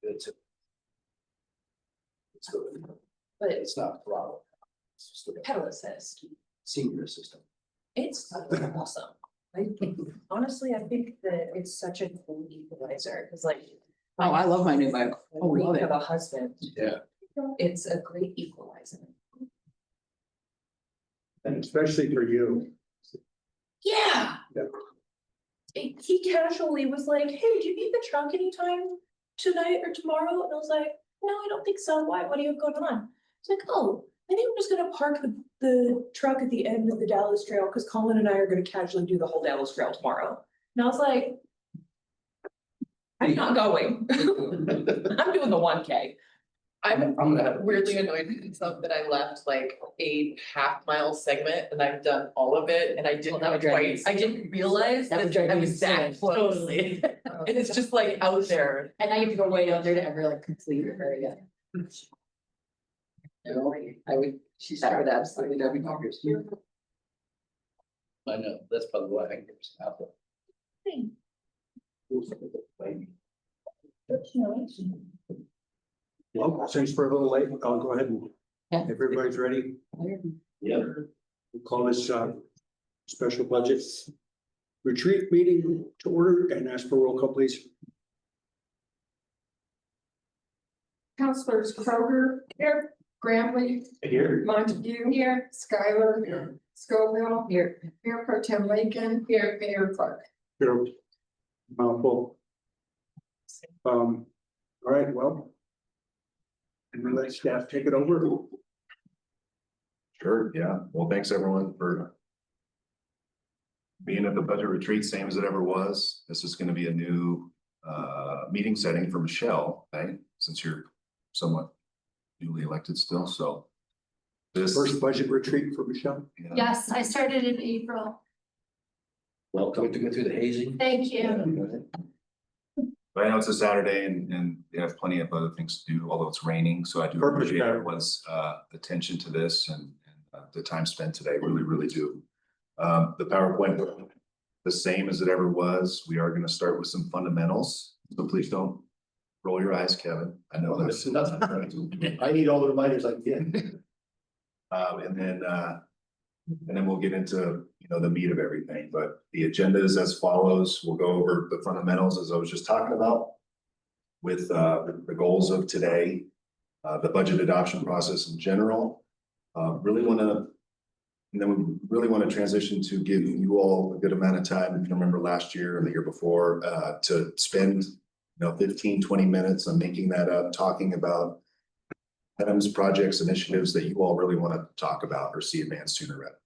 it's good. But It's not throttle. It's just a pedal assist, senior system. it's awesome. Honestly, I think that it's such a cool equalizer, because like. Oh, I love my new bike. Oh, love We it. have a husband, Yeah. it's a great equalizer. And especially for you. Yeah. Yeah. He casually was like, hey, do you need the truck anytime tonight or tomorrow? And I was like, no, I don't think so. Why? What do you have going on? He's like, oh, I think I'm just gonna park the truck at the end of the Dallas Trail because Colin and I are gonna casually do the whole Dallas Trail tomorrow. And I was like, I'm not going. I'm doing the 1K. I'm gonna have. weirdly annoyed with myself that I left like a half-mile segment and I've done all of it and I didn't That would drive me quite, I didn't realize That would that drive I me was that insane. close. Totally. And it's just like out there. And now you have to go way out there to ever like complete your area. No, that would absolutely drive me bonkers. I know, that's probably why I think there's an outlet. Well, since we're a little late, I'll go ahead and, Yeah. if everybody's ready, Yeah. we'll call this special budget retreat meeting to order and ask for roll call, please. Councilors Kroger. Here. Graham. Here. Montague. Here. Skylar. Here. Scoville. Here, Mayor Pro Tem Lincoln. Here. Mayor Clark. Here. Mouthful. All right, well. And we let staff take it over. Sure, yeah. Well, thanks everyone for being at the budget retreat, same as it ever was. This is gonna be a new meeting setting for Michelle, right? Since you're somewhat newly elected still, so. This. First budget retreat for Michelle. Yeah. Yes, I started in April. Welcome to go through the hazing. Thank you. But I know it's a Saturday and they have plenty of other things to do, although it's raining, so I do Perfect appreciate matter. everyone's attention to this and the time spent today, really do. The PowerPoint, the same as it ever was. We are gonna start with some fundamentals, so please don't roll your eyes, Kevin. I know that's nothing. I need all the reminders I can get. And then we'll get into, the meat of everything, but the agenda is as follows. We'll go over the fundamentals as I was just talking about with the goals of today, the budget adoption process in general. And then we really want to transition to give you all a good amount of time. If you remember last year and the year before, to spend, 15, 20 minutes on making that up, talking about items, projects, initiatives that you all really want to talk about or see advanced sooner rather.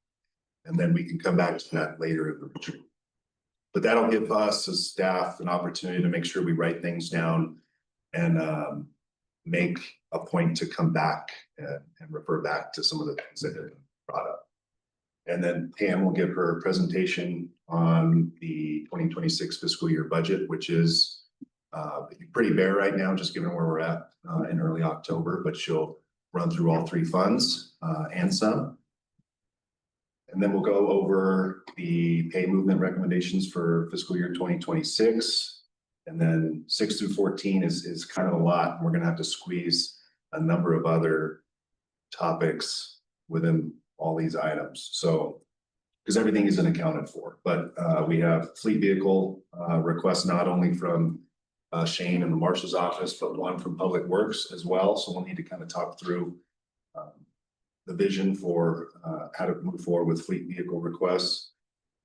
And then we can come back to that later in the retreat. But that'll give us as staff an opportunity to make sure we write things down and make a point to come back and refer back to some of the things that have been brought up. And then Pam will give her presentation on the 2026 fiscal year budget, which is pretty bare right now, just given where we're at in early October, but she'll run through all three funds and some. And then we'll go over the pay movement recommendations for fiscal year 2026. And then 6 through 14 is kind of a lot. We're gonna have to squeeze a number of other topics within all these items. So, because everything isn't accounted for, but we have fleet vehicle requests not only from Shane and the marshal's office, but one from Public Works as well. So we'll need to kind of talk through the vision for how to move forward with fleet vehicle requests.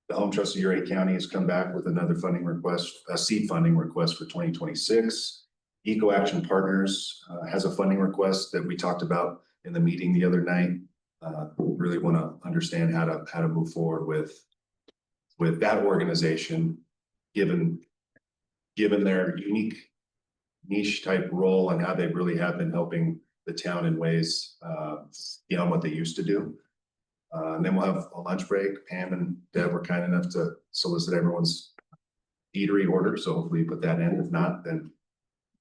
The Home Trust of Uray County has come back with another funding request, a seed funding request for 2026. Eco Action Partners has a funding request that we talked about in the meeting the other night. Really want to understand how to move forward with that organization, given their unique niche type role and how they really have been helping the town in ways beyond what they used to do. And then we'll have a lunch break. Pam and Deb were kind enough to solicit everyone's eatery order, so hopefully you put that in. If not, then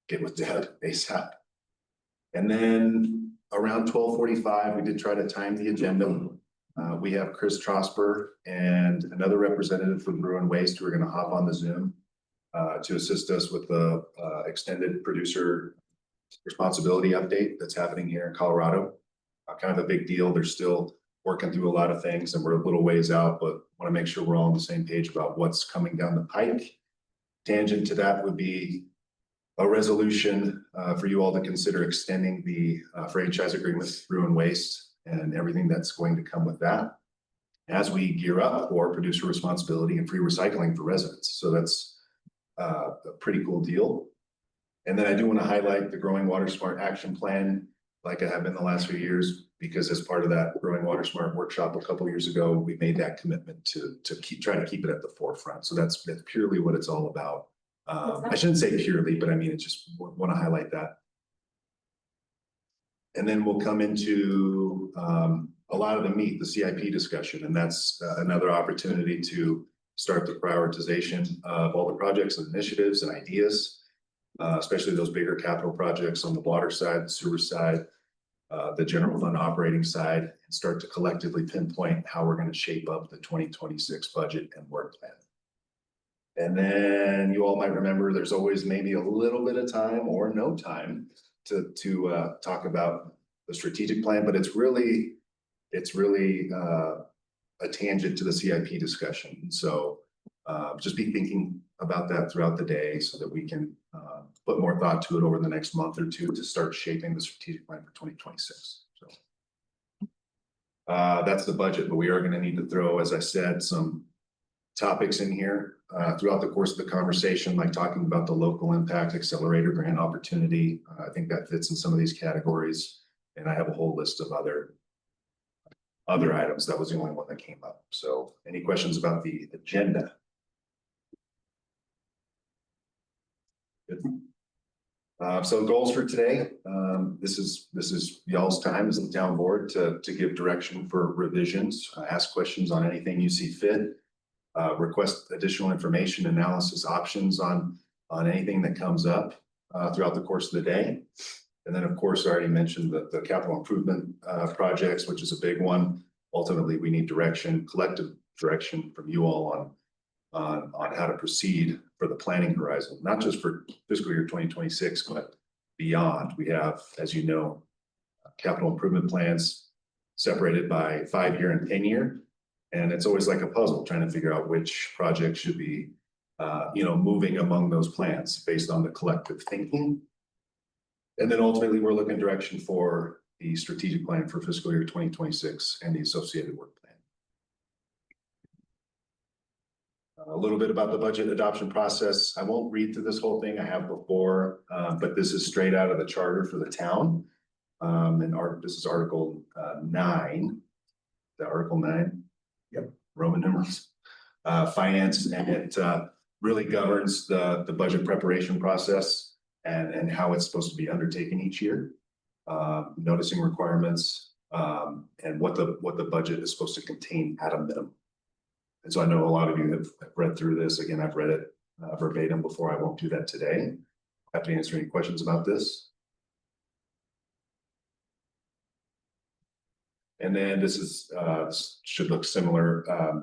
get with Deb ASAP. And then around 12:45, we did try to time the agenda. We have Chris Trosper and another representative from Bruin Waste who are going to hop on the Zoom to assist us with the extended producer responsibility update that's happening here in Colorado. Kind of a big deal. They're still working through a lot of things and we're a little ways out, but want to make sure we're all on the same page about what's coming down the pike. Tangent to that would be a resolution for you all to consider extending the franchise agreement through and waste and everything that's going to come with that as we gear up for producer responsibility and free recycling for residents. So that's a pretty cool deal. And then I do want to highlight the Growing Water Smart Action Plan, like I have been the last few years, because as part of that Growing Water Smart workshop a couple of years ago, we made that commitment to try to keep it at the forefront. So that's purely what it's all about. I shouldn't say purely, but I mean, it's just want to highlight that. And then we'll come into a lot of the meat, the CIP discussion, and that's another opportunity to start the prioritization of all the projects and initiatives and ideas, especially those bigger capital projects on the water side, the sewer side, the general fund operating side, and start to collectively pinpoint how we're going to shape up the 2026 budget and work plan. And then you all might remember there's always maybe a little bit of time or no time to talk about the strategic plan, but it's really a tangent to the CIP discussion. So just be thinking about that throughout the day so that we can put more thought to it over the next month or two to start shaping the strategic plan for 2026. So that's the budget, but we are going to need to throw, as I said, some topics in here throughout the course of the conversation, like talking about the local impact accelerator grant opportunity. I think that fits in some of these categories, and I have a whole list of other items. That was the only one that came up. So any questions about the agenda? Good. So goals for today. This is y'all's time as the town board to give direction for revisions, ask questions on anything you see fit, request additional information, analysis options on anything that comes up throughout the course of the day. And then, of course, I already mentioned the capital improvement projects, which is a big one. Ultimately, we need direction, collective direction from you all on how to proceed for the planning horizon, not just for fiscal year 2026, but beyond. We have, as you know, capital improvement plans separated by 5-year and 10-year. And it's always like a puzzle trying to figure out which project should be, moving among those plans based on the collective thinking. And then ultimately, we're looking direction for the strategic plan for fiscal year 2026 and the associated work plan. A little bit about the budget adoption process. I won't read through this whole thing. I have before, but this is straight out of the charter for the town. This is Article 9. The Article 9. Yep. Roman numerals. Finance, and it really governs the budget preparation process and how it's supposed to be undertaken each year. Noticing requirements and what the budget is supposed to contain at a minimum. And so I know a lot of you have read through this. Again, I've read it verbatim before. I won't do that today. Happy to answer any questions about this. And then this should look similar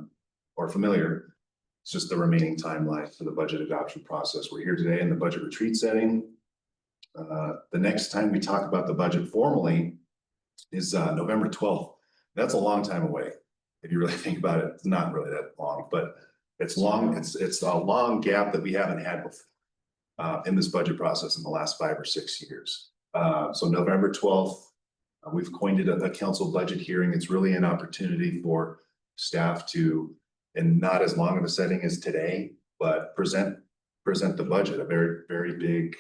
or familiar. It's just the remaining timeline for the budget adoption process. We're here today in the budget retreat setting. The next time we talk about the budget formally is November 12th. That's a long time away. If you really think about it, it's not really that long, but it's long. It's a long gap that we haven't had before in this budget process in the last 5 or 6 years. So November 12th, we've coined it a council budget hearing. It's really an opportunity for staff to, in not as long of a setting as today, but present the budget, a very, very big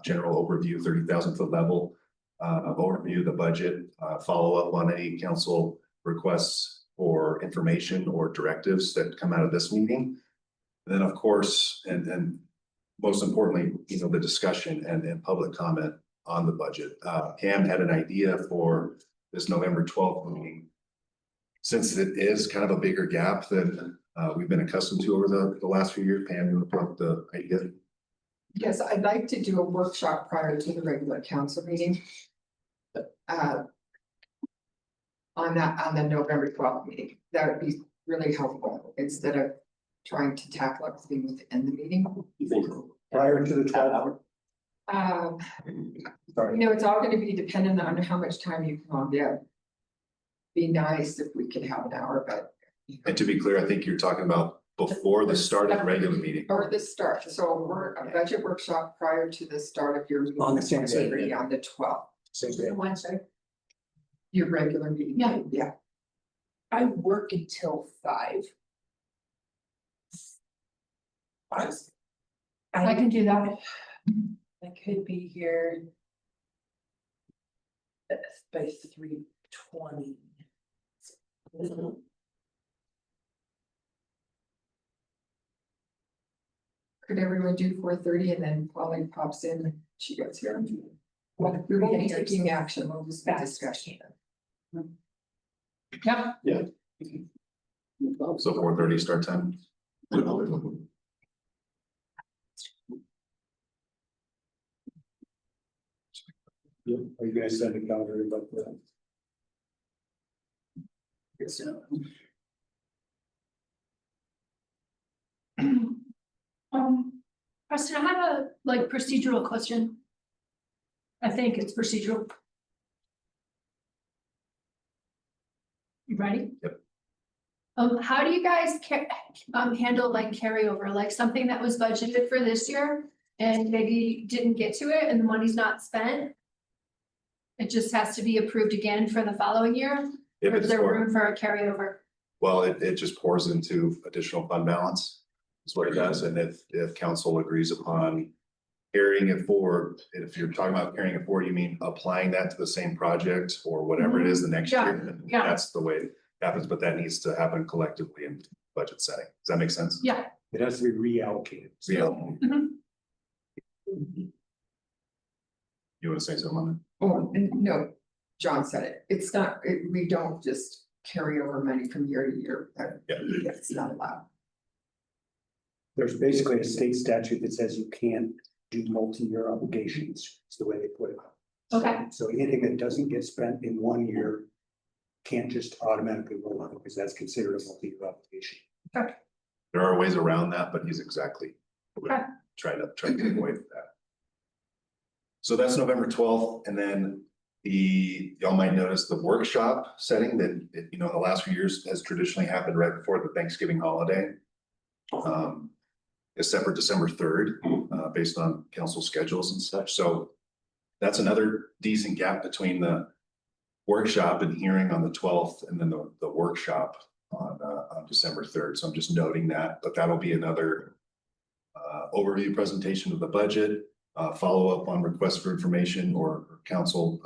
general overview, 30,000-foot level of overview of the budget, follow up on any council requests for information or directives that come out of this meeting. And then, of course, and most importantly, the discussion and public comment on the budget. Pam had an idea for this November 12th meeting. Since it is kind of a bigger gap than we've been accustomed to over the last few years, Pam, you want to put up the idea? Yes, I'd like to do a workshop prior to the regular council meeting. On the November 12th meeting. That would be really helpful instead of trying to tackle everything within the meeting. You think prior to the 12th? Sorry. It's all gonna be dependent on how much time you can all give. Be nice if we could have an hour, but. And to be clear, I think you're talking about before the start of the regular meeting. Or the start, so we're a budget workshop prior to the start of your. On the same day. meeting on the 12th, Same day. Wednesday. your regular meeting. Yeah. Yeah, I work until 5. I can do that. I could be here. By 3:20. could everyone do 4:30 and then Polly pops in and she gets here? Well, we won't be taking action, we'll just be discussion. Yep. So 4:30 start time. Yeah, are you guys sending a calendar about that? Preston, I have a procedural question. I think it's procedural. You ready? Yep. How do you guys handle carryover, like something that was budgeted for this year and maybe didn't get to it and the money's not spent? It just has to be approved again for the following year? If Or it's is there for, room for a carryover? well, it just pours into additional fund balance. Is what it does, and if council agrees upon carrying it forward, if you're talking about carrying it forward, you mean applying that to the same project or whatever it is the next Yeah, year? then yeah. That's the way it happens, but that needs to happen collectively in budget setting. Does that make sense? Yeah. It has to be reallocated. Yeah. Mhm. You wanna say something on that? Oh, no, John said it, it's not, we don't just carry over money from year to year, it's not allowed. There's basically a state statute that says you can't do multi-year obligations, is the way they put it. Okay. So anything that doesn't get spent in one year can't just automatically roll on because that's considered a multi-year obligation. There are ways around that, but he's exactly Okay. trying to get away from that. So that's November 12th, and then y'all might notice the workshop setting that, the last few years has traditionally happened right before the Thanksgiving holiday. Is separate December 3rd, based on council schedules and such, so that's another decent gap between the workshop and hearing on the 12th and then the workshop on December 3rd, so I'm just noting that, but that'll be another overview presentation of the budget, follow up on requests for information or council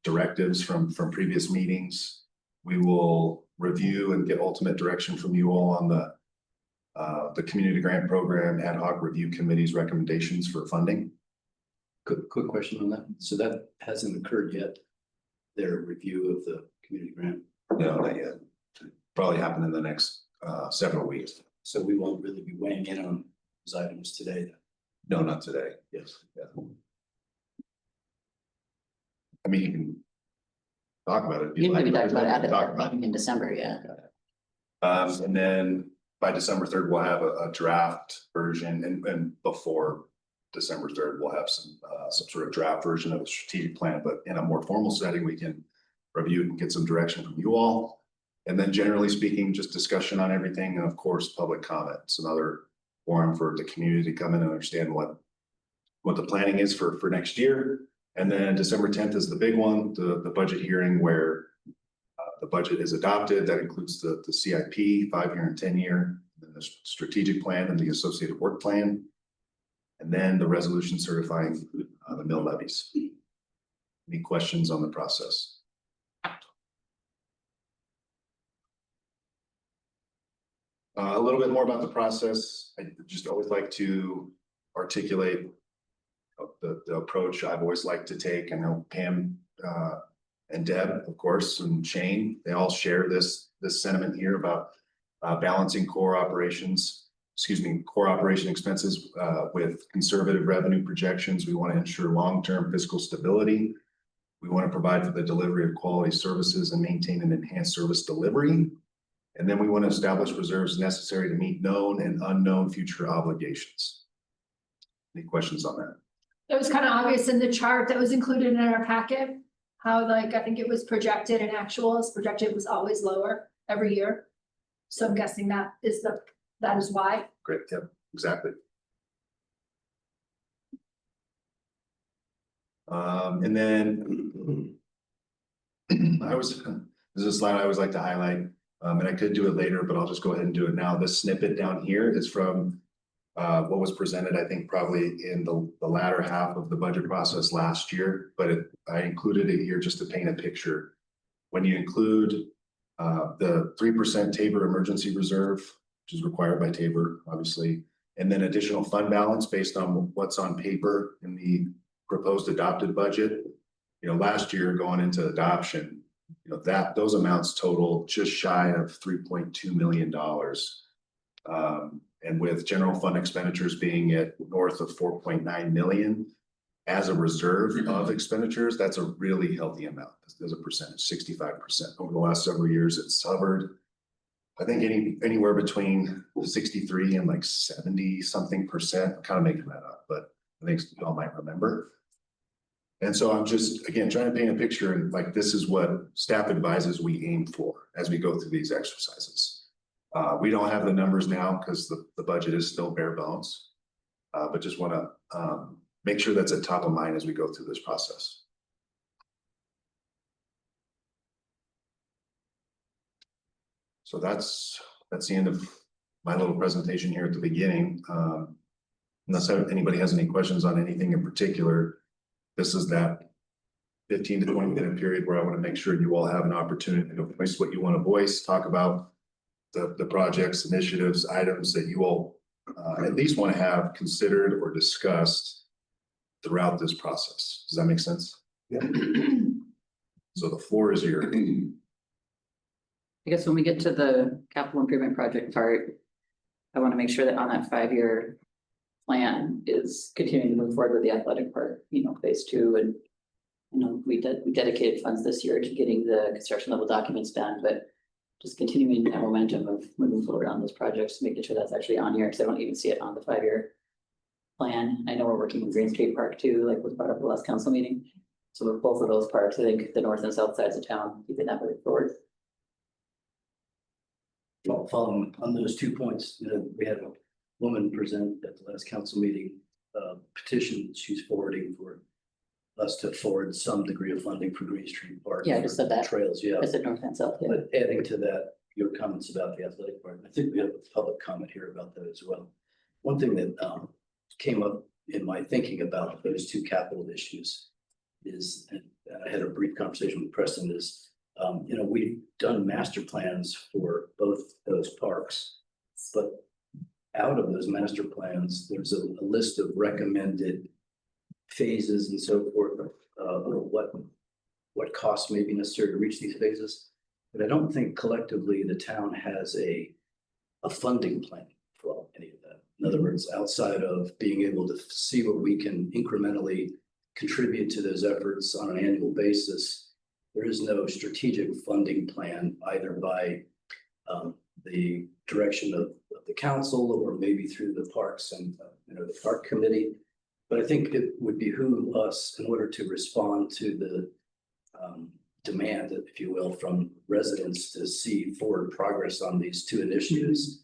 directives from previous meetings. We will review and get ultimate direction from you all on the community grant program ad hoc review committee's recommendations for funding. Quick question on that. So that hasn't occurred yet. Their review of the community grant. No, not yet. Probably happen in the next several weeks. So we won't really be weighing in on those items today. No, not today. Yes. Yeah. I mean, you can talk about it. if You like. maybe talked about it Talk at about the meeting in December, yeah. And then by December 3rd, we'll have a draft version and before December 3rd, we'll have some sort of draft version of a strategic plan, but in a more formal setting, we can review and get some direction from you all. And then generally speaking, just discussion on everything. And of course, public comments, another forum for the community to come in and understand what the planning is for next year. And then December 10th is the big one, the budget hearing where the budget is adopted. That includes the CIP, 5-year and 10-year, then the strategic plan and the associated work plan. And then the resolution certifying the mill levies. Any questions on the process? A little bit more about the process. I just always like to articulate the approach I've always liked to take. I know Pam and Deb, of course, and Shane, they all share this sentiment here about balancing core operation expenses with conservative revenue projections. We want to ensure long-term fiscal stability. We want to provide for the delivery of quality services and maintain an enhanced service delivery. And then we want to establish reserves necessary to meet known and unknown future obligations. Any questions on that? It was kind of obvious in the chart that was included in our packet, how like, I think it was projected and actuals, projected was always lower every year. So I'm guessing that is why. Great, yeah, exactly. And then this is a slide I always like to highlight, and I could do it later, but I'll just go ahead and do it now. This snippet down here is from what was presented, I think, probably in the latter half of the budget process last year, but I included it here just to paint a picture. When you include the 3% Tabor emergency reserve, which is required by Tabor, obviously, and then additional fund balance based on what's on paper in the proposed adopted budget. You know, last year going into adoption, you know, those amounts total just shy of $3.2 million. And with general fund expenditures being at north of 4.9 million as a reserve of expenditures, that's a really healthy amount. As a percentage, 65%. Over the last several years, it's hovered, I think anywhere between 63 and like 70 something percent. I'm kind of making that up, but I think you all might remember. And so I'm just, again, trying to paint a picture, and like, this is what staff advises we aim for as we go through these exercises. We don't have the numbers now because the budget is still bare bones, but just want to make sure that's at top of mind as we go through this process. So that's the end of my little presentation here at the beginning. Unless anybody has any questions on anything in particular, this is that 15 to 20 minute period where I want to make sure you all have an opportunity to voice what you want to voice, talk about the projects, initiatives, items that you all at least want to have considered or discussed throughout this process. Does that make sense? Yeah. So the floor is yours. I guess when we get to the capital improvement project part, I want to make sure that on that 5-year plan is continuing to move forward with the athletic part, you know, phase 2. And, you know, we dedicated funds this year to getting the construction level documents done, but just continuing that momentum of moving forward on those projects, making sure that's actually on here, because I don't even see it on the 5-year plan. I know we're working in Green Street Park too, like was brought up at the last council meeting. So with both of those parks, I think the north and south sides of town, keeping that moving forward. Following on those 2 points, you know, we had a woman present at the last council meeting, petition she's forwarding for us to forward some degree of funding for Green Street Park. Yeah, I just said that. Trails, yeah. I said north and south, yeah. But adding to that, your comments about the athletic park, I think we have a public comment here about that as well. One thing that came up in my thinking about those 2 capital issues is, and I had a brief conversation with Preston, is, you know, we've done master plans for both those parks, but out of those master plans, there's a list of recommended phases and so forth, what costs may be necessary to reach these phases. But I don't think collectively the town has a funding plan for any of that. In other words, outside of being able to see what we can incrementally contribute to those efforts on an annual basis, there is no strategic funding plan either by the direction of the council or maybe through the parks and you know, the park committee. But I think it would behoove us, in order to respond to the demand, if you will, from residents to see forward progress on these 2 initiatives,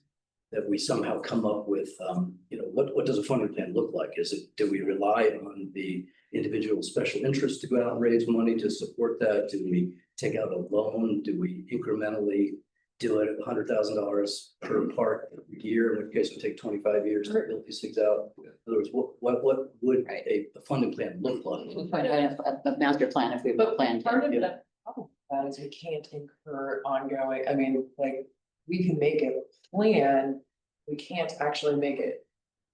that we somehow come up with, you know, what does a funding plan look like? Do we rely on the individual special interest to go out and raise money to support that? Do we take out a loan? Do we incrementally do it at $100,000 per park every year, in which case it would take 25 years to build these things out? In other words, what would a funding plan look like? We'll find out a master plan if we have a But plan. part of the problem with that is we can't incur ongoing, I mean, like, we can make a plan, we can't actually make it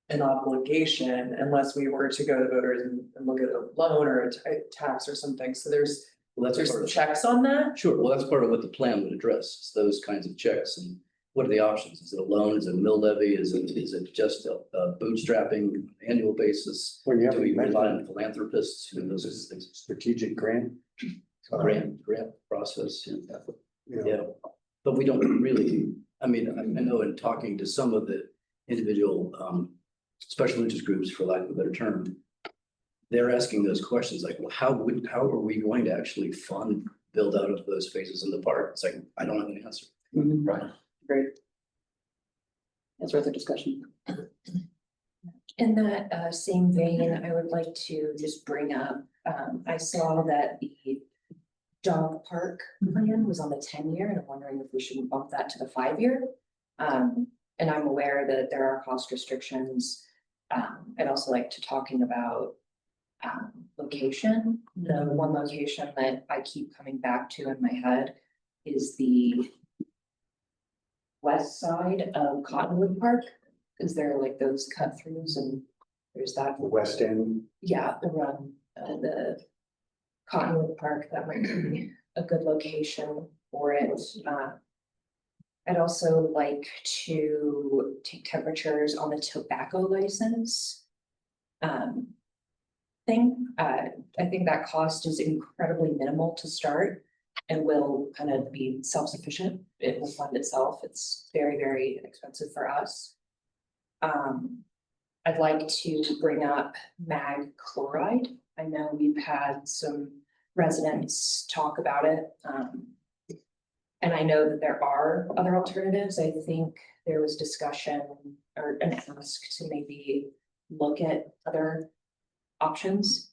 an obligation unless we were to go to voters and look at a loan or a tax or something. So there's Part of, checks on that. sure. Well, that's part of what the plan would address, is those kinds of checks. And what are the options? Is it a loan? Is it a mill levy? Is it just a bootstrapping annual basis? Well, you have Do we to rely mention on philanthropists? You know, those are the things. strategic grant. Grant process. You know, Yeah, but we don't really, I mean, I know in talking to some of the individual special interest groups, for lack of a better term, they're asking those questions like, well, how are we going to actually fund build out of those phases in the park? It's like, I don't have an answer. Right. Great. That's worth a discussion. In that same vein, I would like to just bring up, I saw that the dog park plan was on the 10-year, and I'm wondering if we shouldn't bump that to the 5-year. And I'm aware that there are cost restrictions. I'd also like to talking about location. The one location that I keep coming back to in my head is the west side of Cottonwood Park. Is there like those cut throughs, and there's that, The West End, yeah, the Cottonwood Park, that might be a good location for it. I'd also like to take temperatures on the tobacco license. Thing, I think that cost is incredibly minimal to start and will kind of be self-sufficient. It will fund itself. It's very, very inexpensive for us. I'd like to bring up mag chloride. I know we've had some residents talk about it. And I know that there are other alternatives. I think there was discussion or an ask to maybe look at other options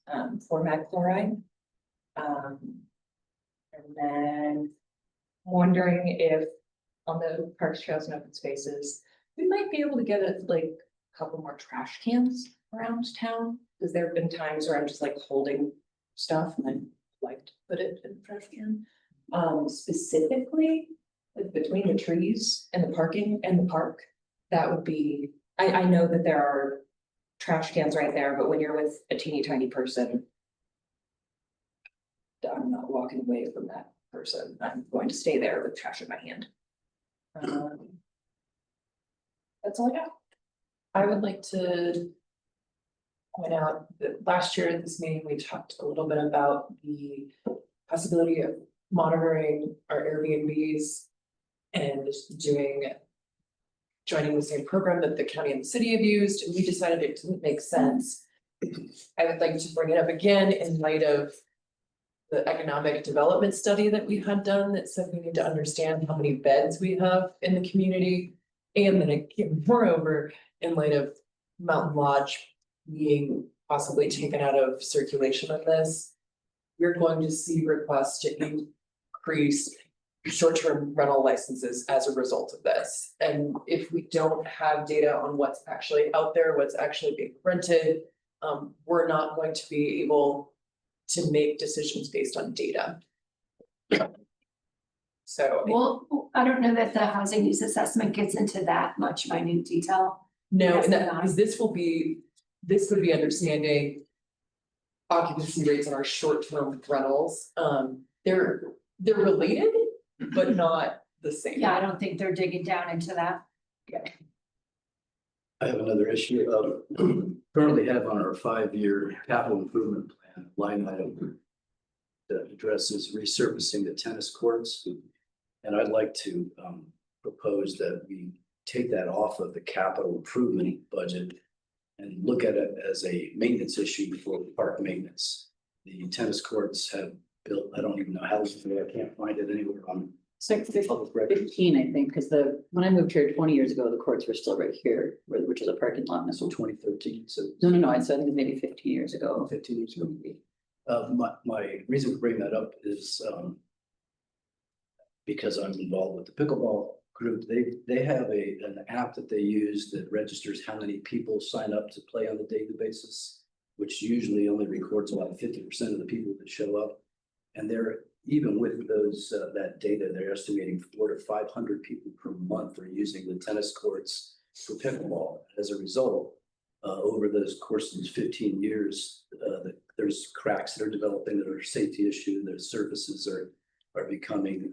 for mag chloride. And then wondering if on the parks, trails and open spaces, we might be able to get a couple more trash cans around town. Because there have been times where I'm just like holding stuff and I'd like to put it in a trash can. Specifically, like between the trees and the parking and the park, that would be, I know that there are trash cans right there, but when you're with a teeny tiny person, I'm not walking away from that person. I'm going to stay there with trash in my hand. That's all I got. I would like to point out that last year at this meeting, we talked a little bit about the possibility of monitoring our Airbnbs and joining the same program that the county and the city have used, and we decided it didn't make sense. I would like to bring it up again in light of the economic development study that we had done that said we need to understand how many beds we have in the community. And then again, moreover, in light of Mountain Lodge being possibly taken out of circulation on this, we're going to see requests to increase short-term rental licenses as a result of this. And if we don't have data on what's actually out there, what's actually being rented, we're not going to be able to make decisions based on data. So. Well, I don't know that the housing use assessment gets into that much minute detail. No, Yes, and that, not. because this would be understanding occupancy rates on our short-term rentals. They're related, but not the same. Yeah, I don't think they're digging down into that. I have another issue of currently have on our 5-year capital improvement plan line item that addresses resurfacing the tennis courts. And I'd like to propose that we take that off of the capital improvement budget and look at it as a maintenance issue for park maintenance. The tennis courts have built, I don't even know how, I can't find it anywhere on It's like public record. 15, I think, because when I moved here 20 years ago, the courts were still right here, which is a parking lot. So 2013, so No, I said maybe 15 years ago. 15 years ago. My reason for bringing that up is because I'm involved with the pickleball group. They have an app that they use that registers how many people sign up to play on a daily basis, which usually only records about 50% of the people that show up. And they're even with those that data, they're estimating 400 to 500 people per month are using the tennis courts for pickleball. As a result, over those courses of 15 years, there's cracks that are developing that are a safety issue. Their surfaces are becoming,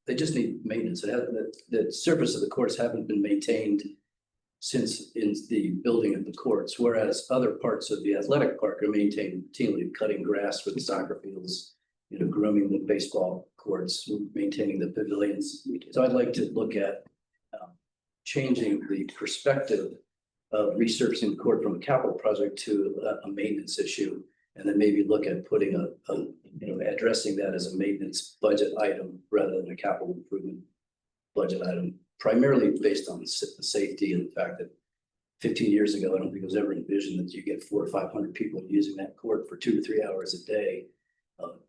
they just need maintenance. The surface of the courts haven't been maintained since in the building of the courts, whereas other parts of the athletic park are maintained routinely, cutting grass for the soccer fields, grooming the baseball courts, maintaining the pavilions. So I'd like to look at changing the perspective of resurfacing the court from a capital project to a maintenance issue. And then maybe look at putting addressing that as a maintenance budget item rather than a capital improvement budget item, primarily based on the safety and the fact that 15 years ago, I don't think it was ever envisioned that you get 400 or 500 people using that court for 2 to 3 hours a day,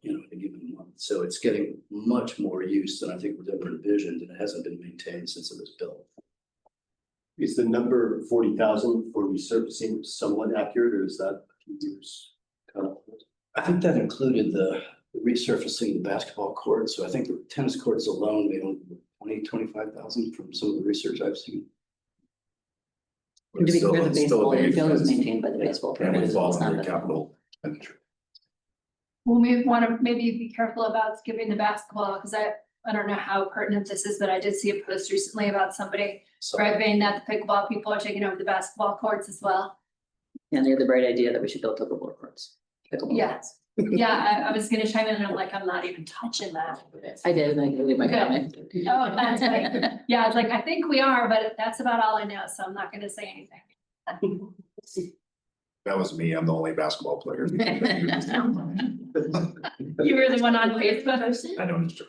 in a given month. So it's getting much more use than I think was ever envisioned, and it hasn't been maintained since it was built. Is the number 40,000 for resurfacing somewhat accurate, or is that a few years? I think that included the resurfacing the basketball court. So I think the tennis courts alone made only 25,000 from some of the research I've seen. To be clear, the It's still a baseball big infield is expense. maintained by the baseball. And program, we so fall it's not under the- capital expenditure. Well, we want to maybe be careful about giving the basketball, because I don't know how pertinent this is, but I did see a post recently about somebody So bragging that the pickleball people are taking over the basketball courts as well. And they had the bright idea that we should build pickleball courts. Pickleball Yeah. courts. Yeah, I was gonna chime in and I'm like, I'm not even touching that. I did, and I gave you my Good. comment. Oh, that's like, yeah, it's like, I think we are, but that's about all I know, so I'm not gonna say anything. That was me. I'm the only basketball player. You were the one on Facebook. I know it's true.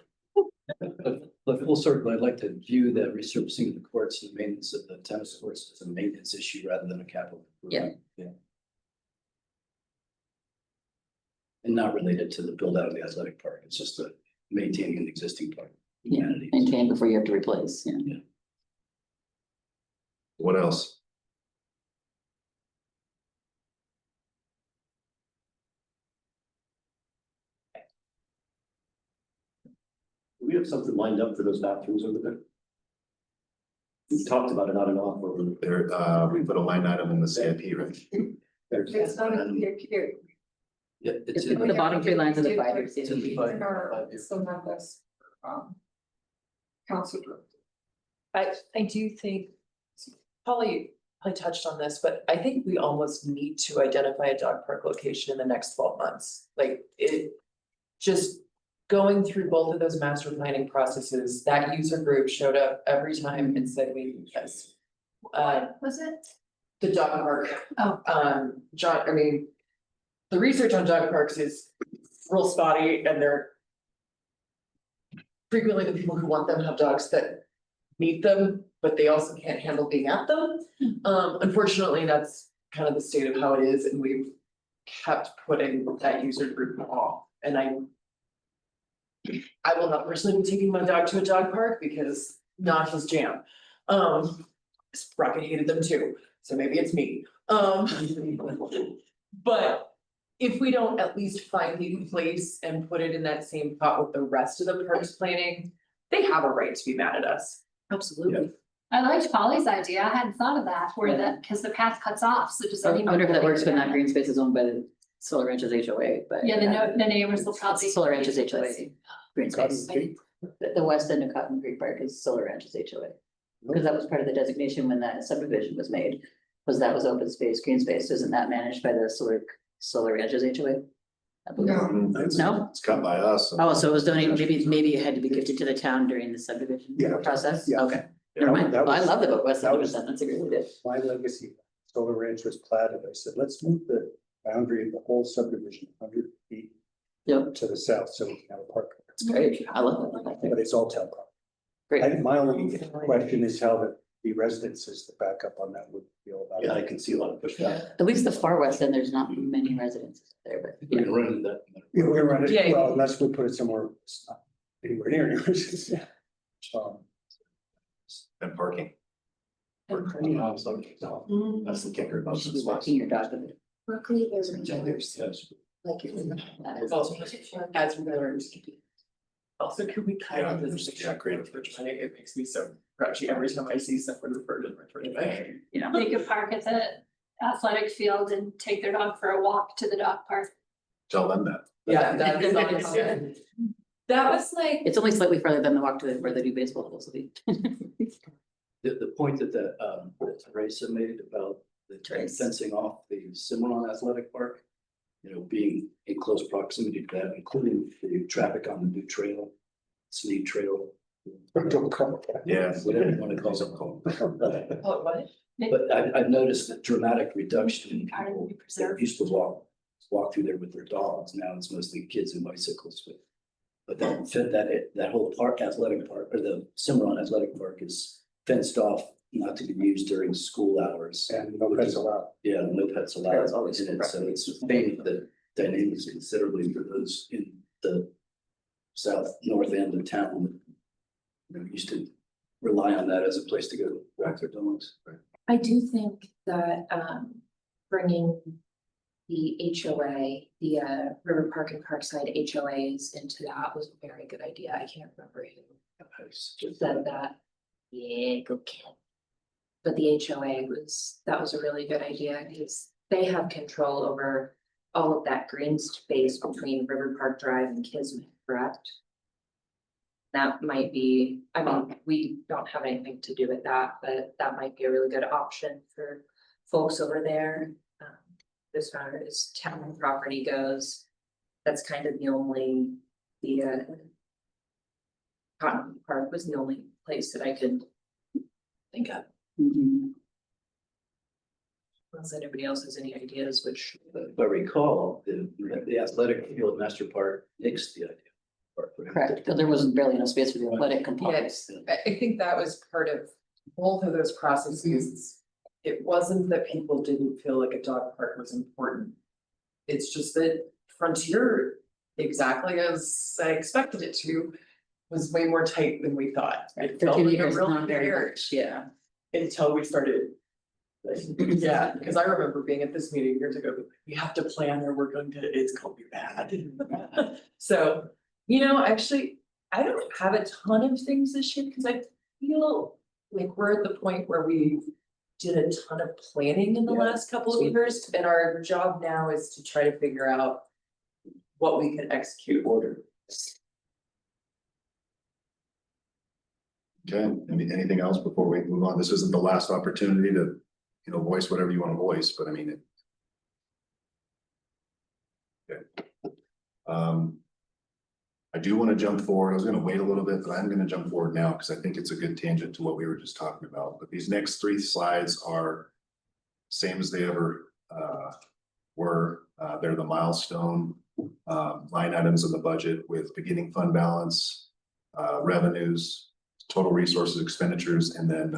but full circle, I'd like to view that resurfacing of the courts and the maintenance of the tennis courts as a maintenance issue rather than a capital improvement. Yeah. And not related to the build out of the athletic park. It's just maintaining an existing park. Yeah, amenities. maintain before you have to replace, yeah. What else? Do we have something lined up for those bathrooms over there? We've talked about it on and off over There, we put a line item in the CIP, right? there. It's not a clear, Yeah, it's It's in the bottom 3 lines of the 5 years. It's in the five- So not this, council director. I do think, probably touched on this, but I think we almost need to identify a dog park location in the next 12 months. Like it, just going through both of those master planning processes, that user group showed up every time and said we need this. Was it? The dog park. Oh. John, I mean, the research on dog parks is real spotty, and they're frequently the people who want them have dogs that need them, but they also can't handle being at them. Unfortunately, that's kind of the state of how it is, and we've kept putting that user group off, and I will not personally be taking my dog to a dog park because not his jam. Rocket hated them too, so maybe it's me. But if we don't at least find the place and put it in that same pot with the rest of the parks planning, they have a right to be mad at us. Absolutely. I liked Polly's idea. I hadn't thought of that, where that, because the path cuts off, so does I anyone? wonder if that works when that green space is owned by the Solar Ranches HOA, but. Yeah, the neighbors will probably. Solar Ranches HOA, green Cotton space. Creek? The west end of Cotton Creek Park is Solar Ranches HOA. Because that was part of the designation when that subdivision was made, was that was open space, green space, isn't that managed by the Solar Ranches HOA? I believe. No? It's cut by us. Oh, so it was donated, maybe it had to be gifted to the town during the subdivision Yeah. process? Yeah. Okay, never mind. That Well, I was- love the west that end, was- that's a great idea. My legacy, Solar Ranch was platted. I said, let's move the boundary of the whole subdivision 100 feet Yep, to the south so we can have a park. it's great. I love that. But it's all town property. Great. My only question is how the residences, the backup on that would feel about it. Yeah, I can see a lot of pushback. At least the far west end, there's not many residences there, but We yeah. can run into that. Yeah, we're running, Yeah. well, unless we put it somewhere, it's not anywhere near anyways. And parking. Mm. That's the kicker You about should be this. walking your dog with it. Luckily, there's a Yes. That is- Also, as veterans. Also, could we kind of, Yeah, this is yeah, creative. it makes me so grouchy every time I see someone referred to the Yeah. They could park at the athletic field and take their dog for a walk to the dog park. Tell them that. Yeah, that was like, It's only slightly further than the walk to where the new baseball fields will be. The point that Teresa made about the Trace. fencing off the Cimarron Athletic Park. Being in close proximity to that, including the traffic on the new trail, Sneed Trail. Don't call it that. Yeah. Whatever you want to call it. oh, what? But I've noticed a dramatic reduction in Part of people the that preserve. used to walk through there with their dogs. Now it's mostly kids and bicycles. But that whole park, athletic park, or the Cimarron Athletic Park is fenced off, not to be used during school hours. And no pets allowed. Yeah, no pets allowed That's always in it, so it's changed the dynamics considerably for those in the north end of town. You know, used to rely on that as a place to go walk their dogs. I do think that bringing the HOA, the River Park and Parkside HOAs into that was a very good idea. I can't remember who said that. Yeah, go kid. But the HOA that was a really good idea because they have control over all of that green space between River Park Drive and Kismet, correct? That might be, I mean, we don't have anything to do with that, but that might be a really good option for folks over there. As far as town property goes, that's kind of the only, Cotton Park was the only place that I could think of. Unless anybody else has any ideas, which. If I recall, the athletic field master park nixed the idea. Correct, but there wasn't barely enough space for the athletic components. Yes, I think that was part of both of those processes. It wasn't that people didn't feel like a dog park was important. It's just that Frontier, exactly as I expected it to, was way more tight than we thought. It felt 13 like a acres, real not very area much, yeah. until we started. Yeah, because I remember being at this meeting years ago, we have to plan or we're going to, it's gonna be bad. So, you know, actually, I don't have a ton of things this year because I feel like we're at the point where we did a ton of planning in the Yeah. last couple of years, and our job now is to try to figure out what we can execute. Order. Okay, anything else before we move on? This isn't the last opportunity to, you know, voice whatever you want to voice, but I mean it. Okay. I do want to jump forward. I was going to wait a little bit, but I'm going to jump forward now because I think it's a good tangent to what we were just talking about. But these next 3 slides are same as they ever were. They're the milestone line items in the budget with beginning fund balance, revenues, total resources, expenditures, and then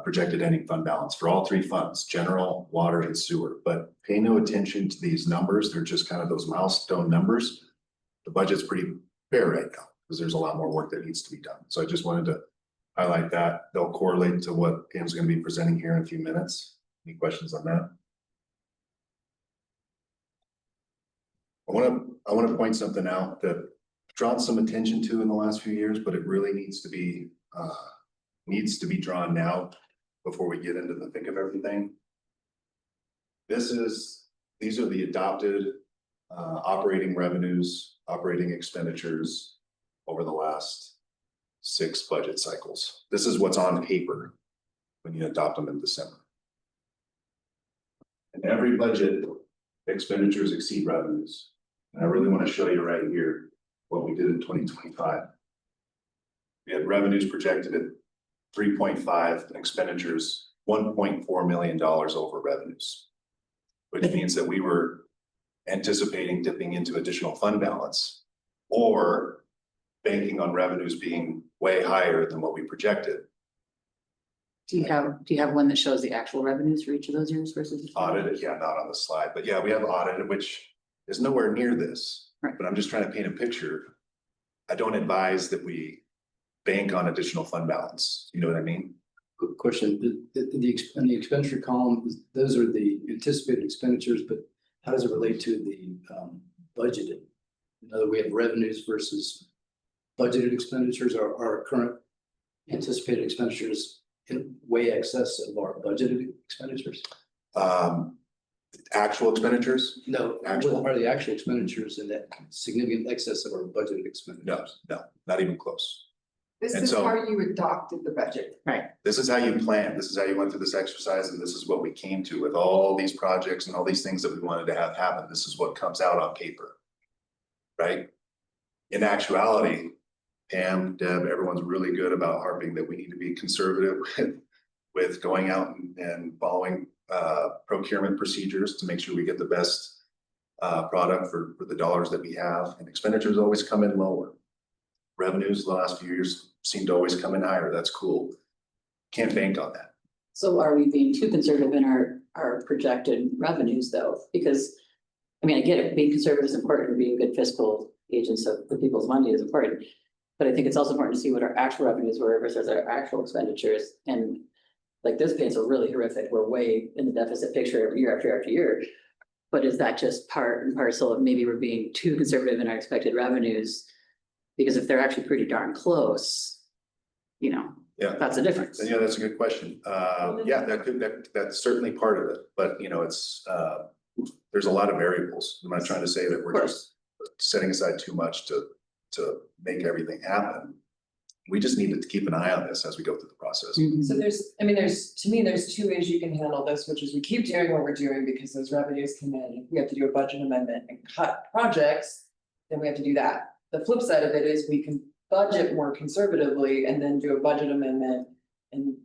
projected ending fund balance for all 3 funds, general, water, and sewer. But pay no attention to these numbers. They're just kind of those milestone numbers. The budget's pretty bare right now because there's a lot more work that needs to be done. So I just wanted to highlight that. They'll correlate to what Pam's going to be presenting here in a few minutes. Any questions on that? I want to point something out that I've drawn some attention to in the last few years, but it really needs to be drawn now before we get into the thick of everything. These are the adopted operating revenues, operating expenditures over the last 6 budget cycles. This is what's on paper when you adopt them in December. In every budget, expenditures exceed revenues. And I really want to show you right here what we did in 2025. We had revenues projected at 3.5 and expenditures $1.4 million over revenues, which means that we were anticipating dipping into additional fund balance or banking on revenues being way higher than what we projected. Do you have one that shows the actual revenues for each of those years versus? Audited, yeah, not on the slide, but yeah, we have audited, which is nowhere near this. Right. But I'm just trying to paint a picture. I don't advise that we bank on additional fund balance. You know what I mean? Quick question, in the expenditure column, those are the anticipated expenditures, but how does it relate to the budgeted? In other words, we have revenues versus budgeted expenditures. Are our current anticipated expenditures in way excess of our budgeted expenditures? Actual expenditures? No, Actual? are the actual expenditures in that significant excess of our budgeted expenditures? No, not even close. This And is so- how you adopted the budget. This is how you plan. This is how you went through this exercise, and this is what we came to with all these projects and all these things that we wanted to have happen. This is what comes out on paper. Right? In actuality, Pam, Deb, everyone's really good about harping that we need to be conservative with going out and following procurement procedures to make sure we get the best product for the dollars that we have, and expenditures always come in lower. Revenues the last few years seem to always come in higher. That's cool. Can't bank on that. So are we being too conservative in our projected revenues though? Because, I mean, I get it, being conservative is important, being good fiscal agents of the people's money is important. But I think it's also important to see what our actual revenues were versus our actual expenditures. And like this paints a really horrific, we're way in the deficit picture every year after year after year. But is that just part and parcel of maybe we're being too conservative in our expected revenues? Because if they're actually pretty darn close, you know, Yeah. that's a difference. And yeah, that's a good question. Yeah, that's certainly part of it, but you know, it's, there's a lot of variables. I'm not trying to say that we're just setting aside too much to make everything happen. We just need to keep an eye on this as we go through the process. So to me, there's two ways you can handle this, which is we keep doing what we're doing because those revenues come in. If we have to do a budget amendment and cut projects, then we have to do that. The flip side of it is we can budget more conservatively and then do a budget amendment and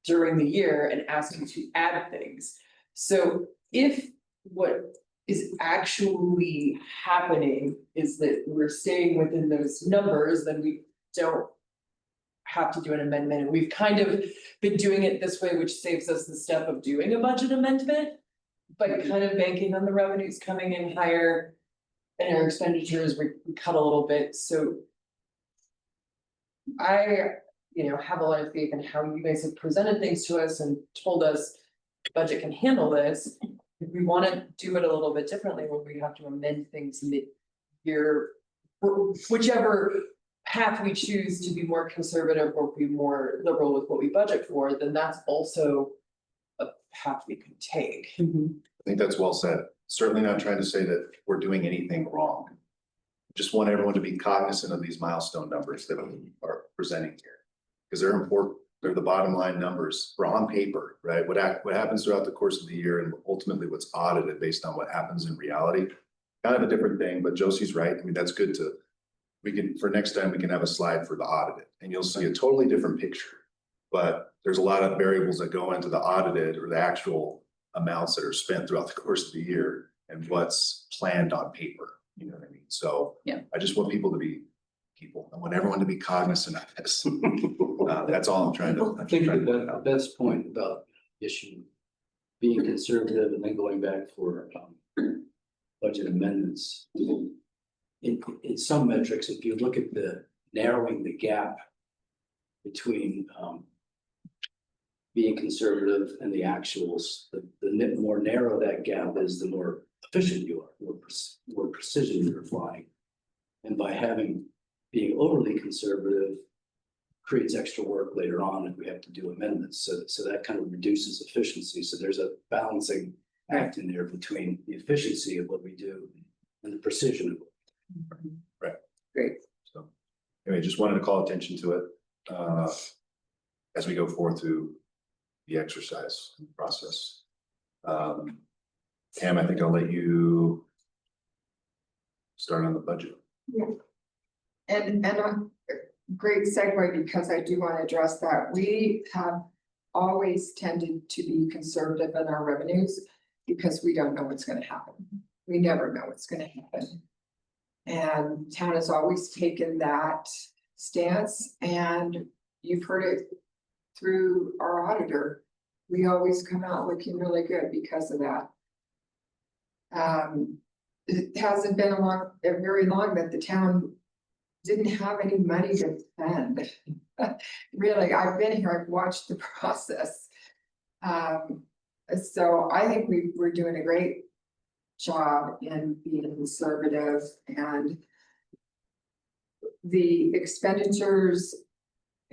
during the year and ask you to add things. So if what is actually happening is that we're staying within those numbers, then we don't have to do an amendment. And we've kind of been doing it this way, which saves us the step of doing a budget amendment by kind of banking on the revenues coming in higher and our expenditures, we cut a little bit. So I, have a lot of faith in how you guys have presented things to us and told us the budget can handle this. If we want to do it a little bit differently, where we have to amend things mid-year, whichever path we choose to be more conservative or be more liberal with what we budget for, then that's also a path we could take. I think that's well said. Certainly not trying to say that we're doing anything wrong. Just want everyone to be cognizant of these milestone numbers that we are presenting here. Because they're important, they're the bottom line numbers. We're on paper, right? What happens throughout the course of the year and ultimately what's audited based on what happens in reality. Kind of a different thing, but Josie's right. I mean, that's good to, for next time, we can have a slide for the audited and you'll see a totally different picture. But there's a lot of variables that go into the audited or the actual amounts that are spent throughout the course of the year and what's planned on paper, you know what I mean? So yeah, I just want people to be people. I want everyone to be cognizant of this. That's all I'm trying to. I think the best point about issue being conservative and then going back for budget amendments. In some metrics, if you look at the narrowing the gap between being conservative and the actuals, the more narrow that gap is, the more efficient you are, more precision you're applying. And by being overly conservative creates extra work later on if we have to do amendments. So that kind of reduces efficiency. So there's a balancing act in there between the efficiency of what we do and the precision of it. Right. Great. So anyway, just wanted to call attention to it as we go forth through the exercise process. Pam, I think I'll let you start on the budget. Yeah. And a great segue, because I do want to address that. We have always tended to be conservative in our revenues because we don't know what's going to happen. We never know what's going to happen. And town has always taken that stance, and you've heard it through our auditor. We always come out looking really good because of that. It hasn't been very long that the town didn't have any money to spend. Really, I've been here, I've watched the process. So I think we're doing a great job in being conservative, and the expenditures,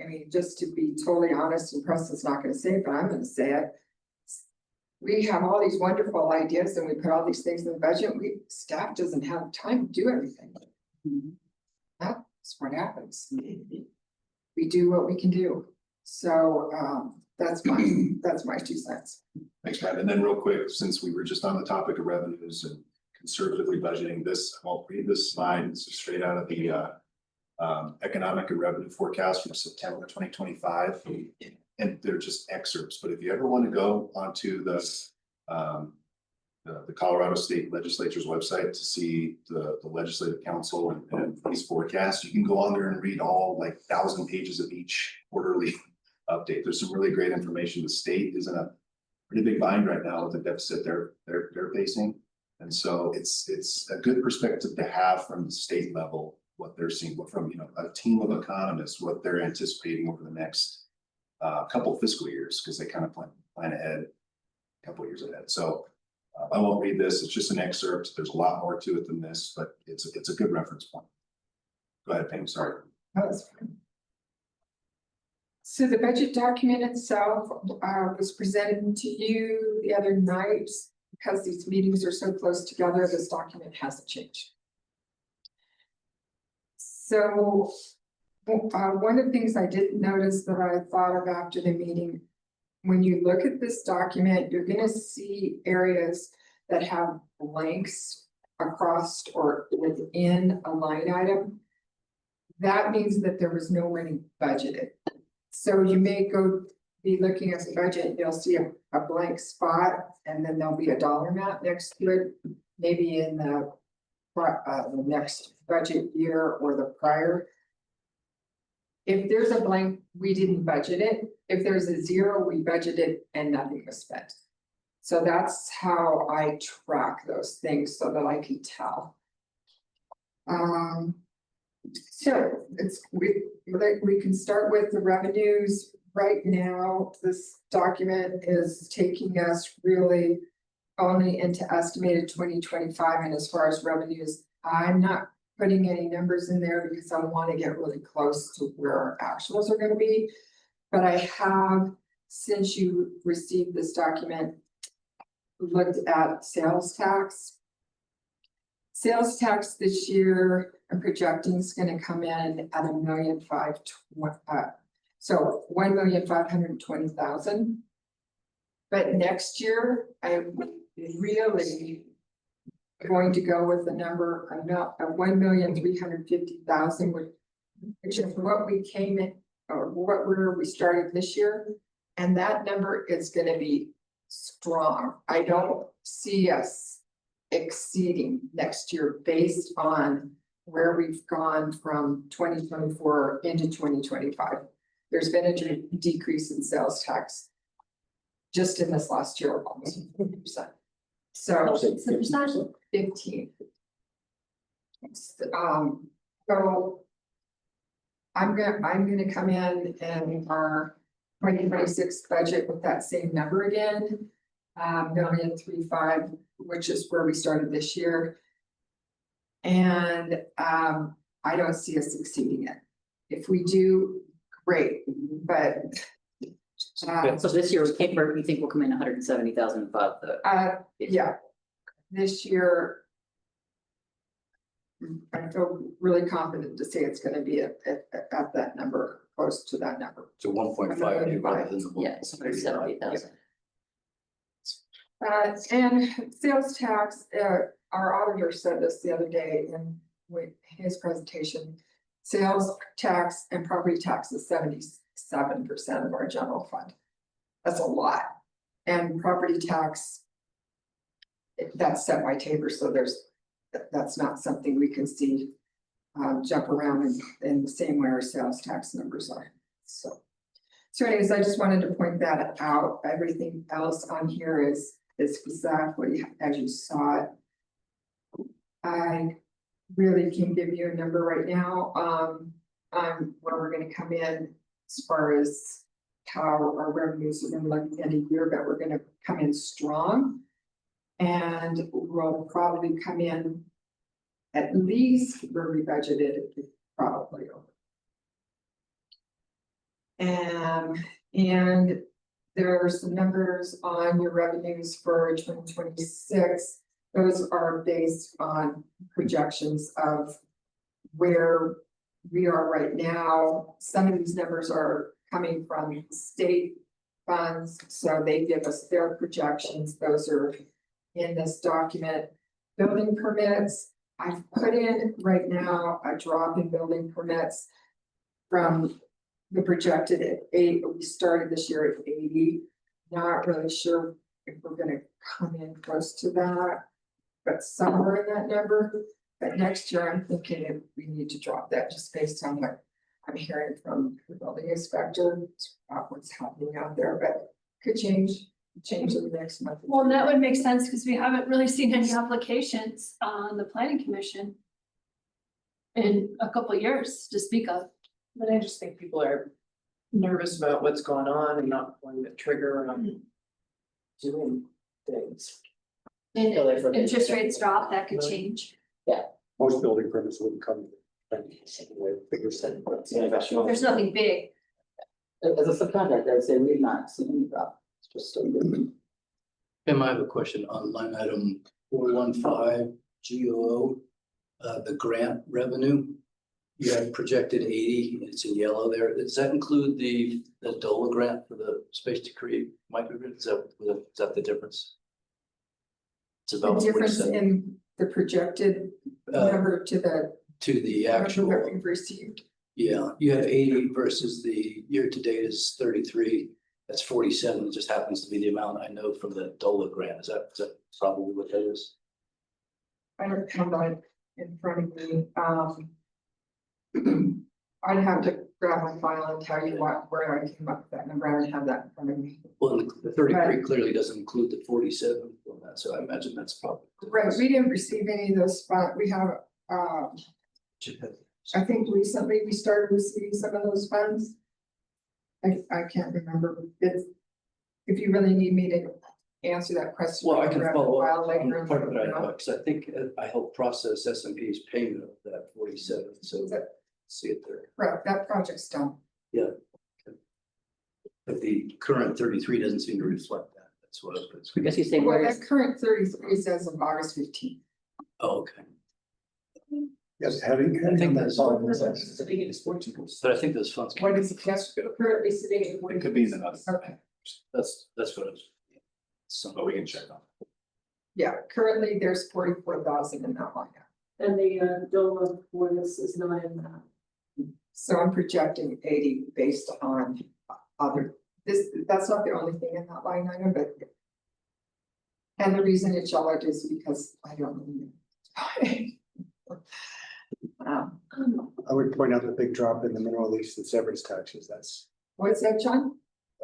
I mean, just to be totally honest, and Preston's not gonna say it, but I'm gonna say it. We have all these wonderful ideas and we put all these things in the budget. Staff doesn't have time to do everything. That's what happens. We do what we can do. So that's my 2 cents. Thanks, Matt. And then real quick, since we were just on the topic of revenues and conservatively budgeting this, I won't read this slide. It's just straight out of the economic and revenue forecast from September 2025. and they're just excerpts, but if you ever want to go onto um, the Colorado State Legislature's website to see the Legislative Council and these forecasts, you can go on there and read all like 1,000 pages of each quarterly update. There's some really great information. The state is in a pretty big bind right now with the deficit they're facing. And so it's a good perspective to have from the state level, what they're seeing, what from, a team of economists, what they're anticipating over the next couple fiscal years, because they kind of plan ahead, a couple years ahead. So I won't read this. It's just an excerpt. There's a lot more to it than this, but it's a good reference point. Go ahead, Pam, sorry. That was fine. So the budget document itself was presented to you the other night. Because these meetings are so close together, this document hasn't changed. So one of the things I didn't notice that I thought of after the meeting, when you look at this document, you're gonna see areas that have blanks across or within a line item. That means that there was no money budgeted. So you may be looking at the budget, and you'll see a blank spot, and then there'll be a dollar amount next to it, maybe in the next budget year or the prior. If there's a blank, we didn't budget it. If there's a zero, we budgeted and nothing was spent. So that's how I track those things so that I can tell. So we can start with the revenues. Right now, this document is taking us really only into estimated 2025, and as far as revenues, I'm not putting any numbers in there because I want to get really close to where our actuals are going to be. But I have, since you received this document, looked at sales tax. Sales tax this year, I'm projecting is going to come in at $1,520,000. So $1,520,000. But next year, I'm really going to go with the number of $1,350,000, which is what we came in, or where we started this year. And that number is going to be strong. I don't see us exceeding next year based on where we've gone from 2024 into 2025. There's been a decrease in sales tax just in this last year of almost 50%. So 15. So I'm gonna come in our 2026 budget with that same number again, $1,350,000, which is where we started this year. And I don't see us exceeding it. If we do, great, but So this year, we think we'll come in 170,000 above the. yeah, this year. I feel really confident to say it's gonna be at that number, close to that number. So 1.5 rather than the Yeah, it's 170,000. And sales tax, our auditor said this the other day in his presentation. Sales tax and property tax is 77% of our general fund. That's a lot. And property tax, that's set by Tabor, so that's not something we can see jump around in the same way our sales tax numbers are. So anyways, I just wanted to point that out. Everything else on here is exactly as you saw it. I really can give you a number right now on where we're going to come in as far as how our revenues are going to look at the end of the year, but we're going to come in strong. And we'll probably come in at least where we budgeted, probably over. And there are some numbers on your revenues for 2026. Those are based on projections of where we are right now. Some of these numbers are coming from state funds, so they give us their projections. Those are in this document. Building permits, I've put in right now a drop in building permits from the projected at 8, we started this year at 80. Not really sure if we're gonna come in close to that, but somewhere in that number. But next year, I'm thinking if we need to drop that just based on what I'm hearing from the building inspector, about what's happening out there, but could change in the next month. Well, that would make sense because we haven't really seen any applications on the planning commission in a couple of years to speak of. But I just think people are nervous about what's going on and not pulling the trigger on doing things. And So like for- if interest rates drop, that could change. Most building permits wouldn't come. Figures. There's nothing big. As a subcontractor, I'd say we've not seen any drop. It's just still good. Tim, I have a question on line item 415 GOO. The grant revenue. You have projected 80, it's in yellow there. Does that include the DOLA grant for the space to create microgrid? Is that the difference? It's The about difference 47 in the projected number to the to the number actual. that we've received. Yeah, you have 80 versus the year to date is 33. That's 47. It just happens to be the amount I know from the DOLA grant. Is that probably what that is? I don't have that in front of me. I'd have to grab my file and tell you where I came up with that number. I don't have that in front of me. Well, the 33 clearly doesn't include the 47 from that, so I imagine that's probably. Right, we didn't receive any of those funds. We have, I think recently we started receiving some of those funds. I can't remember. If you really need me to answer that question. Well, I can grab the follow file up later on the and part let that I you know. know, because I think I helped process S&P's payment of that 47, so see it there. Correct, that project's done. But the current 33 doesn't seem to reflect that. That's what I was. I guess he's saying Well, where that current 33 says of August 15th. Oh, okay. Yes, having. I think that's. all. But I think those funds. What is it, yes, currently sitting at It could be in the nuts, Okay, That's what it was. So, but we can check on it. yeah, currently there's 44,000 in that line. And the DOLA for this is not in that. So I'm projecting 80 based on other, that's not the only thing in that line item, but. And the reason it's yellow is because I don't know. I would point out the big drop in the mineral lease and severance taxes. That's What's that, John?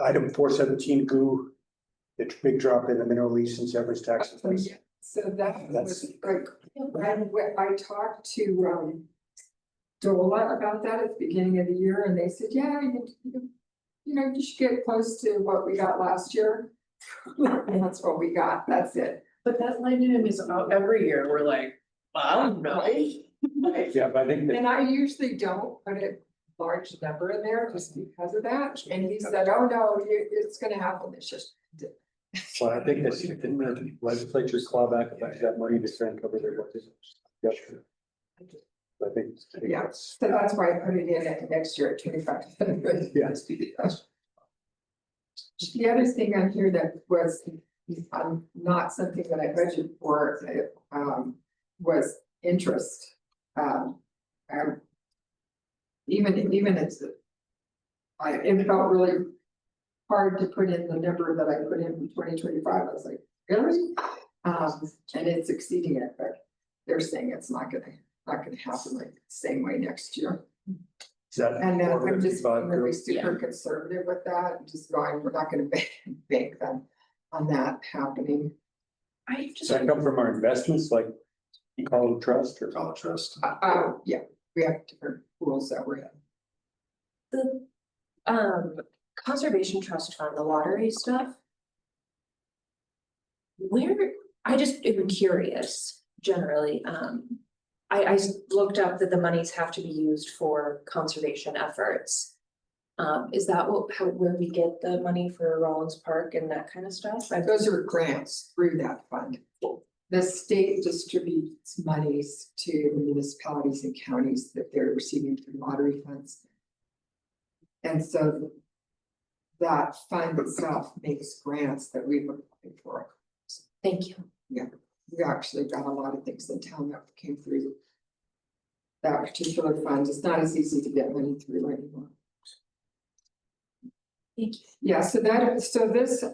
item 417 GOO. The big drop in the mineral lease and severance taxes. So that That's- was like, I talked to DOLA about that at the beginning of the year, and they said, yeah, you should get close to what we got last year. And that's what we got, that's it. But that line item is out every year. We're like, I don't know. Yeah, but I think that And I usually don't put a large number in there just because of that, and he said, oh, no, it's gonna happen, it's just. well, I think that's in the legislature's clawback about that money to spend cover their budget. Yep. I think. Yeah, so that's why I put it in at next year at 25. Yes. The other thing on here that was, not something that I budgeted for, was interest. Even it's, it felt really hard to put in the number that I put in for 2025. I was like, really? And it's exceeding it, but they're saying it's not gonna happen like the same way next year. And then I'm just really super conservative with that, just going, we're not gonna bank them on that happening. I just, Does that come from our investments, like you call them trust or? Call it trust. Yeah, we have different pools that we're in. the conservation trust fund, the lottery stuff. Where, I just am curious, generally, I looked up that the monies have to be used for conservation efforts. Is that where we get the money for Rollins Park and that kind of stuff? Those are grants through that fund. The state distributes monies to municipalities and counties that they're receiving through lottery funds. And so that fund itself makes grants that we would apply for. Thank you. We actually got a lot of things in town that came through that particular fund. It's not as easy to get money through anymore. Thank you. Yeah, so this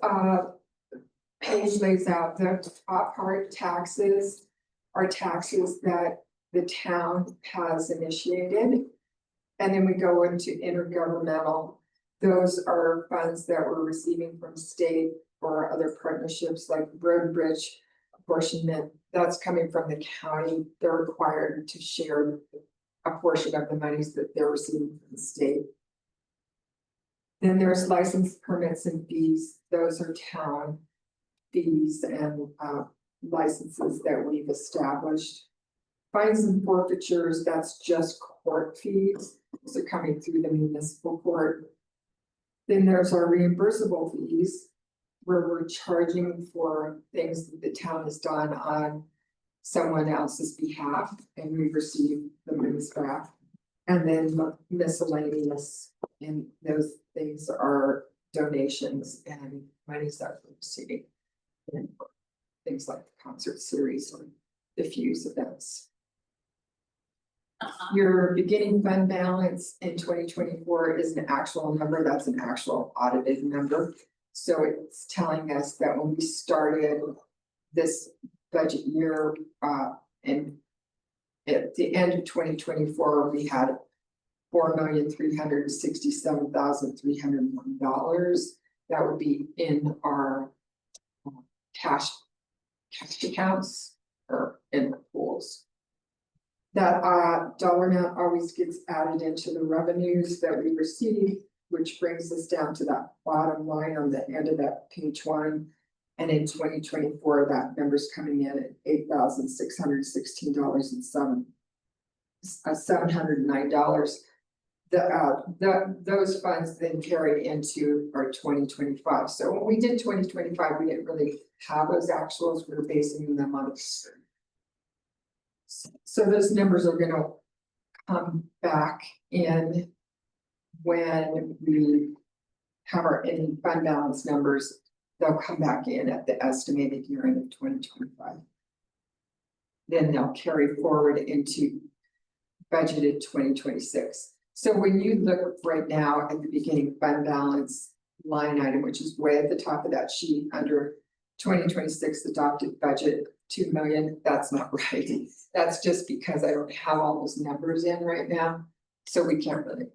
page lays out the top part taxes are taxes that the town has initiated. And then we go into intergovernmental. Those are funds that we're receiving from state or other partnerships like road and bridge apportionment. That's coming from the county. They're required to share a portion of the monies that they're receiving from the state. Then there's license permits and fees. Those are town fees and licenses that we've established. Fines and forfeitures, that's just court fees. Those are coming through the municipal court. Then there's our reimbursable fees, where we're charging for things that the town has done on someone else's behalf, and we receive the monies back. And then miscellaneous, and those things are donations and monies that we're receiving. And things like the concert series or the Fuse events. Your beginning fund balance in 2024 is an actual number, that's an actual audited number. So it's telling us that when we started this budget year, and at the end of 2024, we had $4,367,301. That would be in our cash accounts or in the pools. That dollar amount always gets added into the revenues that we receive, which brings us down to that bottom line on the end of that page 1. And in 2024, that number's coming in at $8,616.709. Those funds then carry into our 2025. So when we did 2025, we didn't really have those actuals. We were basing them on. So those numbers are gonna come back in when we have our ending fund balance numbers. They'll come back in at the estimated year end of 2025. Then they'll carry forward into budgeted 2026. So when you look right now at the beginning fund balance line item, which is way at the top of that sheet under 2026 adopted budget, 2 million, that's not right. That's just because I don't have all those numbers in right now. So we can't really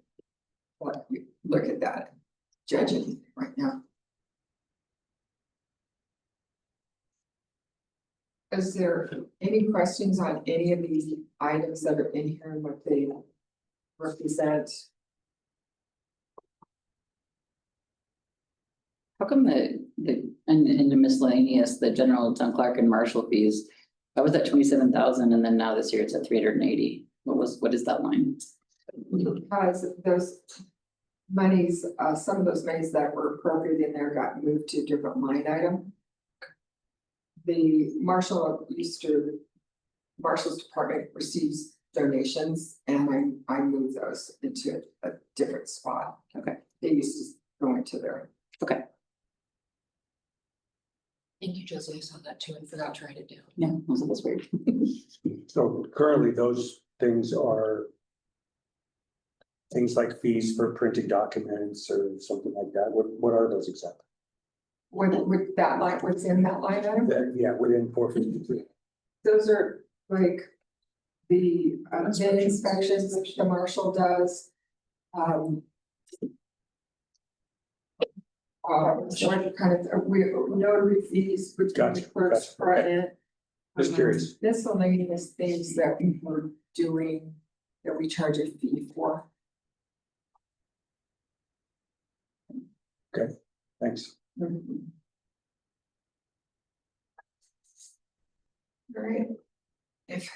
look at that, judge it right now. Is there any questions on any of these items that are in here and what they represent? How come in the miscellaneous, the general Tom Clark and Marshall fees, I was at 27,000 and then now this year it's at 380. What is that line? Because those monies, some of those monies that were appropriated in there got moved to a different line item. The Marshall's department receives donations and I move those into a different spot. Okay. They used to go into there. Okay. Thank you, Josie. I saw that too and forgot to write it down. Yeah, that's weird. So currently, those things are things like fees for printing documents or something like that. What are those exactly? With that line, what's in that line item? Yeah, within 453. Those are like the VIN inspections, which the marshal does. What kind of notary fees, which Gotcha, the clerk's gotcha, department. Just curious. Miscellaneous things that we're doing that we charge a fee for. Okay, thanks. All right. If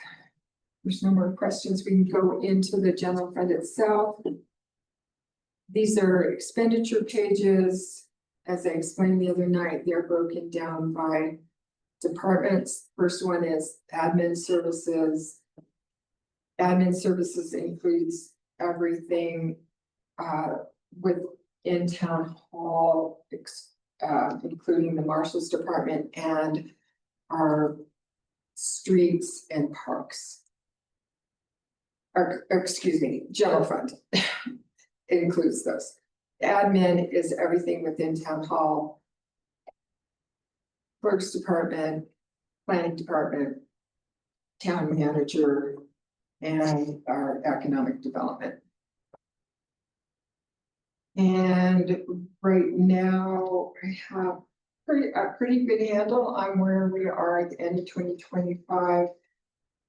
there's no more questions, we can go into the general fund itself. These are expenditure pages. As I explained the other night, they're broken down by departments. First one is admin services. Admin services includes everything within town hall, including the marshal's department and our streets and parks. Or excuse me, general fund. It includes those. admin is everything within town hall. Clerk's department, planning department, town manager, and our economic development. And right now, I have a pretty good handle on where we are at the end of 2025.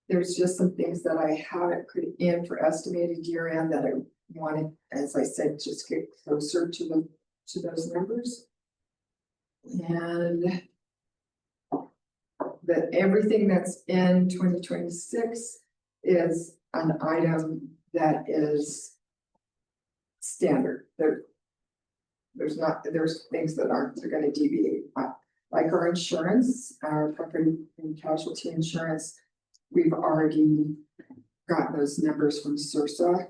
There's just some things that I haven't put in for estimated year end that I wanted, as I said, just get closer to those numbers. And that everything that's in 2026 is an item that is standard. There's things that aren't, they're gonna deviate, like our insurance, our property and casualty insurance. We've already got those numbers from Sursa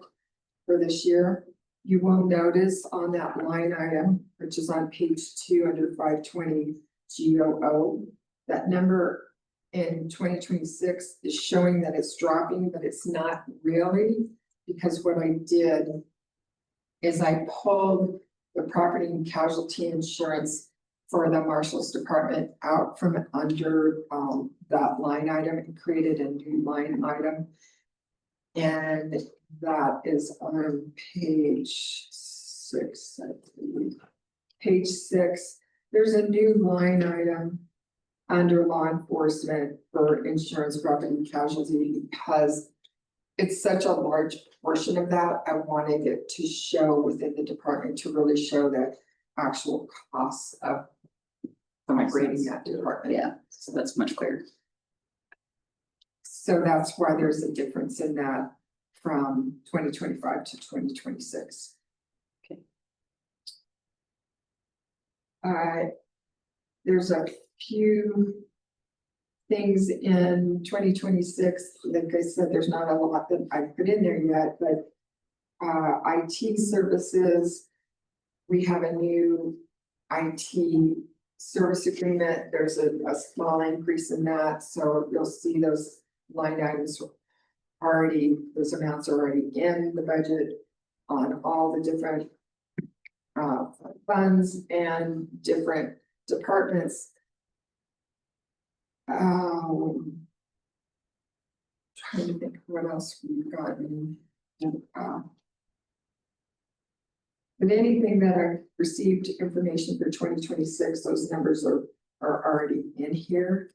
for this year. You will notice on that line item, which is on page 2 under 520 GOO, that number in 2026 is showing that it's dropping, but it's not really, because what I did is I pulled the property and casualty insurance for the marshal's department out from under that line item and created a new line item. And that is on page 6, I believe. Page 6, there's a new line item under law enforcement for insurance, property and casualty, because it's such a large portion of that. I wanted it to show within the department to really show the actual costs of operating that department. Yeah, so that's much clearer. So that's why there's a difference in that from 2025 to 2026. Okay. There's a few things in 2026, like I said, there's not a lot that I put in there yet, but IT services, we have a new IT service agreement. There's a small increase in that, so you'll see those line items already, those amounts are already in the budget on all the different funds and different departments. Trying to think of what else we've gotten. But anything that I've received information for 2026, those numbers are already in here.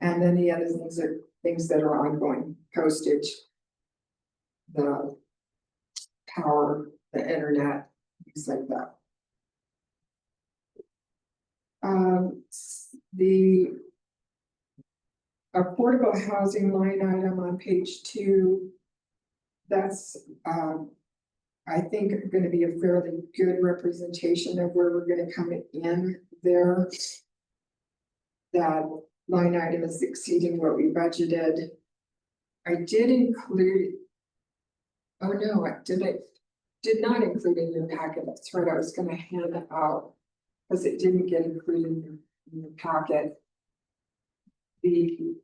And then the other things are things that are ongoing, postage, the power, the internet, things like that. The affordable housing line item on page 2, that's I think going to be a fairly good representation of where we're going to come in there. That line item is exceeding what we budgeted. I did include, oh no, I did not include in your packet. That's right, I was going to hand it out because it didn't get included in your packet. The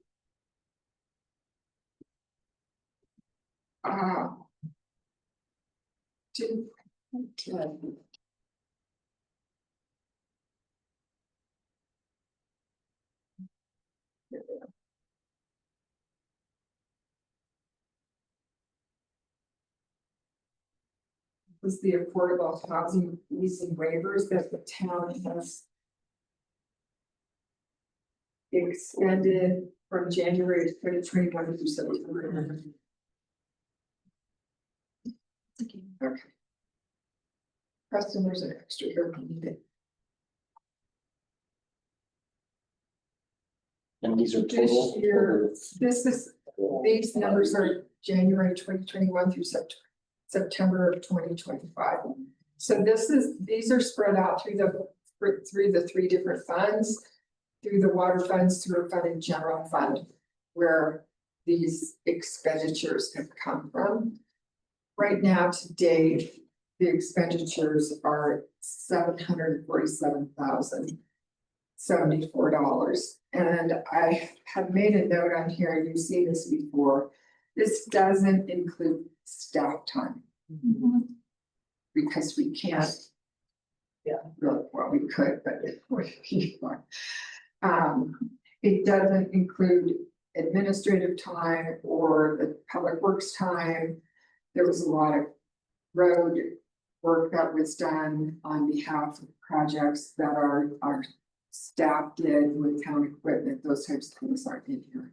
was the affordable housing leasing waivers that the town has extended from January 2021 through September. Okay. Preston, there's an extra here if you need it. And these are This total. year, these numbers are January 2021 through September of 2025. So these are spread out through the 3 different funds, through the water fund, sewer fund, and general fund, where these expenditures have come from. Right now, today, the expenditures are $747,074. And I have made a note on here, and you've seen this before. This doesn't include staff time. because we can't. Yeah. Well, we could, but it doesn't include administrative time or the public works time. There was a lot of road work that was done on behalf of projects that our staff did with town equipment, those types of things aren't in here.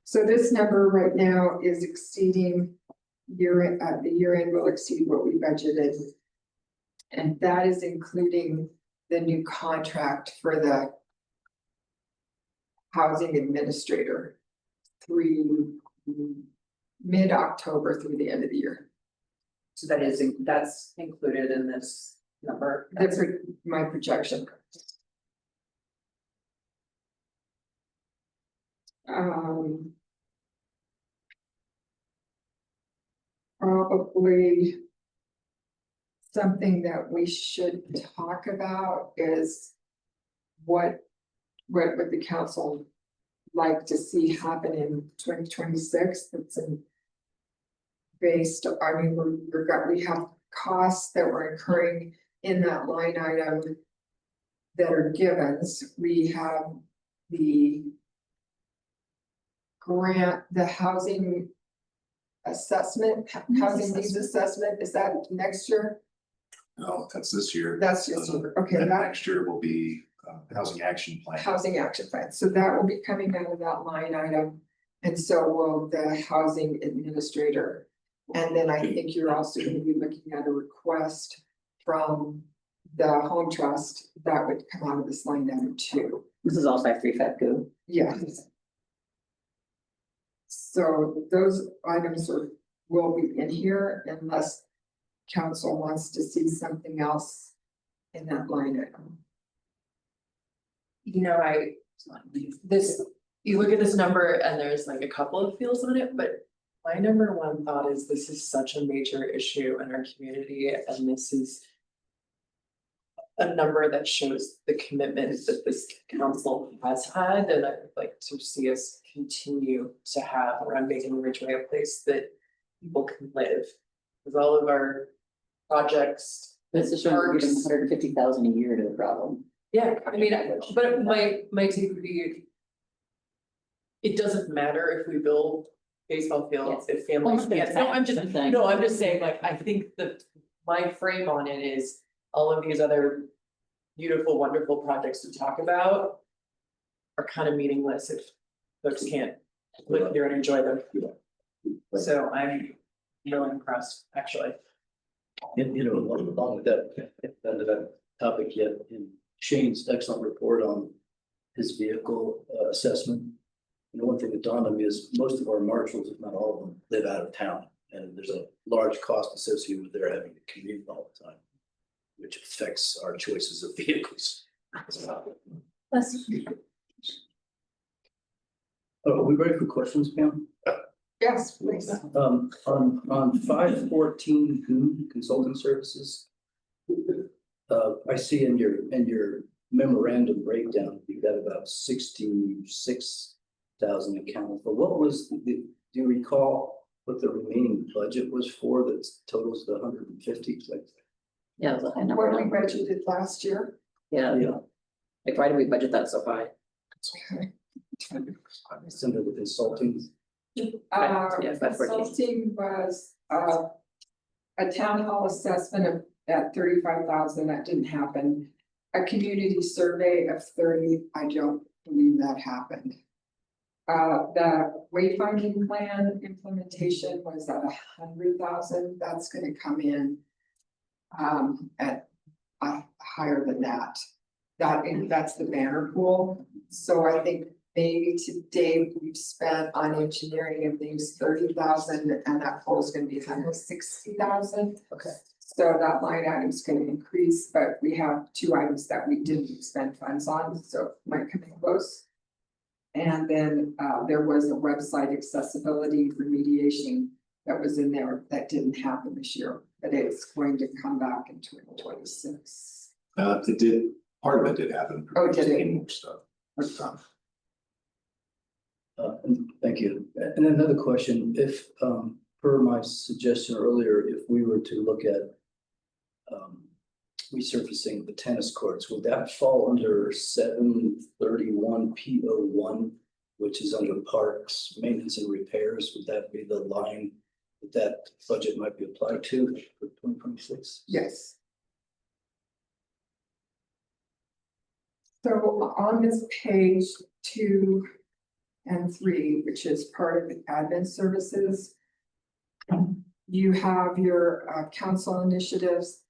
So this number right now is exceeding the year end will exceed what we budgeted. And that is including the new contract for the housing administrator through mid-October through the end of the year. So that's included in this number. That's my projection. Probably something that we should talk about is what would the council like to see happen in 2026? That's based, I mean, we have costs that we're incurring in that line item that are givens. We have the grant, the housing assessment, housing needs assessment, is that next year? No, that's this year. That's just, okay, And that next year will be housing action plan. housing action plan, so that will be coming out of that line item. And so will the housing administrator. And then I think you're also gonna be looking at a request from the home trust that would come out of this line item too. This is all 535 Yes. So those items will be in here unless council wants to see something else in that line item. You know, you look at this number and there's like a couple of feels on it, but my number one thought is this is such a major issue in our community, and this is a number that shows the commitment that this council has had, and I would like to see us continue to have around making Ridgway a place that people can live. With all of our projects. This is showing we're giving Parks. 150,000 a year to the problem. Yeah, I mean, but my take would be. It doesn't matter if we build baseball fields, if families, Well, can't. No, I'm just, I'm saying. no, I'm just saying, like, I think that my frame on it is all of these other. Beautiful, wonderful projects to talk about. Are kind of meaningless if folks can't live here and enjoy them. So I'm really impressed, actually. And along with that, under that topic yet, in Shane's excellent report on his vehicle assessment. One thing that dawned on me is most of our marshals, if not all of them, live out of town. And there's a large cost associated with their having to commute all the time, which affects our choices of vehicles. That's, Are we ready for questions, Pam? Yes, please. On 514 consulting services. I see in your memorandum breakdown, you've got about 66,000 accounted for. What was do you recall what the remaining budget was for that totals the 150? Yeah, it was a high number. What we budgeted last year. Yeah, like why did we budget that so high? Okay. Similar with consulting. Yeah, 514. Consulting was, a town hall assessment at 35,000, that didn't happen. A community survey of 30, I don't believe that happened. The wayfinding plan implementation was at 100,000, that's gonna come in. At, higher than that. That's the banner pool, so I think maybe today we've spent on engineering and things 30,000, and that pool is gonna be 160,000. Okay. So that line item's gonna increase, but we have two items that we didn't spend funds on, so it might come in close. And then there was a website accessibility remediation that was in there that didn't happen this year, but it's going to come back in 2026. It did, part of it did happen. Oh, did it? More stuff. Thank you. And another question, if per my suggestion earlier, if we were to look at resurfacing the tennis courts, would that fall under 731 P01, which is under parks, maintenance and repairs? Would that be the line that budget might be applied to for 2026? Yes. So on this page 2 and 3, which is part of the admin services, you have your council initiatives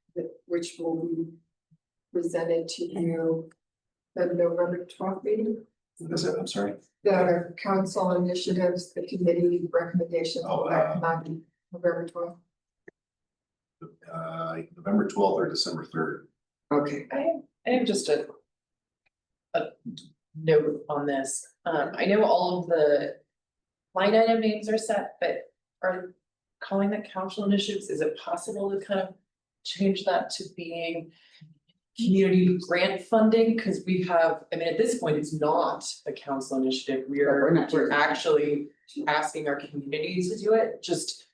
which will be presented to you the November 12th meeting. What is it? I'm sorry. The council initiatives, the committee recommendations, Oh, that come out November 12th. November 12th or December 3rd. Okay. I have just a note on this. I know all of the line item names are set, but are calling that council initiatives, is it possible to kind of change that to being community grant funding? Cause we have, I mean, at this point, it's not a council initiative. We're actually asking our community to do it, just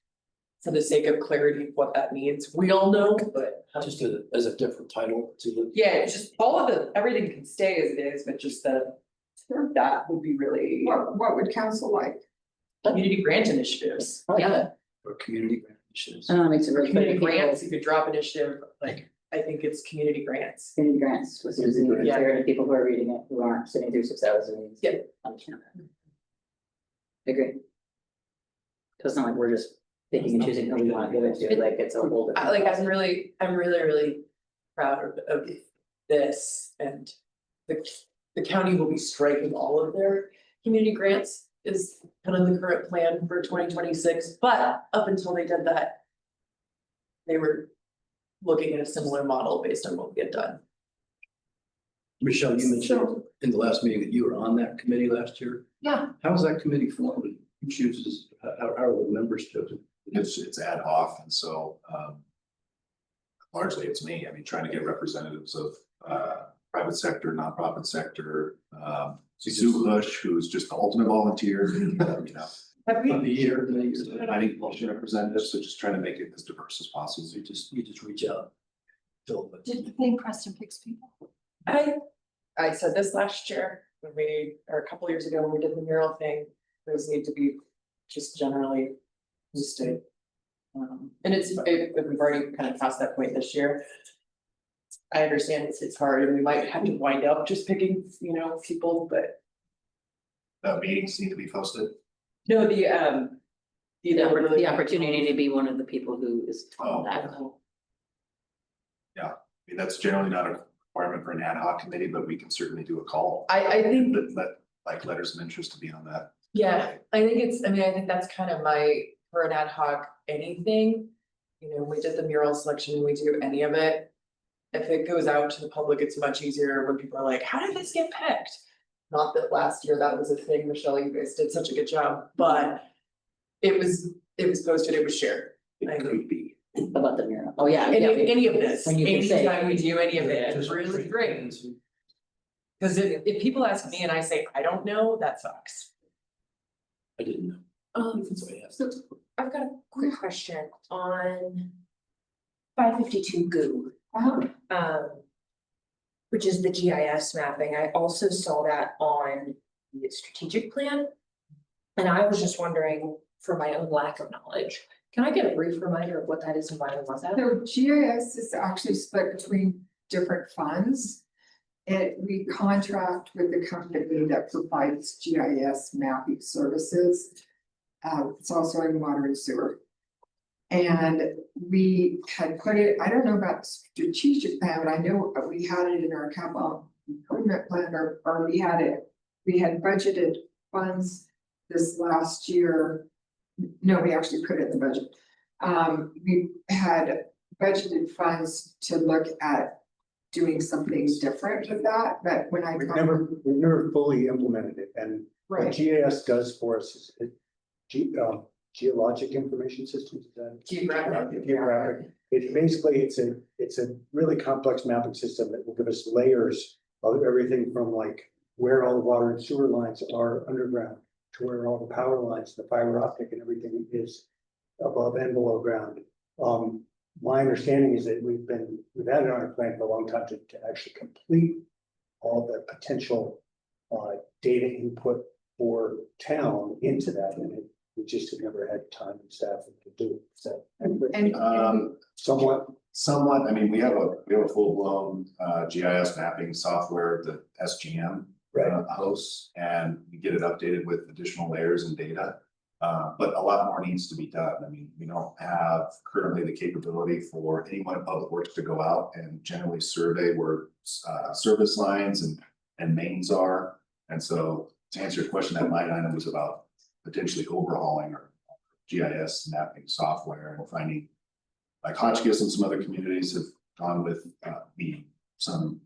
for the sake of clarity of what that means. We all know, but. Just as a different title to the. Yeah, it's just all of the, everything can stay as it is, but just that would be really What would council like? community grant initiatives. Oh, yeah. Or community grant initiatives. Makes it Or really community funny. grants, if you drop initiative, like, I think it's community grants. Community grants, was easy, Yeah. clear to people who are reading it, who aren't sitting through 6 hours a week. Yeah. Understand that. I agree. Cause it's not like we're just picking and choosing who we wanna give it to, like, it's a whole different. I'm really proud of this, and the county will be striking all of their community grants is kind of the current plan for 2026, but up until they did that, they were looking at a similar model based on what we had done. Michelle, you mentioned in the last meeting that you were on that committee last year. Yeah. How is that committee formed? Who chooses, how are the members chosen? It's ad hoc, and so, largely it's me. I mean, trying to get representatives of, private sector, nonprofit sector, Sue Bush, who's just the ultimate volunteer, you know. Have we, Of the year, I think election representatives, so just trying to make it as diverse as possible. you just reach out. Fill it. Did you think Preston picks people? I said this last year, or a couple years ago when we did the mural thing, those need to be just generally listed. And we've already kind of passed that point this year. I understand it's hard and we might have to wind up just picking, people, but Meetings need to be posted. no, The opportunity to be one of the people who is on that. I mean, that's generally not a requirement for an ad hoc committee, but we can certainly do a call. I think, Like letters of interest to be on that. yeah, I think that's kind of for an ad hoc anything. We did the mural selection, we do any of it. If it goes out to the public, it's much easier when people are like, how did this get picked? Not that last year that was a thing, Michelle, you guys did such a good job, but it was posted, it was shared. It could be. About the mural, oh, yeah. Any of this, When you can say- anytime we do any of it, it's really great. Cause if people ask me and I say, I don't know, that sucks. I didn't know. That's why I asked. So I've got a quick question on 552 GOO. Which is the GIS mapping. I also saw that on the strategic plan. And I was just wondering, for my own lack of knowledge, can I get a brief reminder of what that is and why I want that? So GIS is actually split between different funds. And we contract with the company that provides GIS mapping services. It's also in water and sewer. And we had put it, I don't know about strategic plan, but I know we had it in our capital improvement plan, or we had budgeted funds this last year. No, we actually put it in the budget. We had budgeted funds to look at doing something different with that, but when I. We've never fully implemented it, and what Right, GIS does for us is geologic information systems, is that? Geographic. It's a really complex mapping system that will give us layers of everything from like where all the water and sewer lines are underground to where all the power lines, the fiber optic and everything is above and below ground. my understanding is that we've had it on our plan for a long time to actually complete all the potential data input for town into that, and we just have never had time and staff to do it, so. And Somewhat, I mean, we have a full-blown GIS mapping software that SGM right, hosts, and we get it updated with additional layers and data. But a lot more needs to be done. I mean, we don't have currently the capability for anyone in Public Works to go out and generally survey where service lines and mains are. And so to answer your question, that line item was about potentially overhauling our GIS mapping software and finding, like Hotchkiss and some other communities have gone with some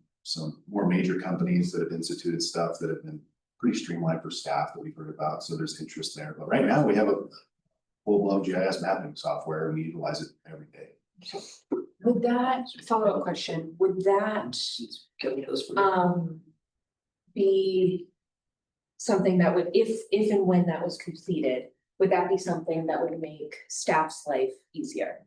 more major companies that have instituted stuff that have been pretty streamlined for staff that we've heard about. So there's interest there. But right now we have a full-blown GIS mapping software and we utilize it every day. Would that, follow-up question, would that be something that would, if and when that was completed, would that be something that would make staff's life easier?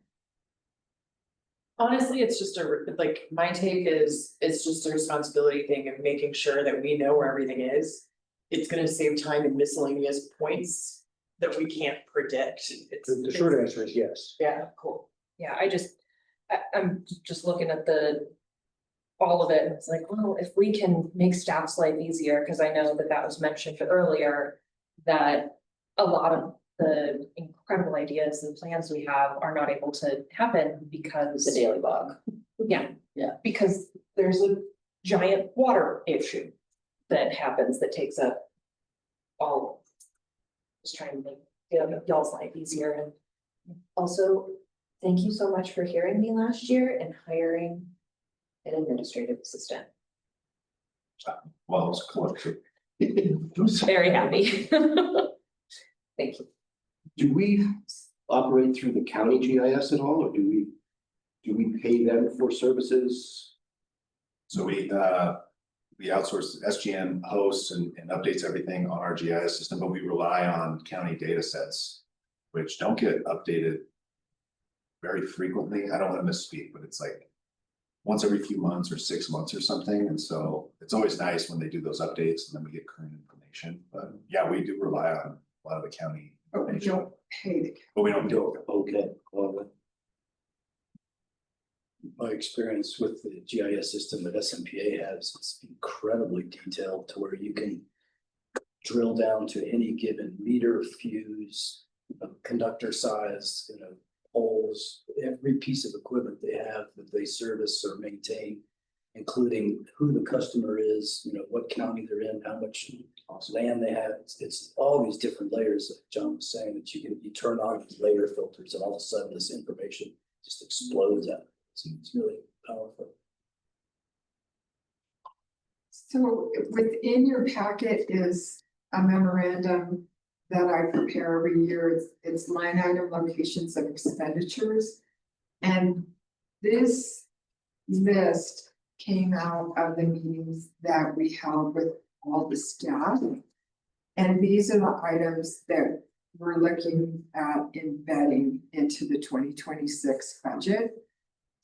Honestly, it's just like, my take is, it's just a responsibility thing of making sure that we know where everything is. It's gonna save time in miscellaneous points that we can't predict. the short answer is yes. Yeah, cool. Yeah, I'm just looking at all of it, and it's like, well, if we can make staff's life easier, because I know that was mentioned earlier, that a lot of the incredible ideas and plans we have are not able to happen because. It's a daily bog. Yeah. Yeah. Because there's a giant water issue that happens that takes up all. Just trying to make y'all's life easier, and also, thank you so much for hearing me last year and hiring an administrative assistant. Well, it's collective. Very happy. Thank you. Do we operate through the county GIS at all, or do we pay them for services? So we outsource, SGM hosts and updates everything on our GIS system, but we rely on county data sets, which don't get updated very frequently. I don't want to misspeak, but it's like once every few months or 6 months or something. And so it's always nice when they do those updates and then we get current information. But yeah, we do rely on a lot of the county. but we don't pay the. But we don't do it. Okay, well, My experience with the GIS system that SMPA has, it's incredibly detailed to where you can drill down to any given meter, fuse, conductor size, poles, every piece of equipment they have that they service or maintain, including who the customer is, what county they're in, how much land they have. It's all these different layers that John was saying that you turn on these layer filters and all of a sudden this information just explodes out. It's really powerful. So within your packet is a memorandum that I prepare every year. It's line item locations of expenditures. And this list came out of the meetings that we held with all the staff. And these are the items that we're looking at embedding into the 2026 budget.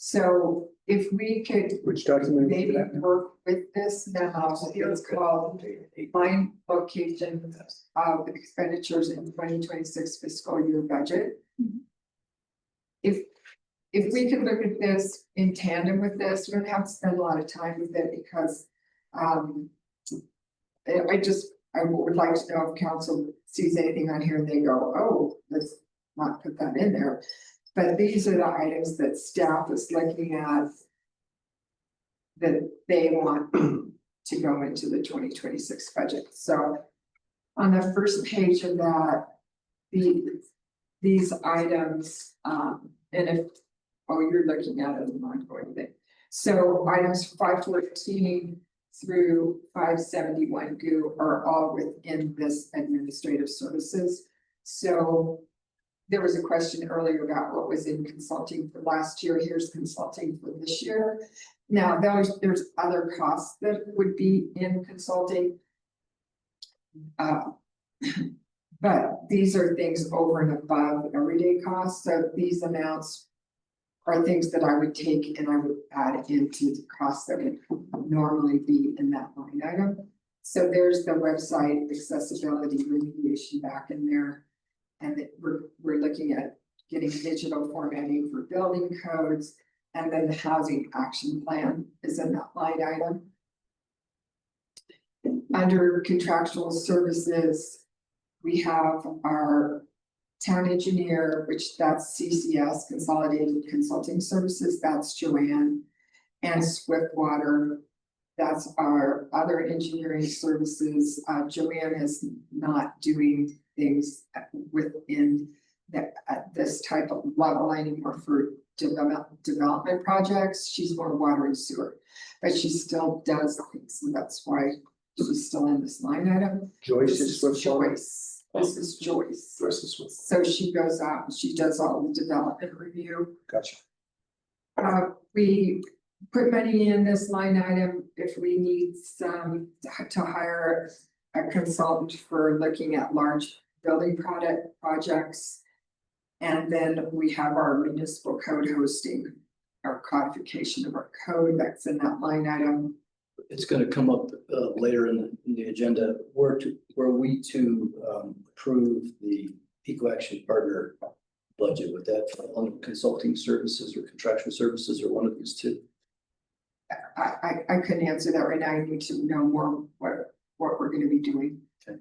So if we could Which document? maybe work with this memo, it's called line location of expenditures in 2026 fiscal year budget. If we could look at this in tandem with this, we don't have to spend a lot of time with it because I would like to know if council sees anything on here and they go, oh, let's not put that in there. But these are the items that staff is looking at that they want to go into the 2026 budget. So on the first page of that, these items, and if, you're looking at it, I'm not going there. So items 514 through 571 GU are all within this administrative services. So there was a question earlier about what was in consulting for last year. Here's consulting for this year. Now, there's other costs that would be in consulting. But these are things over and above everyday costs. So these amounts are things that I would take and I would add into the costs that would normally be in that line item. So there's the website accessibility remediation back in there. And we're looking at getting digital formatting for building codes. And then the housing action plan is in that line item. Under contractual services, we have our town engineer, which that's CCS, Consolidated Consulting Services, that's Joanne. And Swiftwater, that's our other engineering services. Joanne is not doing things within that at this type of level anymore for development projects. She's more water and sewer, but she still does things, and that's why she's still in this line item. Joyce This is is Swiftwater. Joyce. This is Joyce. Joyce is Swift. So she goes out and she does all the development review. Gotcha. We put money in this line item if we need some to hire a consultant for looking at large building projects. And then we have our municipal code hosting, our codification of our code that's in that line item. It's gonna come up later in the agenda. Were we to approve the Eco Action Partner budget, would that fall on consulting services or contractual services or one of these two? I couldn't answer that right now. I need to know more what we're gonna be doing. Okay.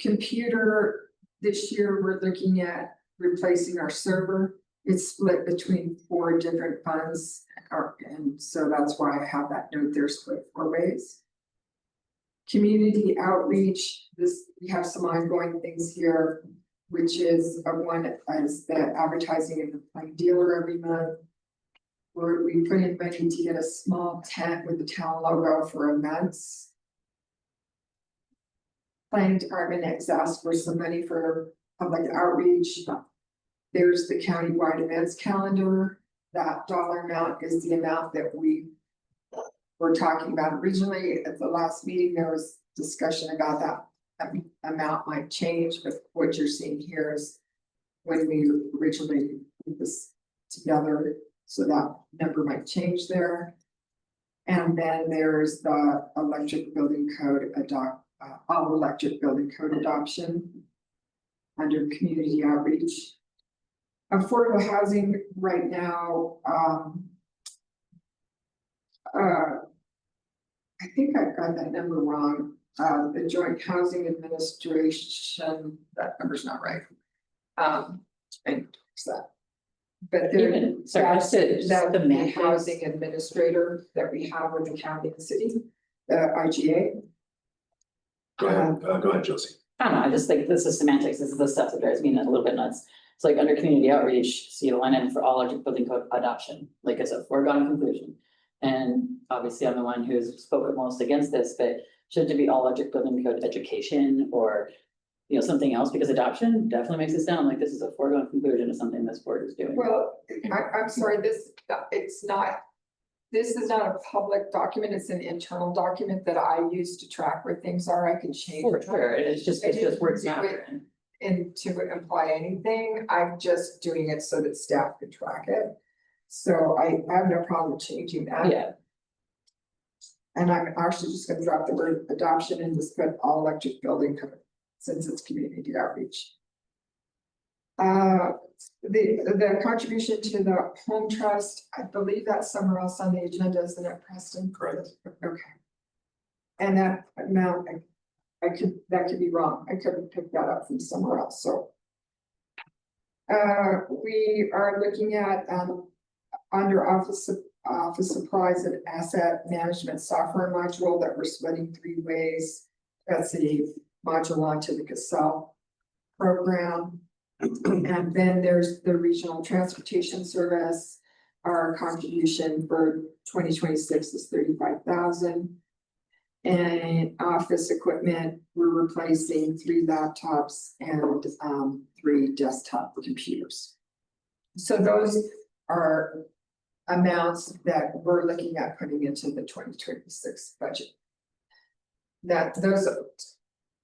Computer, this year, we're looking at replacing our server. It's split between 4 different funds, and so that's why I have that note there, split 4 ways. Community outreach, we have some ongoing things here, which is one as the advertising of the plain dealer every month. Where we put in money to get a small tent with the town logo for events. Planning department has asked for some money for public outreach. There's the countywide events calendar. That dollar amount is the amount that we were talking about originally. At the last meeting, there was discussion about that amount might change, but what you're seeing here is when we originally put this together, so that number might change there. And then there's the electric building code all electric building code adoption under community outreach. Affordable housing right now, I think I've got that number wrong. The Joint Housing Administration, that number's not right. And fix that. But there, Even, sorry, that's just that the the matrix. housing administrator that we have with the county and city, the IGA. Go ahead, Josie. I don't know, I just think this is semantics, this is the stuff that drives me a little bit nuts. It's like under community outreach, see the line item for all electric building code adoption, like it's a foregone conclusion. And obviously, I'm the one who's spoken most against this, but should it be all electric building code education or, you know, something else? Because adoption definitely makes it sound like this is a foregone conclusion of something this board is doing. Well, I'm sorry, this is not a public document, it's an internal document that I use to track where things are. I can change. For sure, it's just words matter. And to imply anything, I'm just doing it so that staff can track it. So I have no problem changing that. Yeah, And I'm actually just gonna drop the word adoption and just put all electric building code, since it's community outreach. The contribution to the home trust, I believe that's somewhere else on the agenda, isn't it, Preston? Correct. Okay. And that amount, that could be wrong, I couldn't pick that up from somewhere else, so. We are looking at, under office supplies and asset management software module that we're splitting 3 ways. That's the module onto the Casell program. And then there's the regional transportation service. Our contribution for 2026 is 35,000. And office equipment, we're replacing 3 laptops and 3 desktop computers. So those are amounts that we're looking at putting into the 2026 budget. That those,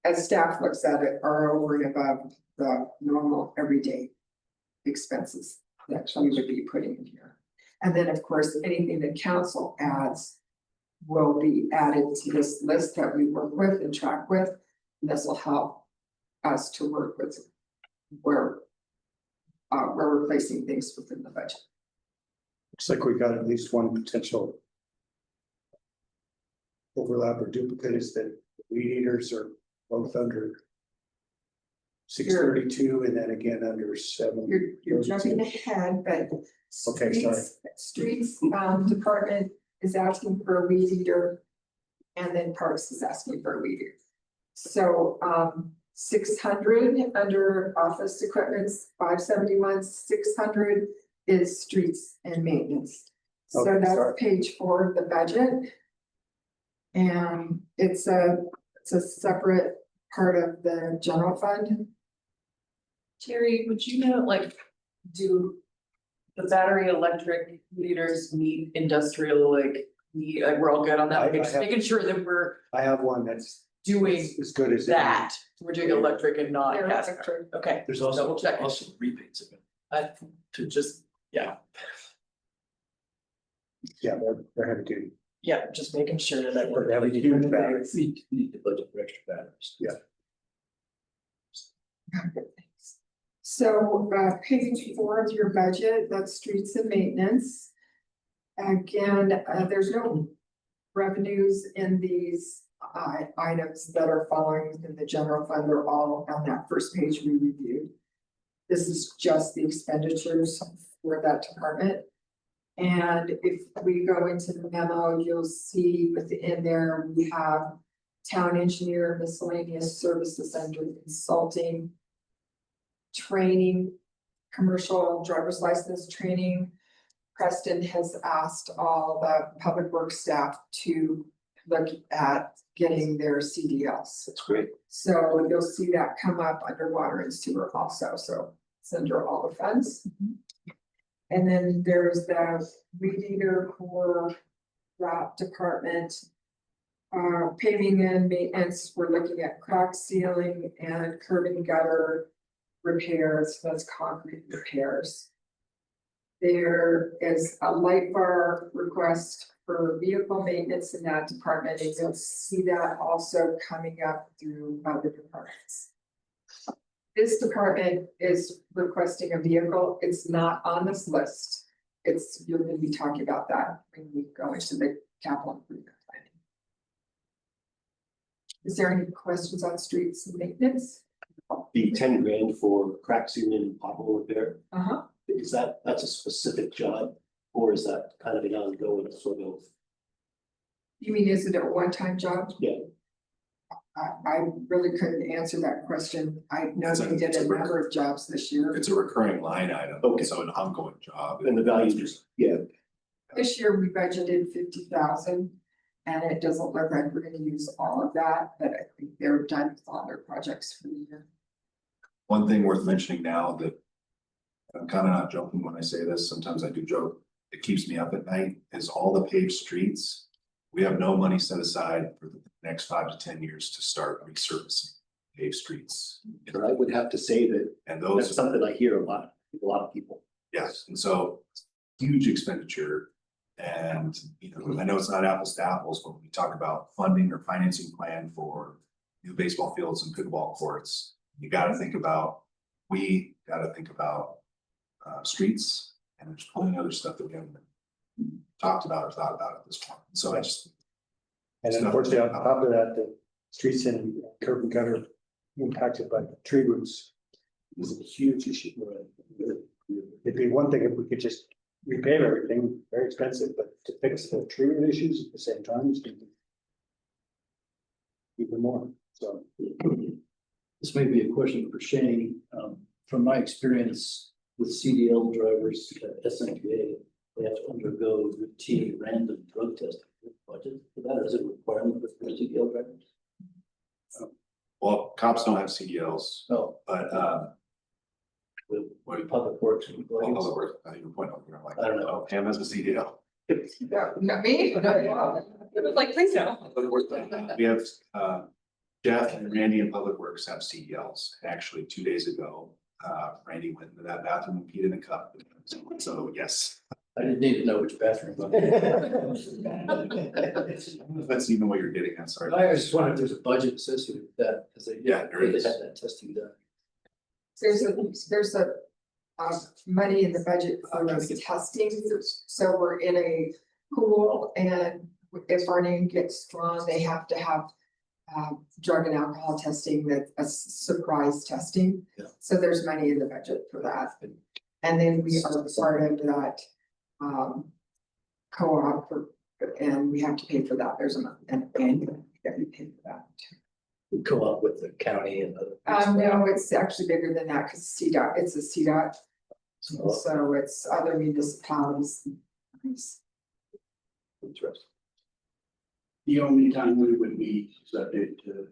as staff looks at it, are over and above the normal everyday expenses. that we would be putting in here. And then, of course, anything that council adds will be added to this list that we work with and track with. This will help us to work with where we're placing things within the budget. Looks like we got at least one potential overlap or duplicate is that weed eaters are both under 632 and then again under 7. You're jumping ahead, but. Okay, sorry. Streets department is asking for a weed eater. And then Parks is asking for a weed eater. So 600 under office equipments, 571, 600 is streets and maintenance. So Okay, that's sorry. page 4 of the budget. And it's a separate part of the general fund. Terry, would you know, like, do the battery electric meters meet industrial, like, we're all good on I that, just have- making sure that we're I have one that's doing as good as that. We're doing electric and not They're gas. electric. Okay, There's also, double check. also rebates of it. To just, yeah, Yeah, they're heavy duty. yeah, just making sure that we're. They have a huge battery. We need to budget for extra batteries. Yeah. So page 4 of your budget, that's streets and maintenance. Again, there's no revenues in these items that are falling within the general fund. They're all on that first page we reviewed. This is just the expenditures for that department. And if we go into the memo, you'll see within there, we have town engineer, miscellaneous services under consulting, training, commercial driver's license training. Preston has asked all the public works staff to look at getting their CDLs. That's great. So you'll see that come up under water and sewer also, so it's under all the funds. And then there's the weed eater for that department. Paving and maintenance, we're looking at crack sealing and curb and gutter repairs, that's concrete repairs. There is a light bar request for vehicle maintenance in that department, and you'll see that also coming up through other departments. This department is requesting a vehicle, it's not on this list. You're gonna be talking about that when we go into the capital improvement planning. Is there any questions on streets and maintenance? The 10 grand for crack sealing and pothole repair, Uh-huh. is that's a specific job? Or is that kind of an ongoing sort of, You mean, is it a one-time job? yeah, I really couldn't answer that question. I know It's a- they did it's a a number of jobs this year. It's a recurring line item. Okay. So an ongoing job. and the value just, yeah, This year, we budgeted 50,000. And it doesn't look like we're gonna use all of that, but I think they're done with all their projects for the year. One thing worth mentioning now that I'm kind of not joking when I say this, sometimes I do joke, it keeps me up at night, is all the paved streets. We have no money set aside for the next 5 to 10 years to start resurfacing paved streets. but I would have to say that And that's those, something I hear a lot of people. yes, and so huge expenditure. And, I know it's not apples to apples, but when we talk about funding or financing plan for new baseball fields and pickleball courts, we gotta think about streets, and there's plenty of other stuff that we haven't talked about or thought about at this point. So I just, And unfortunately, on top of that, the streets and curb and gutter impacted by tree roots is a huge issue. It'd be one thing if we could just repave everything, very expensive, but to fix the tree root issues at the same time is gonna be even more, so. This may be a question for Shane. From my experience with CDL drivers at SMPA, they have to undergo routine random drug testing. Budget for that, is it a requirement for CDL drivers? well, cops don't have CDLs, No, but with what public works Well, employees. public works, I think your point, I'm like, I don't know. oh, Pam has a CDL. No, not me. It was like, please no. We have, Jeff and Randy in Public Works have CDLs. Actually, 2 days ago, Randy went into that bathroom and peed in a cup. So yes, I didn't need to know which bathroom. but- that's even what you're getting at, sorry. I just wondered if there's a budget associated with that, because they, Yeah, there they is. had that testing done. There's a money in the budget for those testing, so we're in a pool, and if our name gets drawn, they have to have drug and alcohol testing, that a surprise testing. Yeah. So there's money in the budget for that. And then we are part of that co-op and we have to pay for that. There's an annual that we pay for that. We co-op with the county and other. No, it's actually bigger than that because CDOT, it's a CDOT, So, so it's other municipalities. interesting. The only time we would be subject to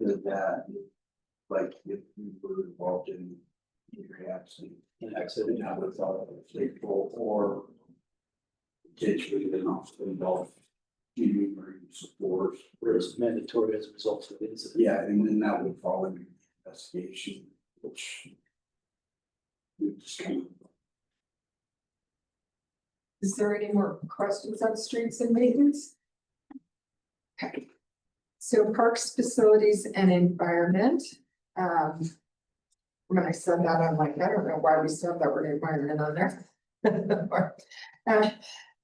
that, like if we were involved in injury accident. An accident. And I would thought of or potentially then also involved in emergency support. Where it's mandatory as a result of the incident. Yeah, and then that would fall under investigation, which we just kind of. Is there any more questions on streets and maintenance? Okay. So parks, facilities and environment. When I said that, I'm like, I don't know why we still have that word environment on there.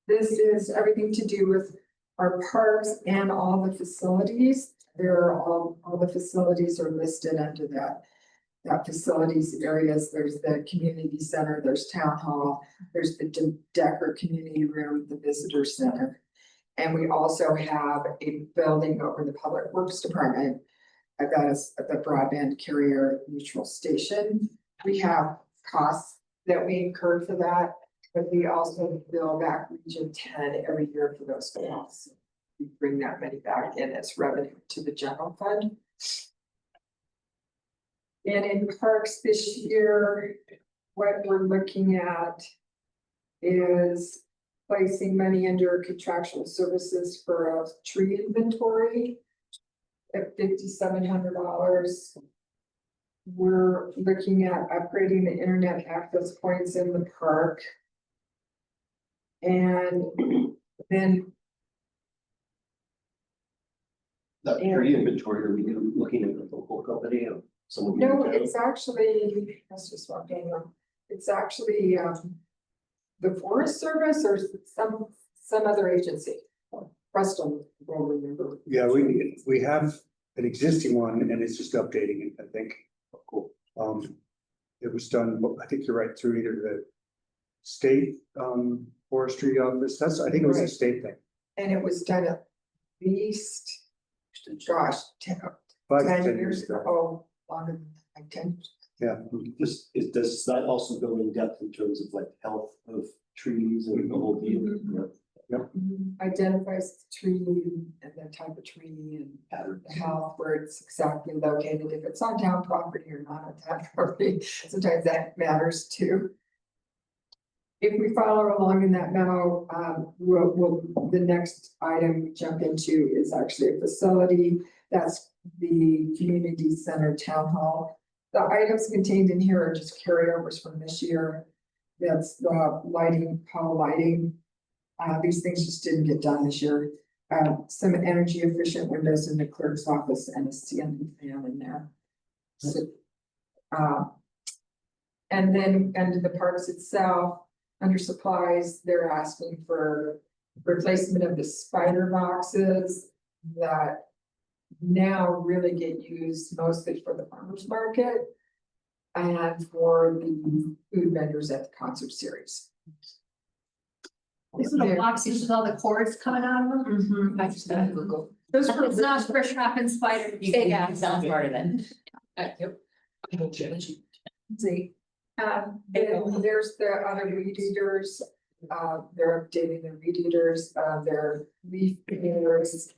This is everything to do with our parks and all the facilities. There are all the facilities are listed under that facilities areas. There's the community center, there's town hall, there's the Decker Community Room, the visitor center. And we also have a building over the Public Works Department. I've got the broadband carrier neutral station. We have costs that we incur for that, but we also bill back Region 10 every year for those costs. We bring that money back in as revenue to the general fund. And in parks this year, what we're looking at is placing money under contractual services for a tree inventory at $5,700. We're looking at upgrading the internet access points in the park. And then That tree inventory, are we looking at a local company or someone? no, it's actually, let's just walk in. It's actually the Forest Service or some other agency. Preston will remember. Yeah, we have an existing one and it's just updating it, I think. Cool. It was done, I think you're right, through either the state forestry office. I think it was a Right. state thing. And it was done at least, gosh, 10 5 to 10 10 years ago. Oh, longer than like 10. Yeah. Does that also go in depth in terms of like health of trees and the whole deal? Mhm. Yeah. Identifies the tree and the type of tree and Pattern. the health, where it's exactly located, if it's on town property or not on town property, sometimes that matters too. If we follow along in that memo, the next item we jump into is actually a facility. That's the community center town hall. The items contained in here are just carryovers from this year. That's the lighting, hall lighting. These things just didn't get done this year. Some energy efficient windows in the clerk's office and a ceiling fan in there. So, and then under the parks itself, under supplies, they're asking for replacement of the spider boxes that now really get used mostly for the farmers market and for the food vendors at the concert series. These are the boxes with all the cords coming out of them. I just got Google. Those were It's not for shopping spider. Sounds smarter than. Yep. See, and there's the other weed eaters, they're updating their weed eaters, their leaf pickers.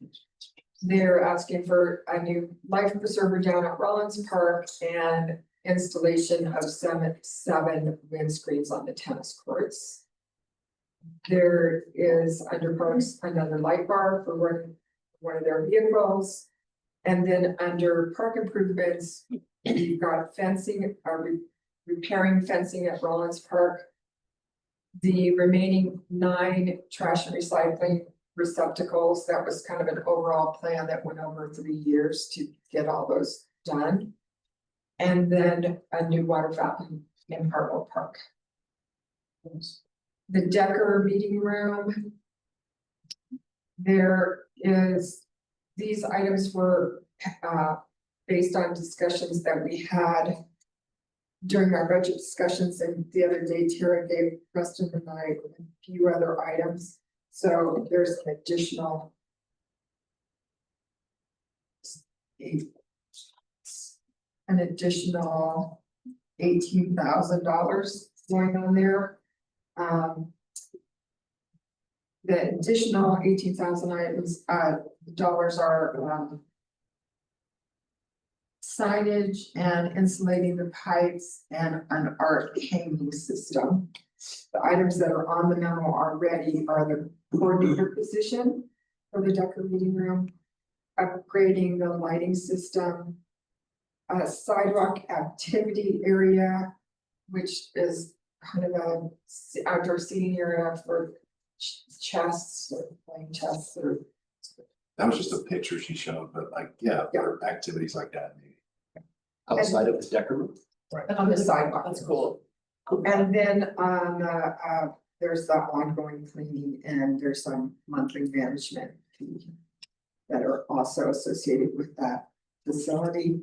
They're asking for a new life preserver down at Rollins Park and installation of seven windscreens on the tennis courts. There is under parks another light bar for one of their vehicles. And then under park improvements, we've got fencing, repairing fencing at Rollins Park. The remaining 9 trash and recycling receptacles, that was kind of an overall plan that went over 3 years to get all those done. And then a new water fountain in Hartwell Park. The Decker meeting room. There is, these items were based on discussions that we had during our budget discussions, and the other day Tara gave Preston and I a few other items. So there's an additional $18,000 going on there. The additional 18,000 items, dollars are signage and insulating the pipes and an art hanging system. The items that are on the memo already are the coordinator position for the Decker meeting room, upgrading the lighting system, a sidewalk activity area, which is kind of a outdoor seating area for chests or playing chess or. That was just a picture she showed, but like, yeah, for activities like that, maybe. Outside of the Decker room. On the sidewalk. That's cool. And then on there's the ongoing cleaning and there's some monthly management fee that are also associated with that facility.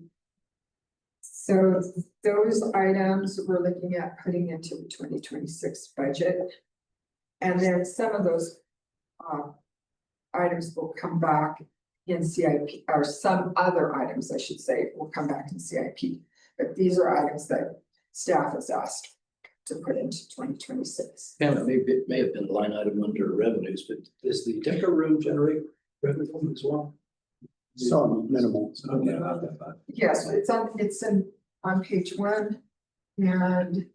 So those items we're looking at putting into the 2026 budget. And then some of those items will come back in CIP, or some other items, I should say, will come back in CIP. But these are items that staff has asked to put into 2026. Yeah, it may have been a line item under revenues, but does the Decker room generate revenue from it as well? Some minimal. So don't get about that, but Yes, it's on page 1, and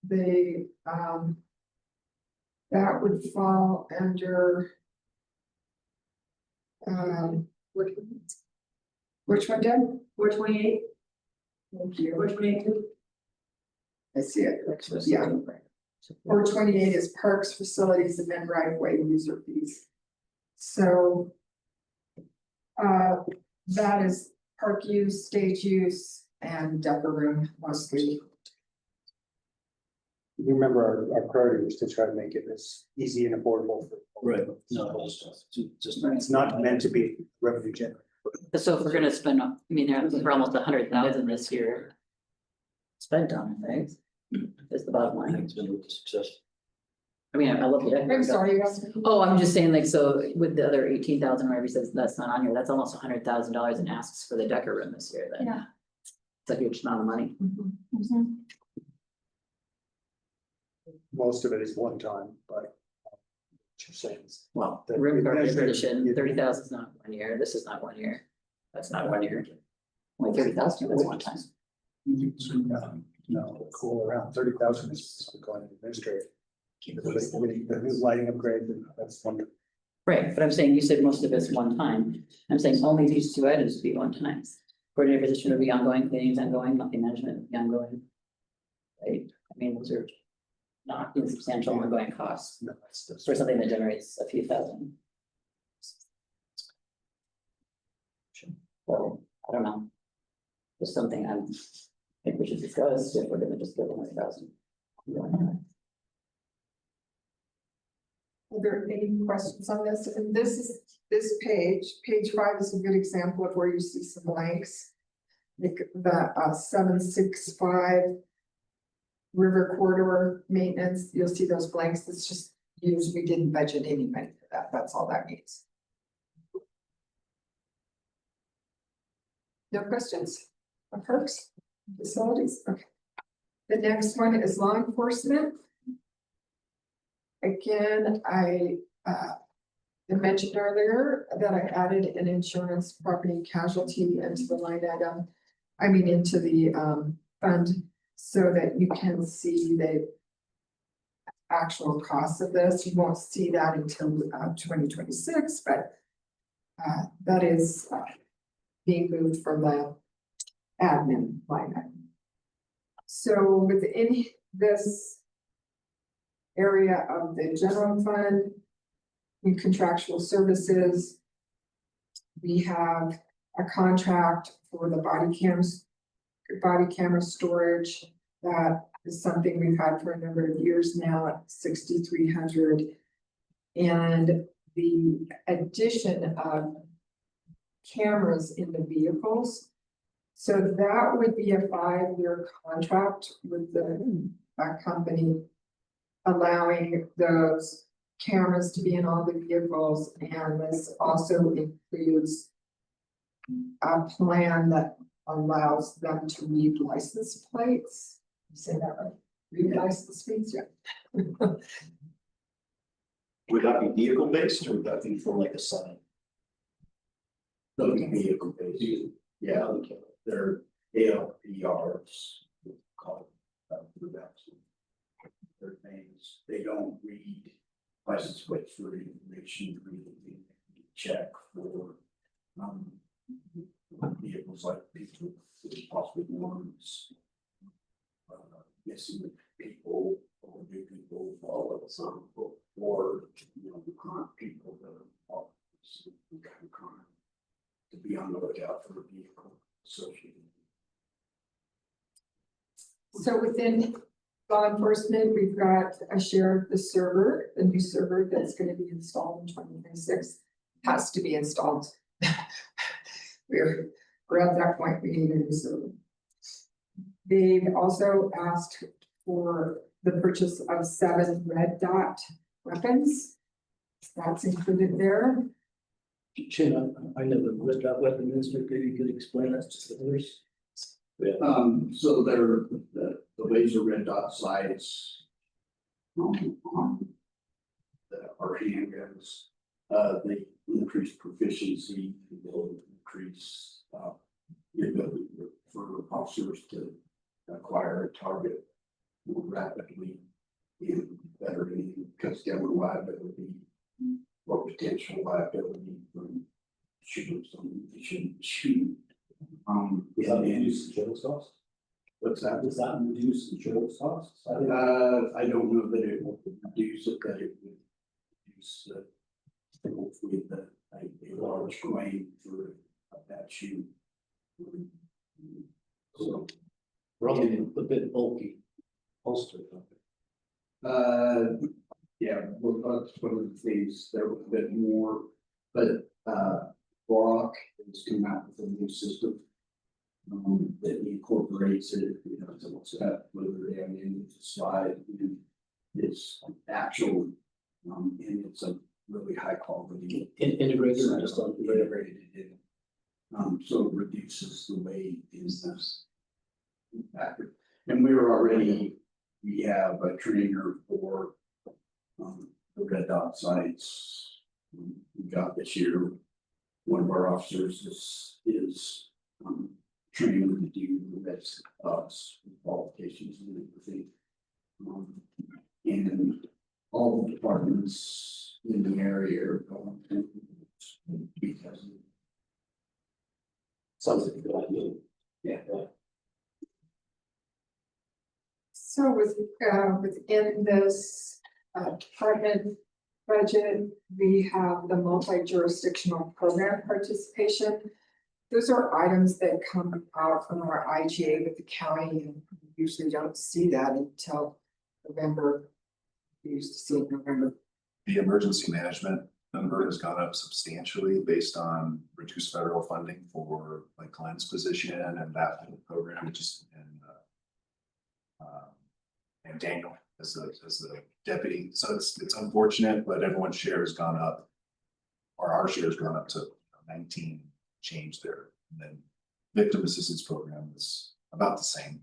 the that would fall under which one, Deb? 428, Thank you. 422. I see it. Yeah. 428 is parks, facilities, and then right-of-way user fees. So that is park use, stage use, and Decker room mostly. You remember our priority was to try to make it as easy and affordable for. Right, no, just. It's not meant to be revenue generating. So if we're gonna spend, I mean, we're almost 100,000 this year. Spent on it, right? Is the bottom I think line. it's been a success. I mean, I love the. I'm sorry, you asked me. Oh, I'm just saying, like, so with the other 18,000, wherever he says that's not on here, that's almost $100,000 in asks for the Decker room this year then. Yeah. It's a huge amount of money. Most of it is one time, but. What you're saying is. Well, The room guard administrative- position, 30,000 is not 1 year, this is not 1 year. That's not 1 year. Only 30,000, that's one time. No, cool, around 30,000 is going to administrative. The new lighting upgrade, that's wonderful. Right, but I'm saying, you said most of it's one time. I'm saying only these 2 items would be one time. Coordinator position would be ongoing, cleanings ongoing, monthly management would be ongoing. Right, I mean, those are not insubstantial ongoing costs No, that's for something that generates a few thousand. So, I don't know. Just something I think we should discuss if we're gonna just give 100,000. Are there any questions on this? And this page 5 is a good example of where you see some blanks. The 765 river corridor maintenance, you'll see those blanks. It's just used, we didn't budget any money for that. That's all that means. No questions? On parks, facilities? Okay. The next one is law enforcement. Again, I mentioned earlier that I added an insurance property casualty into the line item. I mean, into the fund, so that you can see the actual cost of this. You won't see that until 2026, but that is being moved from the admin line item. So within this area of the general fund, in contractual services, we have a contract for the body camera storage. That is something we've had for a number of years now at 6,300. And the addition of cameras in the vehicles. So that would be a 5-year contract with the company, allowing those cameras to be in all the vehicles, and this also includes a plan that allows them to read license plates. You say that right? Read license plates, yeah. Would that be vehicle based or would that be for like a sign? That would be vehicle based. Yeah, they're ALPRs. Called. Their names, they don't read license plates for information, really check for vehicles like people, possibly ones. Missing people or new people, all of some, or you know, the current people that are kind of crime to be on the lookout for a vehicle associated. So within law enforcement, we've got a share of the server, the new server that's gonna be installed in 2026, has to be installed. We're at that point, we need a new server. They've also asked for the purchase of 7 red dot weapons. That's included there. Chin, I know the red dot weapon is, maybe you could explain that to the others. So they're the laser red dot sights. That are handguns, they increase proficiency, they'll increase, the ability for officers to acquire a target more rapidly and better because government liability or potential liability from shooters, they shouldn't shoot. Does that reduce the jail costs? What's that? Does that reduce the jail costs? I don't know that it will reduce it, that it would reduce hopefully a large claim for that shoot. So, We're all getting a bit bulky holster. yeah, well, that's one of the things, there was a bit more, but, Brock has come out with a new system. That incorporates it, you know, so what's that, whether they have in the slide, and it's actual, and it's a really high quality. Integrated or just on the Integrated in. So it reduces the weight is this. Factor. And we have a trainer for, the red dot sites. We got this year, one of our officers is trained to do the red dots qualifications and everything. And all the departments in the area are going to because Sounds like a good idea. yeah. So within this department budget, we have the multi-jurisdictional program participation. Those are items that come out from our IGA with the county, and we usually don't see that until November. We used to see it in November. The emergency management number has gone up substantially based on reduced federal funding for like Glenn's position and that program, which is and Daniel as the deputy. So it's unfortunate, but everyone's share has gone up. Or our share has gone up to 19 change there. And then victim assistance program is about the same.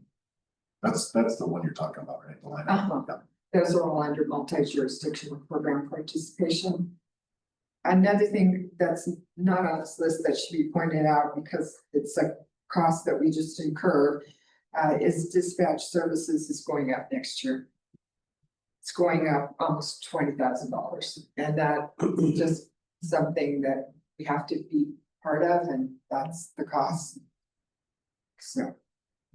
That's the one you're talking about, right? The line item. Uh-huh. Those are all under multi-jurisdictional program participation. Another thing that's not on this list that should be pointed out because it's a cost that we just incur is dispatch services is going up next year. It's going up almost $20,000, and that is just something that we have to be part of, and that's the cost. So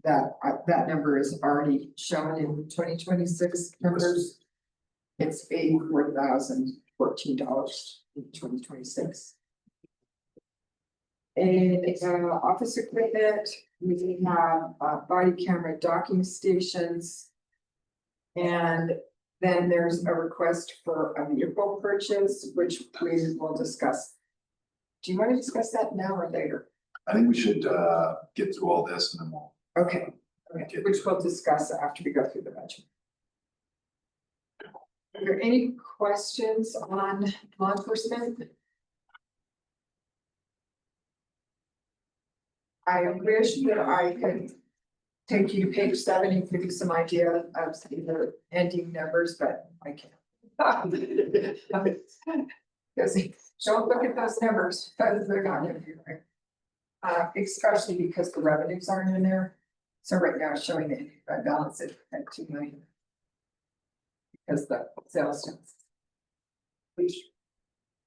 that number is already shown in 2026 numbers. It's $84,014 in 2026. And office equipment, we have body camera docking stations. And then there's a request for a vehicle purchase, which we will discuss. Do you want to discuss that now or later? I think we should get through all this and then we'll. Okay, which we'll discuss after we go through the budget. Are there any questions on law enforcement? I wish that I could take you to page 7 and give you some idea of the ending numbers, but I can't. Because don't look at those numbers, because they're not in here. Especially because the revenues aren't in there. So right now it's showing the balance at 2 million. Because the sales. Which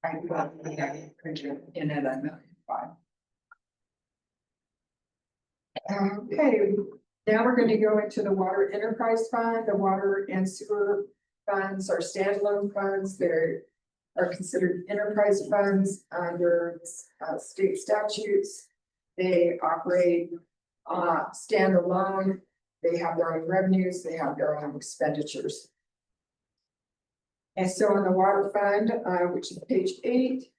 I got in at $1,500,000. Okay, now we're going to go into the water enterprise fund. The water and sewer funds are standalone funds. They are considered enterprise funds under state statutes. They operate standalone. They have their own revenues. They have their own expenditures. And so in the water fund, which is page 8,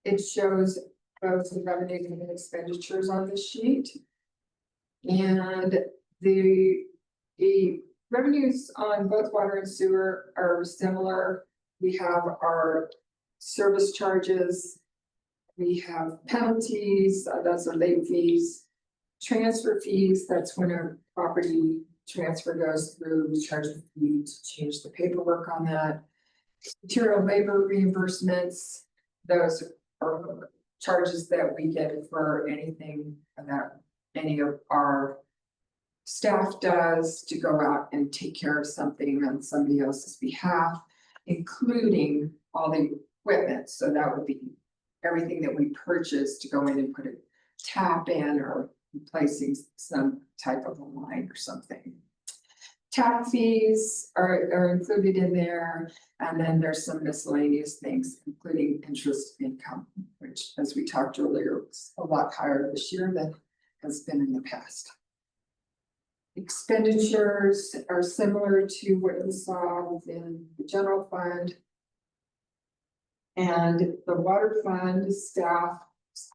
it shows both the revenue and expenditures on the sheet. And the revenues on both water and sewer are similar. We have our service charges. We have penalties, those are late fees. Transfer fees, that's when a property transfer goes through, we charge a fee to change the paperwork on that. Material labor reimbursements, those are charges that we get for anything that any of our staff does to go out and take care of something on somebody else's behalf, including all the equipment. So that would be everything that we purchase to go in and put a tap in or replacing some type of a line or something. Tap fees are included in there, and then there's some miscellaneous things, including interest income, which, as we talked earlier, was a lot higher this year than has been in the past. Expenditures are similar to what we saw within the general fund. And the water fund staff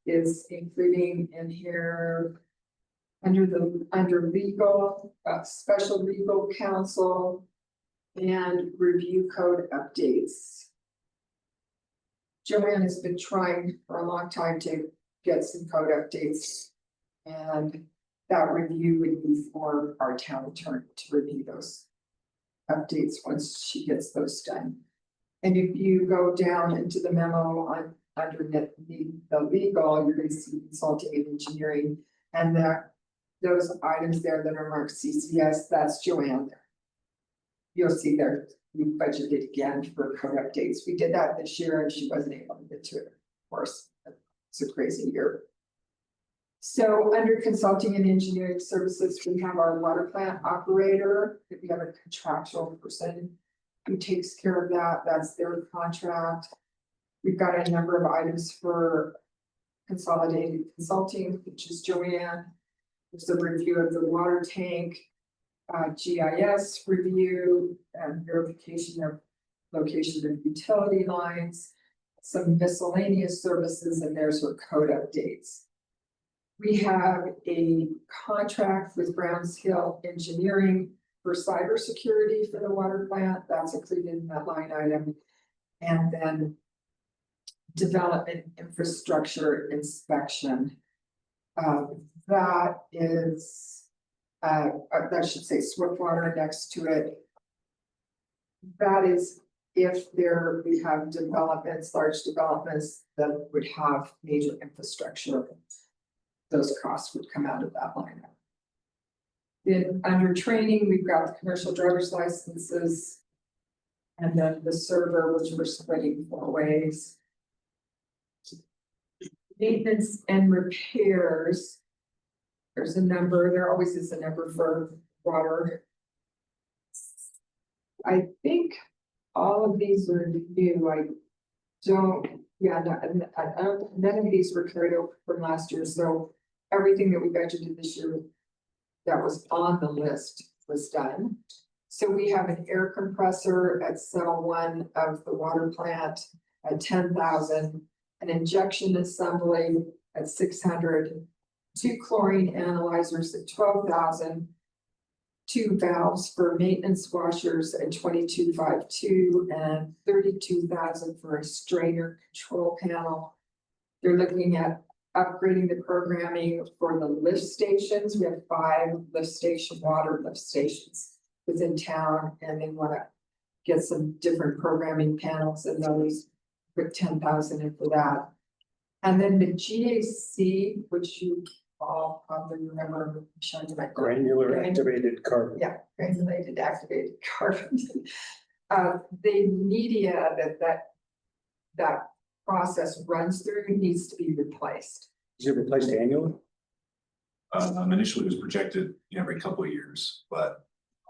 is including in here under legal, special legal counsel and review code updates. Joanne has been trying for a long time to get some code updates, and that review would be for our town attorney to review those updates once she gets those done. And if you go down into the memo on under the legal, you're going to see consulting and engineering, and those items there that are marked CCS, that's Joanne there. You'll see there, we budgeted again for code updates. We did that this year and she wasn't able to get to it, of course. It's a crazy year. So under consulting and engineering services, we have our water plant operator. If we have a contractual person who takes care of that, that's their contract. We've got a number of items for consolidated consulting, which is Joanne. There's a review of the water tank, GIS review, and verification of location of utility lines, some miscellaneous services, and there's her code updates. We have a contract with Browns Hill Engineering for cybersecurity for the water plant. That's included in that line item. And then development infrastructure inspection. That is, that should say Swiftwater next to it. That is if we have developments, large developments that would have major infrastructure. Those costs would come out of that line. Then under training, we've got the commercial driver's licenses. And then the server, which we're splitting 4 ways. maintenance and repairs. There's a number, there always is a number for water. I think all of these are new, I don't, yeah, no, I don't, none of these were carried over from last year, so everything that we budgeted this year that was on the list was done. So we have an air compressor at cell one of the water plant at 10,000, an injection assembly at 600, 2 chlorine analyzers at 12,000, 2 valves for maintenance washers at 2252, and 32,000 for a strainer control panel. They're looking at upgrading the programming for the lift stations. We have 5 water lift stations within town, and they want to get some different programming panels and those, put 10,000 in for that. And then the GAC, which you all probably remember, showing my Granular activated carbon. yeah, granulated activated carbon. The media that process runs through needs to be replaced. Is it replaced annually? Initially it was projected every couple of years, but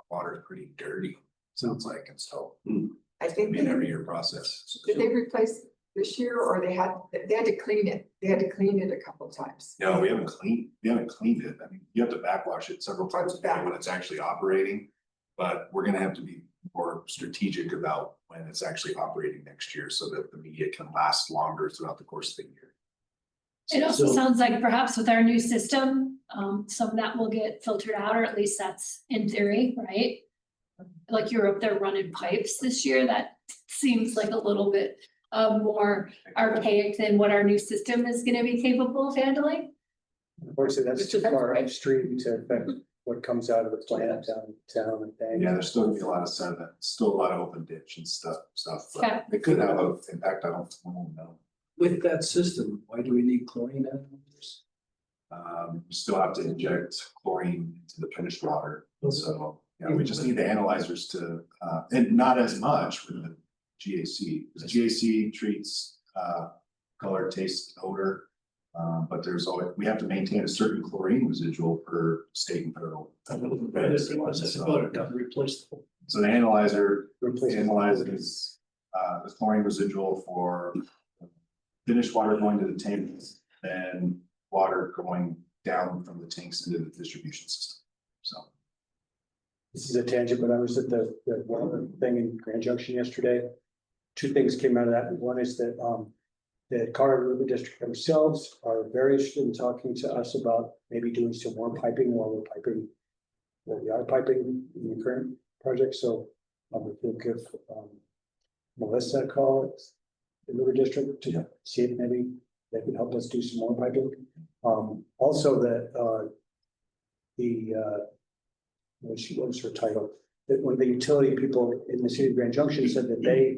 water is pretty dirty, sounds like, and so I it'd think be an every year process. did they replace this year, or they had to clean it? They had to clean it a couple times. No, we haven't cleaned it. I mean, you have to backwash it several times a day when it's actually operating. But we're gonna have to be more strategic about when it's actually operating next year so that the media can last longer throughout the course of the year. It also So- sounds like perhaps with our new system, some of that will get filtered out, or at least that's in theory, right? Like you're up there running pipes this year, that seems like a little bit more archaic than what our new system is gonna be capable of handling. Unfortunately, that's Which too is far great. upstream to affect what comes out of the plant downtown and things. Yeah, there's still gonna be a lot of sediment, still a lot of open ditch and stuff, Okay. but it could have an impact, I don't know. With that system, why do we need chlorine analyzers? You still have to inject chlorine into the finished water, so, yeah, we just need the analyzers to, and not as much with the GAC. The GAC treats, color, taste, odor. But there's always, we have to maintain a certain chlorine residual per state and federal. I just realized that's about it, doesn't replace the. So the analyzer Replace- analyzes, the chlorine residual for finished water going to the tanks, and water going down from the tanks into the distribution system, so. This is a tangent, but I was at the water thing in Grand Junction yesterday. 2 things came out of that. One is that, the Colorado River District themselves are very interested in talking to us about maybe doing some more piping while we're piping. Well, we are piping in the current project, so we'll give Melissa a call at the River District to see if maybe they can help us do some more piping. Also that what was her title? That one of the utility people in the city of Grand Junction said that they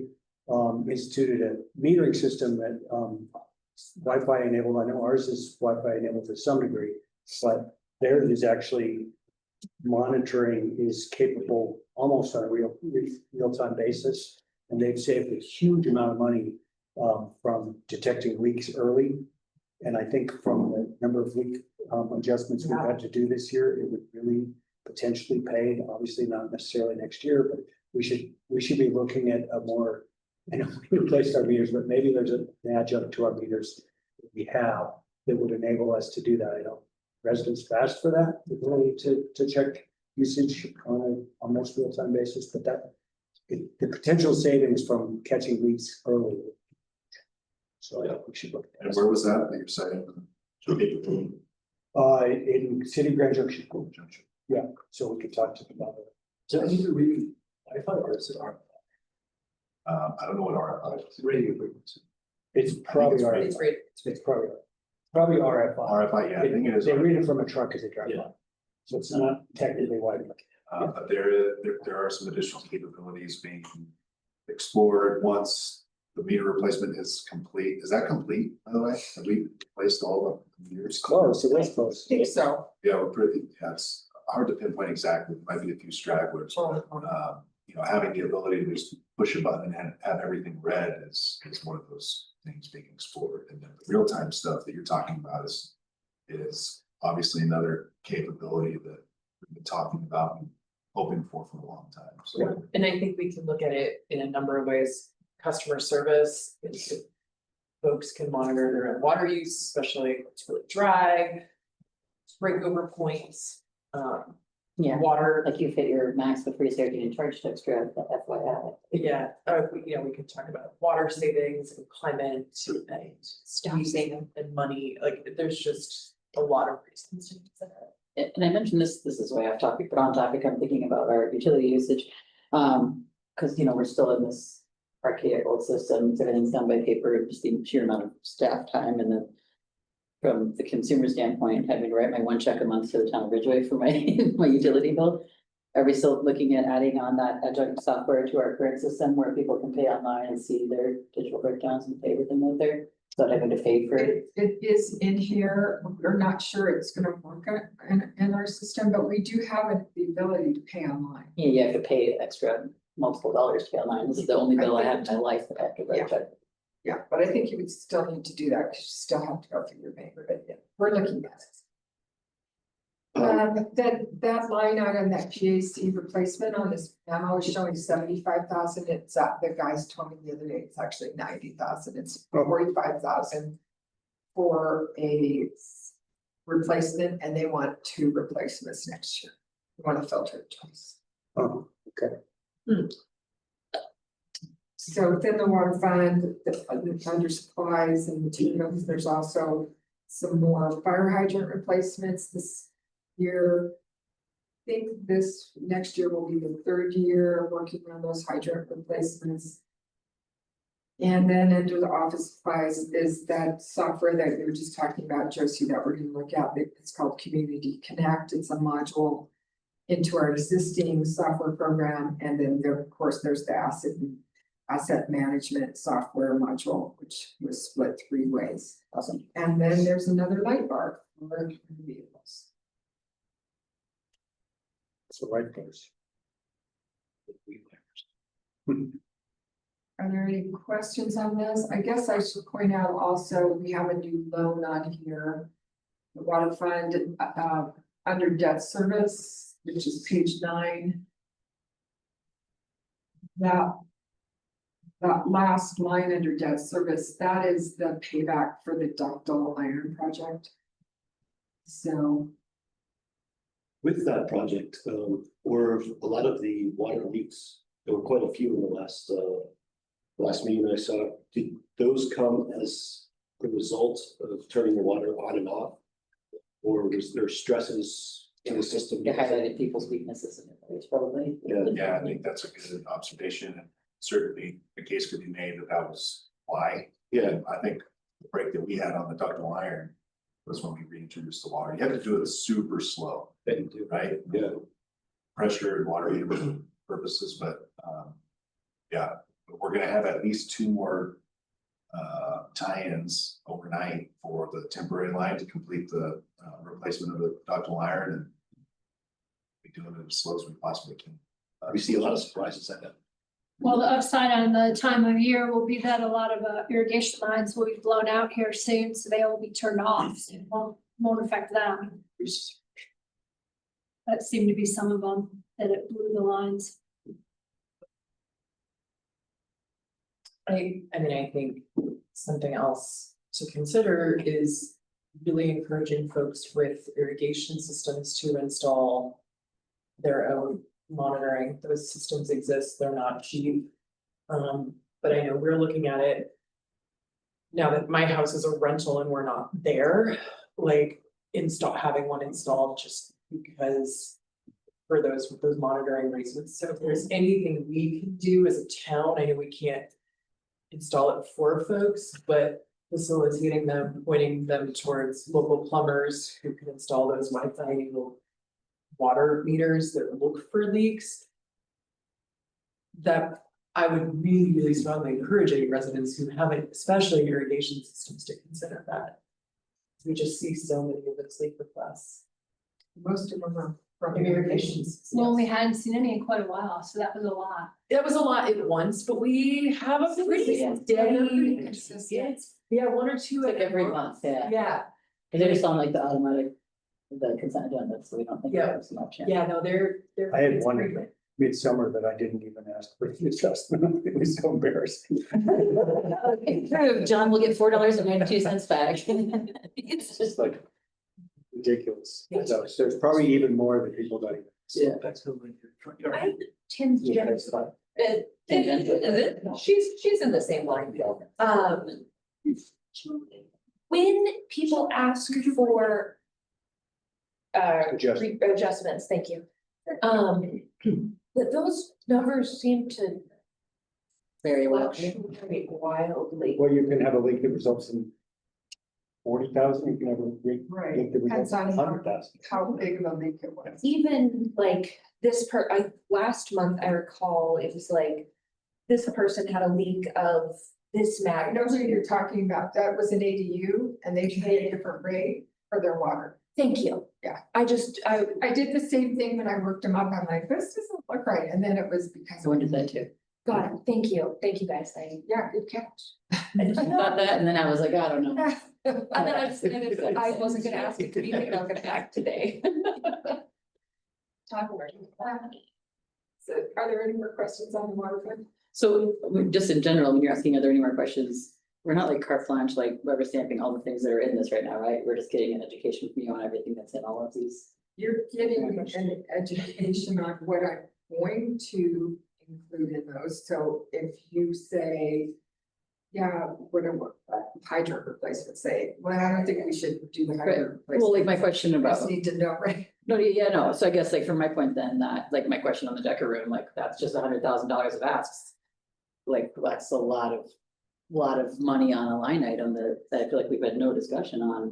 instituted a metering system that Wi-Fi enabled. I know ours is Wi-Fi enabled to some degree, but theirs is actually monitoring, is capable almost on a real-time basis. And they've saved a huge amount of money from detecting leaks early. And I think from the number of leak adjustments we've had to do this year, it would really potentially pay, obviously not necessarily next year, but we should be looking at a more, I know we replaced our meters, but maybe there's an adjunct to our meters that we have that would enable us to do that. I know residents asked for that, the ability to check usage on a almost real-time basis, but the potential savings from catching leaks early. So yeah, we should look at And that. where was that you're citing? In City of Grand Junction, yeah, so we could talk to them about it. Is that either really Wi-Fi or is it RF? I don't know what our, Radio frequency. It's probably it's RFI. It's probably RFI. RFI, yeah, I think it is. They read it from a truck as they drive Yeah. by. So it's not technically Wi-Fi. But there are some additional capabilities being explored once the meter replacement is complete. Is that complete, by the way? Have we replaced all the meters? Close, it was close. I think so. Yeah, we're pretty, yeah, it's hard to pinpoint exactly, might be a few stragglers, but, having the ability to just push a button and have everything read is one of those things being explored. And then the real-time stuff that you're talking about is obviously another capability that we've been talking about and hoping for a long time, so. And I think we can look at it in a number of ways. Customer service, if folks can monitor their own water use, especially if it's really dry. Breakover points, Yeah, water, like you've hit your max before you start getting charged extra, FYI. yeah, we can talk about water savings and climate and using and money, like, there's just a lot of reasons to consider it. And I mentioned this is way off topic, but on topic, I'm thinking about our utility usage. Cause you know, we're still in this archaic old systems, everything's done by paper, just the sheer amount of staff time and then. From the consumer standpoint, having to write my one check a month to the town of Ridgway for my, my utility bill. Are we still looking at adding on that adjunct software to our current system where people can pay online and see their digital breakdowns and pay everything with their? So having to pay for it? It is in here. We're not sure it's gonna work in our system, but we do have the ability to pay online. Yeah, you have to pay extra multiple dollars to pay online. This is the only bill I have in my life that I have to write. Yeah. Yeah, but I think you would still need to do that, because you still have to go through your paper, but yeah, we're looking at it. That line item, that PAC replacement on this memo is showing 75,000. It's the guys told me the other day, it's actually 90,000. It's 45,000 for a replacement, and they want 2 replacements next year. They want to filter it twice. Oh, okay. So within the water fund, under supplies and materials, there's also some more fire hydrant replacements this year. I think this next year will be the 3rd year working on those hydrant replacements. And then under the office supplies is that software that we were just talking about, Josie, that we're gonna look at. It's called Community Connect. It's a module into our existing software program. And then there, of course, there's the asset management software module, which was split 3 ways. Awesome. And then there's another light bar for vehicles. So right goes. Are there any questions on this? I guess I should point out also, we have a new loan on here. The water fund, under debt service, which is page 9. That last line under debt service, that is the payback for the ductile iron project. So, With that project, were a lot of the water leaks, there were quite a few in the last meeting I saw. Did those come as a result of turning the water on and off? Or was there stresses in the system? You highlighted people's weaknesses in it, probably. Yeah, I think that's a good observation, and certainly the case could be made that was why. Yeah, I think the break that we had on the ductile iron was when we reintroduced the water. You have to do it super slow, that you do. right? Yeah. Pressure and water heater purposes, but yeah, we're gonna have at least 2 more tie-ins overnight for the temporary line to complete the replacement of the ductile iron, and be doing it as slow as we possibly can. We see a lot of surprises like that. Well, the upside on the time of year will be that a lot of irrigation lines will be blown out here soon, so they will be turned off. So it won't affect them. That seemed to be some of them that it blew the lines. I mean, I think something else to consider is really encouraging folks with irrigation systems to install their own monitoring. Those systems exist, they're not cheap. But I know we're looking at it now that my house is a rental and we're not there, like having one installed just because for those monitoring reasons. So if there's anything we can do as a town, I know we can't install it for folks, but facilitating them, pointing them towards local plumbers who can install those Wi-Fi enabled water meters that look for leaks. That I would really, really strongly encourage any residents who haven't, especially irrigation systems, to consider that. We just see so many of those leak requests. most of them are from irrigations. Well, we hadn't seen any in quite a while, so that was a lot. That was a lot at once, but we have a pretty Yeah. steady. Consistent. Yeah, one or two. Like at every once. month, yeah. Yeah, Cause they're just on like the automatic, the consent agenda, so we don't think Yeah. there's much. yeah, no, they're. I had it's one frequent. midsummer that I didn't even ask for the adjustment. It was so embarrassing. Approved, John will get $4.92 back. It's just like ridiculous. So there's probably even more that people don't even. Yeah. That's who you're. I tend to. Yeah, it's fine. She's in the same line. When people ask for. Adjustment. Adjustments, thank you. That those numbers seem to Very well. fluctuate wildly. Well, you can have a leak that results in 40,000, you can have a leak Right, that results depends in on how, 100,000. how big of a leak it was. Even like last month, I recall, it was like. This person had a leak of this I know magnitude. who you're talking about, that was an ADU and they paid a different rate for their water. Thank you. Yeah. I did the same thing when I worked them up, I'm like, this doesn't look right, and then it was because. So when did that too? got it. Thank you guys. Yeah, good catch. I thought that, and then I was like, I don't know. And then I decided that I wasn't gonna ask it to be, I'm not gonna act today. Talk about it. So are there any more questions on the water fund? So just in general, when you're asking, are there any more questions? We're not like carte blanche, like rubber stamping all the things that are in this right now, right? We're just getting an education from you on everything that's in all of these. You're getting an education on what I'm going to include in those, so if you say. Yeah, what a hydrant replacement, say, well, I don't think we should do the hydrant replacement. Well, like my question I about. just need to know, right? No, yeah, no, so I guess like from my point then, that, like my question on the Decker room, like that's just $100,000 of asks. Like, that's a lot of money on a line item that I feel like we've had no discussion on.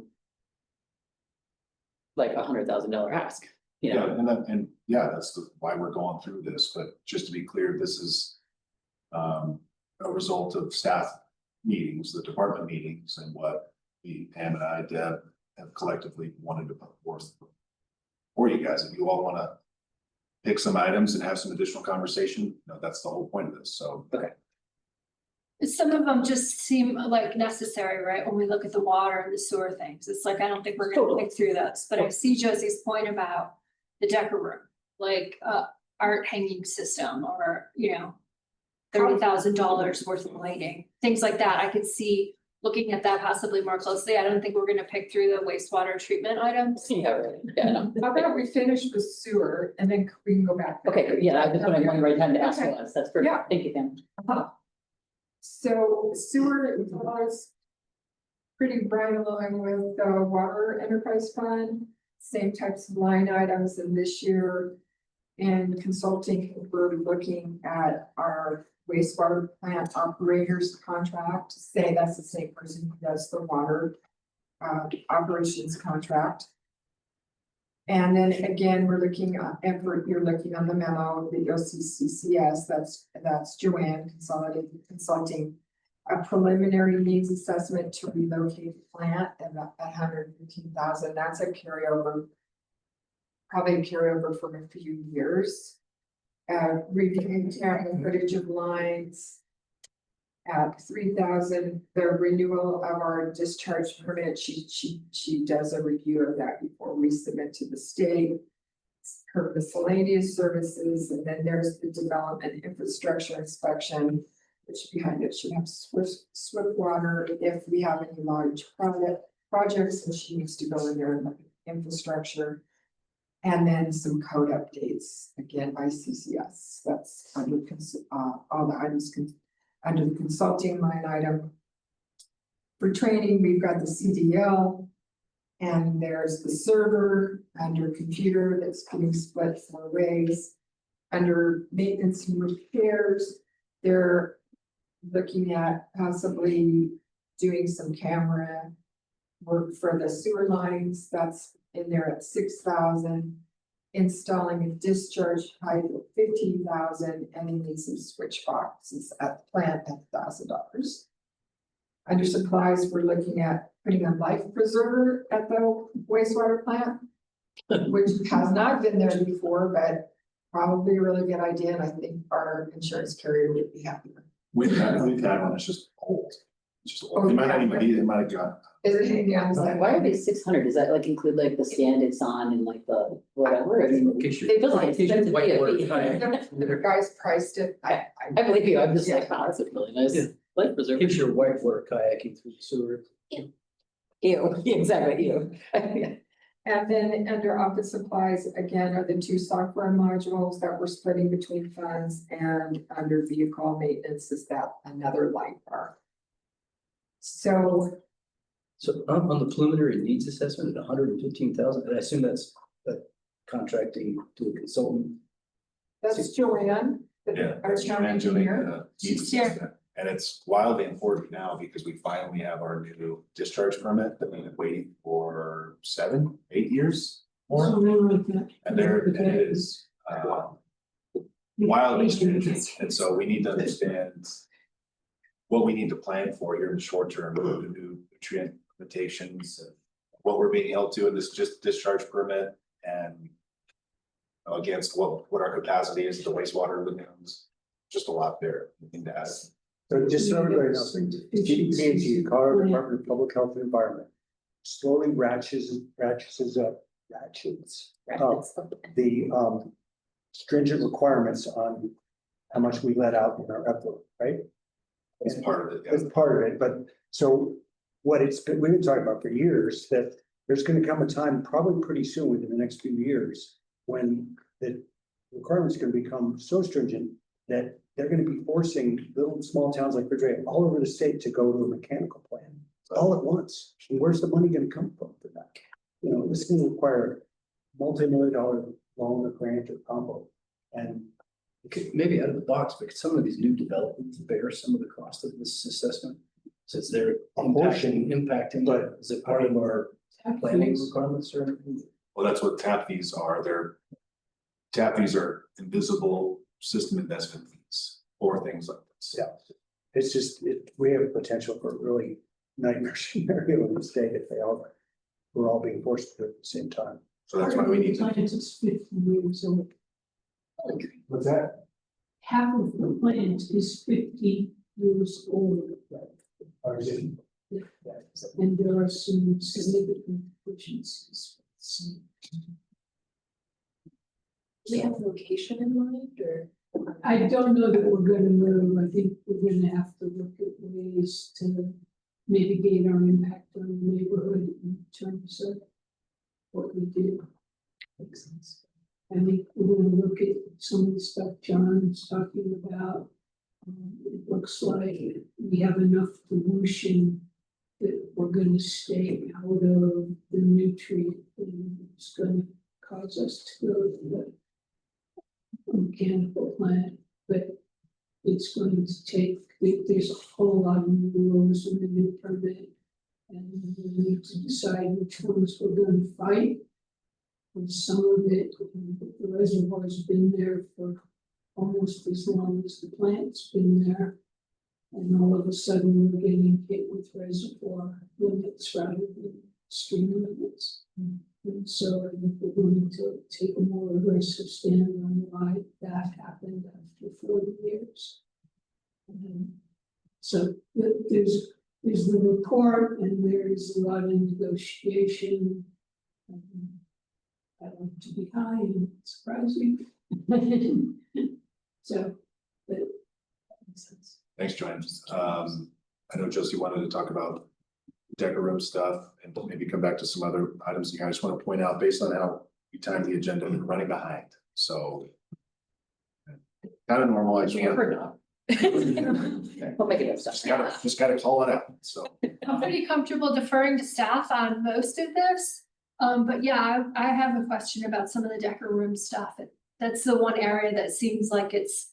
Like $100,000 ask, you Yeah, know, and yeah, that's why we're going through this, but just to be clear, this is. A result of staff meetings, the department meetings, and what Pam and I, Deb, have collectively wanted to put forth. For you guys, if you all wanna pick some items and have some additional conversation, you know, that's the whole point of this, so. Some of them just seem like necessary, right? When we look at the water and the sewer things, it's like, I don't think we're gonna Totally. pick through those, but I see Josie's point about the Decker room. Like, art hanging system or, you know. $30,000 worth of lighting, things like that. I could see looking at that possibly more closely. I don't think we're gonna pick through the wastewater treatment items. yeah, right, yeah, no. How about we finish with sewer and then we can go back. Okay, good, yeah, that's what I wanted right time to ask Okay. was, that's Yeah. perfect, thank you, Pam. So sewer was pretty right along with the water enterprise fund, same types of line items in this year. And consulting, we're looking at our wastewater plant operators contract, say that's the same person who does the water operations contract. And then again, we're looking at, you're looking on the memo, the OCCCS, that's Joanne Consolidated Consulting. A preliminary needs assessment to relocate the plant and that $115,000, that's a carryover. Probably a carryover from a few years. Reviewing capital footage of lines. At 3,000, the renewal of our discharge permit, she does a review of that before we submit to the state. Her miscellaneous services, and then there's the development infrastructure inspection, which behind it should have swift water if we have any large projects, and she needs to go in there and look at infrastructure. And then some code updates, again by CCS, that's under all the items under the consulting line item. For training, we've got the CDL. And there's the server under computer that's getting split 4 ways. Under maintenance and repairs, they're looking at possibly doing some camera work for the sewer lines, that's in there at 6,000. Installing a discharge pipe at 15,000, and they need some switch boxes at the plant at $1,000. Under supplies, we're looking at putting a life preserver at the wastewater plant. which has not been there before, but probably a really good idea, and I think our insurance carrier would be happy. We've had one, it's just old. It's just old. It might not even be, it might have gone. Is it hanging on the side? Why are they 600? Does that like include like the stand it's on and like the whatever? I mean, In case it feels like it's in case expensive. whitewater to kayak. The guys priced it, I believe you. I'm just like, wow, that's a really nice Yeah. life In preserver. case you're whitewater kayaking through the sewer. Ew, exactly, ew. and then under office supplies, again, are the 2 software modules that we're splitting between funds, and under vehicle maintenance is that another light bar. So So on the preliminary needs assessment at 115,000, and I assume that's contracting to a consultant. that's Joanne, Yeah. our town And doing engineer. the needs assessment. And it's wildly important now because we finally have our new discharge permit that we've been waiting for 7, 8 years. More, and it is, wildly stringent, and so we need to understand. What we need to plan for here in the short term, with the new nutrient limitations, and what we're being held to in this just discharge permit and. Against what our capacity is, the wastewater lagoons, just a lot there, nothing to add. So just so everybody knows, DEP, Colorado Department of Public Health and Environment, slowly ratchets up the stringent requirements on how much we let out in our effluent, right? It's part of it, yeah. That's part of it, but so what we've been talking about for years, that there's gonna come a time, probably pretty soon, within the next few years, when the requirements are gonna become so stringent that they're gonna be forcing little, small towns like Ridgway all over the state to go to a mechanical plant all at once. And where's the money gonna come from for that? You know, this is gonna require multi-million-dollar loan or grant or combo. And Maybe out of the box, but could some of these new developments bear some of the cost of this assessment? Since they're impacting, but is it part of our planning requirements or anything? Well, that's what TAP fees are, TAP fees are invisible system investment fees for things like this. Yeah. It's just, we have potential for a really nightmare scenario in the state if we're all being forced to do it at the same time. So that's why we need to. It's 50 years old. What's that? Half of the plant is 50 years old. Or is it? And there are some significant deficiencies. Do we have a location in mind or? I don't know that we're gonna move. I think we're gonna have to look at ways to mitigate our impact on the neighborhood in terms of what we do. Makes sense. I think we're gonna look at some of the stuff John's talking about. It looks like we have enough pollution that we're gonna stay out of the nutrient thing. It's gonna cause us to go to the mechanical plant, but it's going to take, there's a whole lot of new rules in the new permit. And we need to decide which ones we're gonna fight. And some of it, the reservoir's been there for almost as long as the plant's been there. And all of a sudden, we're getting hit with reservoir limits rather than stream limits. And so I think we're going to take a more aggressive stand on why that happened after 40 years. So there's the report and there's a lot of negotiation. I like to be high and surprising. So, but that makes sense. Thanks, Joanne. I know Josie wanted to talk about Decker room stuff and maybe come back to some other items. I just want to point out, based on how we timed the agenda, we're running behind, so. Kind of normal, I just want. Never know. We'll make it up stuff. Just gotta call it out, so. I'm pretty comfortable deferring to staff on most of this. But yeah, I have a question about some of the Decker room stuff. That's the one area that seems like it's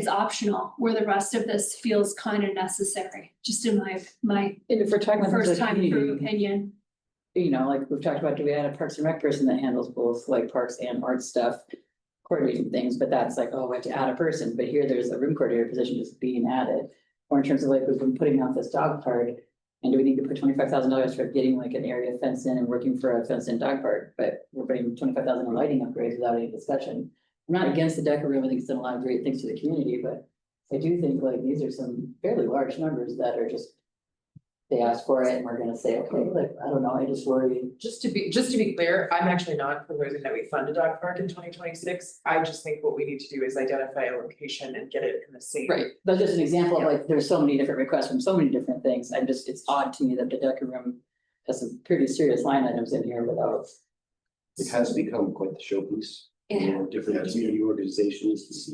optional, where the rest of this feels kind of necessary, just in my And if we're talking about first the time through community, opinion. you know, like we've talked about, do we add a Parks and Rec person that handles both like parks and art stuff? Coordinating things, but that's like, oh, we have to add a person, but here there's a room coordinator position just being added. Or in terms of like, we've been putting out this dog park, And do we need to put $25,000 for getting like an area fenced in and working for a fenced in dog park, but we're putting 25,000 in lighting upgrades without any discussion. I'm not against the Decker room, I think it's done a lot of great things to the community, but I do think like these are some fairly large numbers that are just. They ask for it and we're gonna say, okay, like, I don't know, I just worry. Just to be clear, I'm actually not proposing that we fund a dog park in 2026. I just think what we need to do is identify a location and get it in the same. Right, that's just an example of like, there's so many different requests from so many different things, I'm just, it's odd to me that the Decker room has some pretty serious line items in here without. It has become quite the showpiece. You know, different community organizations,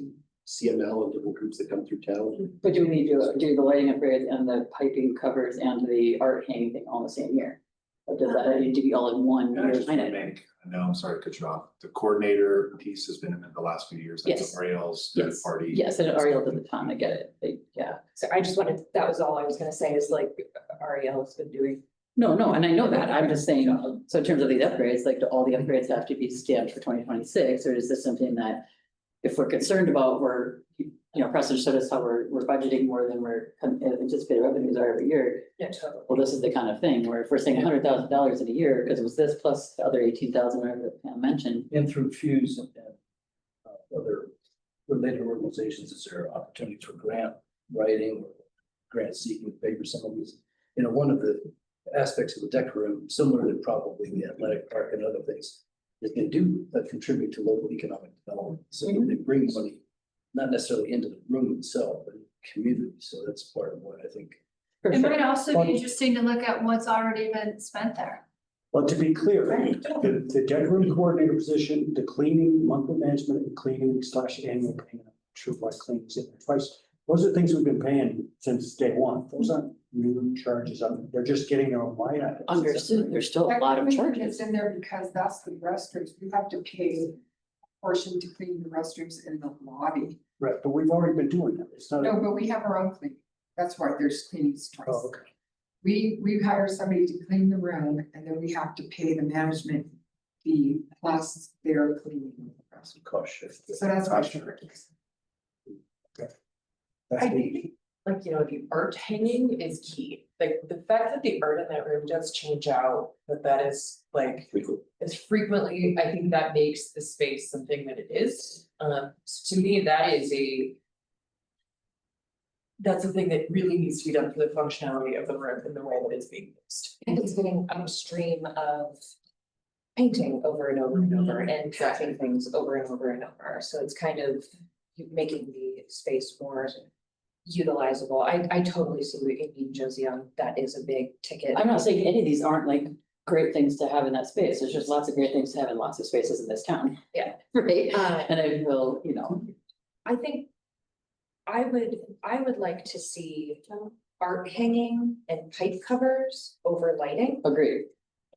CML and different groups that come through town. But do we need to do the lighting upgrades and the piping covers and the art hanging thing all in the same year? Or does that need to be all in one And I year just line want to item? make, I know, I'm sorry to cut you off, the coordinator piece has been in the last few years, that's Yes. Ariel's Yes, party. yes, and Ariel did the time, I get it, yeah. So I just wanted, that was all I was gonna say is like Ariel has been doing. No, and I know that, I'm just saying, so in terms of these upgrades, like, do all the upgrades have to be stamped for 2026, or is this something that? If we're concerned about, precedent showed us how we're budgeting more than we're anticipated revenues are every year. Yeah, totally. Well, this is the kind of thing where if we're saying $100,000 in a year, because it was this plus the other 18,000 I mentioned. And through Fuse and other related organizations, is there opportunities for grant writing or grant seeking to pay for some of these? You know, one of the aspects of the Decker room, similar to probably the athletic park and other things, is they do contribute to local economic development. So they bring money, not necessarily into the room itself, but in the community. So that's part of what I think. For It sure. might also be interesting to look at what's already been spent there. But to be clear, the deck room coordinator position, the cleaning, monthly management and cleaning / annual payment, true why cleaning's in there twice. Those are things we've been paying since day one. Those aren't new charges. They're just getting their own line items. Understood, there's still a lot of It's charges. in there because that's the restrooms, we have to pay a portion to clean the restrooms in the lobby. Right, but we've already been doing that. It's not. No, but we have our own cleaning, that's why there's cleanings twice. Oh, okay. We hire somebody to clean the room and then we have to pay the management fee plus their cleaning of the restroom. Cost shift. So that's why. it's- That's I neat. think, like, the art hanging is key. Like, the fact that the art in that room does change out, that is like, is frequently, I think that makes the space something that it is. So to me, that's a thing that really needs to be done for the functionality of the room and the way that it's being used. And it's getting upstream of painting over and over and over and tracking things over and over and over. So it's kind of making the space more utilizable. I totally see what you mean, Josie, on that is a big ticket. I'm not saying any of these aren't like great things to have in that space, there's just lots of great things to have in lots of spaces in this town. Yeah. Right, Uh, and I will, I think I would like to see art hanging and pipe covers over lighting. agree.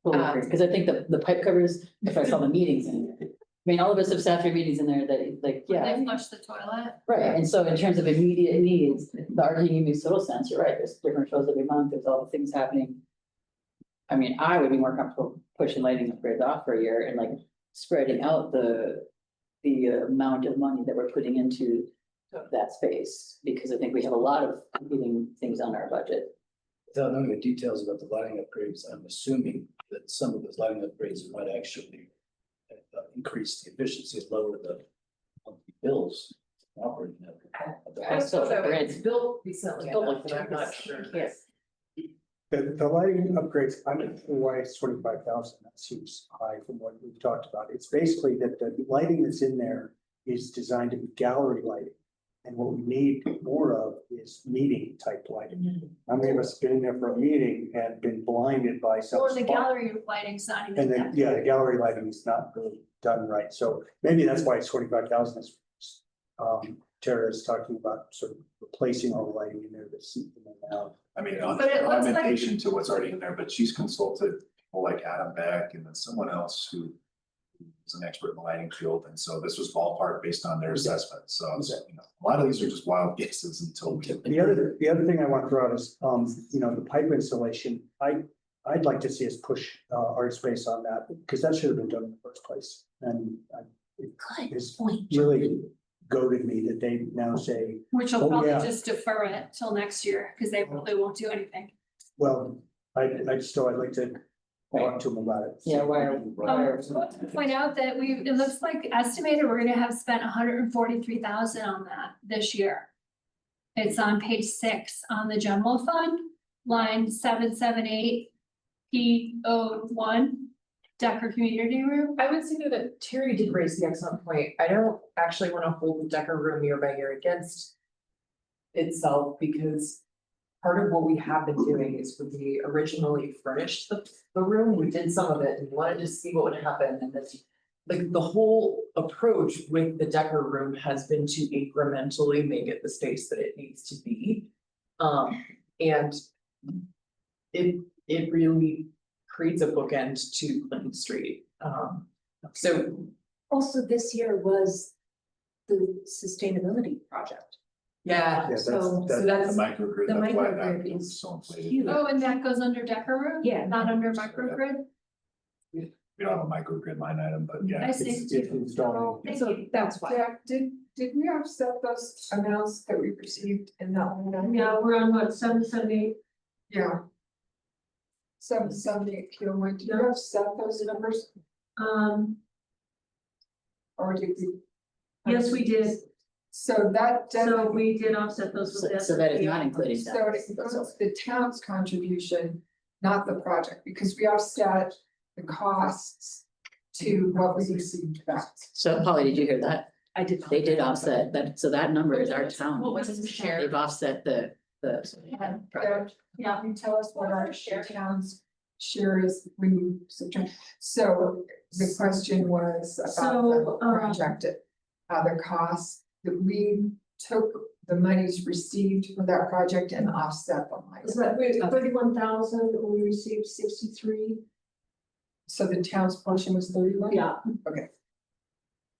Totally agree, because I think the pipe covers, if I saw the meetings in there. I mean, all of us have sat through meetings in there that like, yeah, They flush the toilet. right, and so in terms of immediate needs, the art hanging makes total sense, you're right, there's different shows every month, there's all the things happening. I mean, I would be more comfortable pushing lighting upgrades off for a year and like spreading out the amount of money that we're putting into that space, because I think we have a lot of competing things on our budget. Without knowing the details about the lighting upgrades, I'm assuming that some of those lighting upgrades might actually increase the efficiency and lower the monthly bills operating. Of the house. So, It's built recently Built enough, like and I'm not 2%. sure. Yes. The lighting upgrades, I'm not sure why it's 25,000, that seems high from what we've talked about. It's basically that the lighting that's in there is designed to be gallery lighting. And what we need more of is meeting type lighting. How many of us have been in there for a meeting and been blinded by some Or the spot? gallery lighting's not even. And then, yeah, the gallery lighting is not really done right, so maybe that's why it's 25,000 is. Tara is talking about sort of replacing all the lighting in there that's in there now. I mean, But it looks like- augmentation to what's already in there, but she's consulted people like Adam Beck and then someone else who is an expert in the lighting field, and so this was ballpark based on their assessment, so it's, a lot of these are just wild guesses until we. The other thing I want to throw out is, the pipe installation, I'd like to see us push, Art Space on that, because that should have been done in the first place, and it's really goaded me that they now say, Which will Oh, probably yeah. just defer it till next year, because they probably won't do anything. Well, I'd like to talk to him about it. Yeah, why Point out that it looks like estimated, we're gonna have spent 143,000 on that this year. It's on page 6 on the general fund, line 778. P01, Decker Community Room. I would say that Terry did raise the excellent point. I don't actually wanna hold the Decker room year by year against itself, because part of what we have been doing is when we originally furnished the room, we did some of it and wanted to see what would happen, and then like the whole approach with the Decker room has been to incrementally make it the space that it needs to be. And it really creates a bookend to Clinton Street. So Also, this year was the sustainability project. yeah, Yeah, So- so The that's, microgrid, The that's why microgrid that was is so inflated. huge. Oh, and that goes under Decker Room? Yeah. Not under microgrid? We don't have a microgrid line item, but yeah. I see. It's installing. Thank So you. that's why. Jack, did we offset those amounts that we received in that one? Yeah, we're on what, 778? Yeah. 778 kilowatt, did you offset those numbers, or did we? Yes, we did. So that So doesn't, we did offset those with So that is not including so that. it includes the town's contribution, not the project, because we offset the costs to what we received back. So Polly, did you hear that? I did. not. They did offset that, so that number is our town. What was his share? They've offset the. Deb, can you tell us what our town's share is when you subtract? So the question was about So, the project, the costs, that we took the monies received for that project and offset them. Is that 31,000, we received 63? So the town's portion was 31? Yeah.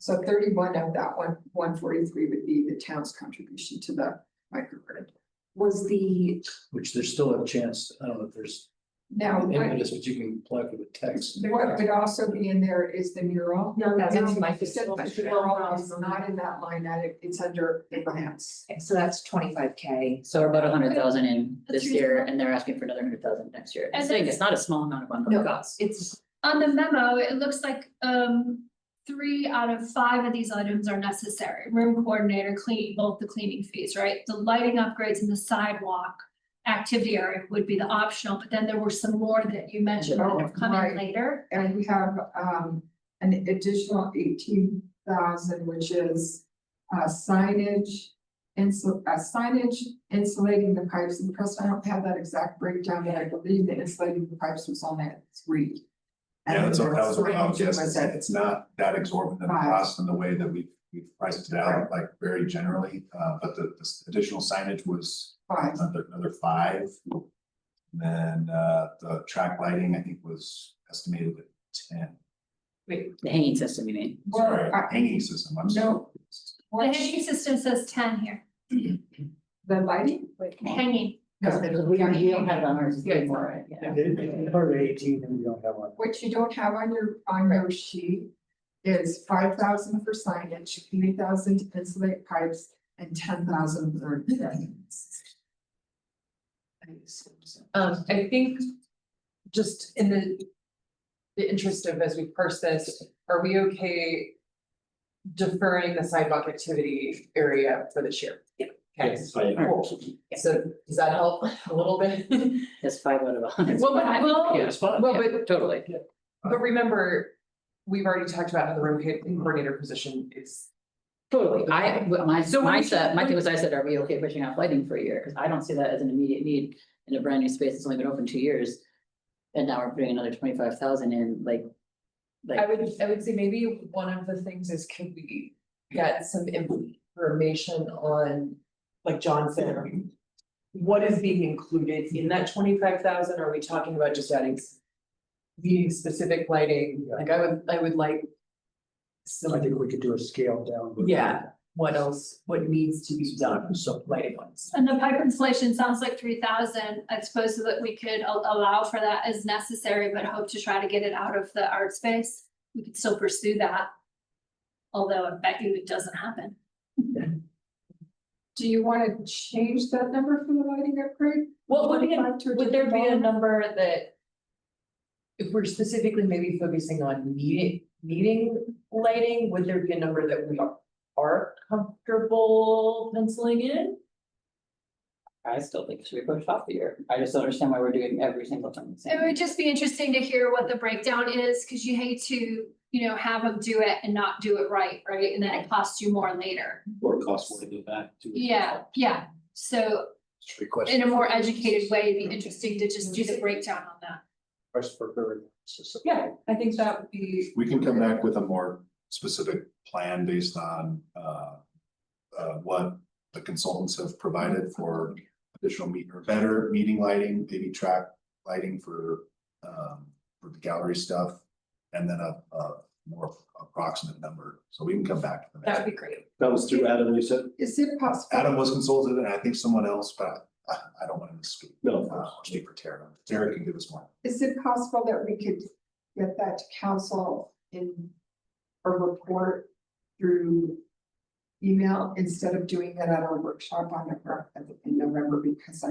So 31 of that 143 would be the town's contribution to the microgrid. Was the, Which there's still a chance, I don't know if there's Now, impetus, but you can plug it with text. what would also be in there is the mural. Yeah, That's And my you said fiscal the mural is not in that line item, it's under the grants. so that's 25K. So we're about 100,000 in That's this year, reasonable. and they're asking for another 100,000 next year. I'm And saying then- it's not a small amount of money. No, It's, On the memo, it looks like 3 out of 5 of these items are necessary. Room coordinator, clean, both the cleaning fees, right? The lighting upgrades in the sidewalk activity area would be the optional, but then there were some more that you mentioned that have come in Right. later. and we have an additional 18,000, which is signage. Signage insulating the pipes, and Chris, I don't have that exact breakdown, but I believe that insulating the pipes was on that 3. Yeah, that's what, that was what I was Three guessing. was at It's not that exorbitant of a Five. cost in the way that we've priced it out, like very generally, but the additional signage was 5. another 5. And then the track lighting, I think, was estimated at 10. The hanging system, you mean? Well, Sorry, hanging system, I'm sorry. no. The What, hanging system says 10 here, the lighting? hanging. We don't have on ours, it's way more, right? Yeah. It's part of 18 and we don't have one. What you don't have on your sheet is 5,000 for signage, 3,000 to insulate pipes, and 10,000 for. I think just in the interest of, as we parse this, are we okay deferring the sidewalk activity area for this year? Yeah. Okay, cool. So does that help a little bit? That's 5 out of 100. Well, but, Yeah, it's fine. well, but Totally. But remember, we've already talked about how the room coordinator position is. Totally. My So when we- thing was, I said, are we okay pushing off lighting for a year? Because I don't see that as an immediate need in a brand new space that's only been open 2 years. And now we're putting another 25,000 in, like. I would say maybe one of the things is, could we get some information on, like John said, what is being included in that 25,000? Are we talking about just adding the specific lighting? Like I would like I think we could do a scale down. yeah, what else, what needs to be done, so lighting ones. And the pipe installation sounds like 3,000. I suppose that we could allow for that as necessary, but hope to try to get it out of the art space. We could still pursue that. Although I bet you it doesn't happen. Do you wanna change that number for the lighting upgrade? Well, would there be a $25 number that? If we're specifically maybe focusing on meeting lighting, would there be a number that we are comfortable penciling in? I still think it should be pushed off a year. I just don't understand why we're doing every single thing. the same. It would just be interesting to hear what the breakdown is, because you hate to, have them do it and not do it right, right? And then it costs you more later. Or it costs more to go back to. Yeah, yeah. So It's a good question. in a more educated way, it'd be interesting to just do the breakdown on that. Request for very. Yeah, I think that would be. We can come back with a more specific plan based on, what the consultants have provided for additional better meeting lighting, maybe track lighting for the gallery stuff. And then a more approximate number, so we can come back to the next. That would be great. That was through Adam, you said? Is it possible? Adam was consulted and I think someone else, but I don't want to speak. No. Speak for Tara. Tara can give us more. Is it possible that we could get that to council in a report through email instead of doing it at our workshop in November, because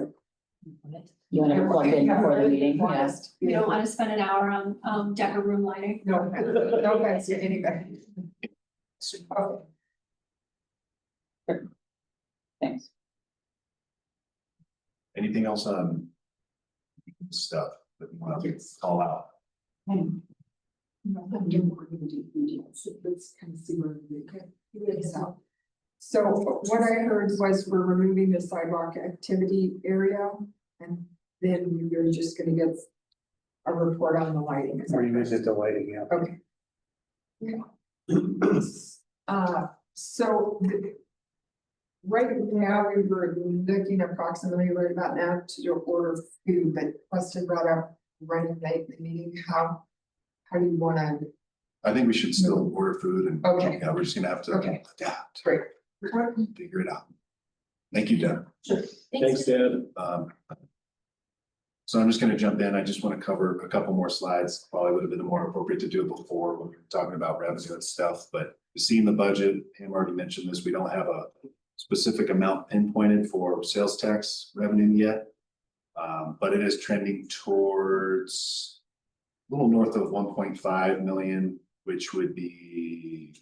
You want to plug in before the meeting, yeah. You don't want to spend an hour on deco room lighting. No, no offense to anybody. Okay. Thanks. Anything else on stuff that you want to call out? Let's kind of see where we get. So what I heard was we're removing the sidewalk activity area, and then we're just gonna get a report on the lighting. Is that correct? Revisit the lighting, yeah. Okay. Yeah. Right now, we were looking approximately right about now to do order food, but Weston brought up running late in the meeting. How do you wanna? I think we should still order food and. Okay. Yeah, we're just gonna have to Okay. adapt, Great. figure it out. Thank you, Deb. Thanks, Dad. So I'm just gonna jump in. I just want to cover a couple more slides. Probably would have been more appropriate to do it before when we were talking about revenue and stuff, but seeing the budget, Pam already mentioned this, we don't have a specific amount pinpointed for sales tax revenue yet. But it is trending towards a little north of 1.5 million, which would be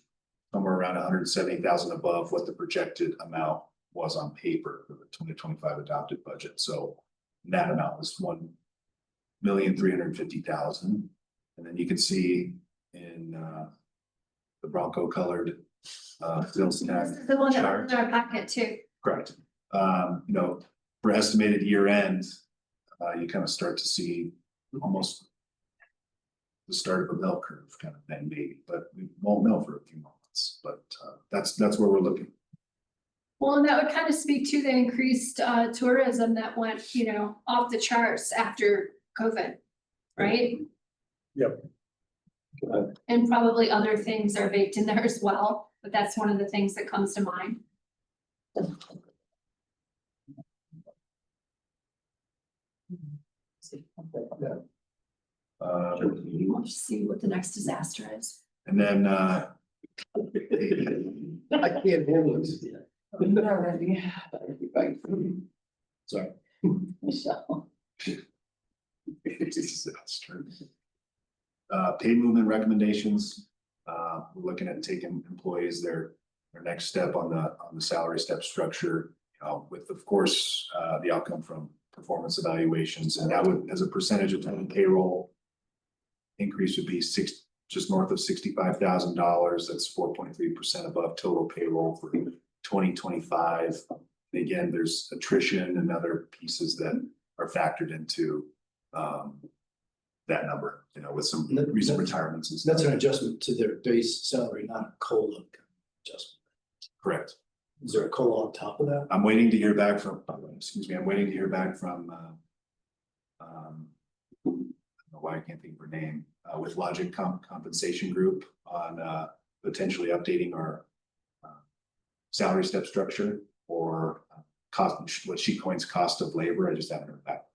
somewhere around 170,000 above what the projected amount was on paper for the 2025 adopted budget. So that amount was 1,350,000. And then you can see in the Bronco colored sales tax. This is the one that chart. was in our packet too. Correct. For estimated year end, you kind of start to see almost the start of a bell curve kind of thing, maybe, but we won't know for a few months, but that's where we're looking. Well, and that would kind of speak to the increased tourism that went, off the charts after COVID, right? Yep. And probably other things are baked in there as well, but that's one of the things that comes to mind. We'll just see what the next disaster is. And then I can't handle this. Sorry. Michelle. Pay movement recommendations. We're looking at taking employees their next step on the salary step structure, with, of course, the outcome from performance evaluations, and that would, as a percentage of total payroll, increase would be just north of $65,000. That's 4.3% above total payroll for 2025. And again, there's attrition and other pieces that are factored into that number, with some recent retirements and stuff. That's an adjustment to their base salary, not a COLA adjustment. Correct. Is there a COLA on top of that? I'm waiting to hear back from, I don't know why I can't think of her name, with Logic Compensation Group on potentially updating our salary step structure or cost, what she coins cost of labor. I just haven't heard back.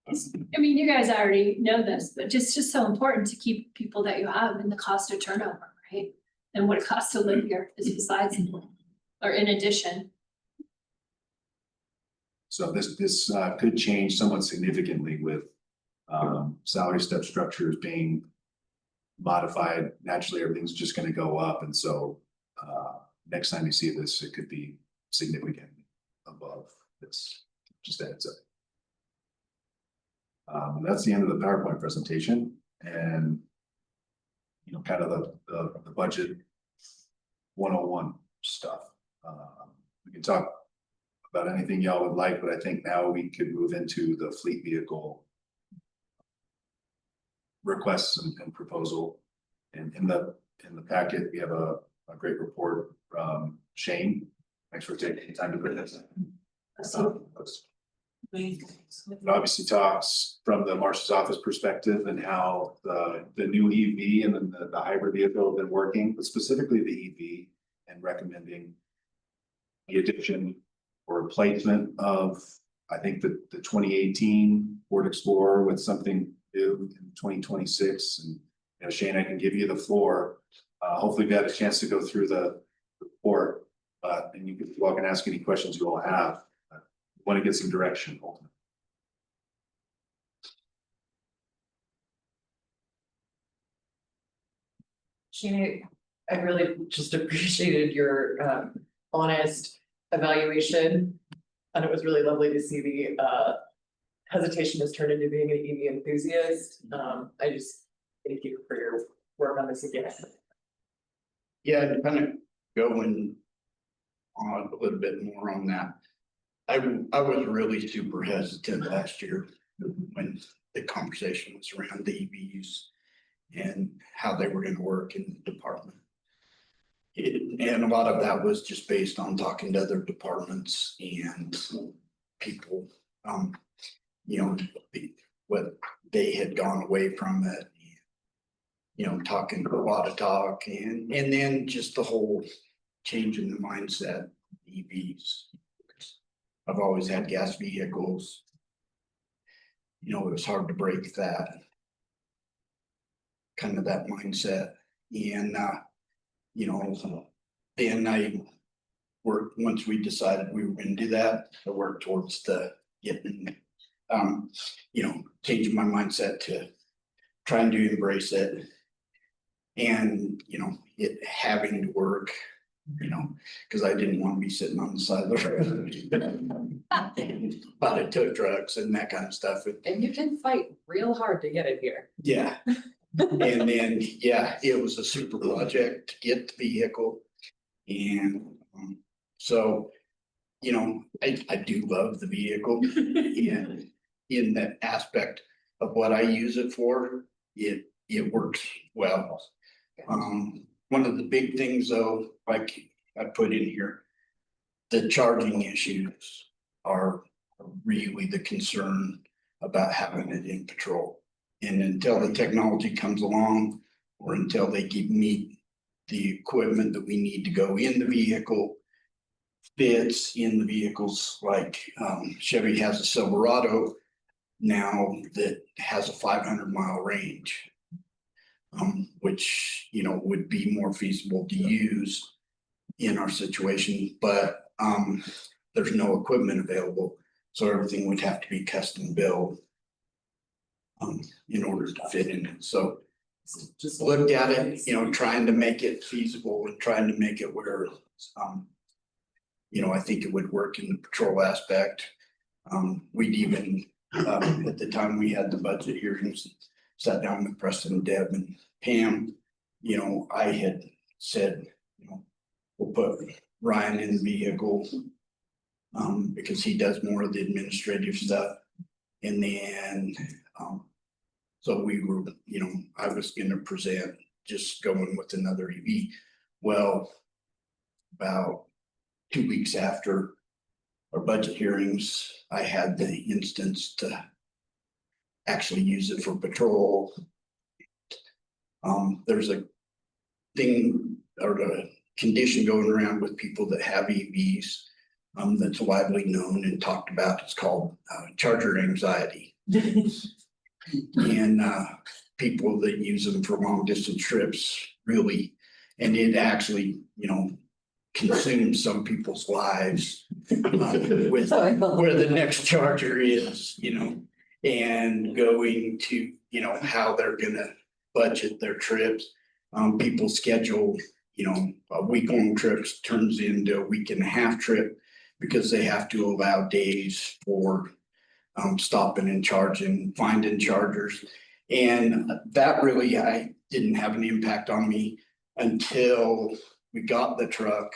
I mean, you guys already know this, but it's just so important to keep people that you have and the cost of turnover, right? And what it costs to live here is besides. or in addition? So this could change somewhat significantly with salary step structures being modified. Naturally, everything's just gonna go up, and so next time you see this, it could be significant above this, just that it's that's the end of the PowerPoint presentation, and you know, kind of the budget 101 stuff. We can talk about anything y'all would like, but I think now we could move into the fleet vehicle requests and proposal. And in the packet, we have a great report from Shane. Thanks for taking the time to put this. It obviously talks from the marshal's office perspective and how the new EV and then the hybrid vehicle have been working, but specifically the EV, and recommending the addition or replacement of, I think, the 2018 Ford Explorer with something new in 2026. And you know, Shane, I can give you the floor. Hopefully we had a chance to go through the report, and you can walk and ask any questions you all have. Want to get some direction ultimately. Sheena, I really just appreciated your honest evaluation. And it was really lovely to see the hesitation has turned into being an EV enthusiast. I just thank you for your work on this again. Yeah, to kind of going on a little bit more on that. I was really super hesitant last year when the conversation was around the EVs and how they were gonna work in the department. And a lot of that was just based on talking to other departments and people, you know, what they had gone away from it. You know, talking a lot of talk and then just the whole change in the mindset, EVs. I've always had gas vehicles. You know, it was hard to break that. Kind of that mindset. And, you know, then I worked, once we decided we were gonna do that, I worked towards the getting, you know, changing my mindset to trying to embrace it. And, you know, it having to work, you know, because I didn't want to be sitting on the side of the road. But it took drugs and that kind of stuff. And you did fight real hard to get it here. Yeah. And then, yeah, it was a super project to get the vehicle. And so, you know, I do love the vehicle. And in that aspect of what I use it for, it works well. One of the big things though, like I put in here, the charging issues are really the concern about having it in patrol. And until the technology comes along, or until they meet the equipment that we need to go in the vehicle, fits in the vehicles, like Chevy has a Silverado now that has a 500-mile range. Which, you know, would be more feasible to use in our situation, but there's no equipment available. So everything would have to be custom built in order to fit in it. So just looked at it, you know, trying to make it feasible and trying to make it where, you know, I think it would work in the patrol aspect. We'd even, at the time we had the budget hearings, sat down with Preston, Deb, and Pam. You know, I had said, you know, we'll put Ryan in the vehicle because he does more of the administrative stuff. And then, so we were, you know, I was going to present just going with another EV. Well, about 2 weeks after our budget hearings, I had the instance to actually use it for patrol. There's a thing or a condition going around with people that have EVs that's widely known and talked about. It's called charger anxiety. And people that use them for long distance trips really, and it actually, you know, consume some people's lives. With So I felt- where the next charger is, and going to, how they're gonna budget their trips. People schedule, a week-long trips turns into a week and a half trip because they have to allow days for stopping and charging, finding chargers. And that really, I didn't have an impact on me until we got the truck.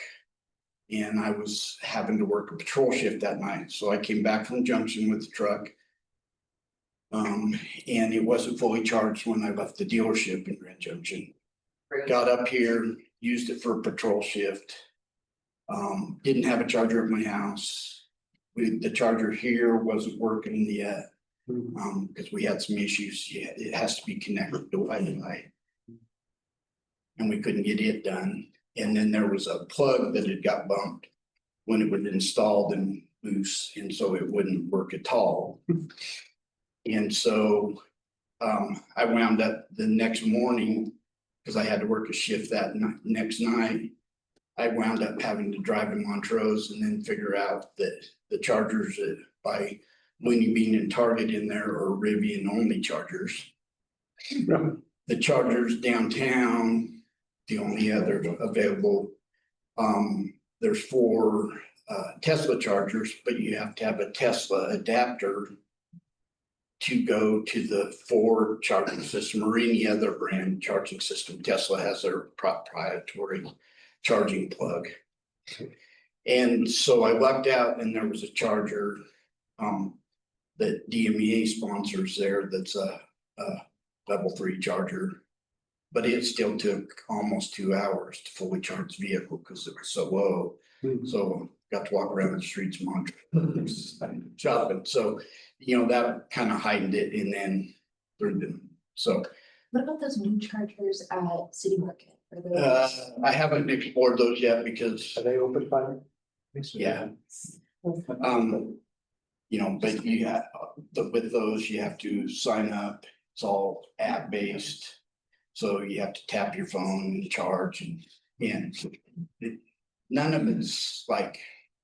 And I was having to work a patrol shift that night, so I came back from Junction with the truck. And it wasn't fully charged when I left the dealership in Grand Junction. Got up here, used it for a patrol shift. Didn't have a charger at my house. The charger here wasn't working yet. Because we had some issues. Yeah, it has to be connected to Wi-Fi. And we couldn't get it done. And then there was a plug that had got bumped when it was installed and loose, and so it wouldn't work at all. And so I wound up the next morning, because I had to work a shift that next night. I wound up having to drive to Montrose and then figure out that the chargers by Looney Bean and Target in there are Rivian only chargers. The chargers downtown, the only other available. There's 4 Tesla chargers, but you have to have a Tesla adapter to go to the Ford charging system or any other brand charging system. Tesla has their proprietary charging plug. And so I lucked out and there was a charger that DMEA sponsors there that's a level 3 charger. But it still took almost 2 hours to fully charge the vehicle because it was so low. So got to walk around the streets of Montrose shopping. So, that kind of heightened it and then so. What about those new chargers at City Market? I haven't explored those yet because, Are they open by? yeah. But with those, you have to sign up. It's all app based. So you have to tap your phone and charge and none of it's like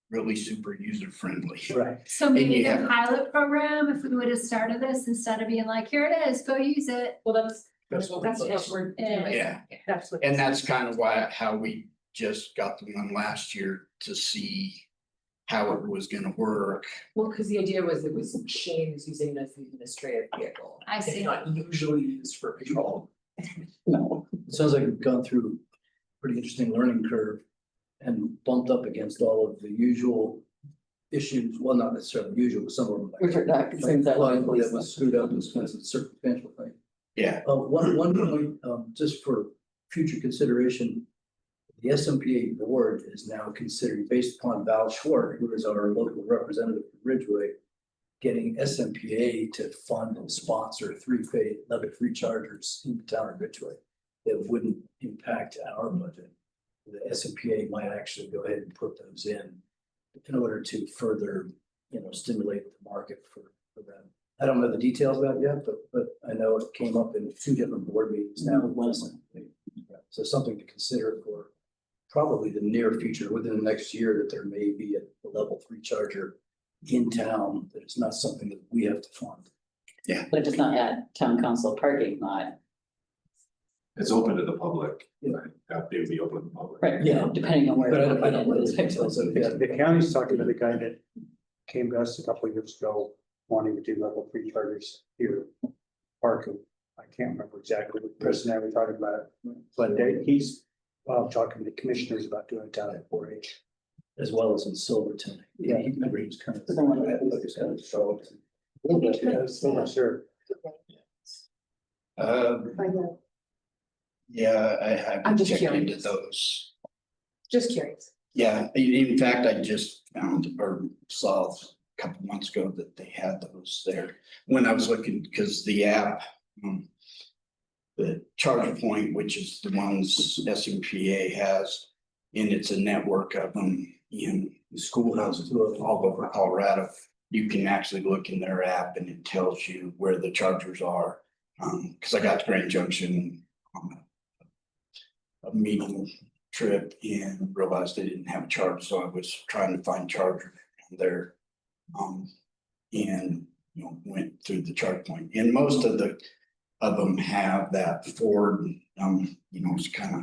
really super user friendly. Right. So maybe you the have- pilot program, if we would have started this instead of being like, here it is, go use it. Well, that's what we're Yeah. doing. Yeah. That's what. And that's kind of how we just got the one last year to see how it was gonna work. Well, because the idea was it was Shane is using it as the administrative vehicle. I It's see. not usually used for patrol. It sounds like we've gone through a pretty interesting learning curve and bumped up against all of the usual issues, well, not necessarily usual, but some of them. Which are not concerns that Like, locally. that was screwed up and it's a circumstantial thing. Yeah, One point, just for future consideration. The SMPA board is now considering, based upon Val Schwartz, who is our local representative from Ridgway, getting SMPA to fund and sponsor 3-phase level 3 chargers in the town of Ridgway. That wouldn't impact our budget. The SMPA might actually go ahead and put those in order to further, stimulate the market for them. I don't know the details about it yet, but I know it came up in 2 different board meetings now. So something to consider for probably the near future, within the next year, that there may be a level 3 charger in town. That it's not something that we have to fund. But it does not add town council parking lot, It's open to the public. Yeah. They would be open to the public. right? Yeah. Depending on where. But it's I don't know the located. details of it. The county's talking to the guy that came to us a couple of years ago, wanting to do level 3 chargers here. Parking, I can't remember exactly what person I was talking about, but he's talking to commissioners about doing it down at 4-H. As well as in Silverton. Yeah. He remember he was kind of. The one that- A little bit, yeah, so much sure. Yeah, I have I'm to just check into curious. those. Just curious. Yeah, in fact, I just found or saw a couple months ago that they had those there when I was looking, because the app. The charge point, which is the ones SMPA has, and it's a network of them in the schoolhouses all over Colorado. You can actually look in their app and it tells you where the chargers are. Because I got to Grand Junction on a meeting trip and realized I didn't have a charge, so I was trying to find charger there. And, you know, went through the charge point, and most of them have that Ford, you know, it's kind of.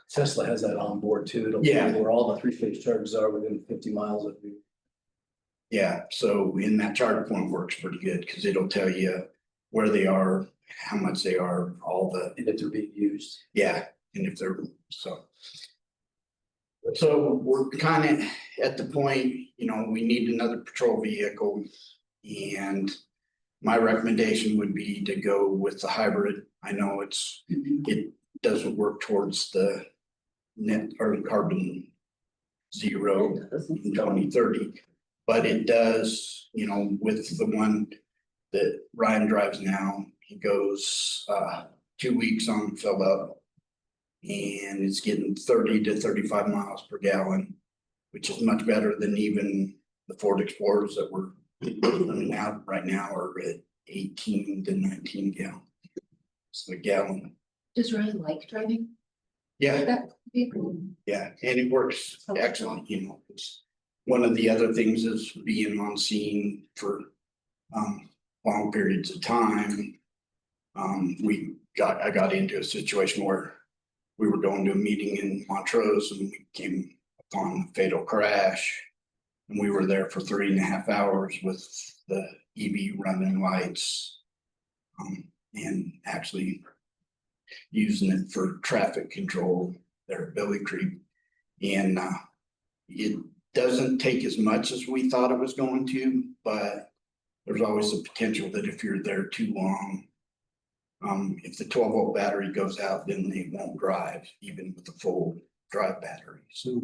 Tesla has that on board too. It'll Yeah. tell you where all the three-phase charges are within 50 miles of you. Yeah, so in that charge point works pretty good, because it'll tell you where they are, how much they are, all the, And if they're being used. yeah, and if they're, so. So we're kind of at the point, you know, we need another patrol vehicle. And my recommendation would be to go with the hybrid. I know it doesn't work towards the net or carbon zero in 2030. But it does, you know, with the one that Ryan drives now, he goes 2 weeks on fill up. And it's getting 30 to 35 miles per gallon, which is much better than even the Ford Explorers that we're running out right now are at 18 to 19 gallon. So a gallon. Does Ryan like driving Yeah, that vehicle? yeah, and it works excellent, you know, it's one of the other things is being on scene for long periods of time. I got into a situation where we were going to a meeting in Montrose and we came upon a fatal crash. And we were there for 3.5 hours with the EV running lights. And actually using it for traffic control there at Billy Creek. And it doesn't take as much as we thought it was going to, but there's always the potential that if you're there too long, if the 12-volt battery goes out, then they won't drive, even with the full drive battery. So,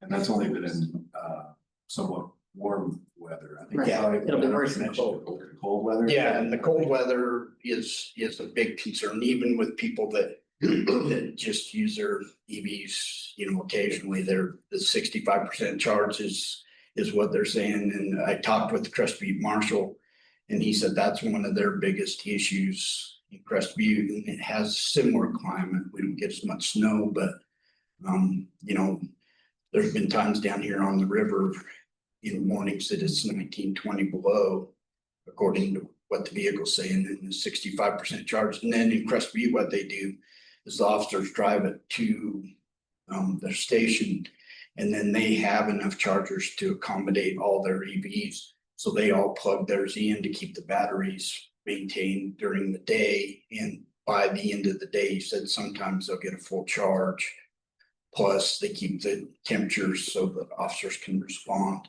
And that's only been in somewhat warm weather. I think. Right. Yeah. It'll be worse in cold. Cold weather. yeah, and the cold weather is a big concern, even with people that that just use their EVs, you know, occasionally. They're the 65% charge is what they're saying. And I talked with the Crestview Marshal, and he said that's one of their biggest issues in Crestview, and it has similar climate. We don't get as much snow, but you know, there's been times down here on the river in the mornings that it's 19, 20 below, according to what the vehicle's saying, and the 65% charge. And then in Crestview, what they do is the officers drive it to their station, and then they have enough chargers to accommodate all their EVs. So they all plug theirs in to keep the batteries maintained during the day. And by the end of the day, he said sometimes they'll get a full charge. Plus, they keep the temperatures so that officers can respond.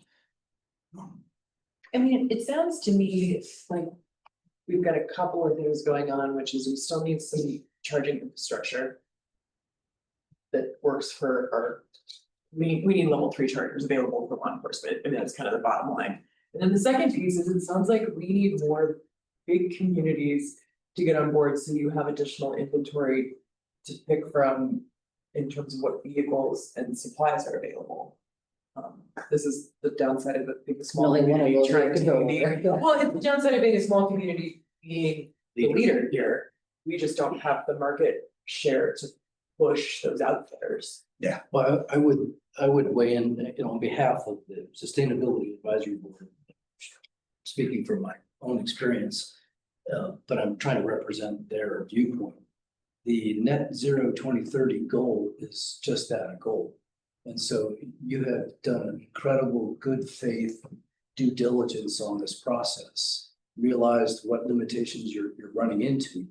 I mean, it sounds to me like we've got a couple of things going on, which is we still need some charging infrastructure that works for our, we need level 3 chargers available for law enforcement. I mean, that's kind of the bottom line. And then the second piece is it sounds like we need more big communities to get on board, so you have additional inventory to pick from in terms of what vehicles and supplies are available. This is the downside of being a small Only one of community those trying could to go be, there. well, it's the downside of being a small community being the leader here. We just don't have the market share to push those outfitters. Well, I would weigh in, you know, on behalf of the Sustainability Advisory Board. Speaking from my own experience, but I'm trying to represent their viewpoint. The net zero 2030 goal is just that, a goal. And so you have done an incredible good faith due diligence on this process, realized what limitations you're running into,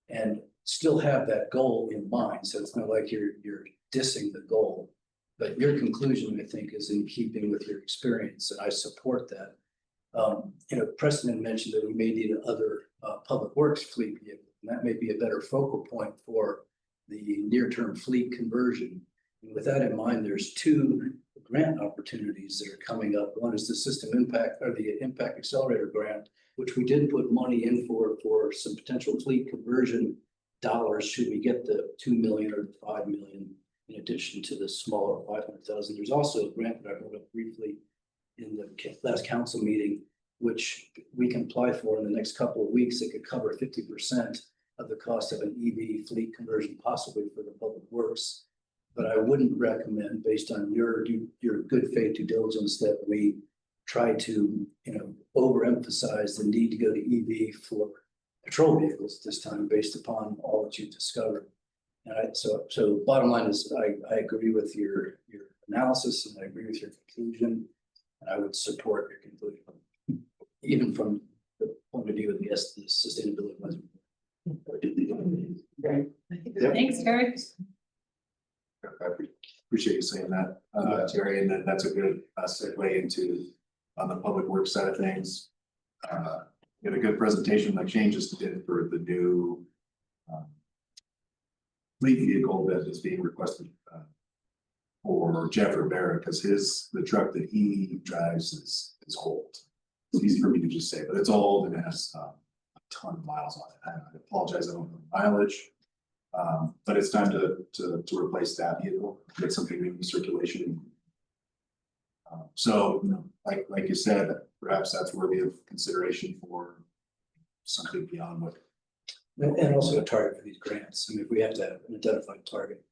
and still have that goal in mind. So it's not like you're dissing the goal, but your conclusion, I think, is in keeping with your experience, and I support that. You know, Preston mentioned that we may need another public works fleet vehicle, and that may be a better focal point for the near-term fleet conversion. And with that in mind, there's 2 grant opportunities that are coming up. One is the System Impact, or the Impact Accelerator Grant, which we did put money in for some potential fleet conversion dollars should we get the 2 million or the 5 million in addition to the smaller 500,000. There's also a grant that I brought up briefly in the last council meeting, which we can apply for in the next couple of weeks. It could cover 50% of the cost of an EV fleet conversion, possibly for the public works. But I wouldn't recommend, based on your good faith due diligence, that we try to, overemphasize the need to go to EV for patrol vehicles at this time, based upon all that you've discovered. And so bottom line is, I agree with your analysis, and I agree with your conclusion, and I would support your conclusion, even from the point of view of the sustainability measure. Thanks, Terry. I appreciate you saying that, Terry, and then that's a good segue into on the public works side of things. We had a good presentation that changes did for the new fleet vehicle that is being requested for Jeff Rivera, because the truck that he drives is old. It's easy for me to just say, but it's old and it has a ton of miles on it. I apologize, I don't know the mileage. But it's time to replace that vehicle, get something new in circulation. So, like you said, perhaps that's worthy of consideration for something beyond what. And also a target for these grants. I mean, if we have to have an identified target,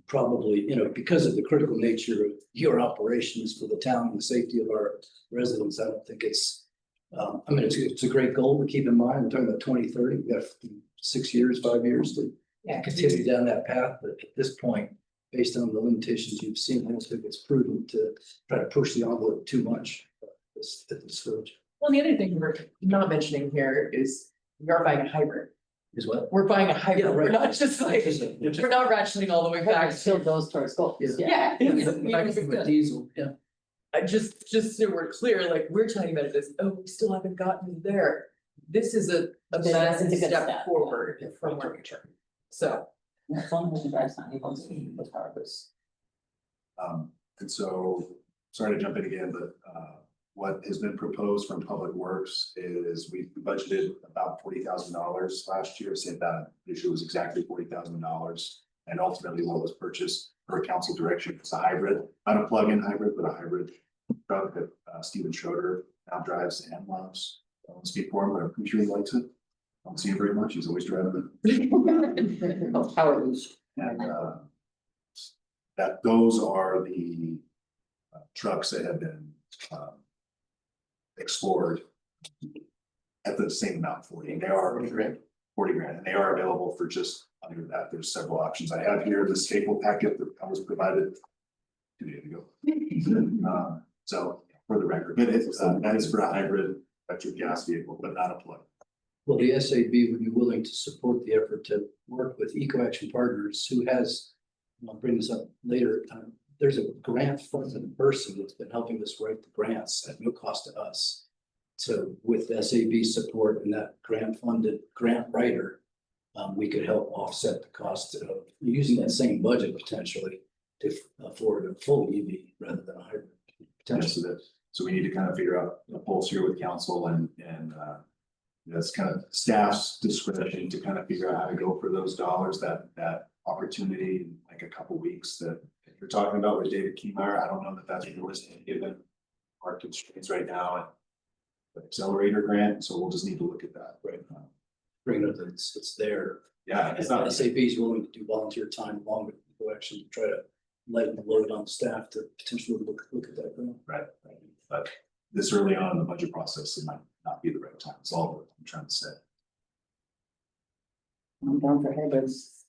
probably, because of the critical nature of your operations for the town and the safety of our residents, I don't think it's. It's a great goal to keep in mind. We're talking about 2030. We've got 6 years, 5 years to continue down that path. But at this point, based on the limitations you've seen, I don't think it's prudent to try to push the envelope too much at this stage. Well, the other thing we're not mentioning here is we are buying a hybrid. Is what? We're buying a hybrid. Yeah, We're right. not just like, we're not ratcheting all the way back. Still goes towards goals. Yeah. With diesel, yeah. I just so we're clear, like we're talking about it as, oh, we still haven't gotten there. This is a massive It's a good step step, forward yeah. from where we are. So, As long as you guys not able to see the harvest. And so, sorry to jump in again, but what has been proposed from Public Works is we budgeted about $40,000 last year. Said that issue was exactly $40,000, and ultimately what was purchased per council direction is a hybrid, not a plug-in hybrid, but a hybrid truck that Stephen Schroeder now drives and loves. I won't speak for him, but I'm sure he likes it. I don't see him very much. He's always driving it. Oh, power loose. And that those are the trucks that have been explored at the same amount, 40, and they are 40 grand, and they are available for just under that. There's several options. I have here the staple packet that I was provided 2 days ago. So for the record, but that is for a hybrid electric gas vehicle, but not a plug. Well, the SAB would be willing to support the effort to work with Eco Action Partners, who has, I'll bring this up later, there's a grant funded person that's been helping us write the grants at no cost to us. So with SAB support and that grant writer, we could help offset the cost of using that same budget potentially to afford a full EV rather than a hybrid. Potentially. So we need to kind of figure out the pulse here with council and that's kind of staff's discretion to kind of figure out how to go for those dollars, that opportunity in like a couple weeks that you're talking about with David Keymeyer. I don't know that that's realistic given our constraints right now and the accelerator grant. So we'll just need to look at that. Right. Bring it up that it's there. Yeah, it's not. SAB is willing to do volunteer time along with people actually try to lighten the load on staff to potentially look at that grant. Right. But this early on in the budget process, it might not be the right time. It's all what I'm trying to say. I'm down for hybrids.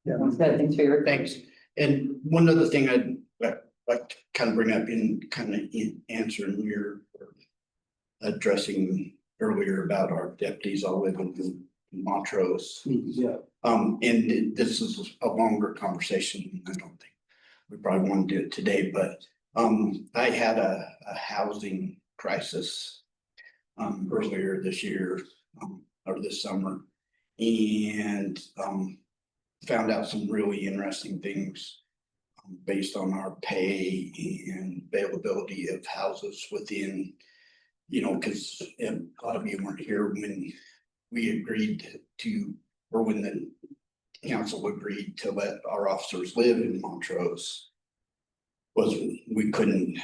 Yeah. Sounds good. Thanks for your. Thanks. And one other thing I'd like to kind of bring up in answering your addressing earlier about our deputies all living in Montrose. Yeah. And this is a longer conversation. I don't think we probably want to do it today, but I had a housing crisis earlier this year or this summer, and found out some really interesting things based on our pay and availability of houses within, because a lot of you weren't here when we agreed to, or when the council agreed to let our officers live in Montrose. Was we couldn't,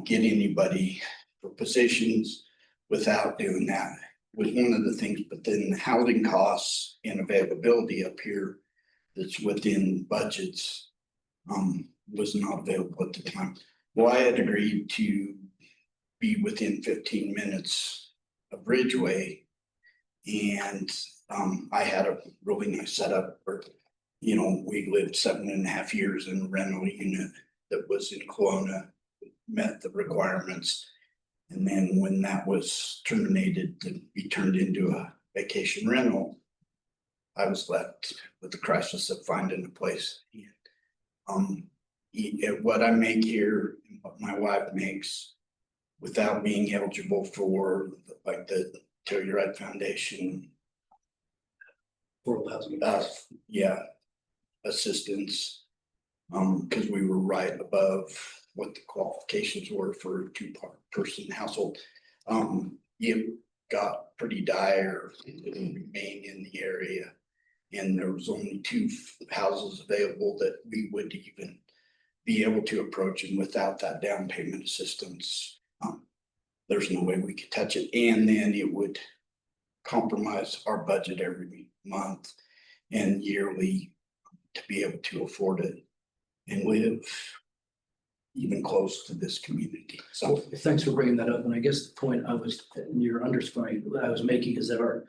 get anybody for positions without doing that was one of the things, but then the housing costs and availability up here that's within budgets, was not available at the time. Well, I had agreed to be within 15 minutes of Ridgway. And, I had a really nice setup where, we lived 7.5 years in a rental unit that was in Kelowna, met the requirements. And then when that was terminated to be turned into a vacation rental, I was left with the crisis of finding a place. What I make here and what my wife makes without being eligible for like the Telluride Foundation, Affordable housing. yeah, assistance. Because we were right above what the qualifications were for a two-person household. It got pretty dire, it didn't remain in the area. And there was only 2 houses available that we would even be able to approach, and without that down payment assistance, there's no way we could touch it. And then it would compromise our budget every month and yearly to be able to afford it and live even close to this community. So Well, thanks for bringing that up. And I guess the point you're underscoring, what I was making is that our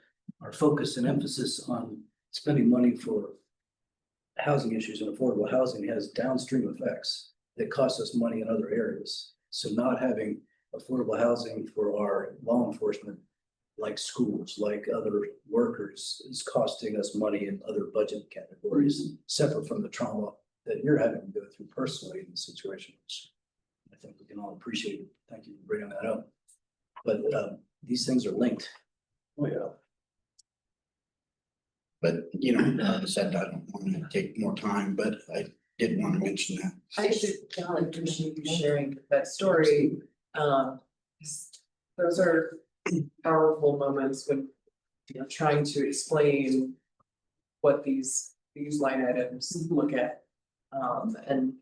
focus and emphasis on spending money for housing issues and affordable housing has downstream effects that cost us money in other areas. So not having affordable housing for our law enforcement, like schools, like other workers, is costing us money in other budget categories, separate from the trauma that you're having to go through personally in the situation, which I think we can all appreciate. Thank you for bringing that up. But these things are linked. Oh, yeah. But, like I said, I don't want to take more time, but I did want to mention that. I should appreciate you sharing that story. 'Cause those are powerful moments when trying to explain what these line items look at. And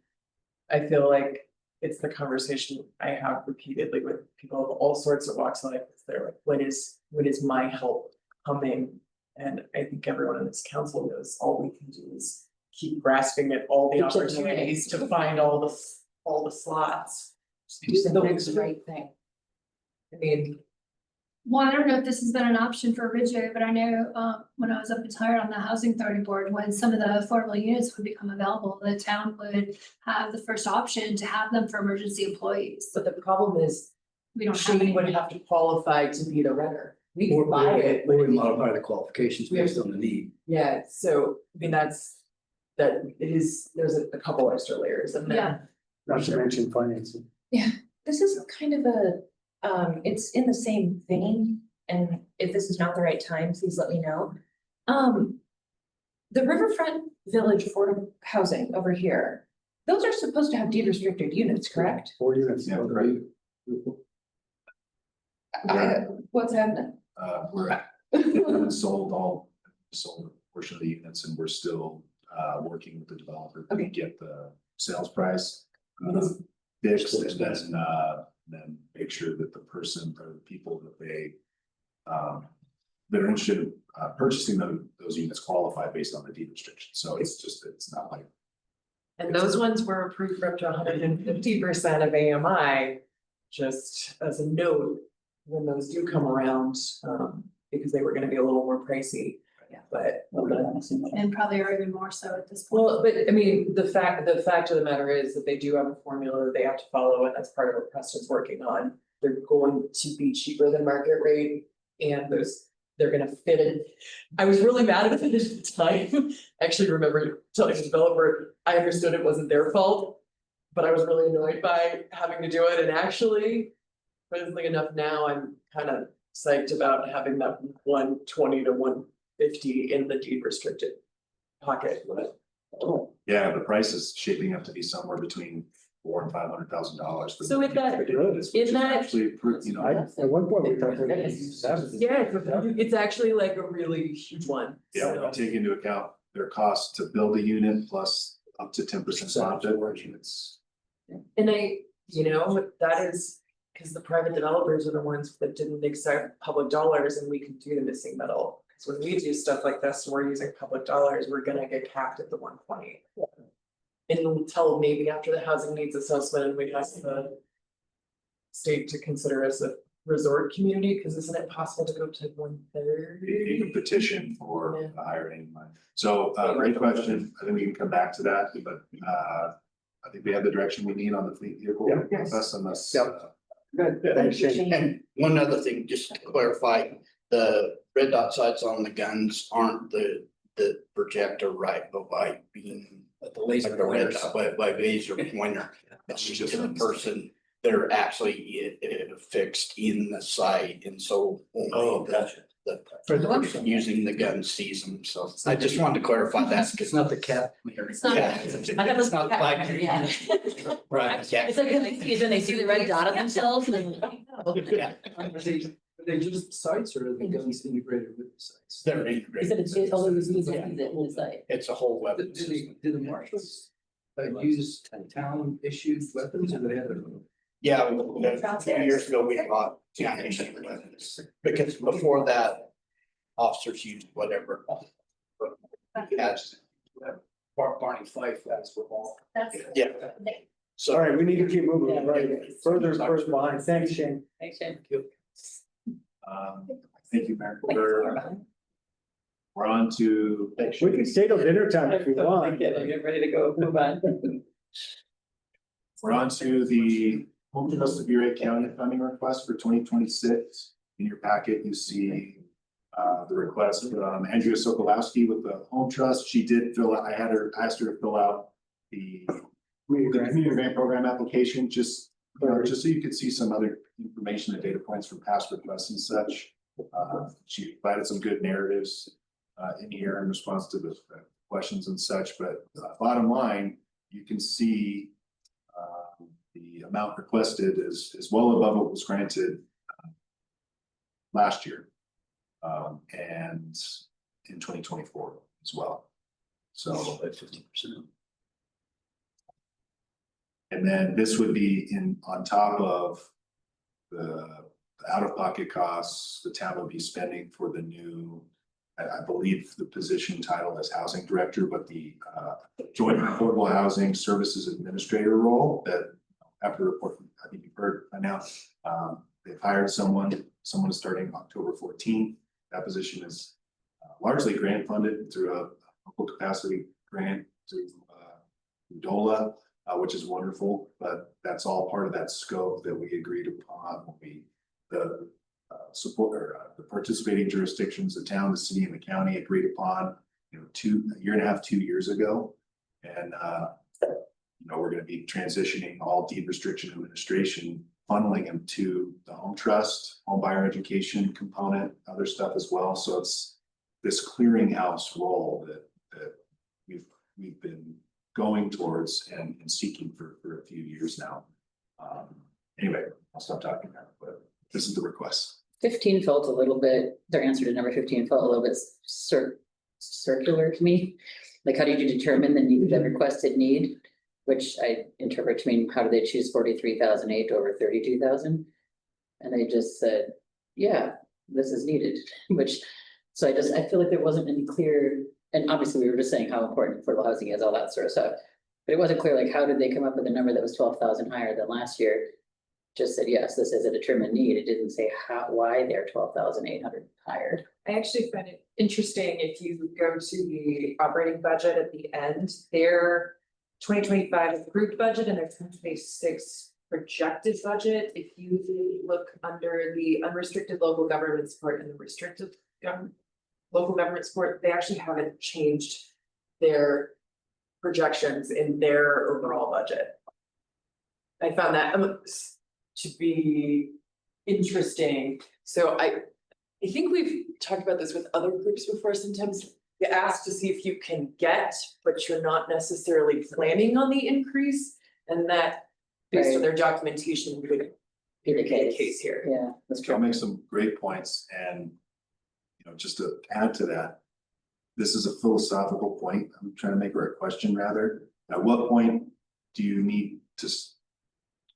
I feel like it's the conversation I have repeatedly with people of all sorts of walks of life. They're like, when is my help coming? And I think everyone on this council knows all we can do is keep grasping at all the opportunities to find all the slots. Do the next right thing. I mean, Well, I don't know if this has been an option for Ridgway, but I know, when I was up retired on the housing authority board, when some of the affordable units would become available, the town would have the first option to have them for emergency employees. but the problem is We don't have Shane any. would have to qualify to be the renter. We Or can buy it, or but we modify the qualifications based on the need. yeah, so I mean, that it is, there's a couple extra layers and then. Yeah. Not to mention financing. This is kind of it's in the same vein, and if this is not the right time, please let me know. The Riverfront Village Affordable Housing over here, those are supposed to have deed restricted units, correct? 4 units. Yeah, right. What's happening? We haven't sold a portion of the units, and we're still working with the developer to Okay. get the sales price Because fixed, Still and expensive. then make sure that the person or the people that that are interested in purchasing those units qualify based on the deed restriction. So it's not like. And those ones were approved for up to 150% of AMI, just as a note, when those do come around, because they were gonna be a little more pricey. Yeah. But, And probably are even more so at this point. well, but I mean, the fact of the matter is that they do have a formula that they have to follow, and that's part of what Preston's working on. They're going to be cheaper than market rate, and they're gonna fit it. I was really mad at it at the time. Actually remember telling the developer, I understood it wasn't their fault, but I was really annoyed by having to do it, and actually, funnily enough, now I'm kind of psyched about having that 120 to 150 in the deed restricted pocket, but. Yeah, the price is shaping up to be somewhere between $400,000 and $500,000. So with that- Which in is that- actually, At one point, we thought they were 70. Yeah, it's actually like a really huge one. yeah, when you take into account their cost to build a unit plus up to 10% profit, it's. And that is, because the private developers are the ones that didn't accept public dollars, and we can do the missing middle. So when we do stuff like this, we're using public dollars, we're gonna get capped at the 120. Until maybe after the housing needs assessment, and we ask the state to consider us a resort community, because isn't it possible to go to 130? You can petition for Yeah. the higher end money. So, great question. I think we can come back to that, but, I think we have the direction we need on the fleet vehicle. Yeah. Yes. Unless, Yep. Good, thanks, Shane. And one other thing, just to clarify, the red dot sights on the guns aren't the projector right, but by being. The laser Like the red pointers. dot, by laser pointer, it's just the person, they're actually fixed in the sight, and so. only the person using the gun sees them, so I just wanted to clarify that, It's because. not the cap. It's not. Yeah. I have It's a not like- yeah. Right, yeah. It's like when they see the red dot on themselves and then. Yeah. Are they just sites or are the guns integrated with the sites? They're He integrated. said it's always used in the site. It's a whole weapon Do system. the marshals use town issued weapons or do they have their own? Yeah, a few years ago, we bought county issued weapons, because before that, officers used whatever. Yes, Barney Fife, that's what all. yeah. All So, right, we need to keep moving, Yeah. right, further behind, thanks, Shane. Thanks, Shane. thank you, Mayor. We're on to. We can stay till dinner time if we want. Get ready to go, move on. We're on to the Home Trust of Butte County funding request for 2026. In your packet, you see the request from Andrea Sokolowski with the Home Trust. She did fill out, asked her to fill out the community grant program application, just so you could see some other information and data points from past requests and such. She provided some good narratives in here in response to the questions and such, but bottom line, you can see the amount requested is well above what was granted last year. And in 2024 as well. So, By 50%. and then this would be on top of the out-of-pocket costs the town would be spending for the new, I believe the position title is housing director, but the joint affordable housing services administrator role that after report, I think you've heard announced, they've hired someone is starting October 14th. That position is largely grant funded through a local capacity grant to DOLA, which is wonderful, but that's all part of that scope that we agreed upon when we the support or the participating jurisdictions, the town, the city, and the county agreed upon, a year and a half, 2 years ago. And we're gonna be transitioning all deed restriction administration, funneling them to the home trust, home buyer education component, other stuff as well. So it's this clearinghouse role that we've been going towards and seeking for a few years now. Anyway, I'll stop talking now, but this is the request. 15 felt a little bit, their answer to number 15 felt a little bit circular to me. Like, how did you determine the requested need? Which I interpret to mean, how do they choose 43,008 over 32,000? And they just said, yeah, this is needed, which, so I feel like there wasn't any clear, and obviously we were just saying how important affordable housing is, all that sort of stuff. But it wasn't clear, like, how did they come up with a number that was 12,000 higher than last year? Just said, yes, this is a determined need. It didn't say why they're 12,800 higher. I actually find it interesting if you go to the operating budget at the end, their 2025 approved budget and their 2026 projected budget. If you look under the unrestricted local government support and the restricted local government support, they actually haven't changed their projections in their overall budget. I found that to be interesting. So I think we've talked about this with other groups before. Sometimes you ask to see if you can get, but you're not necessarily planning on the increase. And that based on their documentation would Be the the case. case here. Yeah, that's I'll true. make some great points and, just to add to that, this is a philosophical point I'm trying to make, or a question rather. At what point do you need to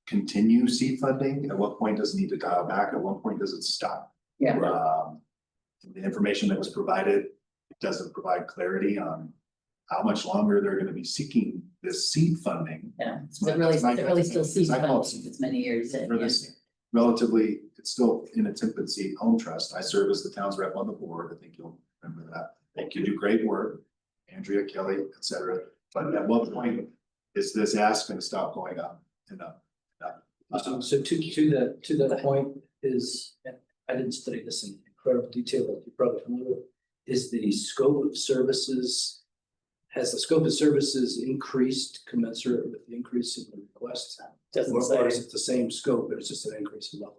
continue seed funding? At what point does it need to dial back? At what point does it stop? Yeah. the information that was provided doesn't provide clarity on how much longer they're gonna be seeking this seed funding. Yeah, is it really still seed funding if it's many years in? For this relatively, it's still in its infancy home trust. I serve as the town's rep on the board. I think you'll remember that. I think you do great work, Andrea, Kelly, et cetera. But at what point is this ask gonna stop going up and up and up? So to that point is, and I didn't study this in incredible detail, but you're probably familiar with, is the scope of services. Has the scope of services increased commensurate with the increase in the requests? Doesn't Or say. is it the same scope, but it's just an increase in levels?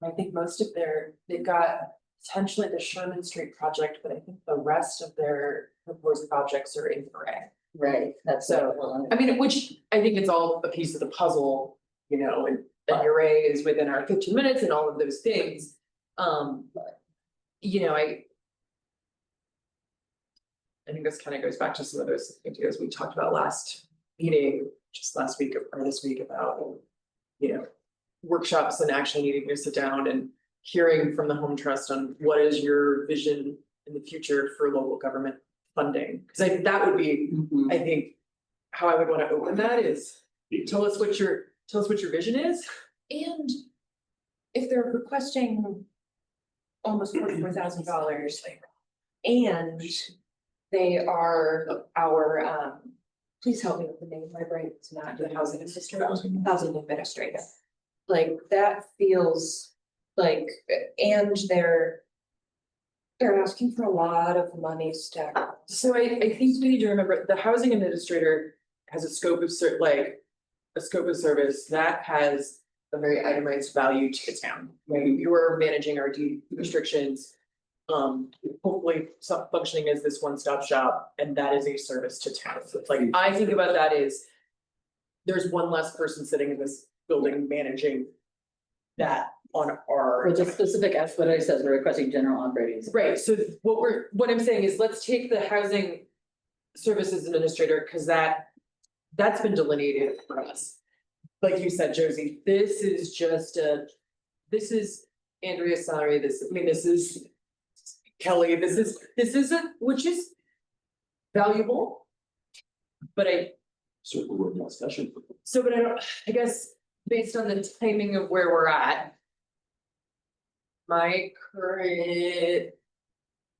I think most of they've got potentially the Sherman Street project, but I think the rest of their proposed projects are in gray. Right, that's So, I mean, which I think it's all a piece of the puzzle, you know, and the array is within our 15 minutes and all of those things. You know, I think this kind of goes back to some of those ideas we talked about last meeting, just last week or this week about, you know, workshops and actually needing to sit down and hearing from the Home Trust on what is your vision in the future for local government funding? Because that would be, I think, how I would want to open that is, tell us what your vision is. And if they're requesting almost $44,000 and they are our, please help me with the name, my brain's not the housing administrator. Like, that feels like, and they're asking for a lot of money stacked. So I think we need to remember, the housing administrator has a scope of a scope of service that has a very itemized value to the town. Right, you are managing our deed restrictions. Hopefully some functioning as this one-stop shop, and that is a service to town. So it's like, I think about that is there's one less person sitting in this building managing that on our. Or the specific, as what I said, we're requesting general operating. Right, so what I'm saying is, let's take the housing services administrator, because that's been delineated for us. Like you said, Josie, this is Andrea's salary, this is Kelly, this is which is valuable. But Certainly worth a discussion. but I guess based on the timing of where we're at. My current.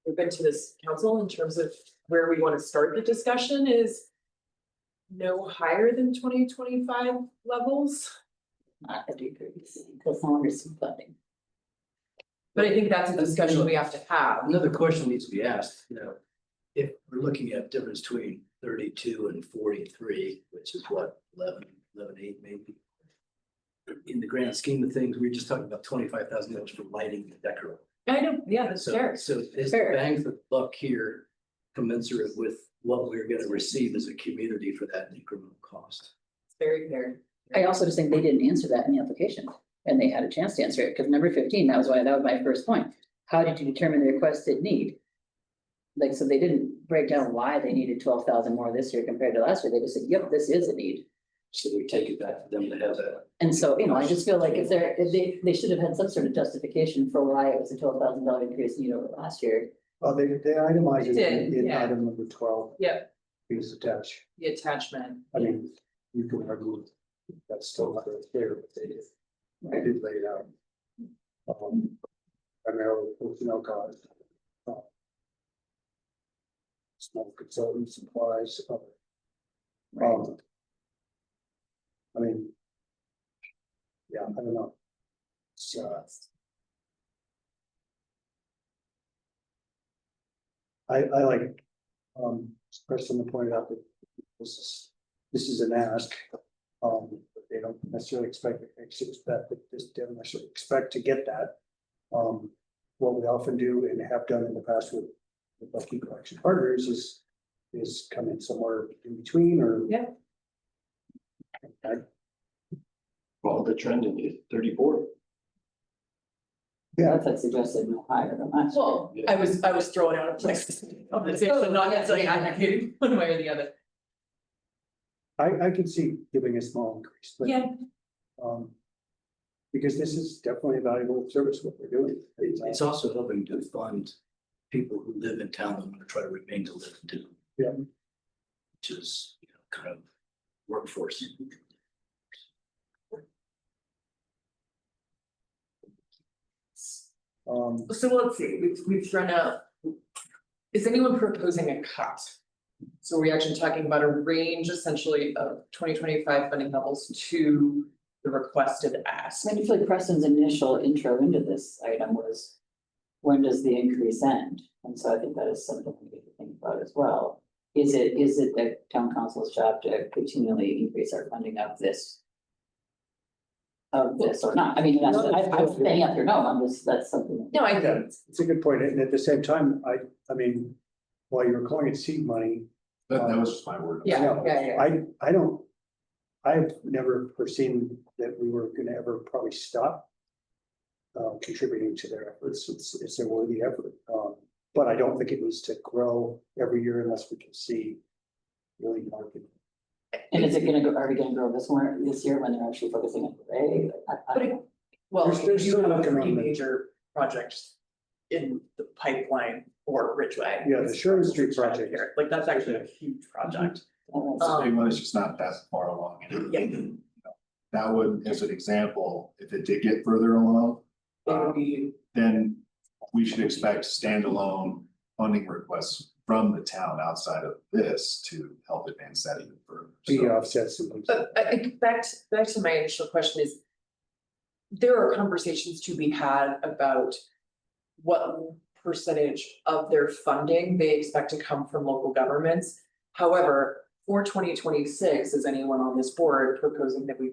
We've been to this council in terms of where we want to start the discussion is. No higher than 2025 levels, Not a decrease, as long as some funding. but I think that's a discussion we have to have. Another question needs to be asked, you know, if we're looking at difference between 32 and 43, which is what, 11.8 maybe. In the grand scheme of things, we we're just talking about $25,000 for lighting the decor. I know, yeah, that's fair. So is the Fair. bang for the buck here commensurate with what we're gonna receive as a community for that incremental cost? It's very fair. I also just think they didn't answer that in the application, and they had a chance to answer it, because number 15, that was my first point. How did you determine the requested need? Like, so they didn't break down why they needed 12,000 more this year compared to last year, they just said, yep, this is a need. So we take it back to them to have that. And so, you know, I just feel like if they should have had some sort of justification for why it was a $12,000 increase need over last year. Well, they itemize it They did, in yeah. item number 12. Yep. Please attach. The attachment. I mean, you can argue that's still not right there, but they did lay it out. Primarily personnel costs. Small consultant supplies. I mean. Yeah, I don't know. So. I like, Preston pointed out that this is an ask. But they don't necessarily expect they don't necessarily expect to get that. What we often do and have done in the past with Lucky Collection Partners is come in somewhere in between or. Yeah. Well, the trending is 34. That's what suggested no higher than last year. Well, I was throwing out a place, not necessarily advocating one way or the other. I can see giving a small increase, but. Yeah. because this is definitely a valuable service, what we're doing. It's also helping to fund people who live in town that want to try to remain to live in town. Yeah. Which is, kind of workforce. So let's see, we've thrown out. Is anyone proposing a cut? So we're actually talking about a range essentially of 2025 funding levels to the requested ask. I feel like Preston's initial intro into this item was, when does the increase end? And so I think that is something we need to think about as well. Is it the town council's job to continually increase our funding of this? Of this or not? I mean, that's, I'm saying yes or no, that's something. No, I Yeah, think, it's a good point, and at the same time, I mean, while you were calling it seed money. That was just my word. Yeah, no, yeah. I've never foreseen that we were gonna ever probably stop. Contributing to their efforts, it's a worthy effort, but I don't think it needs to grow every year unless we can see. Really market. And is it gonna go, are we gonna grow this year when they're actually focusing on Ridgway? well, There's you still have nothing three on the- major projects in the pipeline for Ridgway. Yeah, the Sherman Street project. Here, like that's actually a huge project. It's a big one, it's just not that far along. Yeah. That would, as an example, if it did get further along, It would be, then we should expect standalone funding requests from the town outside of this to help advance that even further. Be So, offsets and things. but back to my initial question is. There are conversations to be had about what percentage of their funding they expect to come from local governments. However, for 2026, is anyone on this board proposing that we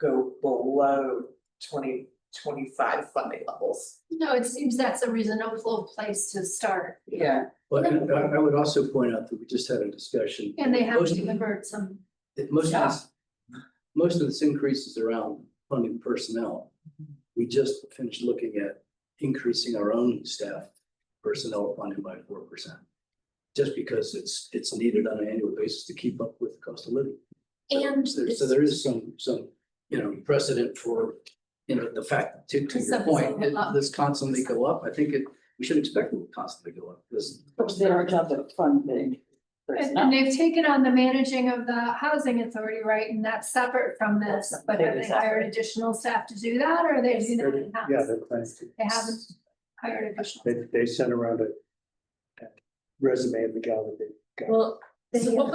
go below 2025 funding levels? No, it seems that's a reasonable place to start, Yeah. But I would also point out that we just had a discussion. and they have Most of- delivered some. Most of this increase is around funding personnel. We just finished looking at increasing our own staff personnel funding by 4%. Just because it's needed on an annual basis to keep up with the cost of living. And So there is some, precedent for, the fact, to your point, this constantly go up. I think we should expect it will constantly go up because. It's their job to fund the personnel. And they've taken on the managing of the housing authority, right, and that's separate from this, but have they hired additional staff to do that, or are they doing that in-house? Yeah, they're planning to. They haven't hired additional. They sent around a resume of the gal that they got. Well, so what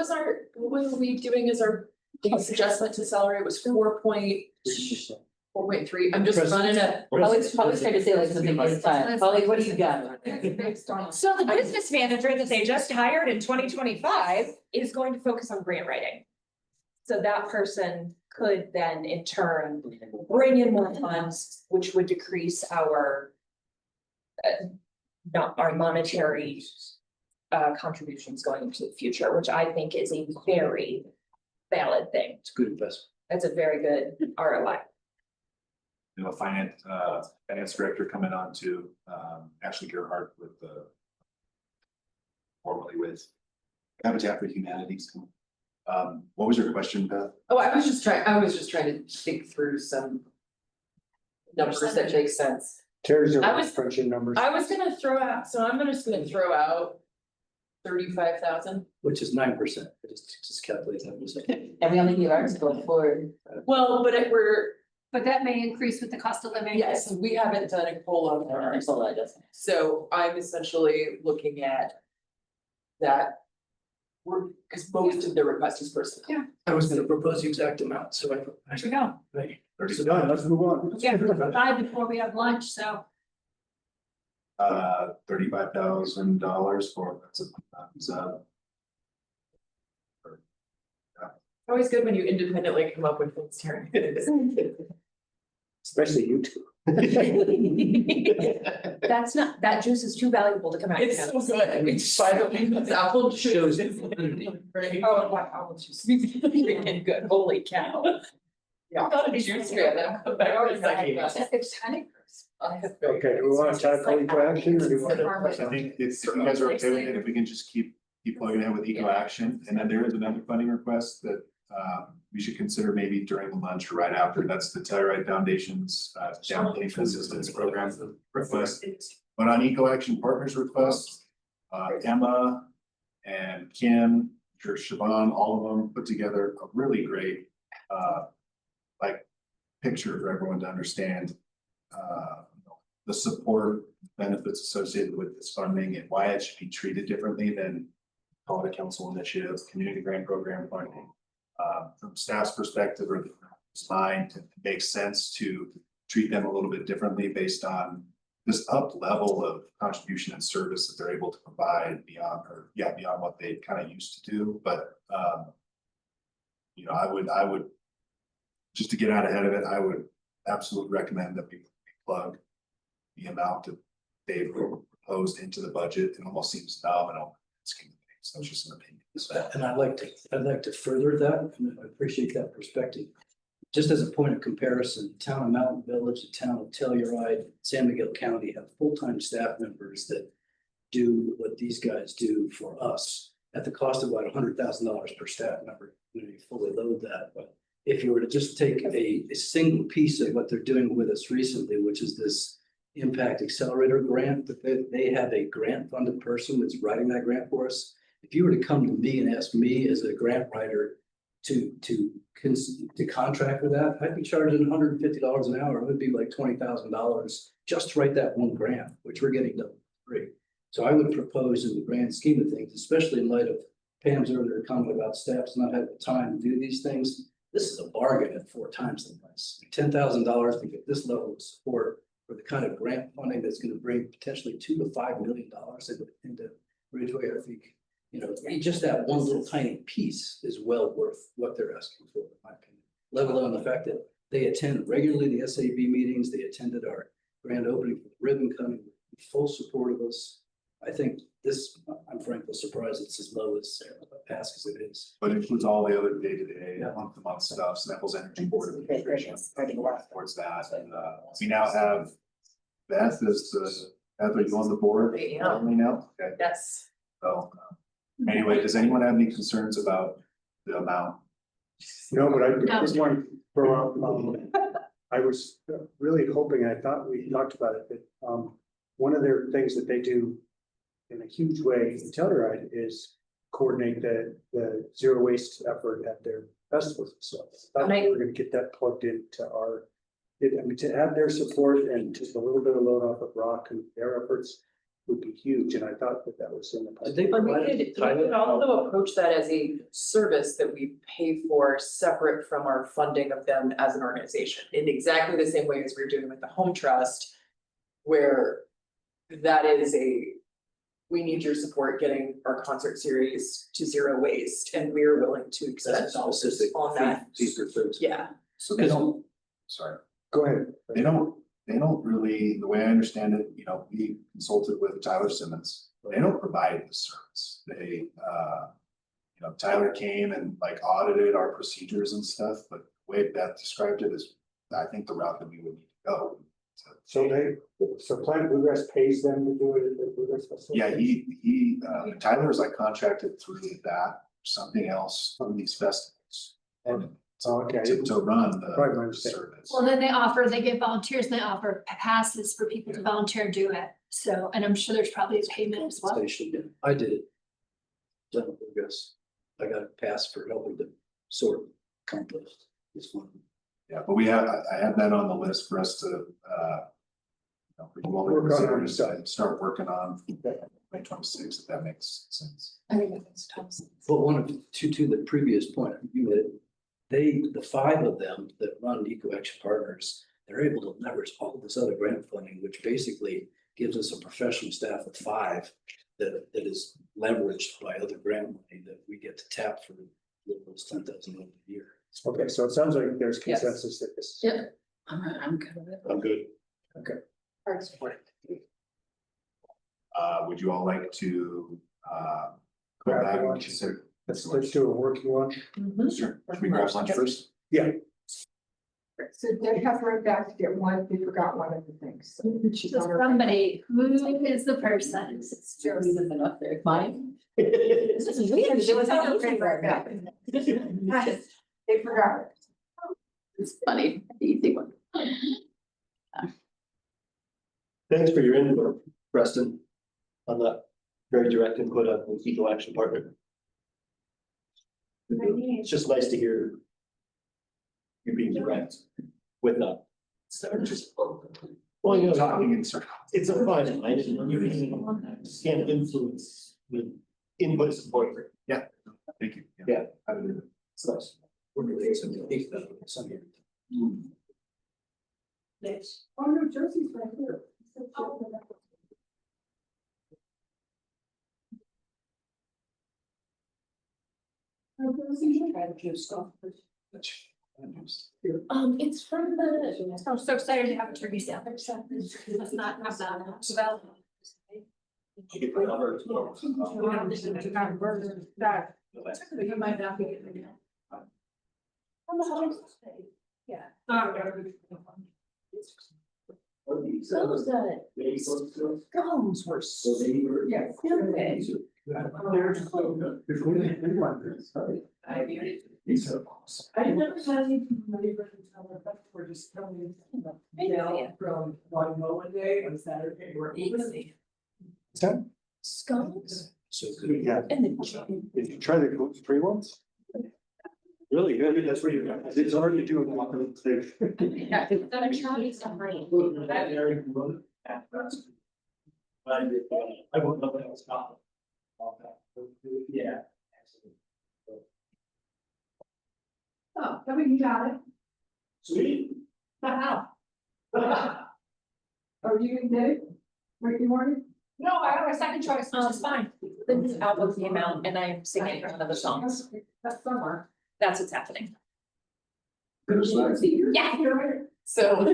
were we doing as our base adjustment to salary? It was 4.3. I'm just running a. Polly's trying to say like something this time. Polly, what do you got? Based on. So the business manager that they just hired in 2025 is going to focus on grant writing. So that person could then in turn bring in more funds, which would decrease our not our monetary contributions going into the future, which I think is a very valid thing. It's a good investment. That's a very good ROI. Finance director coming on to, Ashley Gerhardt with formerly with Habitat for Humanities. What was your question, Beth? Oh, I was just trying to think through some numbers that make sense. Terry's I are was- crunching numbers. I was gonna throw out, so I'm just gonna throw out 35,000. Which is 9%. Just calculate that. And we only give ours going forward. Well, but But that may increase with the cost of living. yes, we haven't done a COLA for ours. So that doesn't. So I'm essentially looking at that. Because most of the request is personal. Yeah. I was gonna propose the exact amount, so There we go. So done, let's move on. Yeah, 5 before we have lunch, so. $35,000 for, Always good when you independently come up with things, Terry. Especially you two. That's not, that juice is too valuable to come out. It's so good. It's by the way, it's apple juice. Oh, wow, apple juice. Freaking good, holy cow. Yeah. Not a juice fan, then come back with a second. It's honey. Okay, do we want to tackle eco action or do we want to? I think if you guys are okay with it, if we can just keep plugging ahead with eco action, and then there is another funding request that we should consider maybe during the lunch or right after. That's the Telluride Foundation's down payment assistance program request. But on Eco Action Partners request, Emma and Kim, sure Siobhan, all of them put together a really great like picture for everyone to understand the support benefits associated with this funding and why it should be treated differently than call it a council initiative, community grant program funding. From staff's perspective or it's mind, it makes sense to treat them a little bit differently based on this up level of contribution and service that they're able to provide beyond what they kind of used to do. But you know, I would just to get out ahead of it, I would absolutely recommend that we plug the amount that they've proposed into the budget. It almost seems nominal. So it's just an opinion. And I'd like to further that, and I appreciate that perspective. Just as a point of comparison, the town of Mountain Village, the town of Telluride, San Miguel County have full-time staff members that do what these guys do for us at the cost of about $100,000 per staff member. You fully load that, but if you were to just take a single piece of what they're doing with us recently, which is this Impact Accelerator grant, that they have a grant funded person that's writing that grant for us. If you were to come to me and ask me as a grant writer to contract with that, I'd be charging $150 an hour. It would be like $20,000 just to write that one grant, which we're getting done free. So I would propose in the grand scheme of things, especially in light of Pam's earlier comment about staffs not having time to do these things, this is a bargain at 4 times the price. $10,000 to get this level of support for the kind of grant funding that's going to bring potentially $2 to $5 million into Ridgway. I think, you know, just that one little tiny piece is well worth what they're asking for, in my opinion. Let alone the fact that they attend regularly the SAB meetings, they attended our grand opening for the ribbon cutting, in full support of us. I think this, I'm frankly surprised it's as low as ask as it is. But it includes all the other day-to-day, month-to-month stuff, Snapple's Energy Board Administration towards that. And we now have Beth as Beth, are you on the board? Only now? Okay. Yes. So anyway, does anyone have any concerns about the amount? No, but I just want to throw out, I was really hoping, I thought we talked about it, that one of their things that they do in a huge way in Telluride is coordinate the zero waste effort at their festivals. So I thought we were gonna get that plugged into our, I mean, to have their support and just a little bit of load off of Rock and their efforts would be huge. And I thought that that was in the. Did they But we provide could also approach that as a service that we pay for separate from our funding of them as an organization, in exactly the same way as we're doing with the Home Trust, where that is we need your support getting our concert series to zero waste, and we're willing to expend dollars on that. Fee for service. Yeah. So they don't, sorry. Go ahead. They don't really, the way I understand it, you know, we consulted with Tyler Simmons. They don't provide the service. They, you know, Tyler came and like audited our procedures and stuff, but the way Beth described it is, I think the route that we would need to go. So Planet Bluegrass pays them to do it at the Bluegrass Festival? Yeah, Tyler's like contracted through that, something else from these festivals. And okay. To run Right, my the mistake. service. Well, then they get volunteers and they offer passes for people to volunteer and do it. So, and I'm sure there's probably a payment as well. Station, yeah. I did it. Done it, I guess. I got a pass for helping to sort compost. It's fun. Yeah, but I have that on the list for us to, Work on it. start working on May 26th, if that makes sense. I think that's tough. Well, one of to the previous point, you made it, the 5 of them that run Eco Action Partners, they're able to leverage all of this other grant funding, which basically gives us a professional staff of 5 that is leveraged by other grant money that we get to tap for those $10,000 a year. Okay, so it sounds like there's consensus that this. Yep. I'm good with it. I'm good. Okay. Would you all like to, go Grab back and lunch. consider? Let's do a working lunch. Sure. Should we grab lunch first? Yeah. So they have right back to get one, they forgot one of the things. So she's So on her- somebody, who is the person? Joey's been up there. Mine. This is weird. She was on her way right back. Paper graphic. It's funny, the easy one. Thanks for your input, Preston, on that very direct input on the Eco Action Partner. It's just nice to hear you being direct with that. So just. Well, you know, Talking in circles. it's a fine line, and you can't influence the input support. Thank you. Yeah. It's nice. We're gonna make some here. Yes. Oh, no, Josie's right here. It's from the. I'm so excited to have a turkey sandwich. Let's not have that. Develop. You might not be getting it. Yeah. Those gums were so. Yes. I never had any neighbors tell me that we're just coming down from one day on Saturday. We're easy. Skunks So good. Yeah, and the chicken. did you try the gluten-free ones? Really good, that's where you, it's hard to do a lot of things. Yeah, I'm trying something. I won't know that was not. Yeah. Oh, Kevin, you got it. Sweet. Are you in Dave? Ricky Morty? No, I have a second choice, which is fine. The new album came out and I'm singing one of the songs. That's somewhere. That's what's happening. Yeah. So,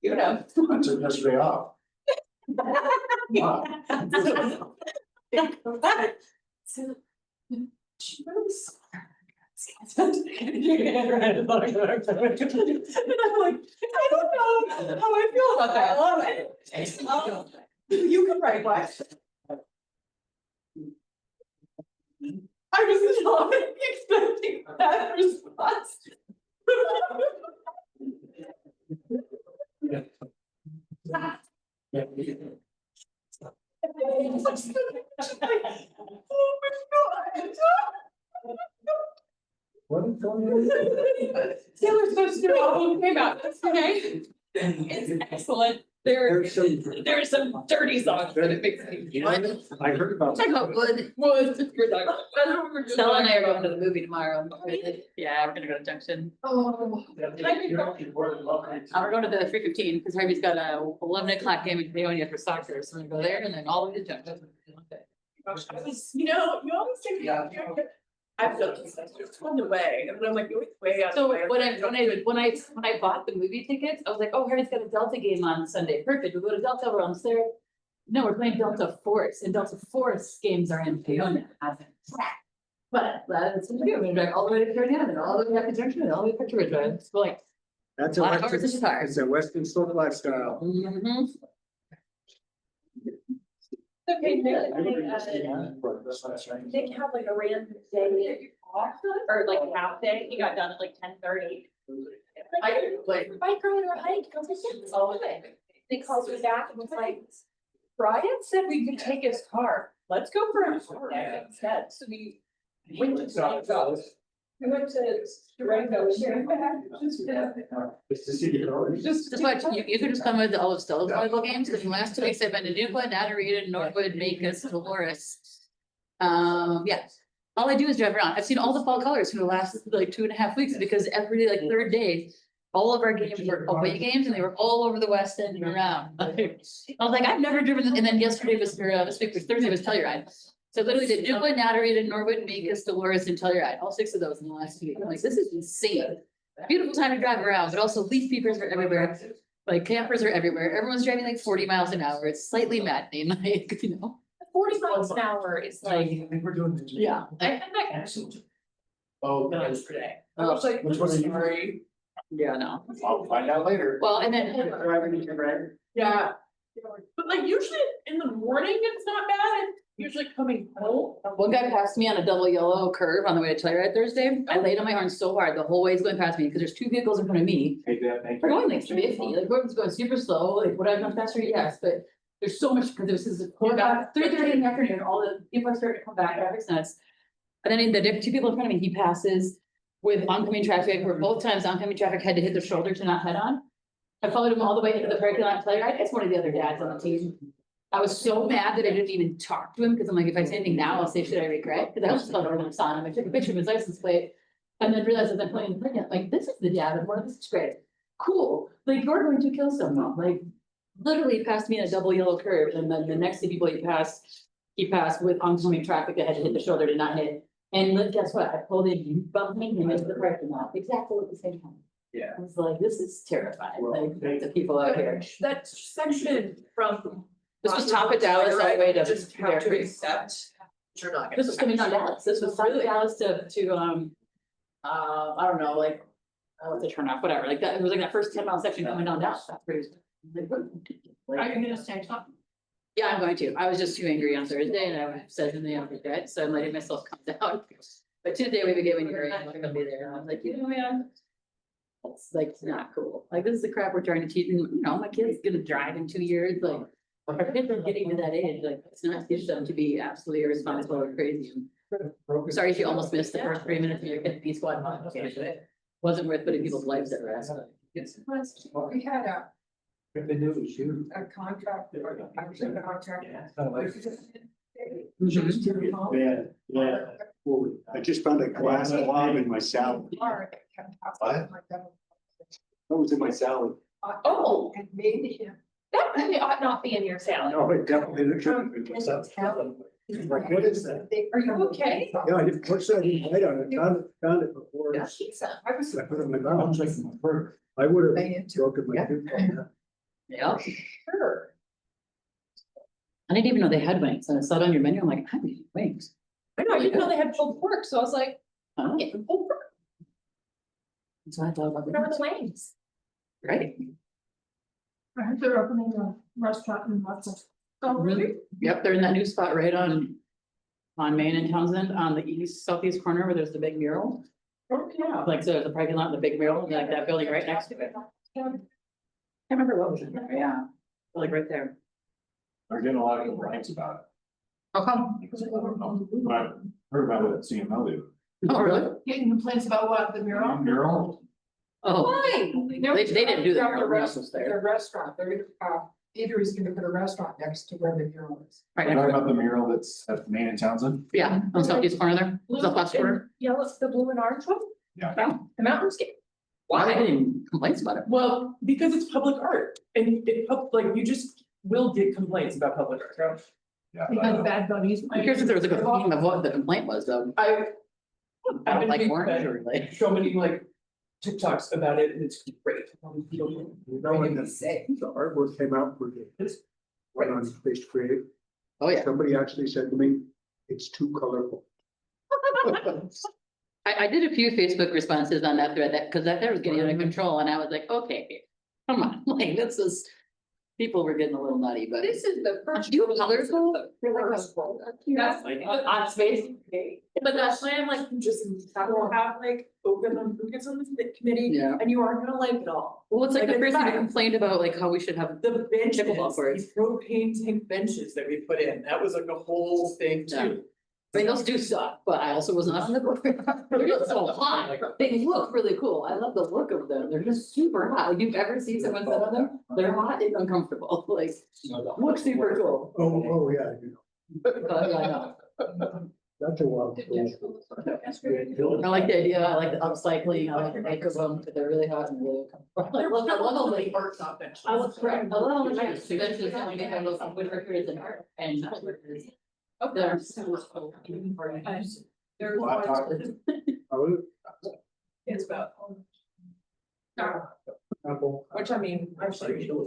you know. I took yesterday off. Wow. So. She really And I'm like, I don't know how I feel about that. I love it. You can write what? I was not expecting that response. Oh my God. What is going on? Taylor Swift's new album came out today. It's excellent. There's some dirty songs that it makes me. I heard about. Talk about wood. You're talking about. Stella and I are going to the movie tomorrow. Yeah, we're gonna go to Junction. Oh. We're going to the 3:15 because Harvey's got a 11 o'clock game in Paonia for soccer, so we're gonna go there and then all the way to Junction. You know, you always think, I've done this, it's on the way, and I'm like, it's way out. So when I bought the movie tickets, I was like, oh, Harry's got a Delta game on Sunday. Perfect. We'll go to Delta, we're on there. No, we're playing Delta Force, and Delta Force games are in Paonia. But that's what we're gonna drive all the way to Paonia, and all the way back to Junction, and all the way back to Ridgway. So like, That's a lot of hours in the car. It's a Western Slope lifestyle. mhm. Okay, they have like a random day off or like a half day. He got done at like 10:30. I like bike ride or hike. I was like, yeah, it's all good. They called me back and was like, Brian said we could take his car. Let's go for a ride instead. So we went to Durango. We went to Durango and came back. It's to see you. That's why you could just come with all of Stella's volleyball games, because in the last 2 weeks I've been to Newport, Natarita, Northwood, Macus, Dolores. Yeah, all I do is drive around. I've seen all the fall colors for the last like 2.5 weeks, because every like third day, all of our games were away games and they were all over the West End and around. I was like, I've never driven, and then yesterday was, or this week was Thursday was Telluride. So literally did Newport, Natarita, Norwood, Macus, Dolores, and Telluride, all 6 of those in the last week. I'm like, this is insane. Beautiful time to drive around, but also leaf peepers are everywhere. Like campers are everywhere. Everyone's driving like 40 miles an hour. It's slightly maddening, like, you know. 40 miles an hour is like. I think we're doing. Yeah. I had that actually Oh, yesterday. I was like, Which one are you? sorry. Yeah, no. I'll find out later. Well, and then, Driving in your red. Yeah, But like usually in the morning, it's not bad, it's usually coming home. One guy passed me on a double yellow curve on the way to Telluride Thursday. I laid on my horn so hard, the whole way he's going past me, because there's two vehicles in front of me. Hey, Dad, thank We're you. going like 50, like Gordon's going super slow, like would I have gone faster? Yes, but there's so much, because this is 3:30 in the afternoon, all the people are starting to come back, traffic's nuts. And then the two people in front of me, he passes with oncoming traffic, where both times oncoming traffic had to hit their shoulder to not head on. I followed him all the way into the parking lot, Telluride. It's one of the other dads on the team. I was so mad that I didn't even talk to him, because I'm like, if I say anything now, I'll say, should I regret? Because I was still when I saw him, I took a picture of his license plate. And then realized as I'm playing the pregnant, like, this is the dad, and this is great. Cool, like, you're going to kill someone, like, literally passed me in a double yellow curve, and then the next two people he passed with oncoming traffic that had to hit the shoulder, did not hit. And then guess what? I pulled in, bumped him into the parking lot, exactly at the same time. Yeah. I was like, this is terrifying, like, the people out here. That section from. This was top of Dallas all the way to. Just have to Bear Creek. accept. You're not gonna. This was coming down Dallas, this was top of Dallas to, I don't know, like, what's the turnoff, whatever, like that, it was like that first 10-mile section coming down Dallas. That's where he was like, Are you gonna stay talking? yeah, I'm going to. I was just too angry on Thursday and I said something on regret, so I'm letting myself calm down. But Tuesday we began when you're not gonna be there. And I was like, you know, man. That's like not cool. Like, this is the crap we're trying to teach. And you know, my kid's gonna drive in 2 years. Like, our kids are getting to that age. Like, it's not teach them to be absolutely irresponsible or crazy. Sorry if you almost missed the first 3 minutes of your kid's B squad modification. It wasn't worth putting people's lives at risk. We had a If they do, we shoot. contract, actually a contract. Yeah, yeah. I just found a glass blob in my salad. That was in my salad. Oh. And made him. That really ought not be in your salad. No, it definitely shouldn't be. Like, what is that? Are you okay? Yeah, I didn't push that in right on it, found it before. Yeah, I was. I put it in my mouth. Like my burger. I would Lay have into broken my tooth on that. Yeah. Sure. I didn't even know they had wings. And I saw it on your menu. I'm like, I need wings. I know, I didn't know they had pulled pork, so I was like, Huh? I'm getting pulled pork. So I thought about What are the it. wings? Right? I heard they're opening a restaurant in Watson. Oh, really? Yep, they're in that new spot right on Main and Townsend, on the southeast corner where there's the big mural. Oh, yeah. Like, so there's a parking lot, and the big mural, and like that building right next to it. I can't remember what was in there, yeah, like right there. They're getting a lot of complaints about How come? it. I heard about it at CML. Oh, really? Getting complaints about what, the mural? Mural, Oh, Why? they didn't do that. The mural, rest, was the there. restaurant, they're, Eatery's gonna put a restaurant next to where the mural is. Right talking next to about it. the mural that's at Main and Townsend. Yeah, on southeast corner there, southwest corner. Yellow, the blue and orange one? Yeah. The mountains. Why? I didn't even complain about it. Well, because it's public art and like, you just will get complaints about public art, right? Yeah. Because bad bunnies. I'm curious if there was like a theme of what the complaint was though. I've I don't been like being orange fed or like. so many like TikToks about it and it's great. You know, when the artwork came out for the, went on Face Creative, Oh, yeah. somebody actually said to me, it's too colorful. I did a few Facebook responses on that thread that, because that there was getting out of control and I was like, okay, come on, like this is. People were getting a little nutty, but. This is the first. Do colorful? That's On space. But that's why I'm like, just we'll have like open on who gets on the committee. Yeah. And you aren't gonna like it all. Well, it's like the Like, it's person who fine. complained about like how we should have. The benches, Pickleball courts. these propane tank benches that we put in, that was like a whole thing Yeah. too. I mean, those do suck, but I also was not on the board. They're just so hot. They look really cool. I love the look of them. They're just super hot. Like, you've ever seen someone sit on them? They're hot and uncomfortable, like, look super cool. Oh, yeah, you But, yeah, I know. know, that's a wild. I like the idea, I like the upcycling, I like the make of them, but they're really hot and really uncomfortable. I love all the Art stop benches. I love, I love all the benches, and they have those woodworkers and woodworkers. Up there. There's Laptop. It's about. Apple. Which I mean, I'm sure you know.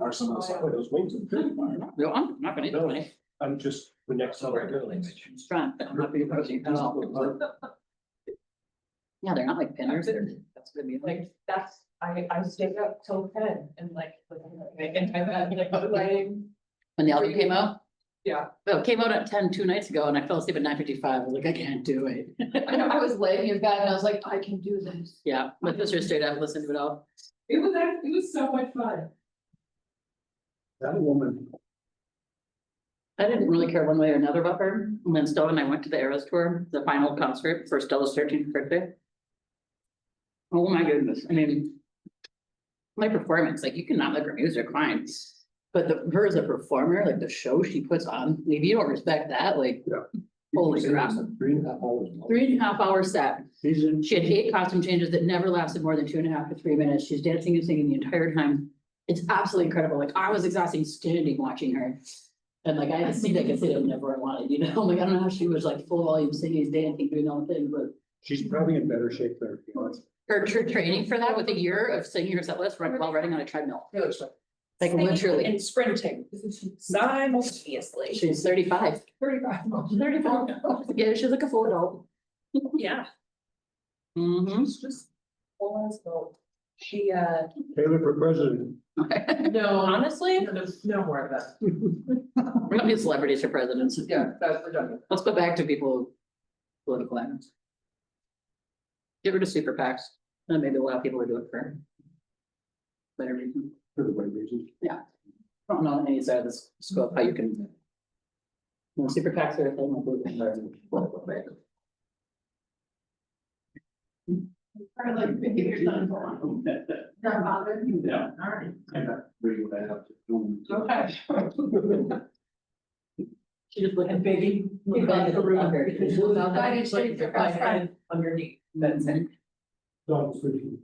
Are some of those wings. No, I'm not gonna eat the money. I'm just, the next summer. It's fine. I'm not being pushy at all. Yeah, they're not like pinners, that's good music. Like, that's, I stayed up till 10 and like, and time that, like, When the album came out, yeah. well, it came out at 10 2 nights ago and I fell asleep at 9:55. I was like, I can't do it. I know, I was laying in bed and I was like, I can do this. Yeah, my sister stayed up, listened to it all. It was so much fun. That woman, I didn't really care one way or another about her. And then Stella and I went to the Eras tour, the final concert for Stella's 13th birthday. Oh my goodness, I mean. My performance, like you cannot like her music, fine. But her as a performer, like the show she puts on, if you don't respect that, like. Yeah. Holy crap, 3.5 hours. 3.5 hour set. Season. She had 8 costume changes that never lasted more than 2.5 to 3 minutes. She's dancing and singing the entire time. It's absolutely incredible. Like I was exhausting standing watching her. And like I had a seat I could sit in whenever I wanted, you know, like I don't know how she was like full volume singing, dancing, doing all the things, but. She's probably in better shape than her. Her training for that with a year of singing her set list while running on a treadmill, like literally. And sprinting simultaneously. She's 35. 35. 35. Yeah, she's like a full adult. Yeah. Mm-hmm. It's just, full as gold. She, Taylor for president. no, Honestly, no more of that. We're not being celebrities for presidents. Yeah, we're done. Let's go back to people, political items. Get rid of super PACs, and maybe a lot of people would do it for better reason. For the right reasons. I don't know on any side of this scope how you can. You know, super PACs are a thing like political, right? Or like, if you're done, go on. Not bothered. Yeah. All right. And that really would have to do. Okay. She just looked at Biggie. Because she'll know that it's like your best friend. Underneath, that's it. Dogs for you.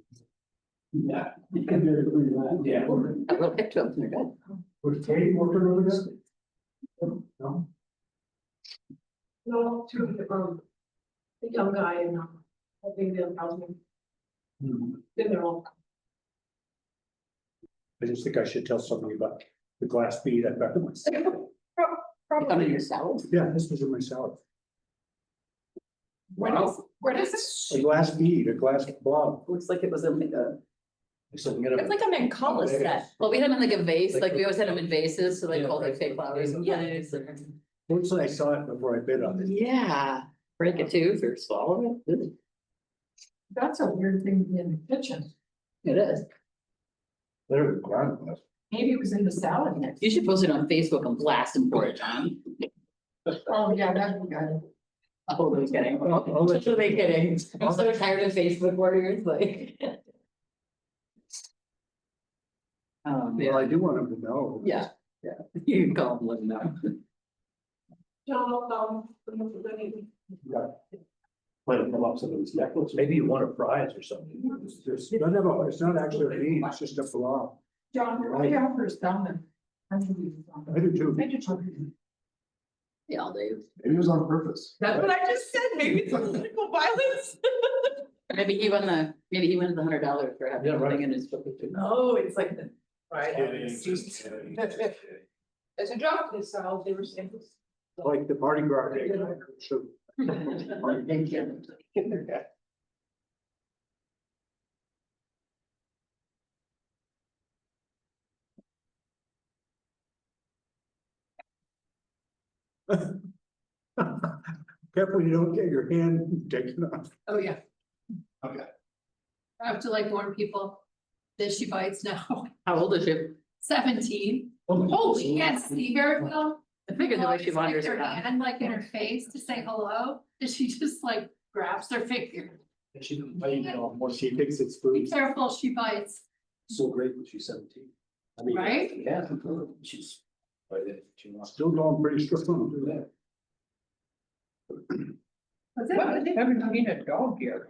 Yeah. You can do it with that. Yeah. I will pick to them, they're good. Was Katie working over there? No? no, to the young guy and I think they'll help me. Then they're all. I just think I should tell somebody about the glass bead I got in my salad. Under your salad. Yeah, this was in my salad. Where does this? A glass bead, a glass blob. Looks like it was in like a, It's like a Mancala set. well, we had them in like a vase, like we always had them in vases, so they called like fake flowers. and Yeah. things, or- Fortunately, I saw it before I bid on it. Yeah, break a tooth or swallow it. Ooh, That's a weird thing to be in the kitchen. it is. There was ground glass. Maybe it was in the salad mix. You should post it on Facebook and blast them for it, John. Oh, yeah, that'd be good. Totally kidding. I'll let you- Totally kidding. I'm so tired of Facebook warriors, like. Well, I do want them to know. Yeah, you can call them, let them know. Let it come up some of these necklaces. Maybe you want a prize or something. It's not actually a bead, it's just a blob. John, your offer's done. I do too. Yeah, I'll do. Maybe it was on purpose. That's what I just said, maybe it's political violence. Maybe he won the $100 for having Yeah, right. everything in his book. Oh, it's like the. Right. Kidding. As a joke, this, they were saying. Like the Mardi Gras day. So, Thank you. careful you don't get your hand taken off. Oh, yeah. Okay. I have to like warn people that she bites now. How old is she? 17. Oh, She can't see very well. I figured the way she Well, wanders stick her around. hand like in her face to say hello, and she just like grabs her finger. And she didn't bite it off. Once she thinks it's Be food. careful, she bites. So great when she's 17. I mean, Right? Yeah, she's. Right, she wants. Still going pretty strong. Do that. Haven't seen a dog here.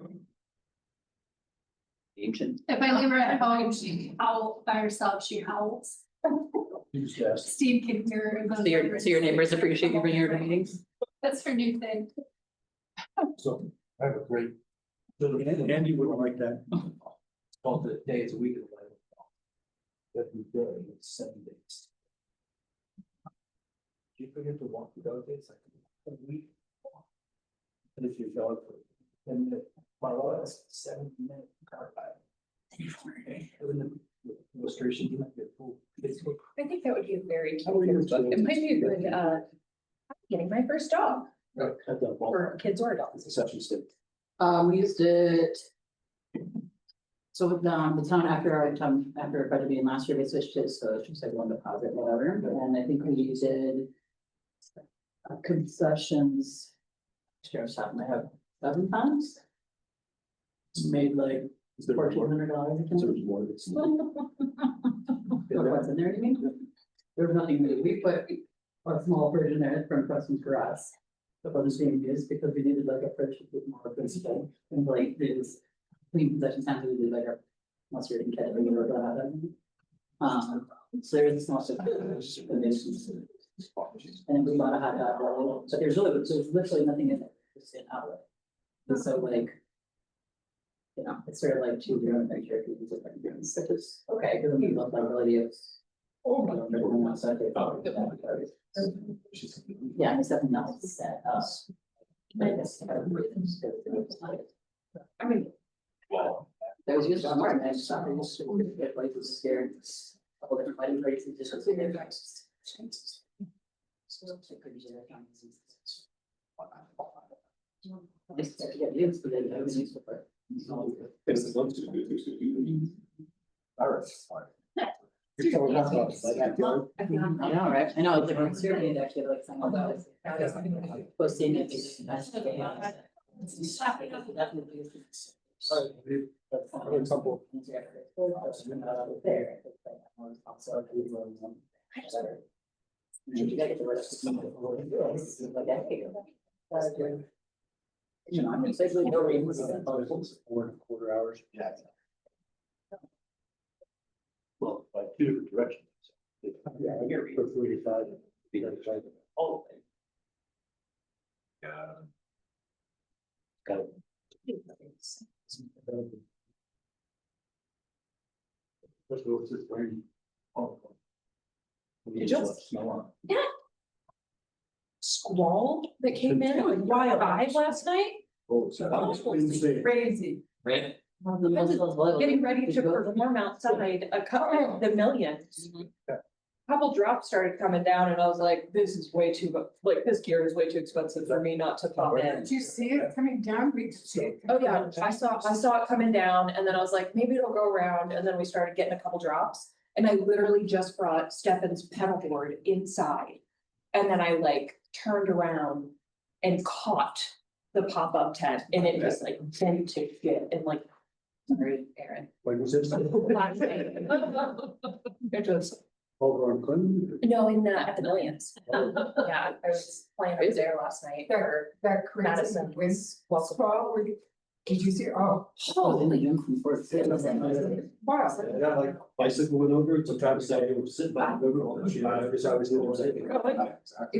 Ancient. If I leave her at home, she howls by herself, she howls. Who's best? Steve can hear her. and So goes, your neighbors appreciate you bringing her to meetings? That's her new thing. So I have a great. Andy wouldn't like that. It's called the days a week of life. Every day, it's 7 days. Do you forget to walk the dog days like a week? And if your dog And that's 7 minute car ride. And the illustration, you might get full. I think that would be a very cute How are you kids book. It doing? might be a good, getting my first dog Cut that ball. for kids or adults. Exception state. We used it. So with the town after our budget meeting last year, we switched it, so it's just like one deposit, whatever, and I think we did. Concessions. Sure, off the top of my head, 7 times. Made like $1,400. So there's more that's. What's in there, you mean? There's nothing new, we put a small version there from Preston for us. The bonus being used because we needed like a fridge with more principle and like this. Clean possession times we did like our mustard and ketchup and so there's a small stuff. And then we bought a hot dog roll, but there's literally nothing in it, just an outlet. And so like. You know, it's sort of like choose your own adventure if you use it, like, such as, okay, because we love liability of. Oh, my God. Yeah, and something else set up. I mean. That was used on Martin, I just thought they just get like was scared. All different lighting races, just was in their guys. Yeah, used, but then I was used for it. All right. You're talking about like backyard? I know, right? I know, it's like, I'm certainly actually like some of those. Posting it. A couple. You know, I'm just basically. 4.25 hours. Yeah. Well, by 2 different directions. Yeah, I get for 45. Oh. Yeah. Got it. Let's go with this rain. Oh. You just smell on. Yeah. Squall that came in like wild 5 last night. Oh, so Wednesday. Crazy. Right. Getting ready to perform outside a couple, the millions. Couple drops started coming down and I was like, this is way too, like, this gear is way too expensive for me not to pop in. Did you see it coming down? We did see it. Oh, yeah, I saw it coming down and then I was like, maybe it'll go around, and then we started getting a couple drops. And I literally just brought Stefan's pedal board inside. And then I like turned around and caught the pop-up tent and it just like bent to shit and like, sorry, Aaron. Like, was it It was, over on Clinton? no, at the millions. Yeah, I was playing over there last night. That crazy Madison was welcome. squall, did you see, oh, Oh, in the young from Fort. wow. Yeah, like bicycle went over, so Travis said he was sitting back over. It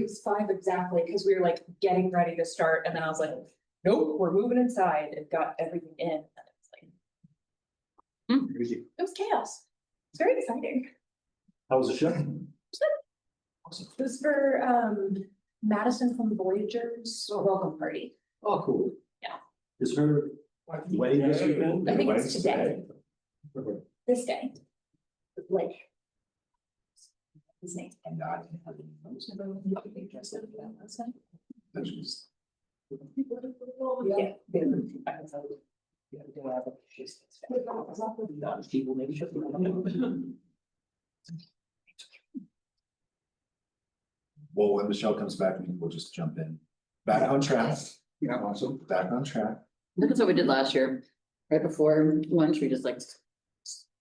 was 5 exactly, because we were like getting ready to start, and then I was like, nope, we're moving inside and got everything in. And it was like, it was chaos. It's very exciting. How was the show? It was for Madison from Voyagers welcome party. Oh, cool. Yeah. Is her wedding this weekend? I think it's today, this day. Like. His name. Yeah. People maybe should. Well, when Michelle comes back, we'll just jump in. Back on track. Yeah, awesome. Back on track. Look at what we did last year, right before lunch, we just like.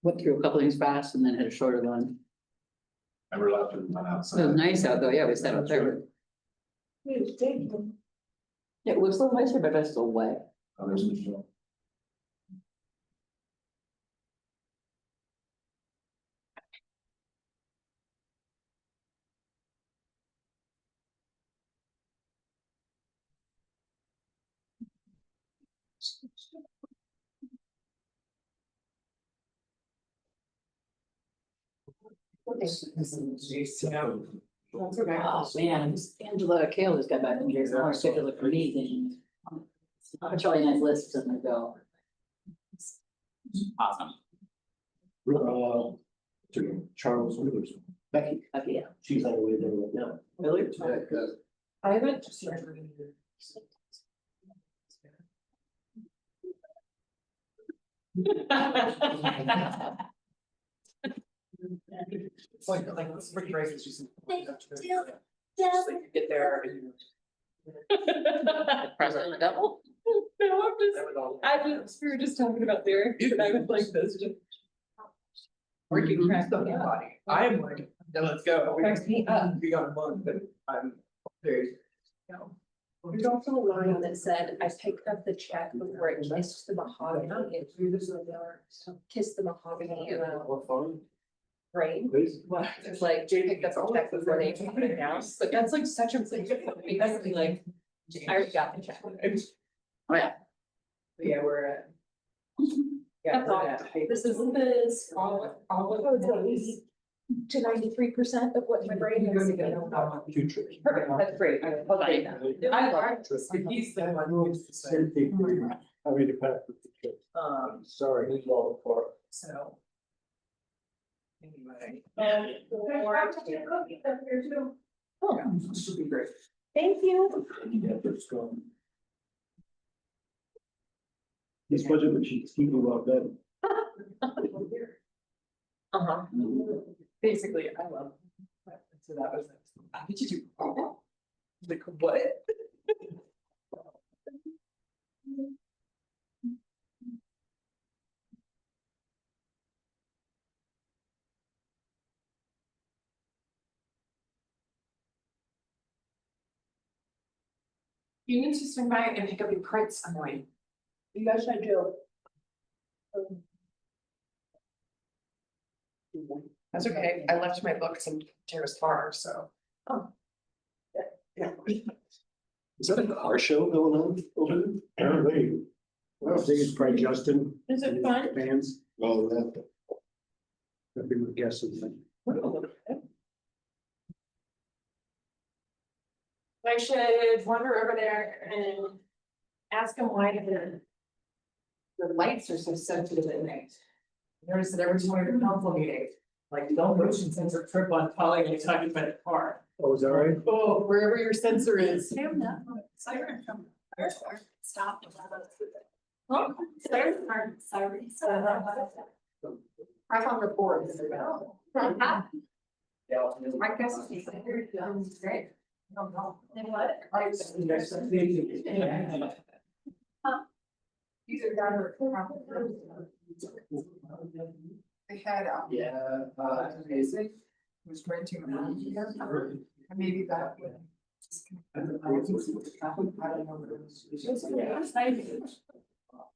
Went through a couple things fast and then had a shorter lunch. And we're allowed to run It was outside. nice out though, yeah, we sat out there. Yeah, it was a little nicer, but it's still wet. Oh, there's Michelle. Oh, man, Angela Kale just got back from here, her schedule looked amazing. a really nice list and they go. Awesome. Charles Wheeler's, Becky, Yeah. she's on her way there right now. Really? I haven't just started. It's like this big race, it's just. Just like you get there and. President of the devil? No, we were just talking about lyrics and I was like this, just. Working track on my body, I'm like, no, let's go. Cracks me up. Be on a month, but I'm very. There's also a line that said, I picked up the check before it kissed the mahogany. Kissed the mahogany and What phone? brain. It's like, Jay picked up the check before they put it down, but that's like such a thing. That's like, I already got the check. Oh, yeah. But yeah, we're at. Yeah, That's we're all. at. This is all of those to 93% of what my brain is. Future. Perfect, that's great. I'll take that. I love it. If he's the one who used to say, I mean, the path with the trip. Sorry. He's all for so. Anyway. Oh, This would be great. thank you. Yeah, it's gone. This budget, which is keeping about that. Uh-huh. Basically, I love. So that was. How did you do? Like, what? You need to swing by and pick up your prints, I'm going. You guys should do. That's okay, I left my books in Terrace Farm, so. Yeah. Is that a car show going on over there? Apparently, I think it's probably Justin. Is it fun? Fans, Oh, that. that'd be my guess. I think. I should wander over there and ask him why the lights are so sensitive at night. Notice that every time we're at council meeting, like, don't motion sensor trip on calling and talking about a car. Oh, is that right? Oh, wherever your sensor is. Siren from. Stop. Oh, Siren. I found reports. My guess is great. Then what? These are down. They had, Yeah. music, was going to. Maybe that would. I don't know what it was.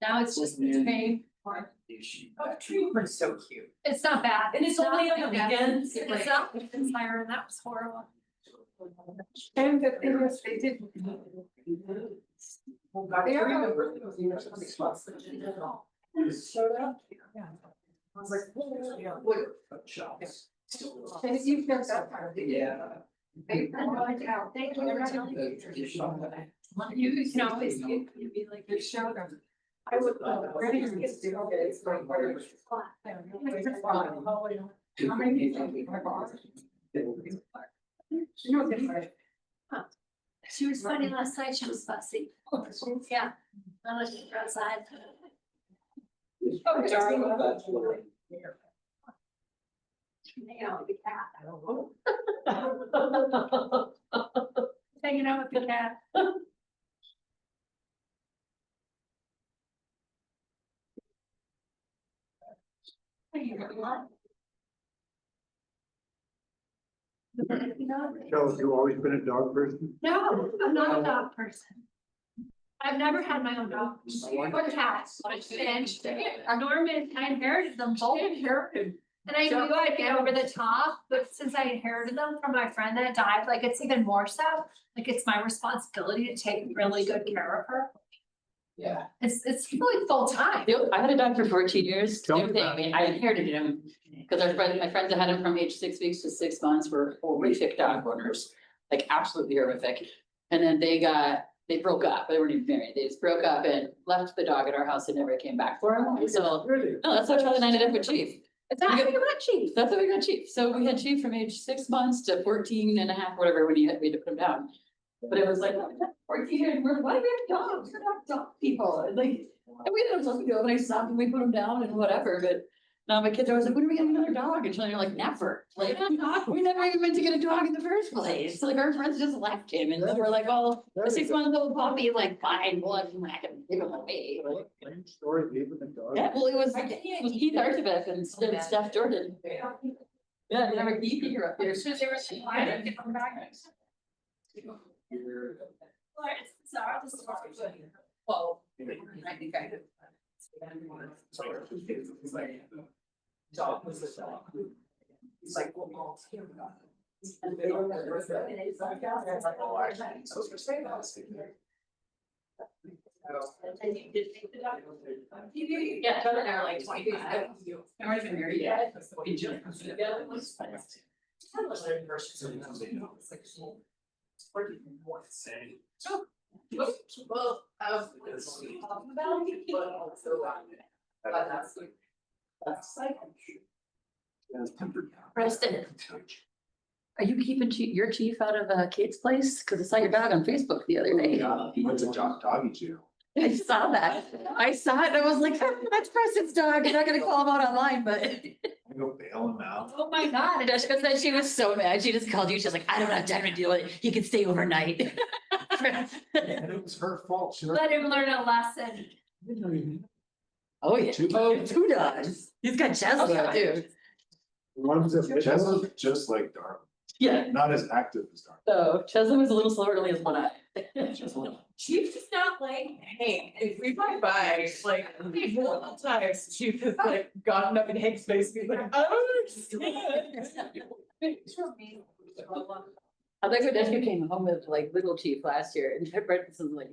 Now it's just the train. Oh, tree was so cute. It's not bad. And it's only on the weekends. It's not, it's siren, that was horrible. And the thing is, they did. Well, God, They I are- remember. Showed up. Yeah. I was like, oh, yeah, Look, Shots. and you've got that part of it. Yeah. They- Thank you. You can always be like. They showed them. I would. Ready to get to, okay, it's like, whatever. How many people do you have on? You know, it's like, She was funny last night, she was fussy. Yeah. I was outside. Oh, darling. Hanging out with the cat. Hanging out with the cat. So you've always been a dog person? No, I'm not a dog person. I've never had my own dog or cat, and Norman, I inherited them both. And I knew I'd get over the top, but since I inherited them from my friend that died, like it's even more so. Like it's my responsibility to take really good care of her. Yeah. It's really full time. I had a dog for 14 years. Tell me Same thing. about I mean, I inherited him because my friends that had him from age 6 weeks to 6 months were horrific dog owners, like absolutely horrific. And then they got they broke up, they weren't even married, they just broke up and left the dog at our house and never came back for him, so. Really? No, that's how Charlie and I ended up with Chief. Is that how you got Chief? That's how we got Chief. So we had Chief from age 6 months to 14 and a half, whatever, when we had to put him down. But it was like, oh, 14 years, we're like, why do we have dogs? We're not dog people. And like, and we didn't know what to do, and I stopped and we put him down and whatever, but. Now my kids are always like, when are we getting another dog? And Charlie, like, never. Like, we never even meant to get a dog in the first place. Like, our friends just left him and then we're like, well, a 6-month-old puppy, like, fine, well, I'm not gonna give him away. Like, Same story, leaving the dog. yeah, well, it was Keith Archibald and Steph Jordan. Yeah, never Keith, you're up there. So they were saying, why didn't they come back? Well, it's bizarre, this is what we're doing. Well, I think I. Dog was a dog. He's like, well, all here we got. And they were like, And it's like, yeah, it's like, oh, actually, I was gonna say that. And you did take the dog. Yeah, Charlie and I were like 20 years ago. I weren't even married yet. We just. Together was fun. Well, let's talk about it, but also, that's like. Preston, are you keeping your Chief out of Kate's place? Cause I saw your dog on Facebook the other day. He went to doggy jail. I saw that. I saw it and I was like, oh, that's Preston's dog. I'm not gonna call him out online, but. I go bail him out. Oh my God. And Jessica said she was so mad. She just called you. She's like, I don't have time to deal with it. He can stay overnight. And it was her fault. She Let him learn a lesson. Oh, yeah. Oh, 2 dogs. He's got Chesley too. One's a. Chesley's just like Darwin, Yeah. not as active as Darwin. So Chesley was a little slower, only has one eye. Chief is not like, Hank, if we drive by, like, multiple times, Chief has like gotten up in Hank's face, and be like, I don't understand. I think when Jessica came home with like little Chief last year and Brenton's like,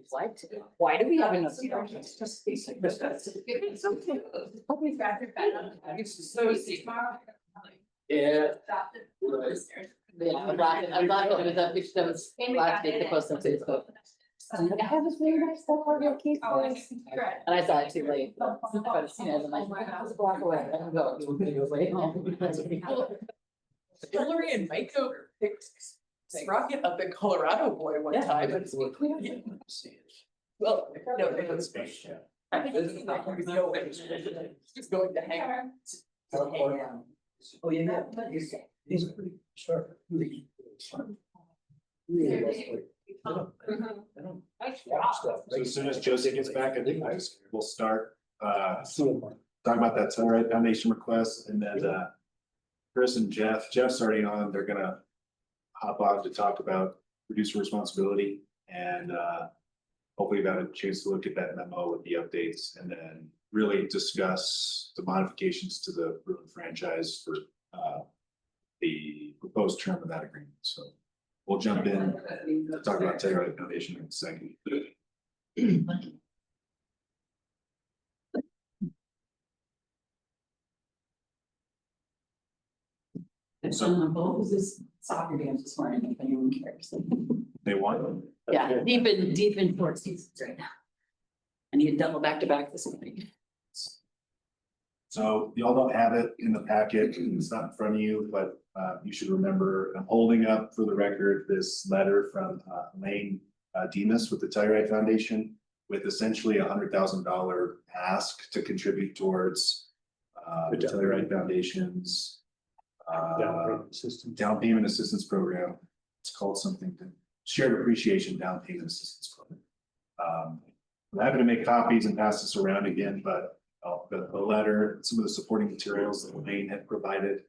why do we have another dog? It's just basic. It's so cute. Probably back your bed. It's so smart. Yeah. Yeah, I'm laughing it was a picture that was last week, the post on Facebook. I'm like, I have this really nice stuff on your case. And I saw it too late. But I've seen it and I'm like, I was a block away. I don't go. It was way home. Hillary and Miko picked Rocket up in Colorado boy one time. And well, no, it was. I think it's not going to go away. It's going to hang. Oh, yeah, he's pretty sharp. Really smart. Really well. So as soon as Josie gets back, I think we'll start, talking about that Sunrise Foundation request and then, Chris and Jeff's already on, they're gonna hop on to talk about producer responsibility and, hopefully got a chance to look at that memo with the updates and then really discuss the modifications to the Bruin franchise for, the proposed term of that agreement. So we'll jump in, talk about Telluride Foundation in a second. What was this soccer games this morning, if anyone cares? They want. Yeah, deep in fourth seasons right now. I need to double back to back this morning. So y'all don't have it in the packet, it's not in front of you, but you should remember, I'm holding up for the record this letter from Elaine Demas with the Telluride Foundation with essentially $100,000 ask to contribute towards the Telluride Foundation's down payment assistance program. It's called something to shared appreciation down payment assistance program. I'm happy to make copies and pass this around again, but the letter, some of the supporting materials that Elaine had provided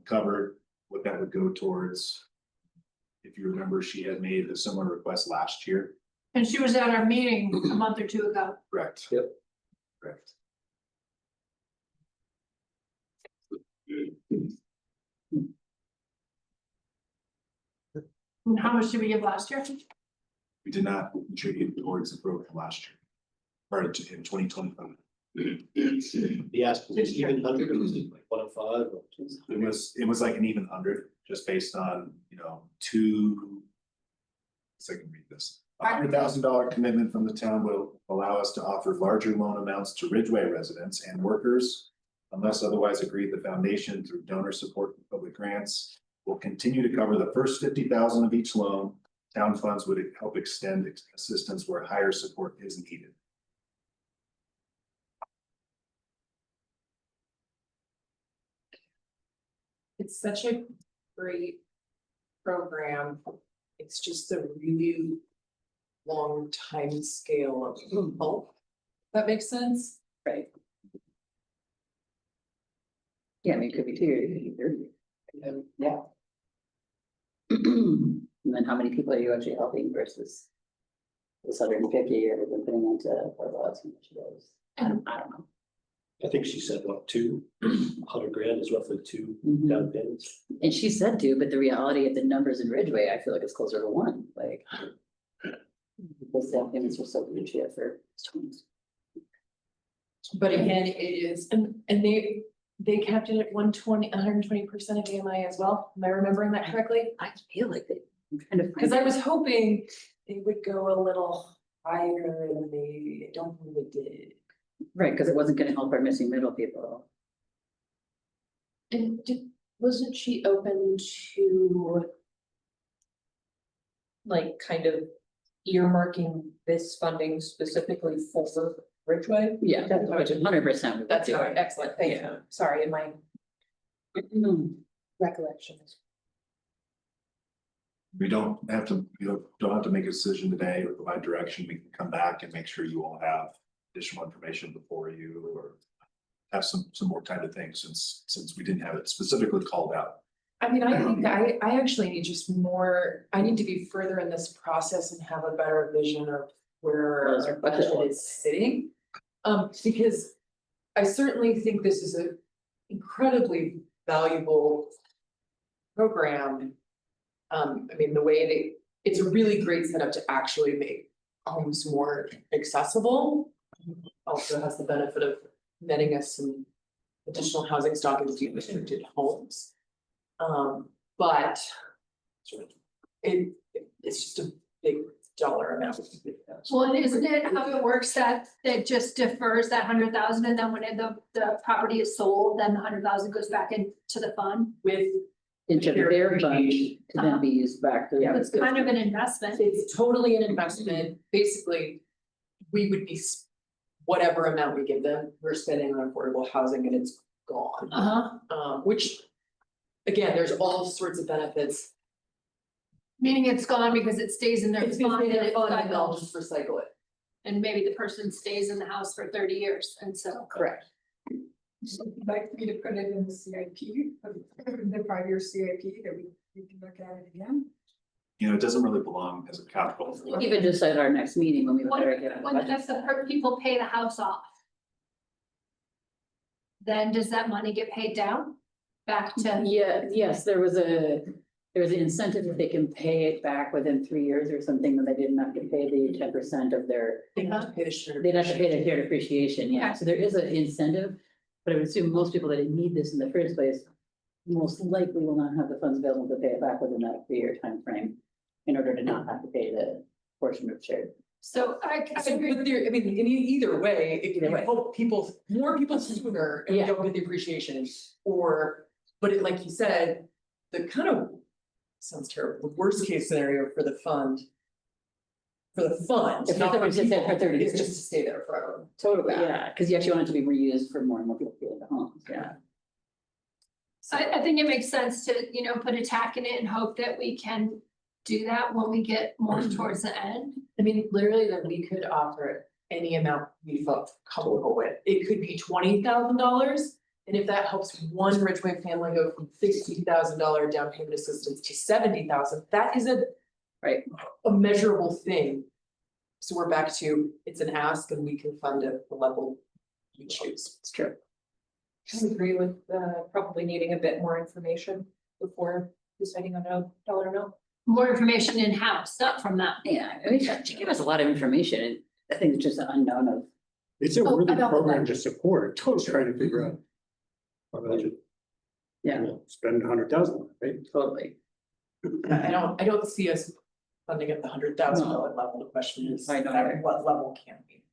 covered what that would go towards. If you remember, she had made a similar request last year. And she was at our meeting a month or 2 ago. Correct. Yep. Correct. And how much did we give last year? We did not contribute towards the program last year. Or in 2025. The ask was even hundred, it was like 105 or. It was like an even 100, just based on, 2 so I can read this. $100,000 commitment from the town will allow us to offer larger loan amounts to Ridgway residents and workers. Unless otherwise agreed, the foundation through donor support and public grants will continue to cover the first 50,000 of each loan. Town funds would help extend assistance where higher support is needed. It's such a great program. It's just a really long time scale of help. That makes sense? Right. Yeah, I mean, it could be 2 years, it could be 30. Yeah. And then how many people are you actually helping versus this 150 a year we've been putting into affordable housing initiatives? I don't know. I think she said, what, 100 grand is roughly two Mhm. down payments. And she said to, but the reality of the numbers in Ridgway, I feel like it's closer to 1, like. Those down payments are so huge here for students. But again, it is, and they kept it at 120% of AMI as well. Am I remembering that correctly? I feel like they, I'm trying to. Because I was hoping they would go a little higher and I don't think they did. Right, because it wasn't gonna help our missing middle people. And wasn't she open to like kind of earmarking this funding specifically for Ridgway? Yeah, That's how it is. 100%. That's how, excellent, thank you. Sorry, in my recollections. We don't have to, don't have to make a decision today or provide direction. We can come back and make sure you all have additional information before you or have some more time to think since we didn't have it specifically called out. I mean, I think I actually need just more, I need to be further in this process and have a better vision of where Where's our our budget? budget is sitting. Because I certainly think this is an incredibly valuable program. I mean, the way it's a really great setup to actually make homes more accessible. Also has the benefit of netting us some additional housing stock into restricted homes. But it's just a big dollar amount. Well, and isn't it how it works that it just defers that 100,000 and then when the property is sold, then the 100,000 goes back into the fund? With Into Share their fund appreciation. to then be used back to. Yeah. It's kind of an investment. It's totally an investment, basically, we would be, whatever amount we give them, we're spending on affordable housing and it's gone. Which, again, there's all sorts of benefits. Meaning it's gone because it stays in their It's fund gonna and be it fun and they'll cycles. just recycle it. And maybe the person stays in the house for 30 years and so. Correct. So you'd like me to put it in the CIP, the 5-year CIP that we can look at it again? You know, it doesn't really belong as a capital. Even just at our next meeting when we. What look at our when budget. if the people pay the house off? Then does that money get paid down? Back to, Yeah, yes, there was an incentive if they can pay it back within 3 years or something, that they didn't have to pay the 10% of their. They have to pay the share. They'd have to pay the shared appreciation, yeah, Okay. so there is an incentive, but I would assume most people that didn't need this in the first place. Most likely will not have the funds available to pay it back within that 3-year time frame, in order to not have to pay the portion of shared. so I So, agree. but there, I mean, in either way, it Either can way. help people, more people sooner and we Yeah. don't get the appreciation. But it, like you said, the kind of, sounds terrible, the worst case scenario for the fund. For the fund, If not it's for just there for people, 30 is years. just to stay there forever. Totally, yeah, because you actually want it to be reused for more and more people to get into homes, yeah. I think it makes sense to, put a tack in it and hope that we can do that when we get more towards the end. I mean, literally that we could offer any amount we felt comfortable with. It could be $20,000. And if that helps one Ridgway family go from $60,000 down payment assistance to $70,000, that is a measurable thing. So we're back to, it's an ask and we can fund it at the level we choose. It's true. I agree with probably needing a bit more information before deciding on a dollar amount. More information in-house, not from that. Yeah, I mean, she gave us a lot of information, and I think it's just an unknown of. It's a Oh, worthy about the program to budget. support, trying to figure out. Our budget, Yeah, spend 100,000, right? totally. I don't see us funding at the $100,000 level, the question is, I know. at what level can we?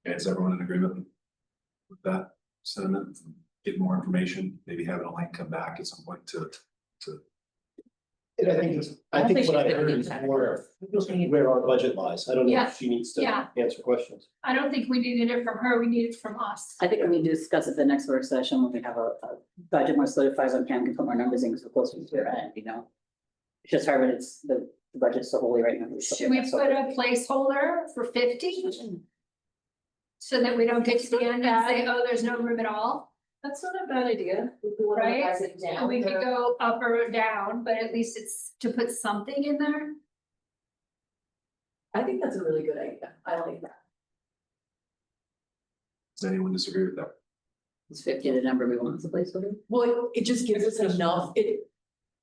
Okay, is everyone in agreement with that sentiment? Get more information, maybe having a link come back at some point to. And I think what I heard is more where our budget lies. I don't know Yeah, if she needs to yeah. answer questions. I don't think we needed it from her, we need it from us. I think we need to discuss it the next work session when we have a budget more solidified, when Pam can put more numbers in, because we're closer to year end, you know? It's just hard when it's the budget's so holy right now. Should we put a placeholder for 50? So that we don't get to the end and say, oh, there's no room at all, That's not a bad idea. If we wanna right? pass it And down we could there. go up or down, but at least it's to put something in there. I think that's a really good idea. I like that. Does anyone disagree with that? It's 50 the number we want as a placeholder. Well, it just gives us enough, if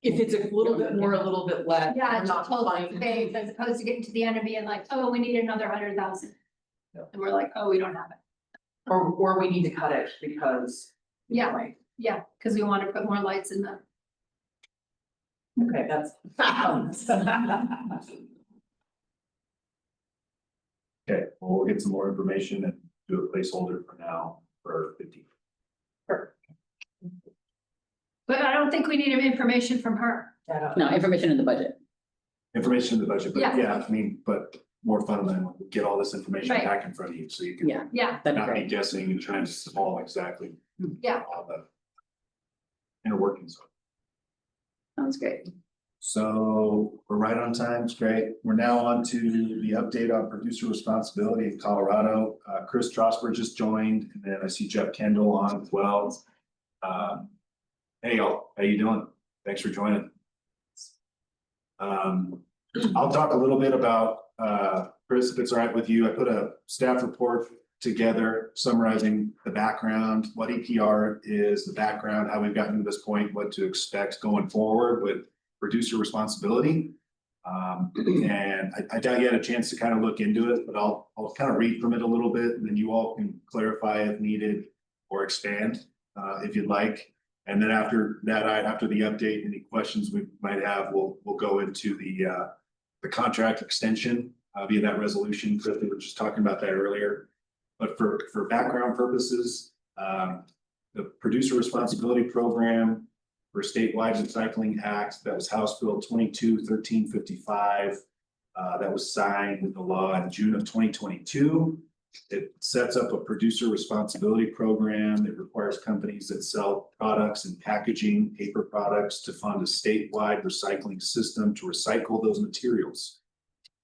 it's a little bit more, a little bit less. Yeah, we're it's not totally finding- safe, as opposed to getting to the end and being like, oh, we need another 100,000. And we're like, oh, we don't have it. Or we need to cut it because. Yeah. Right. Yeah, because we want to put more lights in the. Okay, that's. Okay, well, we'll get some more information and do a placeholder for now for 50. But I don't think we need information from her. No, information in the budget. Information in the budget, but Yeah. yeah, I mean, but more fundamental, get all this information Right. back in front of you so you can. Yeah. Yeah, That'd be Not be great. guessing and trying to small exactly. Yeah. All the inner workings. Sounds great. So we're right on time, it's great. We're now on to the update on producer responsibility in Colorado. Chris Trosper just joined, and then I see Jeff Kendall on as well. Hey y'all, how you doing? Thanks for joining. I'll talk a little bit about, Chris, if it's all right with you. I put a staff report together summarizing the background, what EPR is, the background, how we've gotten to this point, what to expect going forward with producer responsibility. And I doubt you had a chance to kind of look into it, but I'll kind of read from it a little bit, and then you all can clarify if needed or expand if you'd like. And then after that, after the update, any questions we might have, we'll go into the contract extension via that resolution. Chris, we were just talking about that earlier. But for background purposes, the producer responsibility program for statewide recycling act, that was House Bill 22-1355. That was signed into law in June of 2022. It sets up a producer responsibility program. It requires companies that sell products and packaging, paper products, to fund a statewide recycling system to recycle those materials.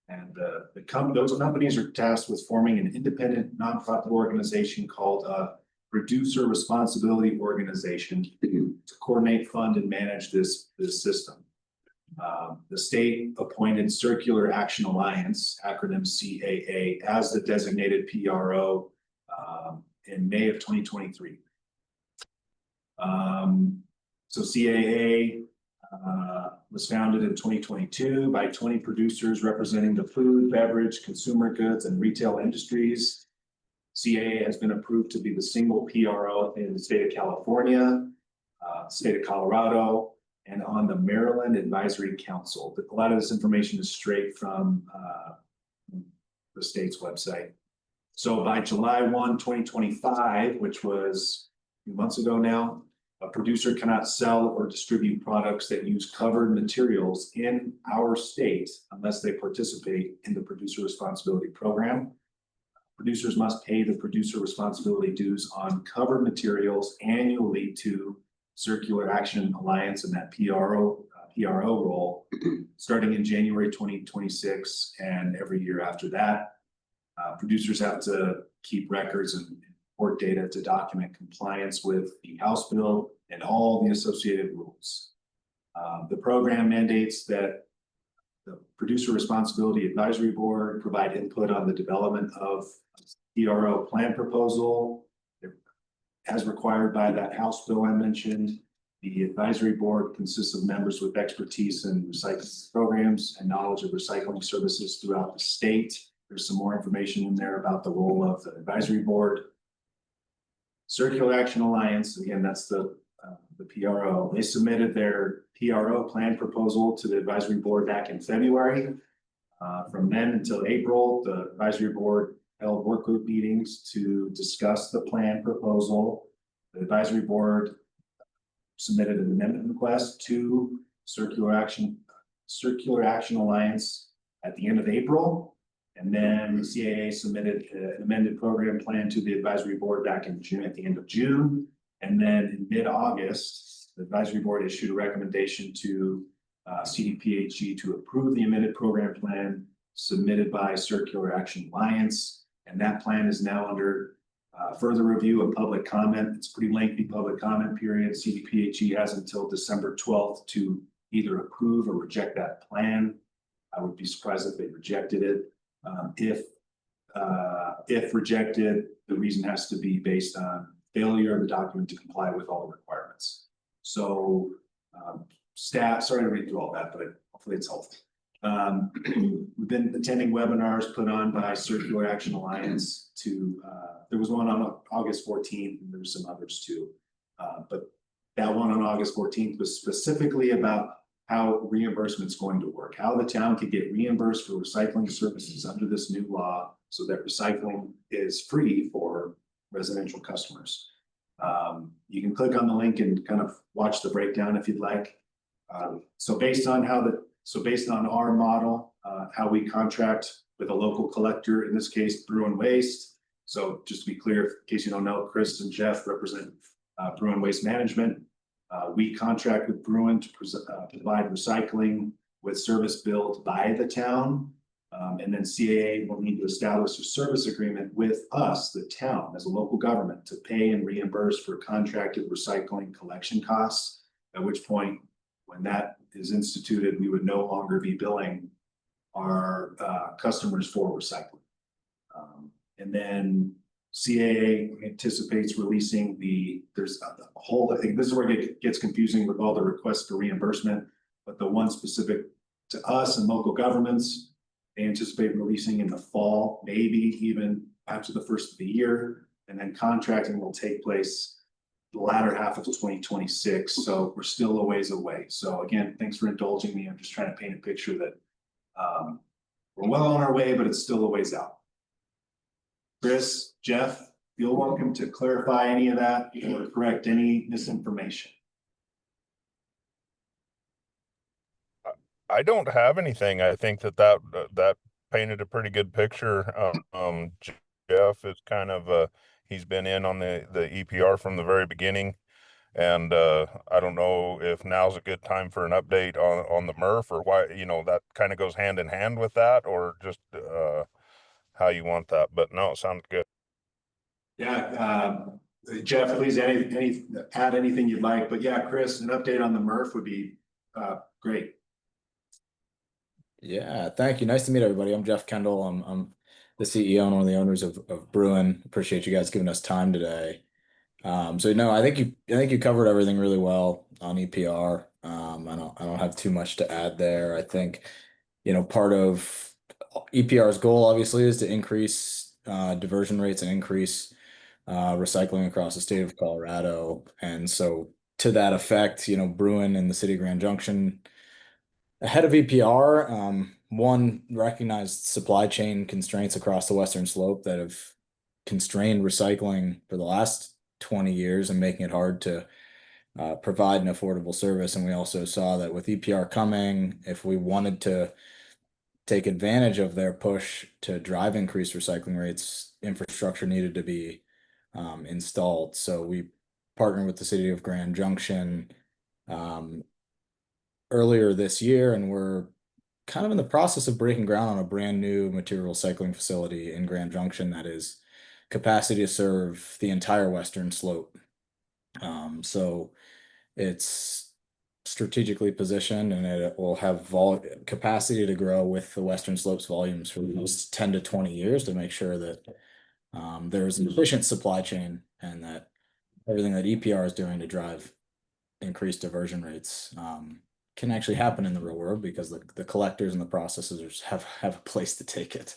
And those companies are tasked with forming an independent nonprofit organization called a Producer Responsibility Organization to coordinate, fund, and manage this system. The state appointed Circular Action Alliance, acronym CAA, as the designated PRO in May of 2023. So CAA was founded in 2022 by 20 producers representing the food, beverage, consumer goods, and retail industries. CAA has been approved to be the single PRO in the state of California, state of Colorado, and on the Maryland Advisory Council. A lot of this information is straight from the state's website. So by July 1, 2025, which was a few months ago now, a producer cannot sell or distribute products that use covered materials in our state unless they participate in the producer responsibility program. Producers must pay the producer responsibility dues on covered materials annually to Circular Action Alliance and that PRO role, starting in January 2026 and every year after that. Producers have to keep records and report data to document compliance with the House bill and all the associated rules. The program mandates that the Producer Responsibility Advisory Board provide input on the development of PRO plan proposal as required by that House bill I mentioned. The advisory board consists of members with expertise in recycling programs and knowledge of recycling services throughout the state. There's some more information in there about the role of the advisory board. Circular Action Alliance, again, that's the the PRO. They submitted their PRO plan proposal to the advisory board back in February. From then until April, the advisory board held work group meetings to discuss the plan proposal. The advisory board submitted an amendment request to Circular Action Alliance at the end of April. And then the CAA submitted an amended program plan to the advisory board back in June, at the end of June. And then in mid-August, the advisory board issued a recommendation to CDPHE to approve the amended program plan submitted by Circular Action Alliance. And that plan is now under further review and public comment. It's a pretty lengthy public comment period. CDPHE has until December 12th to either approve or reject that plan. I would be surprised if they rejected it. If rejected, the reason has to be based on failure of the document to comply with all the requirements. So staff, sorry to read through all that, but hopefully it's helpful. We've been attending webinars put on by Circular Action Alliance there was one on August 14th, and there were some others too. But that one on August 14th was specifically about how reimbursement's going to work, how the town could get reimbursed for recycling services under this new law so that recycling is free for residential customers. You can click on the link and kind of watch the breakdown if you'd like. So based on our model, how we contract with a local collector, in this case, Bruin Waste. So just to be clear, in case you don't know, Chris and Jeff represent Bruin Waste Management. We contract with Bruin to provide recycling with service billed by the town. And then CAA will need to establish a service agreement with us, the town, as a local government, to pay and reimburse for contracted recycling collection costs. At which point, when that is instituted, we would no longer be billing our customers for recycling. And then CAA anticipates releasing there's a whole, I think this is where it gets confusing with all the requests for reimbursement, but the one specific to us and local governments, they anticipate releasing in the fall, maybe even after the first of the year. And then contracting will take place the latter half of 2026. So we're still a ways away. So again, thanks for indulging me. I'm just trying to paint a picture that we're well on our way, but it's still a ways out. Chris, Jeff, feel welcome to clarify any of that or correct any misinformation. I don't have anything. I think that painted a pretty good picture. Jeff is kind of he's been in on the EPR from the very beginning, and I don't know if now's a good time for an update on the MRF, or why, that kind of goes hand in hand with that, or just how you want that. But no, it sounded good. Yeah, Jeff, please add anything you'd like. But yeah, Chris, an update on the MRF would be great. Yeah, thank you. Nice to meet everybody. I'm Jeff Kendall. I'm the CEO and one of the owners of Bruin. Appreciate you guys giving us time today. So no, I think you covered everything really well on EPR. I don't have too much to add there. I think, part of EPR's goal obviously is to increase diversion rates and increase recycling across the state of Colorado. And so to that effect, Bruin and the city of Grand Junction, ahead of EPR, one, recognized supply chain constraints across the western slope that have constrained recycling for the last 20 years and making it hard to provide an affordable service. And we also saw that with EPR coming, if we wanted to take advantage of their push to drive increased recycling rates, infrastructure needed to be installed. So we partnered with the city of Grand Junction earlier this year, and we're kind of in the process of breaking ground on a brand new material recycling facility in Grand Junction that is capacity to serve the entire western slope. So it's strategically positioned, and it will have capacity to grow with the western slopes volumes for the next 10 to 20 years to make sure that there's an efficient supply chain, and that everything that EPR is doing to drive increased diversion rates can actually happen in the real world, because the collectors and the processors have a place to take it.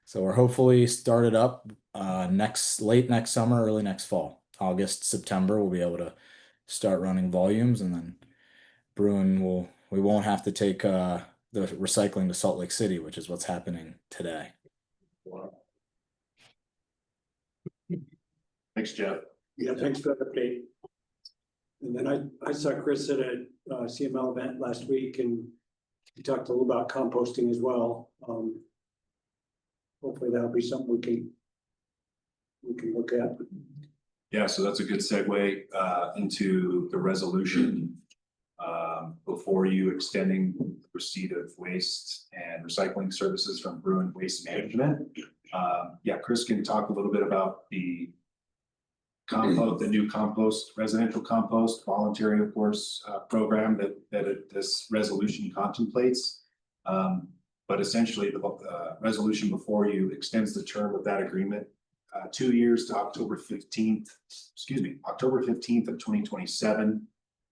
So we're hopefully started up late next summer, early next fall. August, September, we'll be able to start running volumes, and then we won't have to take the recycling to Salt Lake City, which is what's happening today. Thanks, Jeff. Yeah, thanks for the update. And then I saw Chris at a CML event last week, and he talked a little about composting as well. Hopefully that'll be something we can look at. Yeah, so that's a good segue into the resolution. Before you extending the receipt of waste and recycling services from Bruin Waste Management. Yeah, Chris can talk a little bit about the new compost, residential compost, voluntary, of course, program that this resolution contemplates. But essentially, the resolution before you extends the term of that agreement 2 years to October 15th of 2027.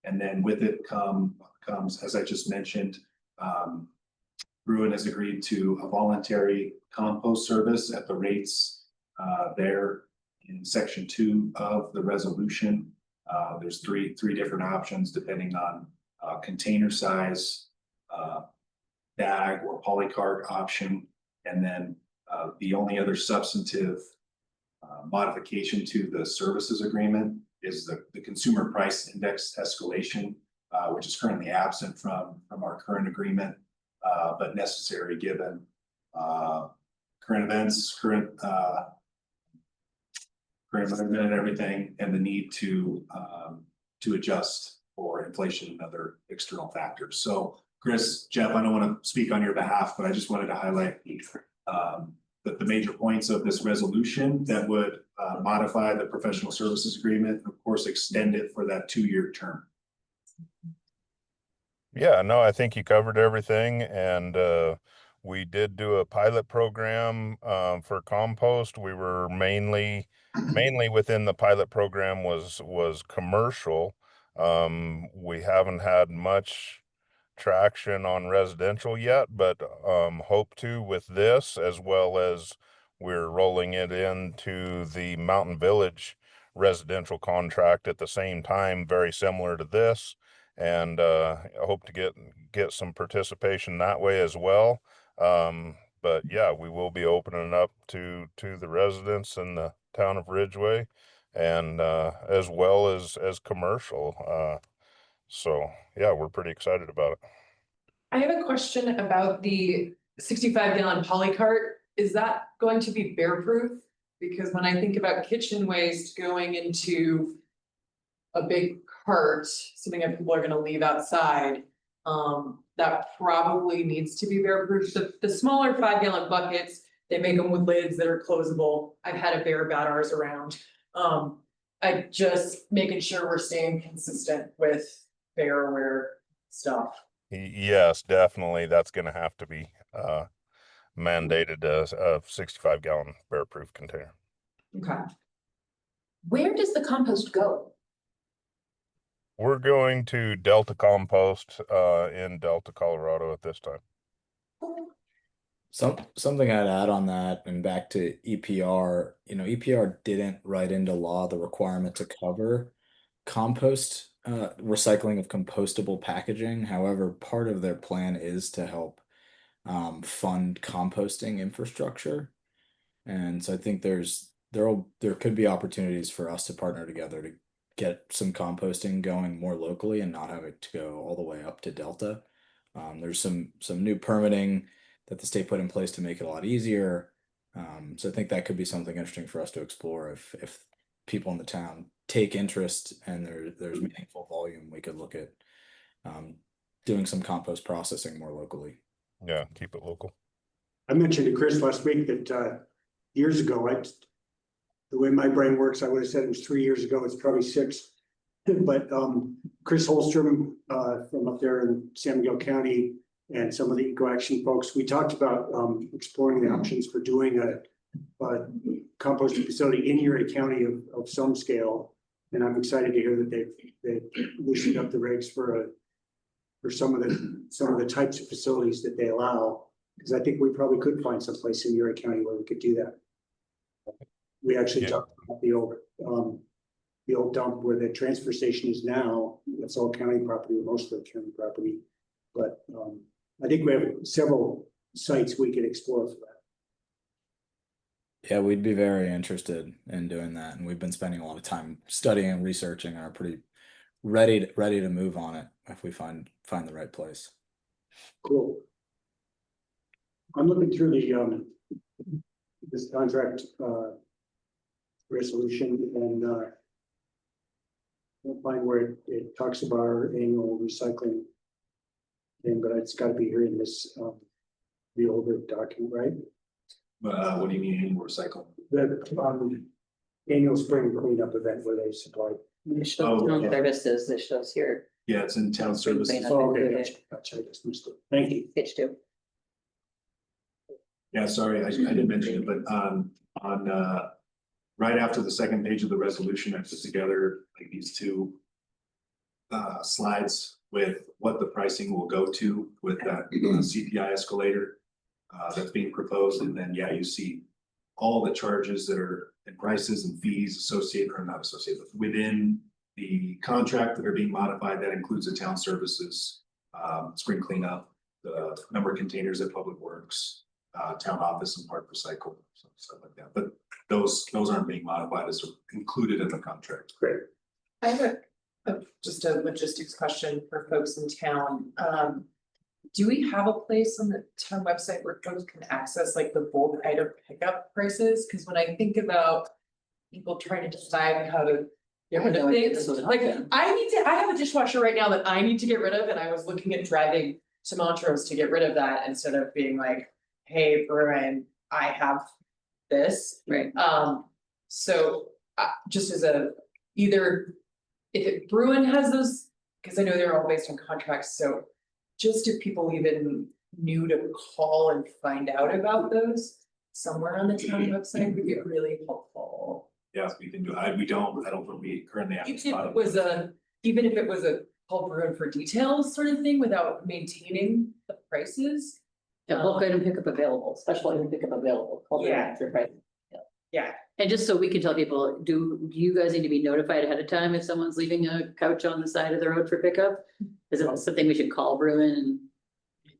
And then with it comes, as I just mentioned, Bruin has agreed to a voluntary compost service at the rates there in section 2 of the resolution. There's three different options depending on container size, bag or polycart option. And then the only other substantive modification to the services agreement is the consumer price index escalation, which is currently absent from our current agreement, but necessary given current events, current environment and everything, and the need to adjust for inflation and other external factors. So Chris, Jeff, I don't want to speak on your behalf, but I just wanted to highlight that the major points of this resolution that would modify the professional services agreement, and of course, extend it for that 2-year term. Yeah, no, I think you covered everything, and we did do a pilot program for compost. We were mainly within the pilot program was commercial. We haven't had much traction on residential yet, but hope to with this, as well as we're rolling it into the Mountain Village residential contract at the same time, very similar to this. And I hope to get some participation that way as well. But yeah, we will be opening up to the residents in the town of Ridgway, and as well as commercial. So yeah, we're pretty excited about it. I have a question about the 65-gallon polycart. Is that going to be bear proof? Because when I think about kitchen waste going into a big cart, something that people are gonna leave outside, that probably needs to be bear proof. The smaller 5-gallon buckets, they make them with lids that are closable. I've had a bear bat ours around. I just making sure we're staying consistent with bearware stuff. Yes, definitely. That's going to have to be mandated as a 65-gallon bear-proof container. Okay. Where does the compost go? We're going to Delta Compost in Delta, Colorado at this time. Something I'd add on that, and back to EPR, EPR didn't write into law the requirement to cover compost recycling of compostable packaging. However, part of their plan is to help fund composting infrastructure. And so I think there could be opportunities for us to partner together to get some composting going more locally and not have it to go all the way up to Delta. There's some new permitting that the state put in place to make it a lot easier. So I think that could be something interesting for us to explore if people in the town take interest and there's meaningful volume. We could look at doing some compost processing more locally. Yeah, keep it local. I mentioned to Chris last week that years ago, the way my brain works, I would have said it was 3 years ago. It's probably 6. But Chris Holstrom from up there in San Miguel County and some of the Eco Action folks, we talked about exploring the options for doing a composting facility in Erie County of some scale. And I'm excited to hear that they've loosened up the regs for some of the types of facilities that they allow. Because I think we probably could find some place in Erie County where we could do that. We actually talked about the old the old dump where the transfer station is now. It's all county property, most of the county property. But I think we have several sites we could explore for that. Yeah, we'd be very interested in doing that, and we've been spending a lot of time studying and researching, and are pretty ready to move on it if we find the right place. Cool. I'm looking through the this contract resolution, and I'll find where it talks about our annual recycling thing, but it's got to be here in this the older document, right? What do you mean annual recycle? The annual spring cleanup event where they supply. It shows Oh, no yeah. services, it shows here, Yeah, it's in town services. Cleanup. Oh, okay, gotcha, I just missed it. Thank you. page 2. Yeah, sorry, I didn't mention it, but right after the second page of the resolution, I put together like these two slides with what the pricing will go to with that CPI escalator that's being proposed, and then, yeah, you see all the charges that are and prices and fees associated or not associated within the contract that are being modified. That includes the town services, spring cleanup, the number of containers at Public Works, town office and park recycle, stuff like that. But those aren't being modified, as included in the contract. Great. I have just a logistics question for folks in town. Do we have a place on the town website where folks can access like the bulk item pickup prices? Cause when I think about people trying to decide how to get rid of things, like I have a dishwasher right now that I need to get rid of, and I was looking at driving to Montrose to get rid of that instead of being like, hey, Brian, I have this. Right. So just as either if Bruin has those, because I know they're all based on contracts, so just if people even knew to call and find out about those somewhere on the town website would be really helpful. Yeah, we can do, I don't think we currently have. Even if it was a call Bruin for details sort of thing without maintaining the prices. Yeah, bulk item pickup available, special item pickup available. Call Yeah. after, right? Yeah, And just so we can tell people, do you guys need to be notified ahead of time if someone's leaving a couch on the side of the road for pickup? Is it something we should call Bruin and?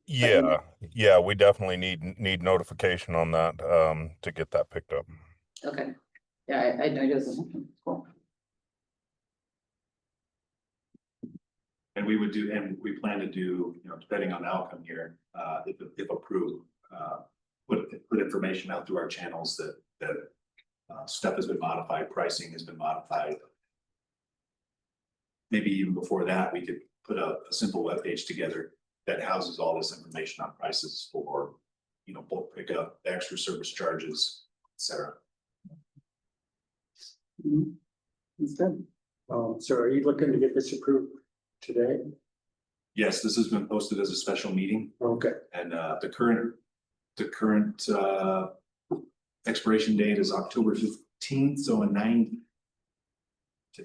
Yeah, we definitely need notification on that, to get that picked up. Okay, yeah, I know it doesn't, cool. And we would do, and we plan to do, depending on the outcome here, if approved, put information out through our channels that stuff has been modified, pricing has been modified. Maybe even before that, we could put a simple web page together that houses all this information on prices for, bulk pickup, extra service charges, etc. That's good. So are you looking to get this approved today? Yes, this has been posted as a special meeting, Okay, and the current expiration date is October 15th, so in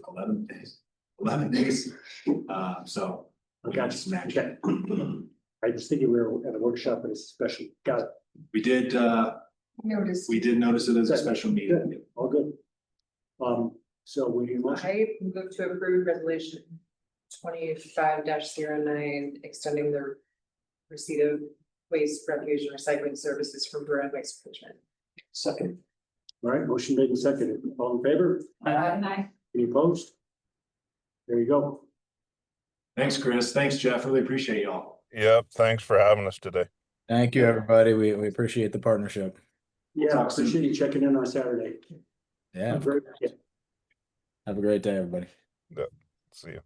11 days. So I got you. Okay. I was thinking we were at a workshop, but it's special. Got it. we did Notice. notice it as a Good. special meeting. Good. All good. So we need motion. I move to approve resolution 25-09, extending the receipt of waste, refuge, and recycling services from Bruin Waste Management. Second. All right, motion made and seconded. All in favor? Any opposed? There you go. Thanks, Chris. Thanks, Jeff. Really appreciate y'all. Yep, thanks for having us today. Thank you, everybody. We appreciate the partnership. Yeah, Talk soon. appreciate you checking in on Saturday. Yeah. Yeah. Have a great day, everybody. See you.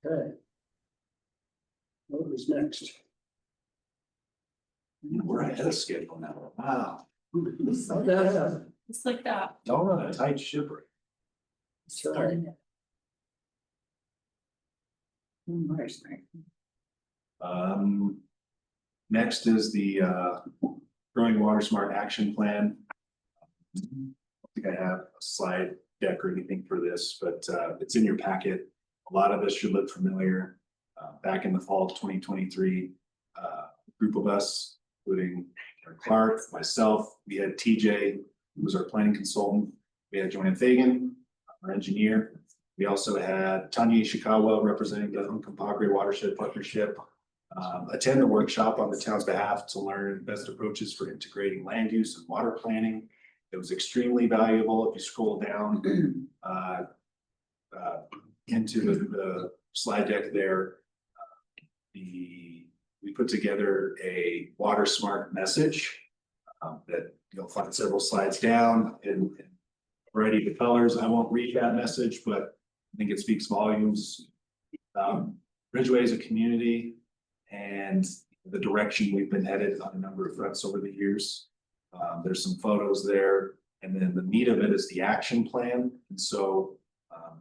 Okay. What was next? We're ahead of schedule now. Wow. It's like that. Don't run a tight ship. Sure. Next is the growing water smart action plan. I don't think I have a slide deck or anything for this, but it's in your packet. A lot of this should look familiar. Back in the fall of 2023, a group of us, including Clark, myself, we had TJ, who was our planning consultant, We had Joanne Fagan, our engineer. We also had Tanya Ishikawa representing the Uncompahgre Watershed Partnership. Attend the workshop on the town's behalf to learn best approaches for integrating land use and water planning. It was extremely valuable. If you scroll down into the slide deck there, we put together a water smart message that you'll find several slides down in a variety of colors. I won't read that message, but I think it speaks volumes. Ridgway is a community and the direction we've been headed on a number of fronts over the years. There's some photos there, and then the meat of it is the action plan. And so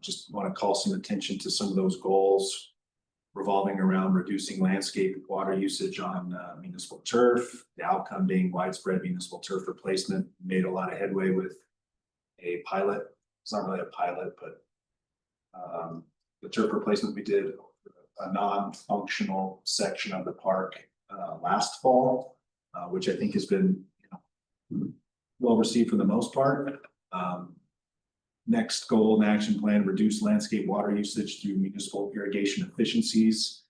just want to call some attention to some of those goals revolving around reducing landscape water usage on municipal turf, the outcome being widespread municipal turf replacement. Made a lot of headway with a pilot. It's not really a pilot, but the turf replacement we did a non-functional section of the park last fall, which I think has been well received for the most part. Next goal and action plan: reduce landscape water usage through municipal irrigation efficiencies,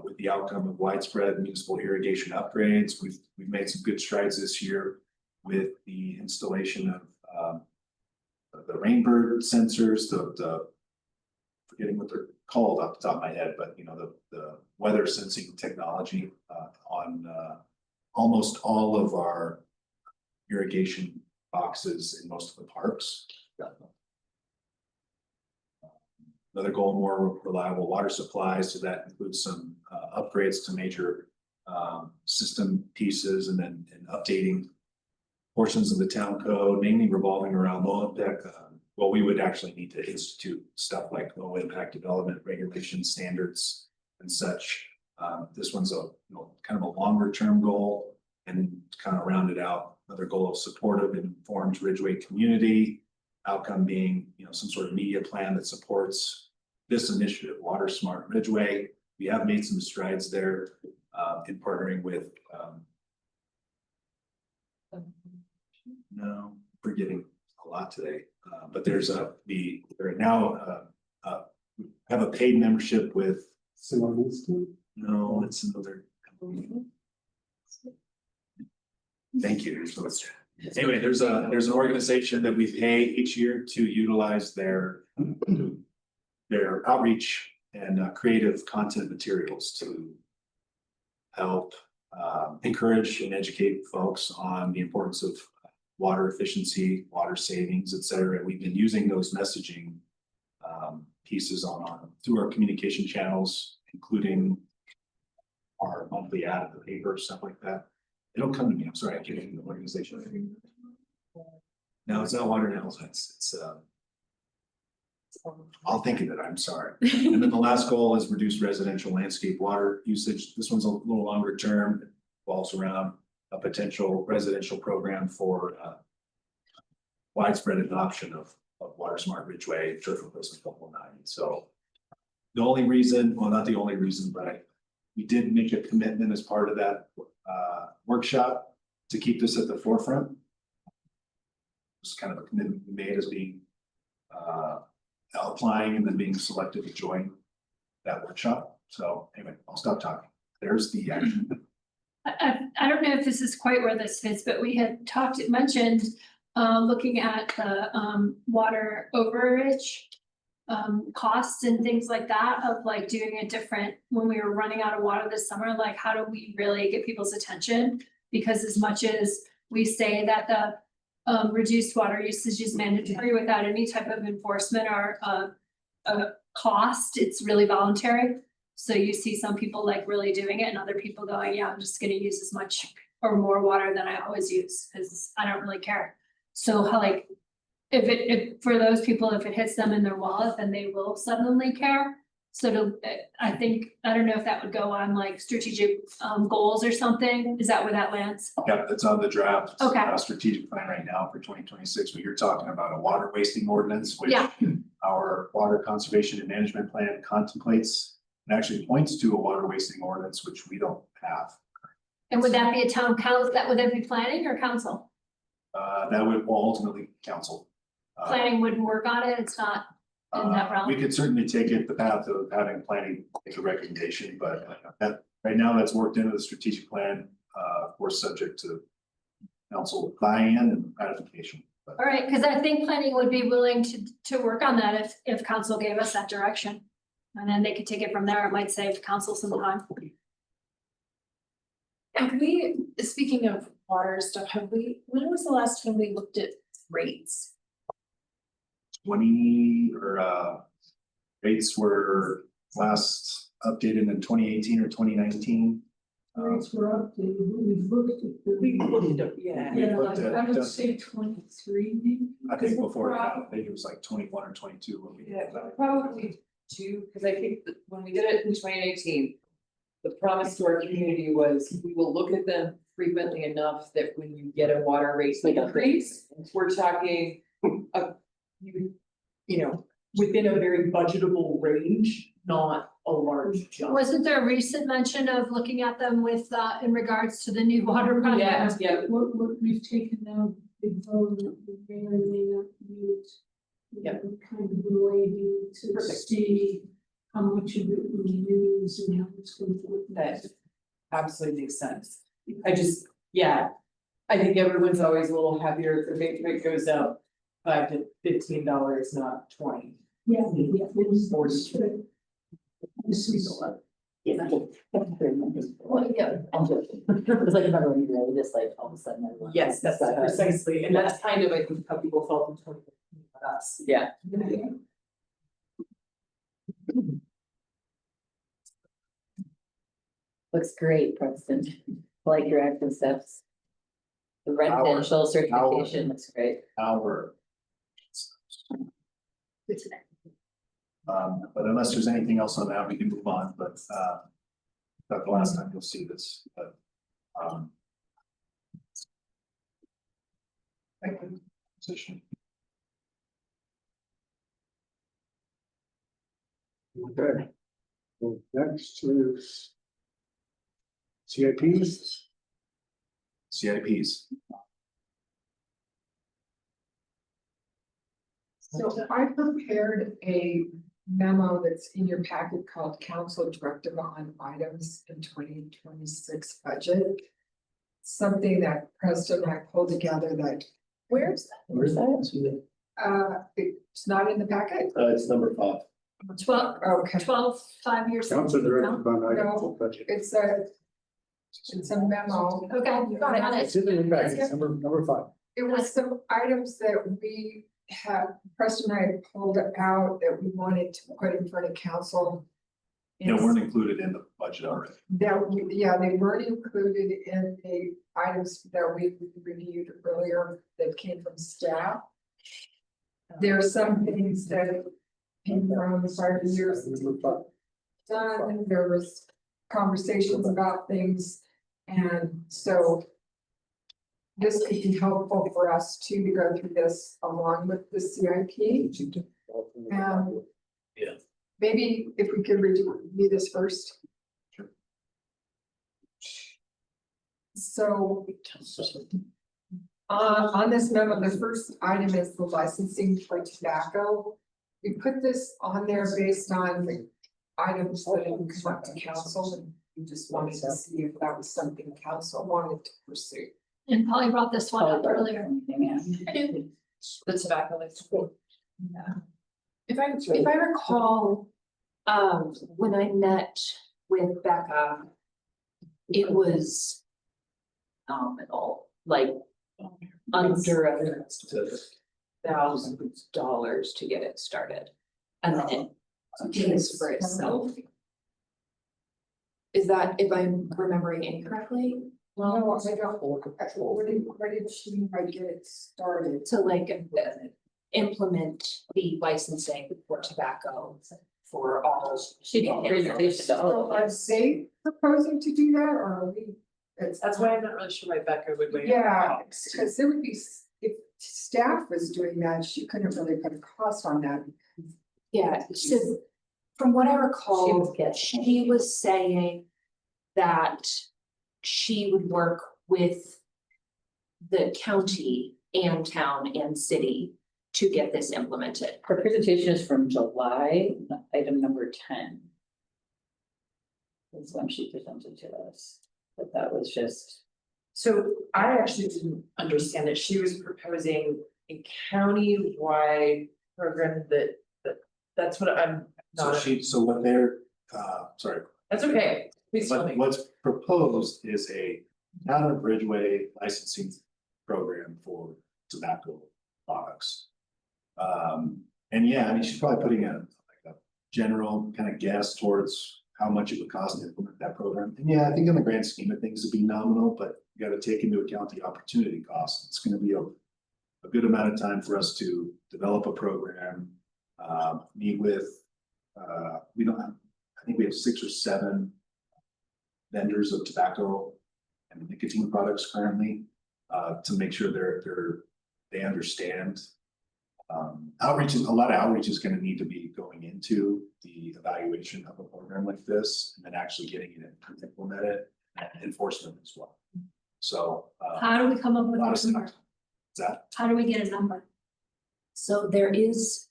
with the outcome of widespread municipal irrigation upgrades. We've made some good strides this year with the installation of the rainbird sensors, the forgetting what they're called off the top of my head, but the weather sensing technology on almost all of our irrigation boxes in most of the parks. Another goal: more reliable water supplies. So that includes some upgrades to major system pieces, and then updating portions of the town code, mainly revolving around low impact. Well, we would actually need to institute stuff like low impact development regulations, standards, and such. This one's a kind of a longer term goal, and kind of rounded out another goal of supportive and informed Ridgway community. Outcome being, some sort of media plan that supports this initiative, Water Smart Ridgway. We have made some strides there in partnering with. No, forgetting a lot today, but there's we now have a paid membership with. No, it's another company. Thank you. Anyway, there's an organization that we pay each year to utilize their outreach and creative content materials to help encourage and educate folks on the importance of water efficiency, water savings, et cetera. And we've been using those messaging pieces through our communication channels, including our monthly ad in the paper, stuff like that. It'll come to me. I'm sorry, I can't think of the organization. No, it's not Water Nails. It's I'll think of it. I'm sorry. And then the last goal is reduce residential landscape water usage. This one's a little longer term. It revolves around a potential residential program for widespread adoption of Water Smart Ridgway turf replacement 9. So the only reason, well, not the only reason, but we did make a commitment as part of that workshop to keep this at the forefront. It's kind of a commitment we made as being applying and then being selected to join that workshop. So anyway, I'll stop talking. There's the action. I don't know if this is quite where this fits, but we had mentioned looking at the water overage costs and things like that, of like doing a different, when we were running out of water this summer, like how do we really get people's attention? Because as much as we say that the reduced water usage is mandatory without any type of enforcement or cost, it's really voluntary. So you see some people like really doing it and other people going, yeah, I'm just gonna use as much or more water than I always use because I don't really care. So how, like, if for those people, if it hits them in their wallet, then they will suddenly care. So I think, I don't know if that would go on like strategic goals or something. Is that where that lands? Yeah, that's on the draft. Okay. Strategic plan right now for 2026, but you're talking about a water wasting ordinance, which Yeah. our water conservation and management plan contemplates and actually points to a water wasting ordinance, which we don't have. And would that be a town council, would that be planning or council? That would ultimately council. planning wouldn't work on it, it's not in that realm. We could certainly take it the path of having planning make a recommendation, but that, right now, that's worked into the strategic plan, of course, subject to council buy-in and ratification. But All right, because I think planning would be willing to work on that if council gave us that direction. And then they could take it from there. It might save council some time. Have we, speaking of water stuff, when was the last time we looked at rates? 20 or rates were last updated in 2018 or 2019. Rates were updated, we looked at the. We looked at, yeah. We Yeah, looked at- I would say 23 maybe. I think before that, I think it was like 21 or 22 when we. Yeah, probably two, because I think that when we did it in 2018. The promise to our community was we will look at them frequently enough that when you get a water rate increase, we're talking. You know, within a very budgetable range, not a large jump. Wasn't there a recent mention of looking at them with, in regards to the new water project? Yeah, What we've taken now, big volume that we may or may not use. Yeah. Kind of waiting to Perfect. see how much of it we use and how it's going to work. that absolutely makes sense. I just, yeah, I think everyone's always a little happier if the base rate goes up. $5 to $15, not 20. Yeah, yeah. Forty. This is. Yeah. Well, yeah. It was like, remember when you wrote this, like, all of a sudden. everyone- Yes, that's precisely, and that's kind of, I think, how people felt in 2015 about us. Yeah. Looks great, Preston. I like your action steps. The residential certification looks great. Our. Good to know. But unless there's anything else on that, we can move on, but not the last time you'll see this, but. Thank you. Position. Okay. Well, next is. CIPs. CIPs. So I prepared a memo that's in your packet called Council Directive on Items in 2026 Budget. Something that Preston and I pulled together that, Where's that? Where's that? it's not in the packet? It's number 5. 12, Okay, 5 years. Council Directive on Items No. of Budget. it's a memo. Okay, got It's it. in the packet, it's number 5. It was some items that we had, Preston and I had pulled out that we wanted to put in front of council. They weren't included in the budget already. Yeah, they weren't included in the items that we reviewed earlier that came from staff. There are some things that came from prior years done, there was conversations about things, and so. This could be helpful for us too, to go through this along with the CIP. Yeah. Maybe if we could review this first. So. On this memo, the first item is the licensing for tobacco. We put this on there based on the items that have come up to council, and we just wanted to see if that was something council wanted to pursue. And Polly brought this one up earlier. Yeah. I do. The tobacco list. If I recall, when I met with Becca, it was nominal, like under $1,000 to get it started. And then it pays for itself. Is that, if I'm remembering incorrectly? No, I don't, where did she mean by get it started? To like implement the licensing for tobacco for all. She did a presentation to all So of are us. they proposing to do that, or are we? That's why I'm not really sure why Becca would weigh in. Yeah, because it would be, if staff was doing that, she couldn't really put a cost on that. Yeah, so from what I recall, getting- she was saying that she would work with the county and town and city to get this implemented. Her presentation is from July, item number 10. That's when she presented to us, but that was just. So I actually didn't understand that she was proposing a county-wide program that's what I'm So not, so what they're, sorry, that's okay, please tell me. what's proposed is a town of Ridgway licensing program for tobacco products. And yeah, I mean, she's probably putting a general kind of guess towards how much it would cost to implement that program. And yeah, I think in the grand scheme of things it'd be nominal, but you gotta take into account the opportunity cost. It's gonna be a good amount of time for us to develop a program, meet with, we don't have, I think we have 6 or 7 vendors of tobacco and nicotine products currently, to make sure they understand. Outreach is, a lot of outreach is gonna need to be going into the evaluation of a program like this, and then actually getting it to implement it, and enforcement as well. So. How do we come up with a lot a of stuff. number? Is that? How do we get a number? So there is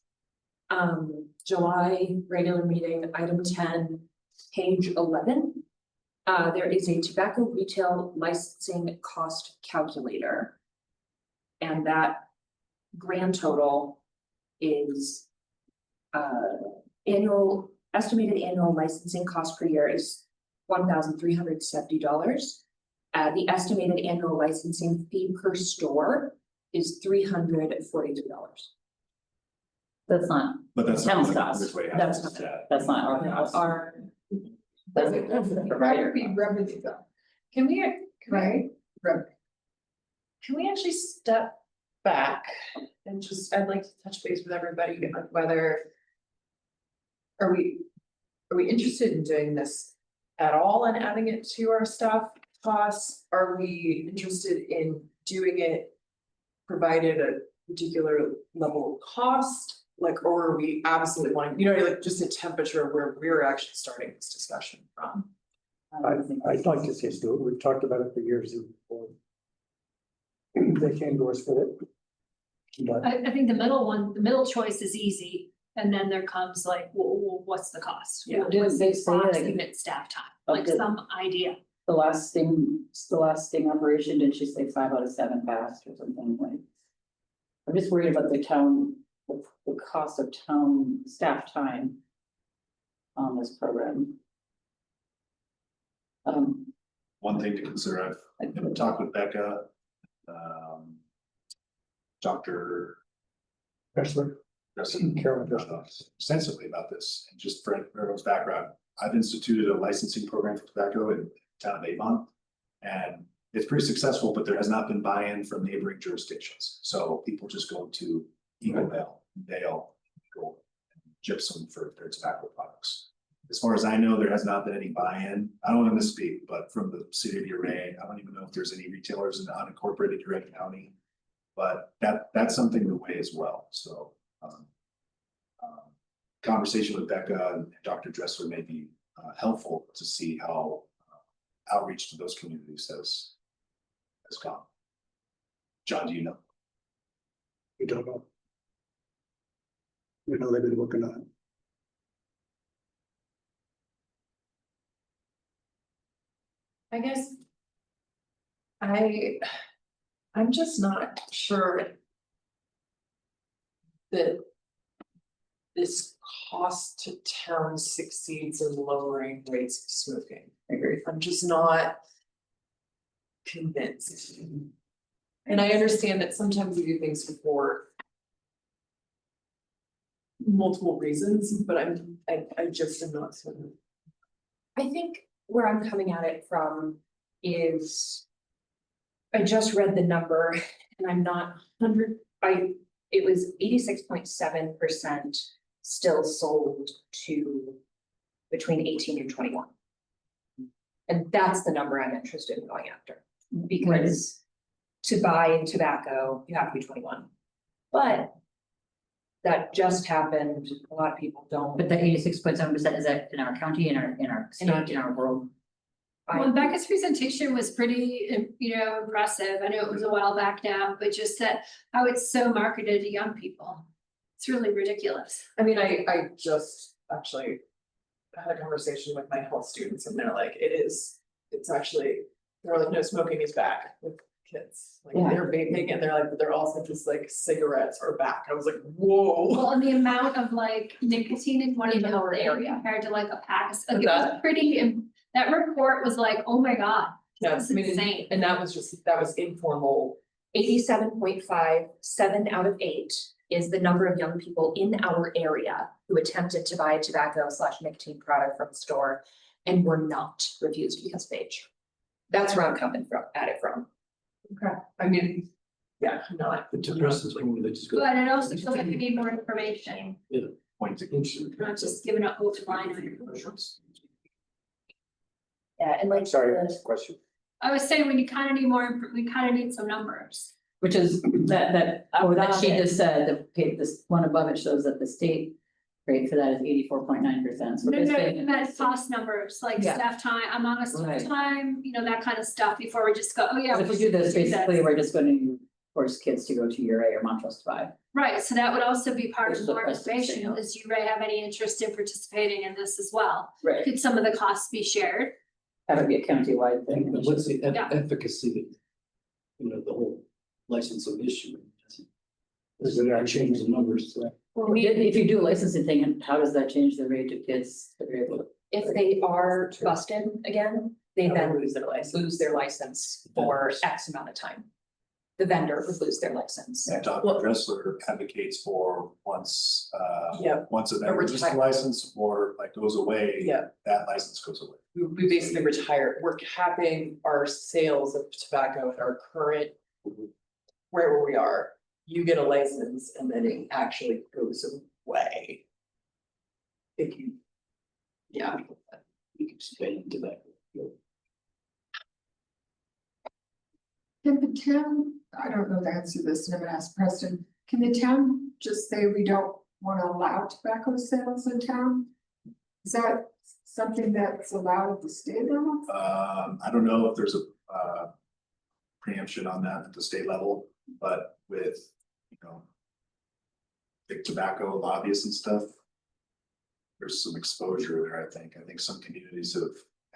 July regular meeting, item 10, page 11. There is a tobacco retail licensing cost calculator. And that grand total is estimated annual licensing cost per year is $1,370. The estimated annual licensing fee per store is $343. That's not. But that's Town's not. cost. This way it That's happens, not- yeah. That's not our cost. Our, That's the provider. Be revenue though, Can we, right? Revenue. can we actually step back and just, I'd like to touch base with everybody on whether. Are we interested in doing this at all and adding it to our staff costs? Are we interested in doing it? Provided a particular level of cost, like, or are we absolutely wanting, you know, like just a temperature where we're actually starting this discussion from? I'd like to see us do it. We've talked about it for years. They came to us with it. But I think the middle choice is easy, and then there comes like, well, what's the cost? Yeah. What's They the say, cost, like, even at staff time, of like the- some idea. The last sting operation, did she say 5 out of 7 passed or something like? I'm just worried about the town, the cost of town staff time on this program. One thing to consider, I've talked with Becca, Dr. Dressler, Carolyn Dressler. Extensively about this, and just for everyone's background, I've instituted a licensing program for tobacco in the town of Avon. And it's pretty successful, but there has not been buy-in from neighboring jurisdictions. So people just go to Eagle Dale, Gypsum for their tobacco products. As far as I know, there has not been any buy-in. I don't want to misspeak, but from the city of Uray, I don't even know if there's any retailers in the unincorporated Uray County. But that's something to weigh as well. So conversation with Becca and Dr. Dressler may be helpful to see how outreach to those communities has gone. John, do you know? We don't know. We know they've been working on it. I guess. I'm just not sure. That. This cost to town succeeds in lowering rates of smoking. I agree. I'm just not. Convinced. And I understand that sometimes we do things for. Multiple reasons, but I just am not certain. I think where I'm coming at it from is. I just read the number and I'm not 100, it was 86.7% still sold to between 18 and 21. And that's the number I'm interested in going after, because to buy in tobacco, you have to be 21. But that just happened, a lot of people don't. But the 86.7%, is that in our county, in our state, in our world? Well, Becca's presentation was pretty, impressive. I know it was a while back now, but just that how it's so marketed to young people. It's really ridiculous. I mean, I just actually had a conversation with my health students and they're like, it's actually, they're like, no, smoking is back with kids. Like Yeah. they're vaping and they're like, but they're also just like cigarettes are back. I was like, whoa. Well, and the amount of like nicotine in one of In the our area. compared to like a pack, like it That- was pretty, that report was like, oh my God. Yeah, That's I mean, insane. and that was informal. 87.5, 7 out of 8 is the number of young people in our area who attempted to buy tobacco/nicotine product from the store and were not refused because of age. That's where I'm coming from, at it from. Okay. I mean, yeah, not. But to Preston's point, they just go. But it also feels like we need more information, Point to. not just giving an open line. Yeah, and like. Sorry, question. I was saying we kind of need more, we kind of need some numbers. Which is that Without she it. just said, this one above it shows that the state rate for that is 84.9%. So No, basically, that's cost numbers, like Yeah. staff time, amount of staff Right. time, that kind of stuff before we just go, oh yeah. if we do this, basically, we're just going to force kids to go to URA or Montrose to buy. Right, so that would also be part Which of is the what Preston's information, saying. is you Ray have any interest in participating in this as well? Right. Could some of the costs be shared? That would be a county-wide thing. And what's the Yeah. efficacy of, the whole licensing issue? Is it I change the numbers, so. Well, if you do a licensing thing, how does that change the rate of kids that are able to? If they are busted again, they then Lose their license. lose their license for X amount of time. The vendor would lose their license. And Dr. Dressler advocates for once Yeah. once a vendor loses the retire- license or like goes away. Yeah. That license goes away. We basically retire, we're capping our sales of tobacco at our current. Where we are, you get a license and then it actually goes away. If you. Yeah. You can spend tobacco. Can the town, I don't know the answer to this, and I'm gonna ask Preston, can the town just say we don't wanna allow tobacco sales in town? Is that something that's allowed at the state level? I don't know if there's a preemption on that at the state level, but with, big tobacco lobbyists and stuff. There's some exposure there, I think. I think some communities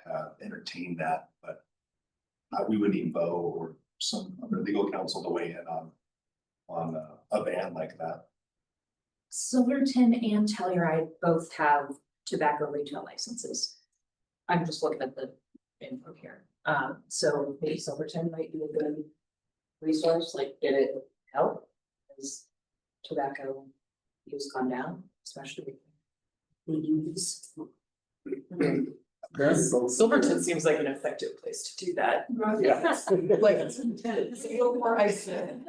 have entertained that, but we would need Bo or some other legal counsel to weigh in on a ban like that. Silverton and Telluride both have tobacco retail licenses. I'm just looking at the info here. So maybe Silverton might be a good resource, like, did it help? Has tobacco use gone down, especially the youths? Silverton seems like an effective place to do that. Yeah. Like, it's a little more isolated.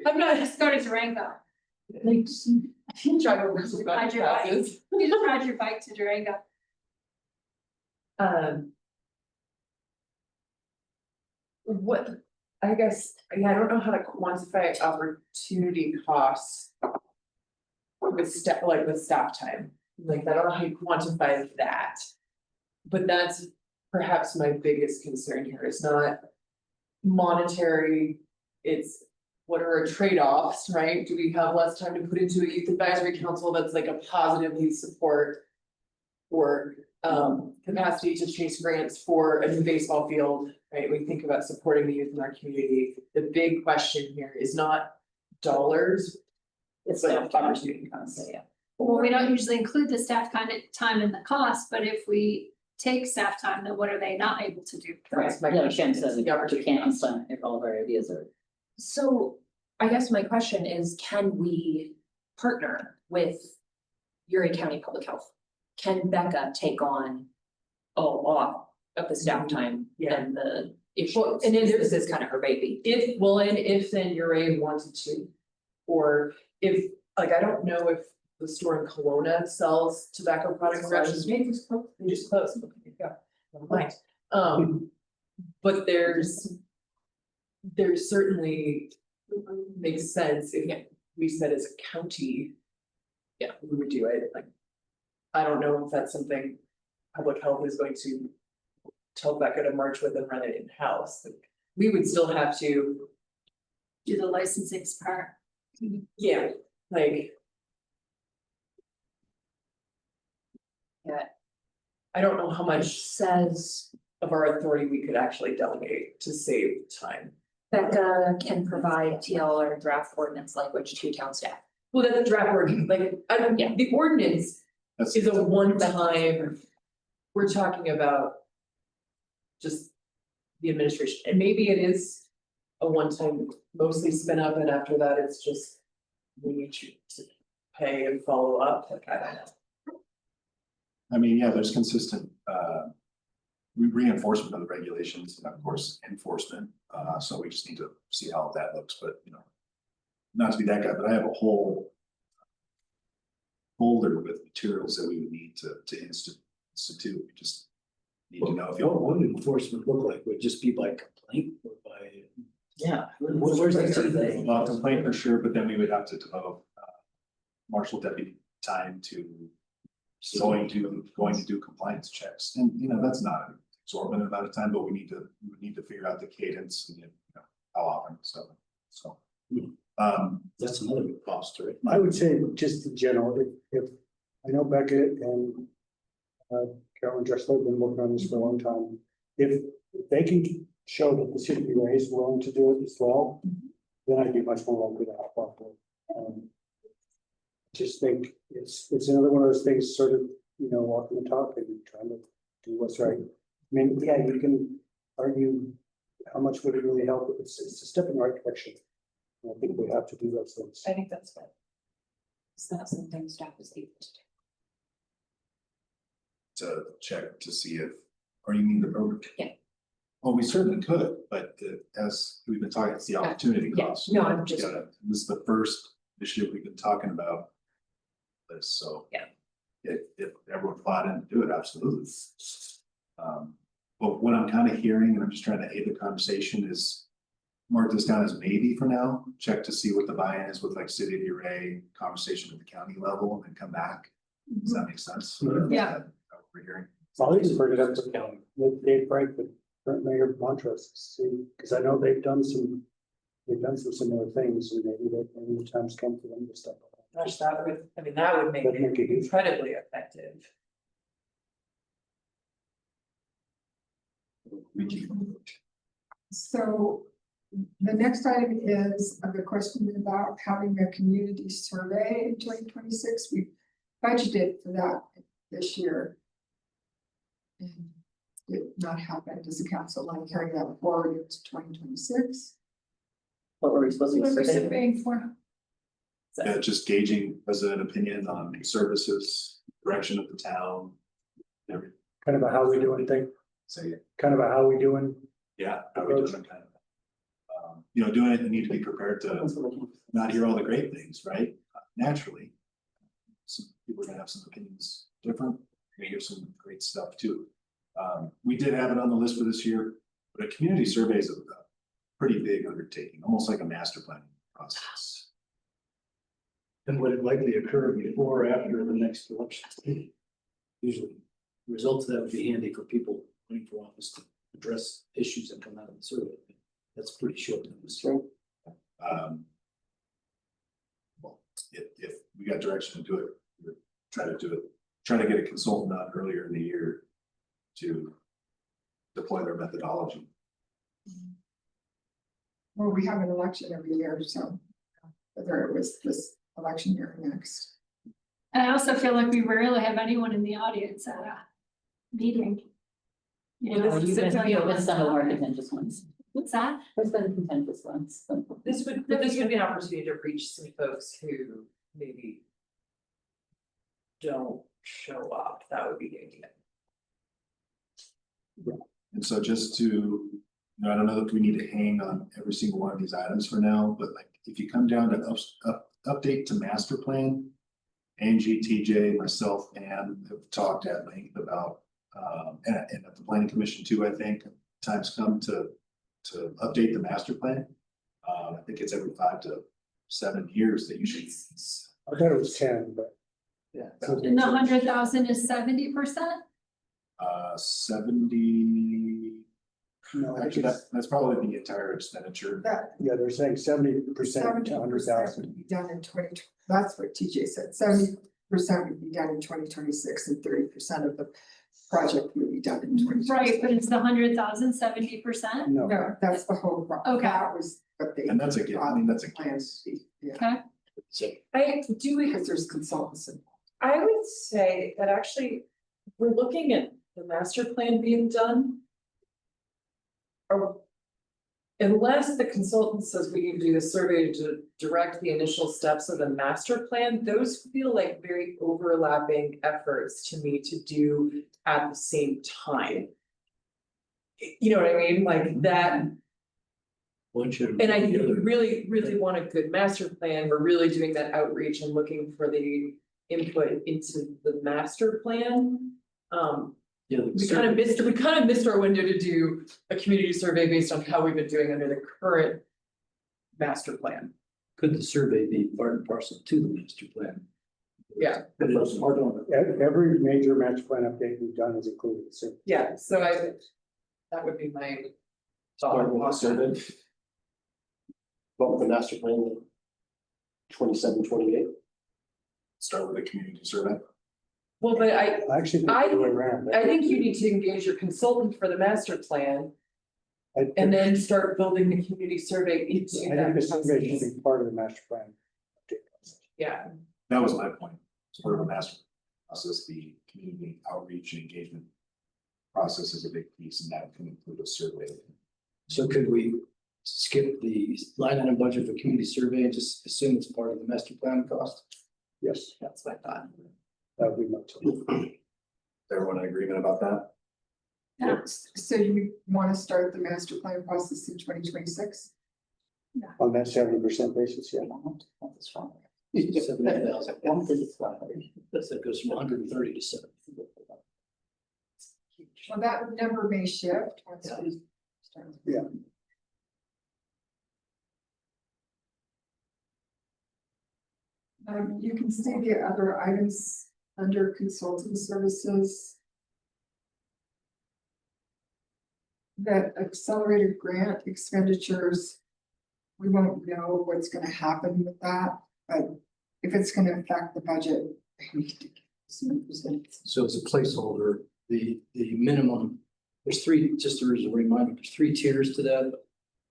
I'm not, just go to Durango. Drive over to Ride your bike. classes. You just ride your bike to Durango. What, I guess, I don't know how to quantify opportunity costs. With staff time, like, I don't know how you quantify that. But that's perhaps my biggest concern here, is not monetary, it's what are our trade-offs, right? Do we have less time to put into a youth advisory council that's like a positive youth support? Or capacity to chase grants for a new baseball field, right? We think about supporting the youth in our community. The big question here is not dollars. It's like opportunity costs. Yeah. Well, we don't usually include the staff kind of time in the cost, but if we take staff time, then what are they not able to do? That's my Yeah, question. Ken says we can't implement if all of our ideas are. So I guess my question is, can we partner with Uray County Public Health? Can Becca take on a lot of the staff time and the issues? Well, and if This is kind of her baby. If then Uray wanted to, or if, like, I don't know if the store in Kelowna sells tobacco products. They just closed. Okay, yeah, never mind. But there's certainly makes sense if we said as a county. Yeah, we would do it, like, I don't know if that's something public health is going to tell Becca to merge with and run it in-house. Like, we would still have to, Do the licensing part. yeah, like. Yeah. I don't know how much says of our authority we could actually delegate to save time. Becca can provide TL or draft ordinance language to town staff. Well, that's a draft ordinance, like, Yeah. the ordinance That's- is a one-time, we're talking about. Just the administration, and maybe it is a one-time mostly spin up, and after that, it's just. We need you to pay and follow up, like, I don't know. I mean, yeah, there's consistent, reinforcement of the regulations and of course enforcement. So we just need to see how that looks, but you know. Not to be that guy, but I have a whole folder with materials that we would need to institute. We just need to know if you. What would enforcement look like? Would it just be by complaint or by? Yeah. Where's that? Well, complaint for sure, but then we would have to develop marshal deputy time to going to do compliance checks. And you know, that's not an exorbitant amount of time, but we would need to figure out the cadence and you know, how often, so. That's another cost, right? I would say just in general, if, I know Becca and Carolyn Dressler have been working on this for a long time. If they can show that the city of Ridgway is willing to do it as well, then I'd be much more likely to help out. Just think it's another one of those things, sort of, you know, walking the talk and trying to do what's right. I mean, yeah, you can argue how much would it really help. It's a step in the right direction. I think we have to do those things. I think that's fair. It's not something staff is able to do. To check to see if, or you mean the program? Yeah. Well, we certainly could, but as we've been talking, it's the opportunity Yeah, cost. no, I'm just- This is the first issue we've been talking about. This, so. Yeah. If everyone bought in to do it, absolutely. But what I'm kind of hearing, and I'm just trying to aid the conversation, is mark this down as maybe for now, check to see what the buy-in is with like City of Ridgway, conversation at the county level, and then come back. Does that make sense? Yeah. We're hearing. I'll even bring it up with Dave Frank, the current mayor of Montrose, see, because I know they've done some similar things, and maybe the time's come for them to step up. Gosh, that would make That'd make it it easy. incredibly effective. So the next item is the question about having a community survey in 2026. We budgeted for that this year. And did not happen. Does the council want to carry that forward into 2026? What were we supposed to What are we be surveying? surveying for? Yeah, just gauging resident opinion on services, direction of the town. Every, Kind of a how we doing thing, say, kind of a how we doing. yeah, how we doing kind of. You know, doing it, you need to be prepared to not hear all the great things, right? Naturally. Some people are gonna have some opinions different, you're gonna hear some great stuff too. We did have it on the list for this year, but a community survey is a pretty big undertaking, almost like a master planning process. And would it likely occur before or after the next election? Usually, the results of that would be handy for people running for office to address issues that come out of the survey. That's pretty short. Well, if we got direction to do it, we're trying to do it, trying to get a consultant on earlier in the year to deploy their methodology. Well, we have an election every year, so whether it was this election year or next. And I also feel like we rarely have anyone in the audience at a meeting. You know, You've sit down. been some of the more contentious ones. What's that? There's been contentious ones. This would be an opportunity to reach some folks who maybe don't show up. That would be the idea. And so just to, you know, I don't know if we need to hang on every single one of these items for now, but like, if you come down to update to master plan, Angie, TJ, myself, and have talked at length about, and at the planning commission too, I think, times come to update the master plan. I think it's every 5 to 7 years that you should. I thought it was 10, but. Yeah. And the 100,000 is 70%? 70, No, I actually, think it's, that's probably the entire expenditure. That yeah, they're saying 70% to 70% 100,000. would be done in that's what TJ said, 70% would be done in 2026 and 30% of the project would be done in 2026. Right, but it's the 100,000, 70%? No, No, that's the whole. Okay. That was what they. And that's a, I mean, that's a Plans, yeah, Okay, So I do, because there's consultants involved. I would say that actually, we're looking at the master plan being done. Or unless the consultant says we can do the survey to direct the initial steps of the master plan, those feel like very overlapping efforts to me to do at the same time. You know what I mean, like that, one should. and I really, really want a good master plan, we're really doing that outreach and looking for the input into the master plan. Yeah, We kind of missed our window to do a community survey based on how we've been doing under the current master plan. could the survey be part and parcel to the master plan? Yeah. But it's hard on it. every major master plan update we've done has included the survey. Yeah, so that would be my Start thought. with the survey. What with the master plan? 27, 28. Start with a community survey. Well, but I actually think the other way around. I think you need to engage your consultant for the master plan I and think- then start building the community survey into I that. think the survey should process. be part of the master plan. Yeah, That was my point. It's part of the master process, the community outreach and engagement process is a big piece, and that can include a survey. So could we skip the line item budget for community survey and just assume it's part of the master plan cost? Yes, that's my thought. that would be much. Is everyone in agreement about that? yeah, So you want to start the master plan process in 2026? On that 70% basis, yeah. 70,000. That goes from 130 to 70. Well, that number may shift once we start. Yeah. You can see the other items under consulting services. That accelerated grant expenditures. We won't know what's gonna happen with that, but if it's gonna affect the budget. we need to get some percent. So as a placeholder, the minimum, there's three, just as a reminder, there's three tiers to that.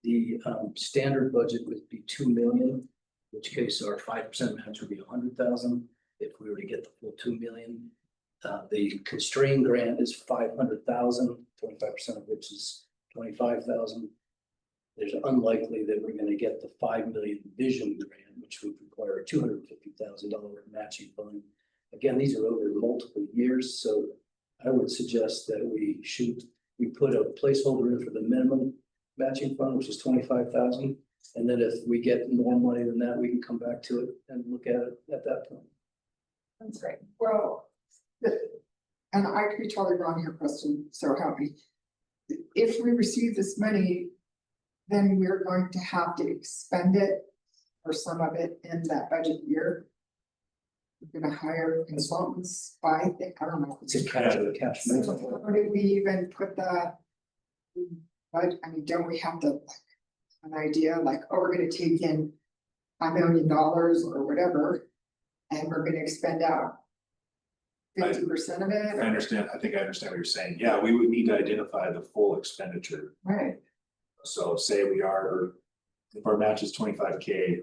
The standard budget would be 2 million, in which case our 5% match would be 100,000. If we were to get the full 2 million. The constrained grant is 500,000, 25% of which is 25,000. There's unlikely that we're gonna get the 5 million vision grant, which would require a $250,000 matching fund. Again, these are over multiple years, so I would suggest that we put a placeholder in for the minimum matching fund, which is 25,000. And then if we get more money than that, we can come back to it and look at it at that point. That's great. Well, and I could be totally wrong here, Preston, so help me. If we receive this money, then we're going to have to expend it or some of it in that budget year. We're gonna hire consultants by, I don't know. It's a cash So how do we even put that? But I mean, don't we have to, like, an idea like, oh, we're gonna take in $1 million or whatever, and we're gonna expend out 50% of it? I understand, I think I understand what you're saying. Yeah, we would need to identify the full expenditure. Right, So say we are, if our match is 25K,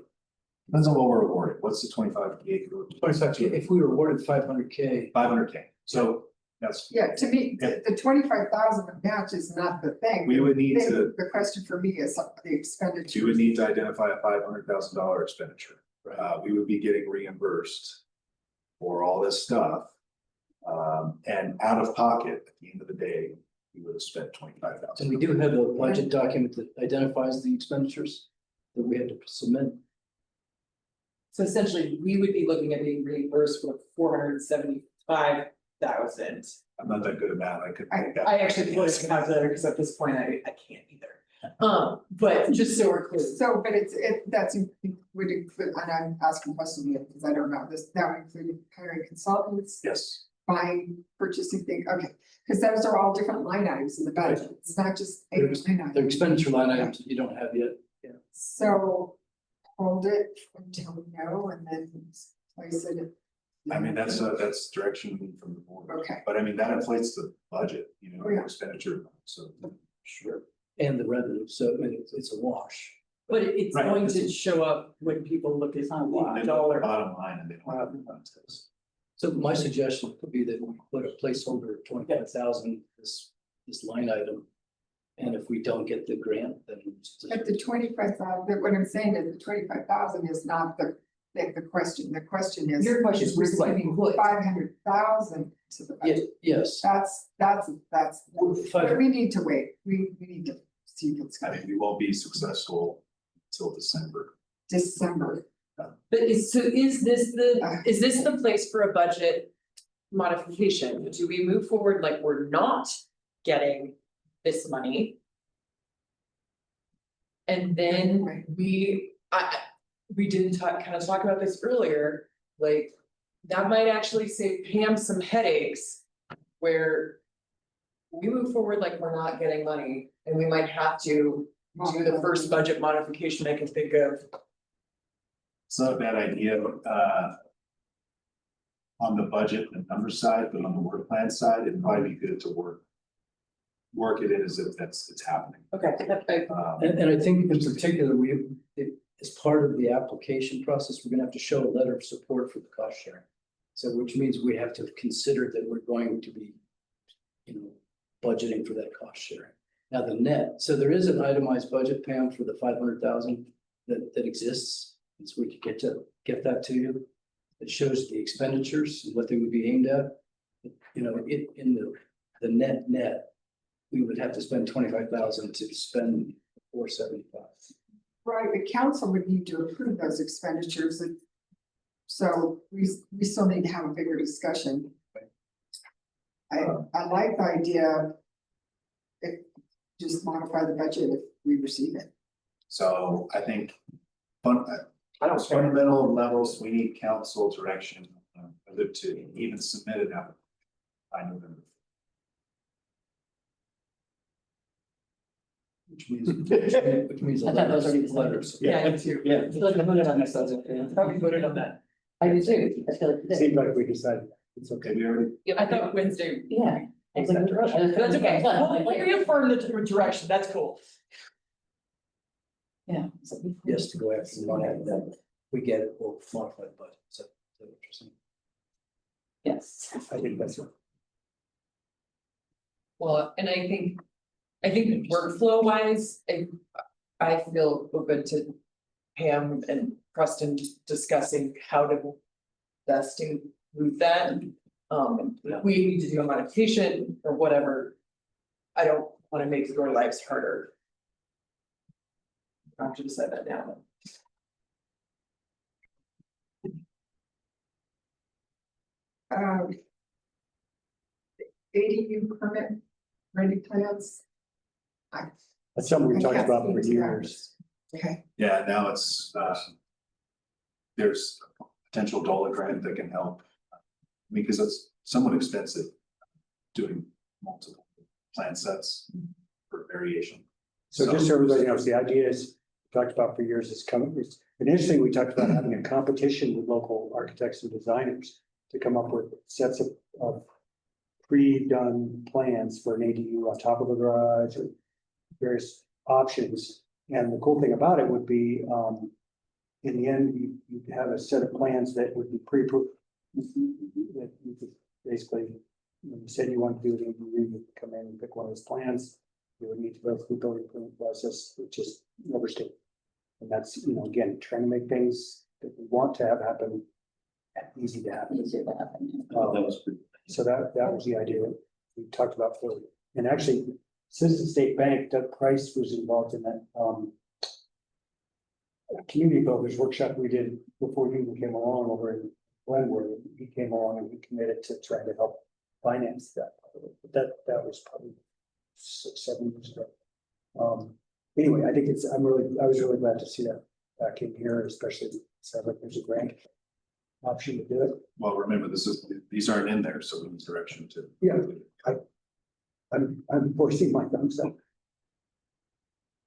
depends on what we're awarded. What's the 25K? 25K, if we were awarded 500K. 500K. So that's, yeah, to me, the 25,000 match is not the thing. we would need to, The question for me is the expenditure. you would need to identify a $500,000 expenditure. We would be getting reimbursed for all this stuff. And out of pocket, at the end of the day, we would have spent 25,000. And we do have a budget document that identifies the expenditures that we had to submit. So essentially, we would be looking at being reimbursed for 475,000. I'm not that good at math. I could. make that. I actually put a calculator because at this point I can't either. But just so we're clear. So, but that's would include, and I'm asking questions because I don't know this, that would include hiring consultants. Yes. buying, purchasing thing, okay, because those are all different line items in the budget, it's not just a line The item. expenditure line items that you don't have yet. So hold it until we know and then place it. I mean, that's direction from the board. Okay. But I mean, that inflates the budget, Oh, yeah. expenditure, so. Sure. And the revenue, so I mean, it's a wash. But it's Right. going to show up when people look at They the look at the dollar. bottom line and they don't have the context. So my suggestion would be that we put a placeholder of 25,000, this line item. And if we don't get the grant, then. But the 25,000, what I'm saying is the 25,000 is not the question, the question is. Your question is, where's the money put? 500,000 to the budget. Yes. That's, but we need to wait, we need to see if it's I gonna mean, we won't be successful until December. December. But is this the place for a budget modification? Do we move forward like we're not getting this money? And then we didn't kind of talk about this earlier, like that might actually save Pam some headaches. Where we move forward like we're not getting money and we might have to do the first budget modification I can think of. It's not a bad idea, on the budget and number side, but on the work plan side, it'd probably be good to work it in as if it's happening. Okay. And I think in particular, as part of the application process, we're gonna have to show a letter of support for the cost sharing. So which means we have to consider that we're going to be, budgeting for that cost sharing. Now the net, so there is an itemized budget, Pam, for the 500,000 that exists. And so we could get that to you. It shows the expenditures and what they would be aimed at. In the net, we would have to spend 25,000 to spend 475. Right, the council would need to approve those expenditures and. So we still need to have a bigger discussion. I like the idea. If, just modify the budget if we receive it. So I think fundamental levels, we need council direction, whether to even submit it out by November. Which means a I thought those letter were the letters. Yeah, me too. Yeah. I feel like I voted on this, so it's Probably voted on that. I do too, I feel like. we did. Seems like we decided it's okay. Okay, we already, I thought Wednesday. Yeah. It's like, That's okay, Like, well, reaffirm the direction, that's cool. Yeah. Yes, to go after the money, and then we get it, we'll modify the budget. So, is that what you're saying? Yes. I think that's right. Well, and I think workflow wise, I feel open to Pam and Preston discussing how to best include that. If we need to do a modification or whatever, I don't want to make your lives harder. I have to decide that now. ADU permit, ready plans. That's something we've I talked can't about for speak to that. years. Okay, yeah, now it's, there's a potential dollar grant that can help. Because it's somewhat expensive doing multiple plan sets for variation. So just so everybody knows, the idea is, we talked about for years, it's initially, we talked about having a competition with local architects and designers to come up with sets of pre-done plans for an ADU on top of the garage or various options. And the cool thing about it would be, in the end, you'd have a set of plans that would be pre-approved. That you could basically, when you said you want to do it, you would come in and pick one of those plans. You would need to go through the building permit process, which is never state. And that's, again, trying to make things that we want to have happen easy to happen. Easier to happen. That was pretty. So that was the idea that we talked about for, and actually, Citizen State Bank, Doug Price was involved in that community builders workshop we did before you even came along over in Glenwood. He came along and he committed to trying to help finance that. But that was probably 6-7 years ago. Anyway, I think I was really glad to see that back in here, especially it sounds like there's a grant. option to do it. Well, remember, these aren't in there, so we need direction to. Yeah. I'm foreseeing my thumbs up.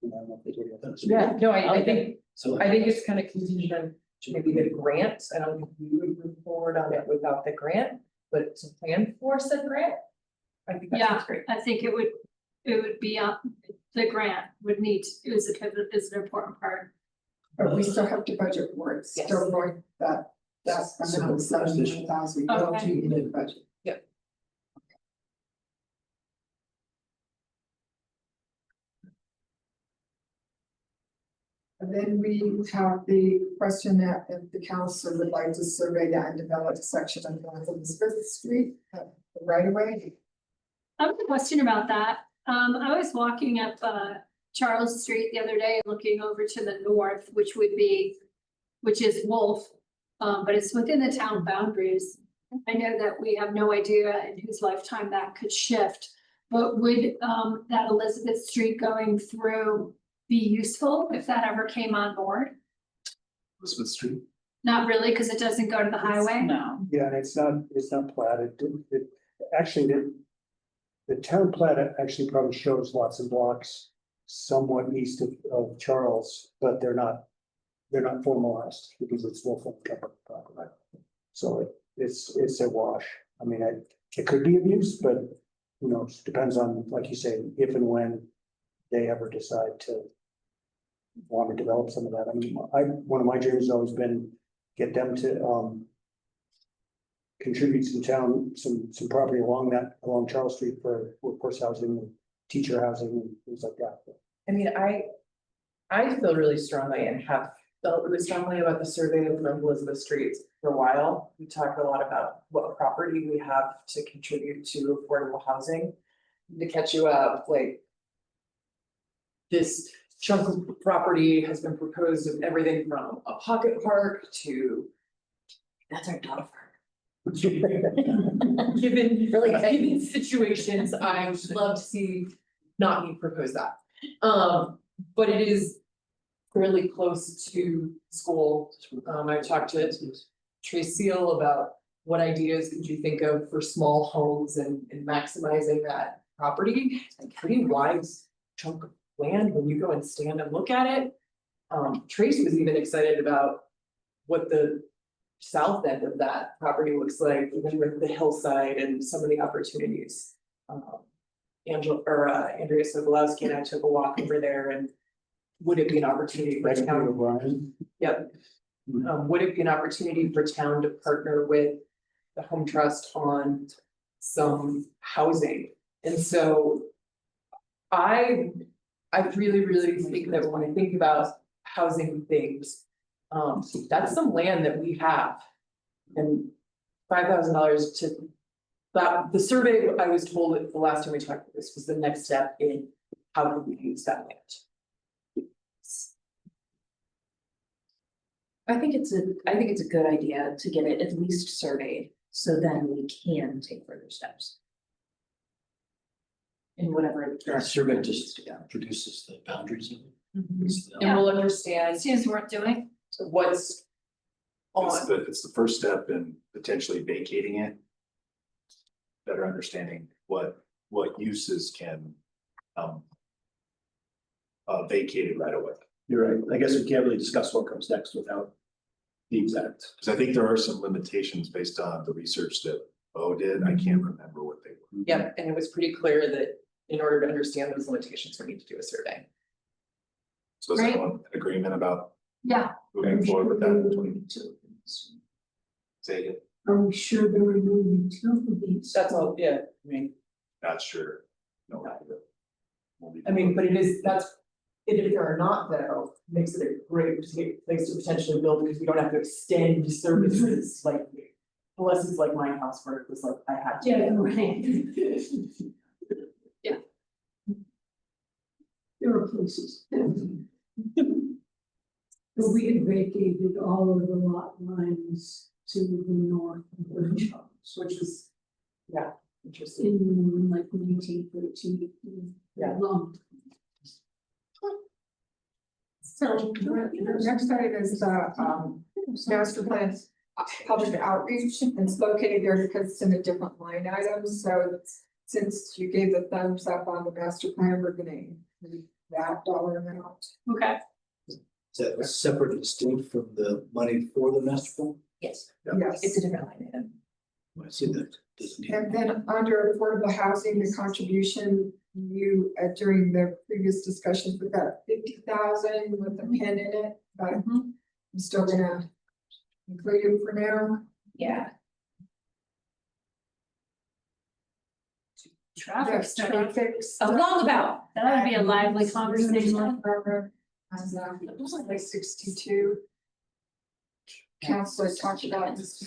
And I don't know if anybody else does. Yeah, no, I think, So I think it's kind of contingent on maybe the grant. I don't think we would move forward on it without the grant, but to plan for said grant. I think that Yeah, sounds great. I think it would be, the grant would need, is an important part. But we still have to budget for it, Yes. still going that's amount of $700,000 we go Okay. to in the budget. Yep. And then we have the question that if the council would like to survey the undeveloped section of North Elizabeth Street, right away. I have a question about that. I was walking up, Charles Street the other day, looking over to the north, which is Wolf. But it's within the town boundaries. I know that we have no idea in whose lifetime that could shift. But would, that Elizabeth Street going through be useful if that ever came on board? Elizabeth Street. Not really, because it doesn't go to the highway? No. Yeah, and it's not platted. Actually, the town plat actually probably shows lots and blocks somewhat east of Charles, but they're not formalized because it's Wolf Company property. So it's a wash. I mean, it could be of use, but who knows? Depends on, like you say, if and when they ever decide to want to develop some of that. I mean, one of my dreams has always been get them to contribute some property along Charles Street for workforce housing and teacher housing and things like that. I mean, I feel really strongly and have felt really strongly about the survey of North Elizabeth Street for a while. We talked a lot about what property we have to contribute to affordable housing. To catch you up, like this chunk of property has been proposed of everything from a pocket park to. That's our dog park. Given, Really? given situations, I would love to see not me propose that. But it is fairly close to school. I talked to Trace Seal about what ideas could you think of for small homes and maximizing that property. It's a pretty wide chunk of land when you go and stand and look at it. Trace was even excited about what the south end of that property looks like, even with the hillside and some of the opportunities. Andrea Sokolowski and I took a walk over there, and would it be an opportunity for town? Brian. Yep. Would it be an opportunity for town to partner with the Home Trust on some housing? And so I really, really think that when I think about housing things, that's some land that we have. And $5,000 to that, the survey, I was told that the last time we talked about this was the next step in how do we use that land. I think it's a good idea to get it at least surveyed, so then we can take further steps. In whatever. Our survey just produces the boundaries of it. It's the- And we'll understand Seems worth doing. what's on. It's the first step in potentially vacating it. Better understanding what uses can vacated right away. You're right. I guess we can't really discuss what comes next without the exact. Because I think there are some limitations based on the research that Bo did. I can't remember what they were. Yep, and it was pretty clear that in order to understand those limitations, we need to do a survey. So is everyone in agreement about Yeah, moving forward with that? Say it, Are we sure there are no utilities? That's all, yeah, I mean, not sure. No. but it is, and if there are not though, makes it a great place to potentially build, because we don't have to extend services like. Unless it's like my house where it was like, I had to. Yeah, right. Yeah. There are places. But we had vacated all of the lot lines to the north of the Charles, Which is, yeah, interesting. in like 1913. Yeah. Long. So next item is the master plan public outreach, and it's located there because it's in a different line item, so since you gave the thumbs up on the master plan, we're gonna include that dollar amount. Okay. Is that separate and distinct from the money for the master plan? Yes, Yes. it's a different line item. I see that. Doesn't need- And then under affordable housing, the contribution, you, during the previous discussions, we got 50,000 with a pin in it, but I'm still gonna include it for now. Yeah. Traffic study. Traffic I'm wrong about. That would be a lively conversation. As it was like 62. Counselor talked about this.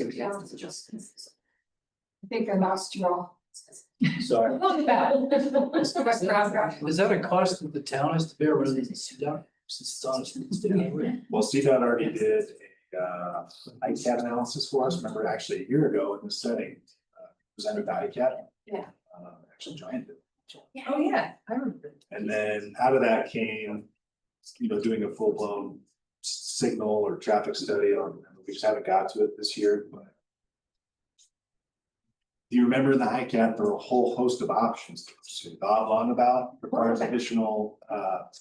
I think I lost you all. Sorry. Wrong about. Is that a cost that the town has to bear rather than CDOT, since it's on a state road? Well, CDOT already did a ICAT analysis for us, remember actually a year ago in this setting, presented the ICAT. Yeah. Actually joined it. Oh, yeah, I remember. And then out of that came, doing a full blown signal or traffic study on, we just haven't got to it this year, but. Do you remember in the ICAT, there were a whole host of options to pursue, on about, requires additional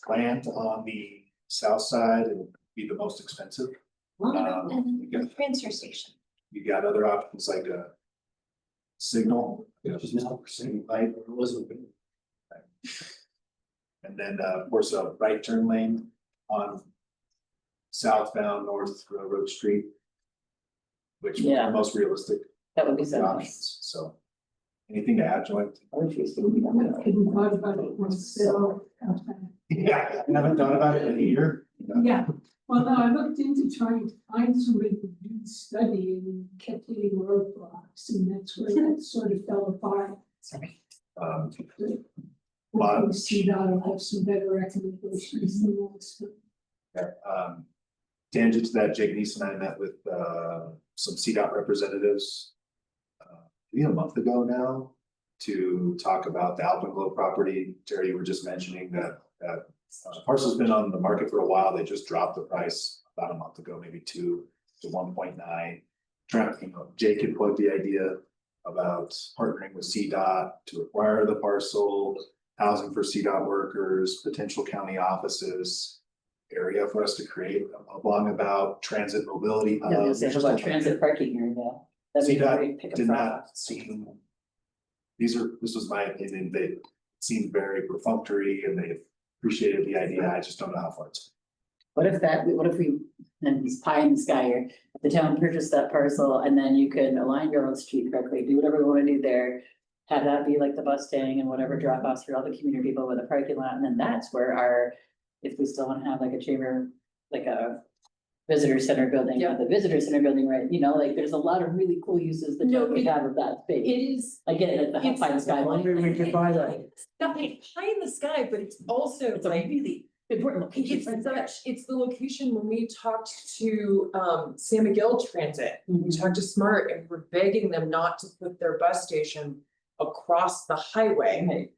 land on the south side and be the most expensive. Transfer station. You got other options like a signal, Which is now percent light, or it wasn't. and then of course a right turn lane on southbound North Railroad Street. Which was Yeah. the most realistic That would be of the so nice. options, so. Anything to add, Joy? I hadn't thought about it myself. Yeah, I haven't thought about it in a year. Yeah, well, no, I looked into trying to find somebody to do the study and kept hitting roadblocks, and that's where that sort of fell apart. Um, Hopefully CDOT will have some better recommendations than this. Tangent to that, Jake Neese and I met with some CDOT representatives. Maybe a month ago now, to talk about the Alpenglow property. Terry, you were just mentioning that parcel's been on the market for a while. They just dropped the price about a month ago, maybe 2 to 1.9. Jake had put the idea about partnering with CDOT to acquire the parcel, housing for CDOT workers, potential county offices, area for us to create along about transit mobility. Yeah, I was gonna say, how about transit parking area? That'd be a great CDOT pick did up not seem. This was my opinion, they seemed very perfunctory and they appreciated the idea, I just don't know how far it's. What if we, and it's pie in the sky here, if the town purchased that parcel and then you could align your own street correctly, do whatever you wanna do there. Have that be like the bus stand and whatever drop offs for all the community people with a parking lot, and then that's where our, if we still wanna have like a chamber, like a. Visitor center building, the visitor center building, right, like there's a lot of really cool uses that No, we have of that space. It is, I get it, the pie in the sky. Maybe we could buy that. Not like pie in the sky, but it's also It's a like. really important location. It's the location when we talked to San Miguel Transit, we talked to Smart and we're begging them not to put their bus station across the highway. Right.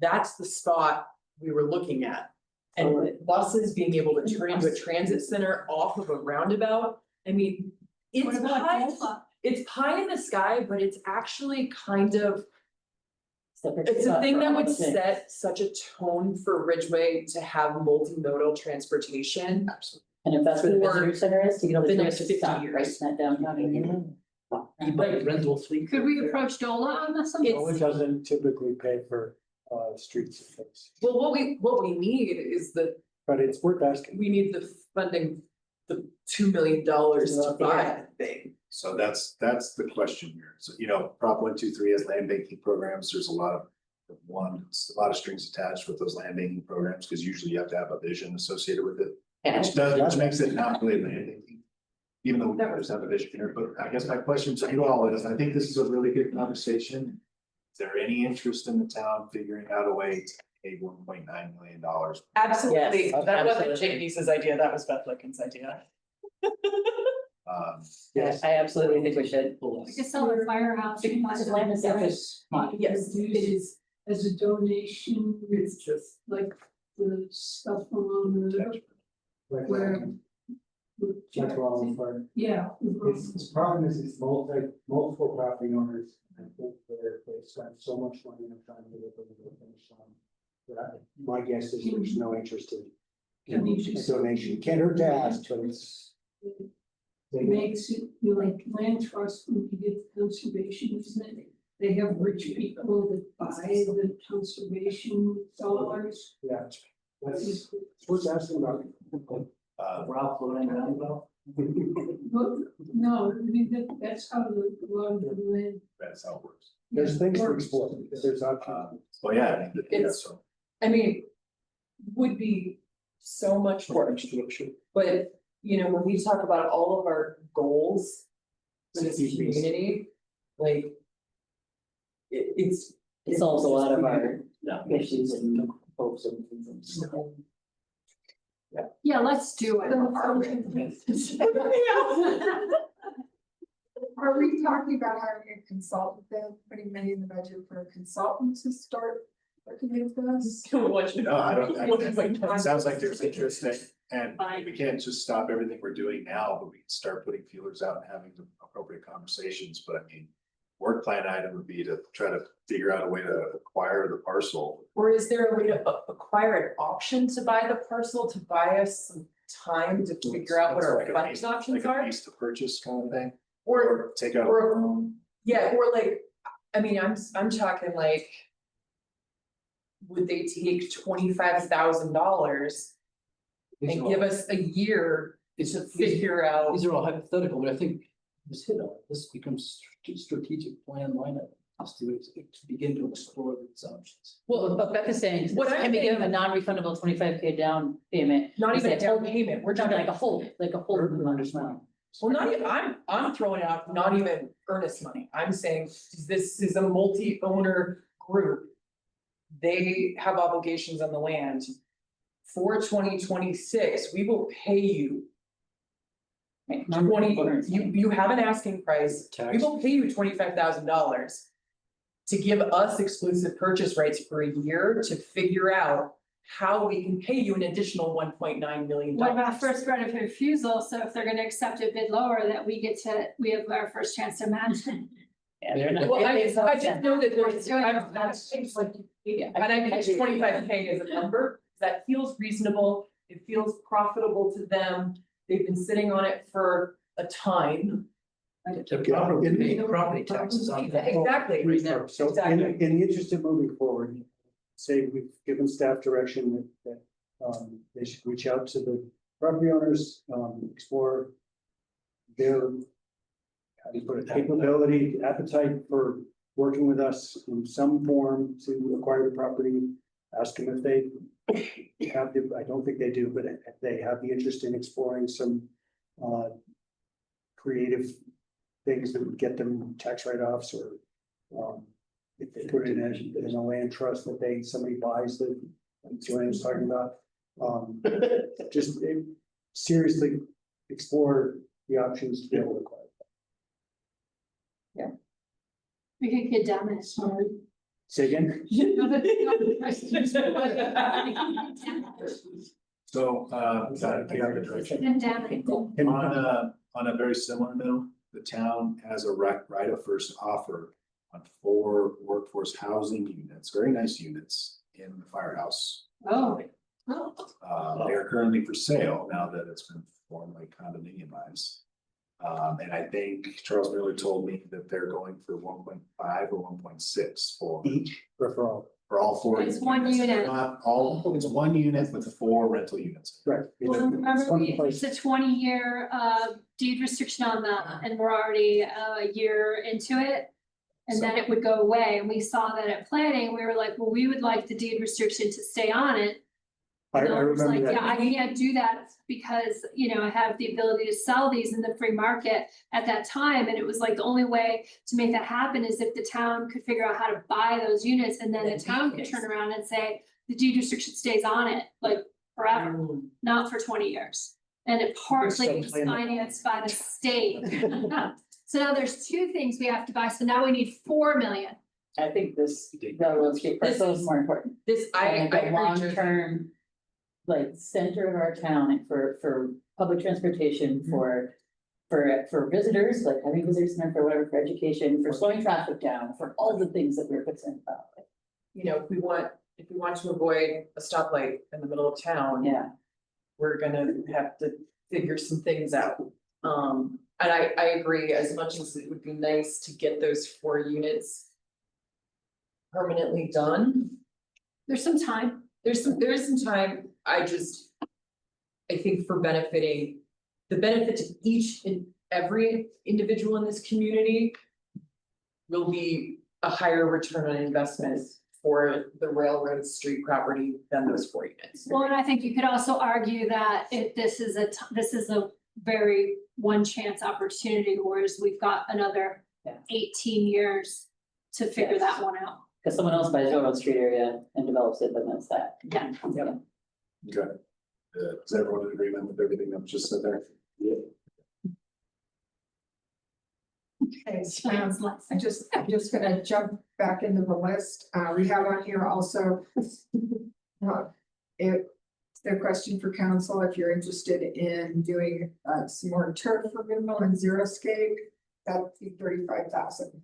That's the spot we were looking at. And buses being able to turn into a transit center off of a roundabout, I mean, What about it's pie in the sky, but it's actually kind of. Separate It's a spot thing for that all would the things. set such a tone for Ridgway to have multimodal transportation. And if that's where the for visitor center is, to get all the the tourists next to 50 stop years. right in that downtown area. You might rental fleet. Could we approach DOLA on this? It's- It doesn't typically pay for streets and things, Well, what we need is but it's worth asking. we need the funding, the $2 million to buy the thing. So that's the question here. So, Prop 123 has land banking programs. There's a lot of strings attached with those land banking programs, because usually you have to have a vision associated with it. Which makes it not really land banking. Even though we just have a vision here, but I guess my question to you all is, I think this is a really good conversation. Is there any interest in the town figuring out a way to pay $1.9 million? Absolutely, Yes, that wasn't absolutely. Jake Neese's idea, that was Beth Lincoln's idea. Yes, I absolutely think we should. We could sell a firehouse. and buy Because land is some- selfish. Yes, It is as a donation, it's just like the stuff along the where That's what I'm for. Yeah. It's problem is it's multiple property owners. I think they spent so much money on trying to get it over the finish line. My guess is there's no interest in donation. Can't hurt to ask, but it's. Makes it, you like land trust when you get conservation, isn't it? They have rich people that buy the conservation dollars. Yeah. That's what's asking about. Ralph Lauren, well. But, no, I mean, that's how the, a lot of the land. That's how it works. There's things to explore. There's options. Well, yeah. It's- I mean, would be so much work, but you know, when we talk about all of our goals for this community, like. It's. It solves a lot of our issues and hopes and things. Yeah, let's do it. Are we talking about hiring a consultant then, putting money in the budget for a consultant to start working with us? No, I don't, it sounds like there's interest and we can't just stop everything we're doing now, but we can start putting feelers out and having the appropriate conversations, but I mean. Work plan item would be to try to figure out a way to acquire the parcel. Or is there a way to acquire an option to buy the parcel, to buy us some time to figure out what our Like a funding lease- options like a are? lease to purchase kind of thing, Or, take out a or- loan. yeah, or like, I mean, I'm talking like. Would they take $25,000 and give us a year to figure out? These are all hypothetical, but I think this hit on it. This becomes strategic plan lineup. Just to begin to explore these options. Well, but Becca's saying, What I'm can we give saying- them a non-refundable 25K down payment? Not even a Say, down hold- payment, we're Not talking like a hold, Understand. well, not even, I'm throwing out not even earnest money. I'm saying this is a multi-owner group. They have obligations on the land. For 2026, we will pay you Right, 20, non-refundable. you have an asking price, we Tax. will pay you $25,000. To give us exclusive purchase rights for a year to figure out how we can pay you an additional $1.9 million. What about first right of refusal? So if they're gonna accept a bid lower, that we have our first chance to match. Yeah, they're not. Well, I just know that there's, It's doing I'm, that's like, and I think 25K is a number that feels reasonable, it feels profitable to them. They've been sitting on it for a time. To property taxes on that. Exactly. So Exactly. in the interest of moving forward, say we've given staff direction that they should reach out to the property owners, explore their how do you put it, capability, appetite for working with us in some form to acquire the property. Ask them if they have the, I don't think they do, but if they have the interest in exploring some creative things that would get them tax write-offs or if they put it in a land trust that somebody buys that Joanne was talking about. Just seriously explore the options to be able to acquire. We could get down it. Say again? So, I got the direction. Then down it. On a very similar note, the town has a right of first offer on 4 workforce housing units, very nice units in the firehouse. Oh. They are currently for sale now that it's been formally condominiumized. And I think Charles Miller told me that they're going for 1.5 or 1.6 for Each referral. all 4. It's one units. unit. Not all, it's one unit with 4 rental units. Right. Well, remember, it's a 20-year deed restriction on that, and we're already a year into it. And then it would go away, and we saw that at planning, we were like, well, we would like the deed restriction to stay on it. I And I was like, remember yeah, I that. can't do that because, you know, I have the ability to sell these in the free market at that time. And it was like, the only way to make that happen is if the town could figure out how to buy those units, and then the town could turn around and say, the deed restriction stays on it, like forever, not for 20 years. And it partly is financed by the state. So now there's 2 things we have to buy, so now we need 4 million. I think this railroad street parcel is more important. This, I And the agree, Jersey. long-term, like, center of our town and for public transportation for visitors, like having visitors center for whatever, for education, for slowing traffic down, for all the things that we're concerned about. You know, if we want to avoid a stoplight in the middle of town. Yeah, We're gonna have to figure some things out. And I agree, as much as it would be nice to get those 4 units permanently done, There's some time. there is some time, I think for the benefit to each and every individual in this community will be a higher return on investment for the railroad street property than those 4 units. Well, and I think you could also argue that this is a very one chance opportunity, whereas we've got another 18 years to figure that one out. because someone else buys Railroad Street area and develops it, then that's that. Yeah. Okay. Is everyone in agreement with everything that was just said there? Yeah. Okay, Sounds like. I'm just gonna jump back into the list. We have on here also. It's the question for council, if you're interested in doing some more turf removal and xeriscape, that'd be 35,000.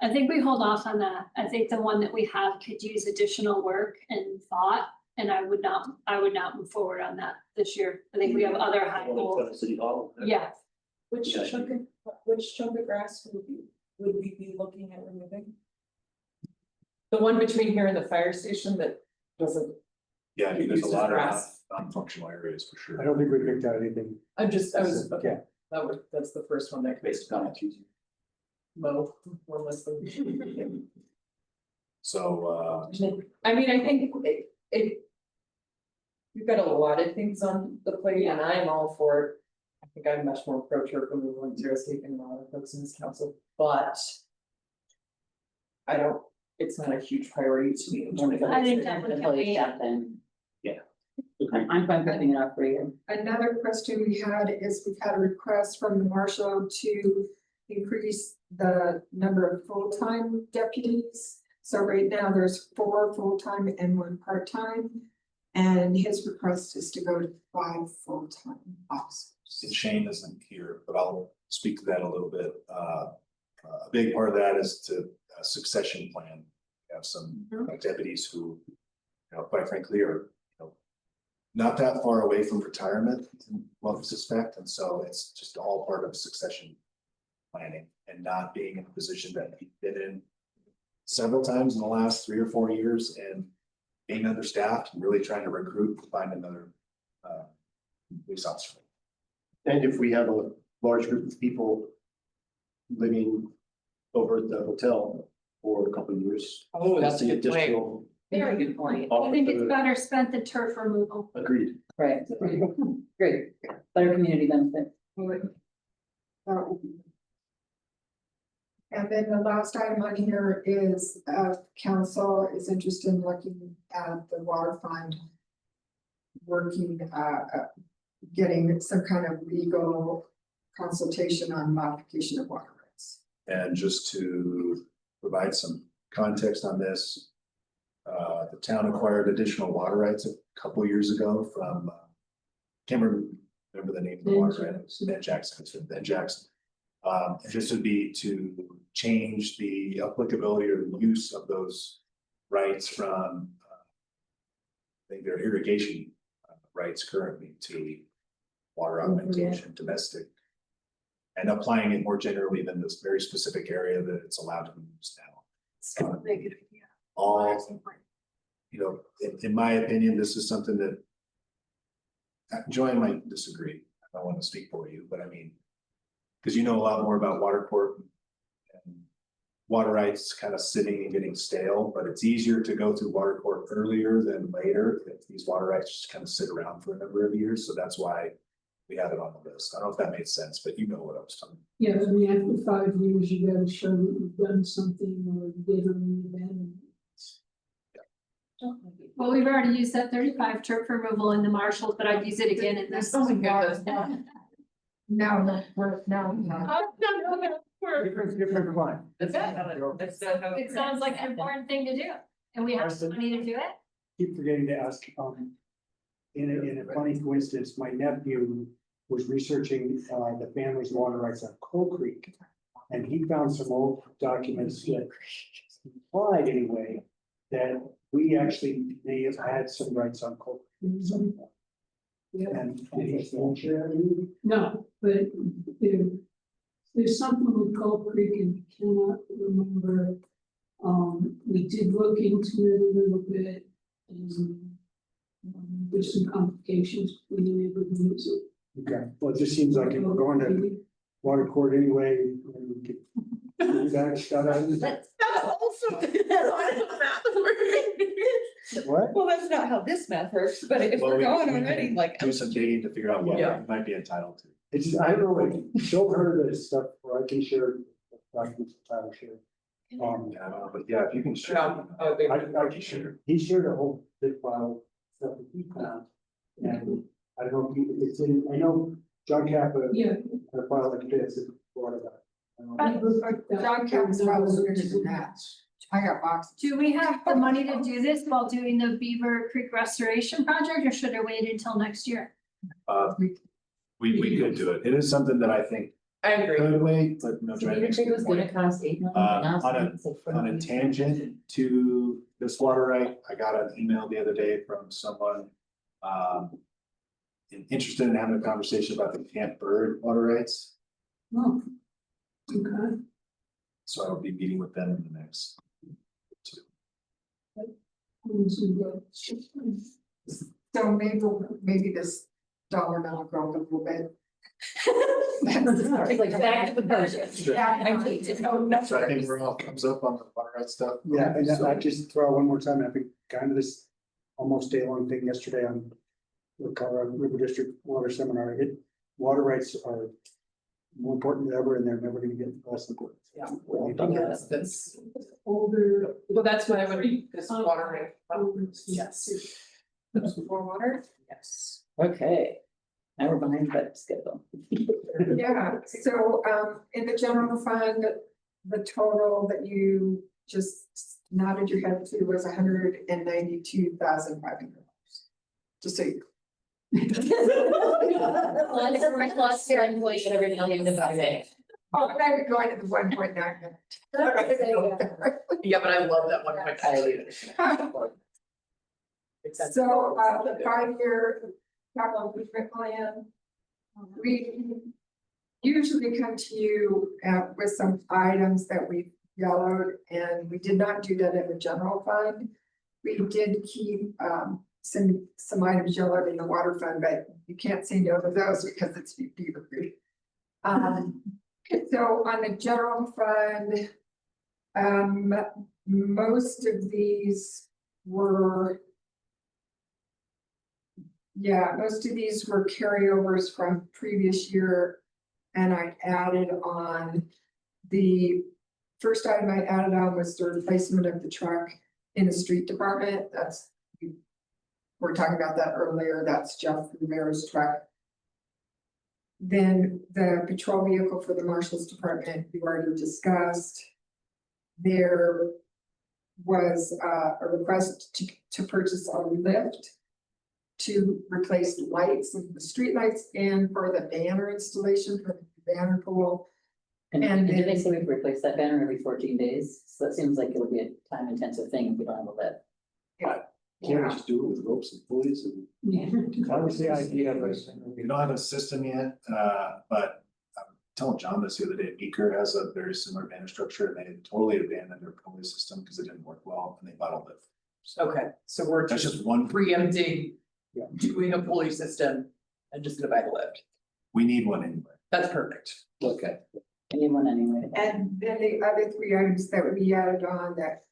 I think we hold off on that. I think the one that we have could use additional work and thought, and I would not move forward on that this year. I think we have other high goals. City Hall. Yeah, Which chunk of grass would we be looking at removing? The one between here and the fire station that doesn't. Yeah, I mean, there's a Uses lot of grass. non-functional areas for I sure. don't think we picked out anything. Okay, that's the first one that Based on it. mow, one less than. So, I mean, I think we've got a lot of things on the plate and I'm all for it. I think I'm much more pro turf removal and xeriscape than a lot of folks in this council, but it's not a huge priority to me. I think that would Until be. it's shut, then Yeah. I'm fine putting it off for you. Another question we had is we've had a request from the marshal to increase the number of full-time deputies. So right now there's 4 full-time and 1 part-time. And his request is to go to 5 full-time officers. and Shane isn't here, but I'll speak to that a little bit. A big part of that is to succession plan. We have some deputies who, quite frankly, are, not that far away from retirement, one suspect, and so it's just all part of succession planning and not being in a position that we've been in several times in the last 3 or 4 years and being understaffed and really trying to recruit, find another police officer. And if we have a large group of people living over at the hotel for a couple of years. Oh, that's a the good point. additional Very good point. I offer think it's to- better spent than turf removal. Agreed. Right, great, better community benefit. And then the last item on here is, council is interested in looking at the water fund. Working, getting some kind of legal consultation on modification of water rights. And just to provide some context on this, the town acquired additional water rights a couple years ago from, can't remember the name of the water right, it was Ben Jackson, it's Ben Jackson. And this would be to change the applicability or the use of those rights from, I think they're irrigation rights currently to water augmentation, domestic. And applying it more generally than this very specific area that it's allowed to be used now. All, in my opinion, this is something that Joy might disagree. I don't want to speak for you, but I mean, because you know a lot more about water court and water rights kind of sitting and getting stale, but it's easier to go through water court earlier than later if these water rights just kind of sit around for a number of years. So that's why we have it on the list. I don't know if that made sense, but you know what I was talking about. Yeah, I mean, after 5 years, you gotta show that you've done something or given abandonment. Well, we've already used that 35 turf removal in the marshals, but I'd use it again in this. Oh my goodness. No, we're now. Different one. It sounds like an important thing to do, and we have the money to do it. Keep forgetting to ask, in a funny coincidence, my nephew was researching, the family's water rights on Coal Creek. And he found some old documents that implied anyway, that we actually may have had some rights on Coal Creek. at some point. And No, but there, there's something with Coal Creek and cannot remember. We did look into it a little bit and there's some complications with being able to use it. Okay, well, it just seems like if we're going to water court anyway, then we could. That's also. What? Well, that's not how this math works, but if Well, we're we- going we can already, like. Do some digging to figure out what Yeah. we might be entitled to. It's just, I don't know, like, show her the stuff, or I can share documents that Tyler shared. But yeah, if you can share. I can share, he shared a whole big file stuff that he found. And I don't know if it's in, I know John Kappa, Yeah. had a file like this, and brought it up. John Camp's probably bigger than that. I got boxes. Do we have the money to do this while doing the Beaver Creek Restoration Project, or should I wait until next year? We could do it. It is something that I think I agree. could wait, but no. Beaver Creek was gonna cost 8 million. On a tangent to this water right, I got an email the other day from someone. Interested in having a conversation about the Camp Bird water rights, Oh. Okay. so I'll be meeting with them in the next. So maybe this dollar amount will grow up a little bit. Like back to the budget. Yeah, I need to know. So I think we're all thumbs up on the water rights stuff. Yeah, and So- I just throw out one more time, I've been kind of this almost day-long thing yesterday on the Colorado River District Water Seminar. Water rights are more important than ever, and they're never gonna get less important. Yeah. Well, Yes, that's, Older. well, that's what I would be, this water rate. Yes. More water? Yes. Okay, now we're behind budget schedule. Yeah, so in the general fund, the total that you just nodded your head to was $192,500. Just so you. Plus your inflation, everything else in the budget. Oh, now you're going to the 1.9. Yeah, but I love that 1.5. So the 5-year capital improvement plan. We usually come to you with some items that we yellowed, and we did not do that in the general fund. We did keep some items yellowed in the water fund, but you can't say no to those because it's Beaver Creek. So on the general fund, most of these were. Yeah, most of these were carryovers from previous year. And I added on, the first item I added on was the replacement of the truck in the street department. That's, we were talking about that earlier. That's Jeff Rivera's truck. Then the patrol vehicle for the marshal's department, we already discussed. There was a request to purchase a lift to replace the lights and the street lights and for the banner installation for the banner pole. And did they say we could replace that banner every 14 days? So that seems like it would be a time intensive thing if we don't have a lift. Can't we just do it with ropes and pulleys and? That was the idea, but. We don't have a system yet, but I'm telling John this the other day, Beaker has a very similar banner structure and they totally abandoned their pulley system because it didn't work well and they bought a lift. Okay, so we're That's just one, preempting Yeah. doing a pulley system and just gonna buy the lift. we need one anyway. That's perfect. Okay. Anyone anyway. And then the other 3 items that we added on that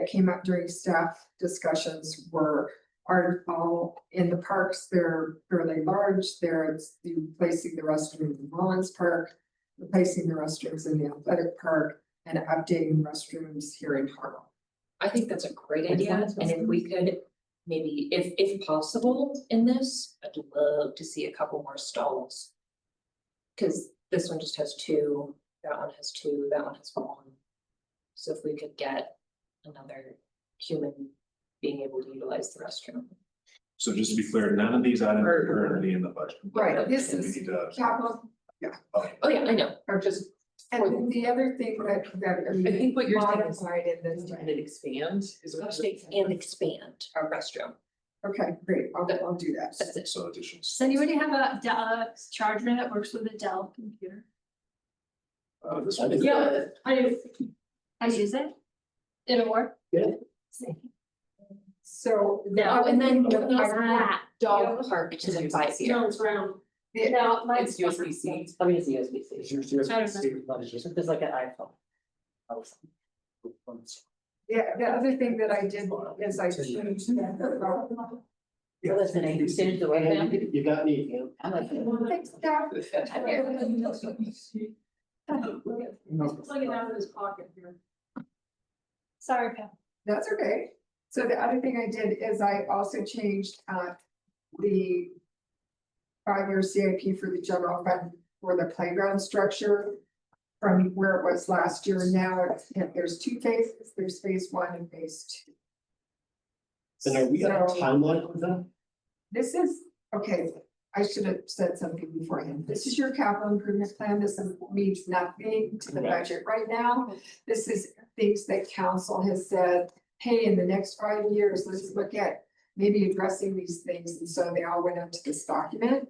came up during staff discussions are all in the parks. They're fairly large. It's replacing the restroom in Mullins Park, replacing the restrooms in the athletic park, and updating restrooms here in Harlem. I think that's a great idea, and if we could, maybe if possible in this, I'd love to see a couple more stalls. Cause this one just has 2, that one has 2, that one has 1. So if we could get another human being able to utilize the restroom. So just to be clear, none of these items are currently in the budget. Right, this We is need to- capital, Oh, yeah, I know. Or just, and then the other thing that I think what you're saying is modified in this. trying to expand is what you're Update and expand our restroom. Okay, great, I'll do that. That's it. So additional. Does anybody have a charger that works with a Dell computer? This I one think- is- Yeah, I use it. It'll work. Yeah. So. the Now, other and then thing that I that dog park to the 5 year. No, it's round. the- No, It's USB-C. I mean, it's a USB-C. It's your I don't It's just like an iPhone. The other thing that I did is I changed that. You're listening, you changed the webcam. You got me, Pam. I'm like. Thanks, Doc. Plug it out of his pocket here. Sorry, Pam. That's okay. So the other thing I did is I also changed the 5-year CIP for the general fund for the playground structure from where it was last year. Now there's 2 phases. There's phase 1 and phase 2. And are we on a So- timeline with that? This is, okay, I should have said something beforehand. This is your capital improvement plan. This means nothing to the budget right now. This is things that council has said, hey, in the next 5 years, let's look at maybe addressing these things. And so they all went up to this document.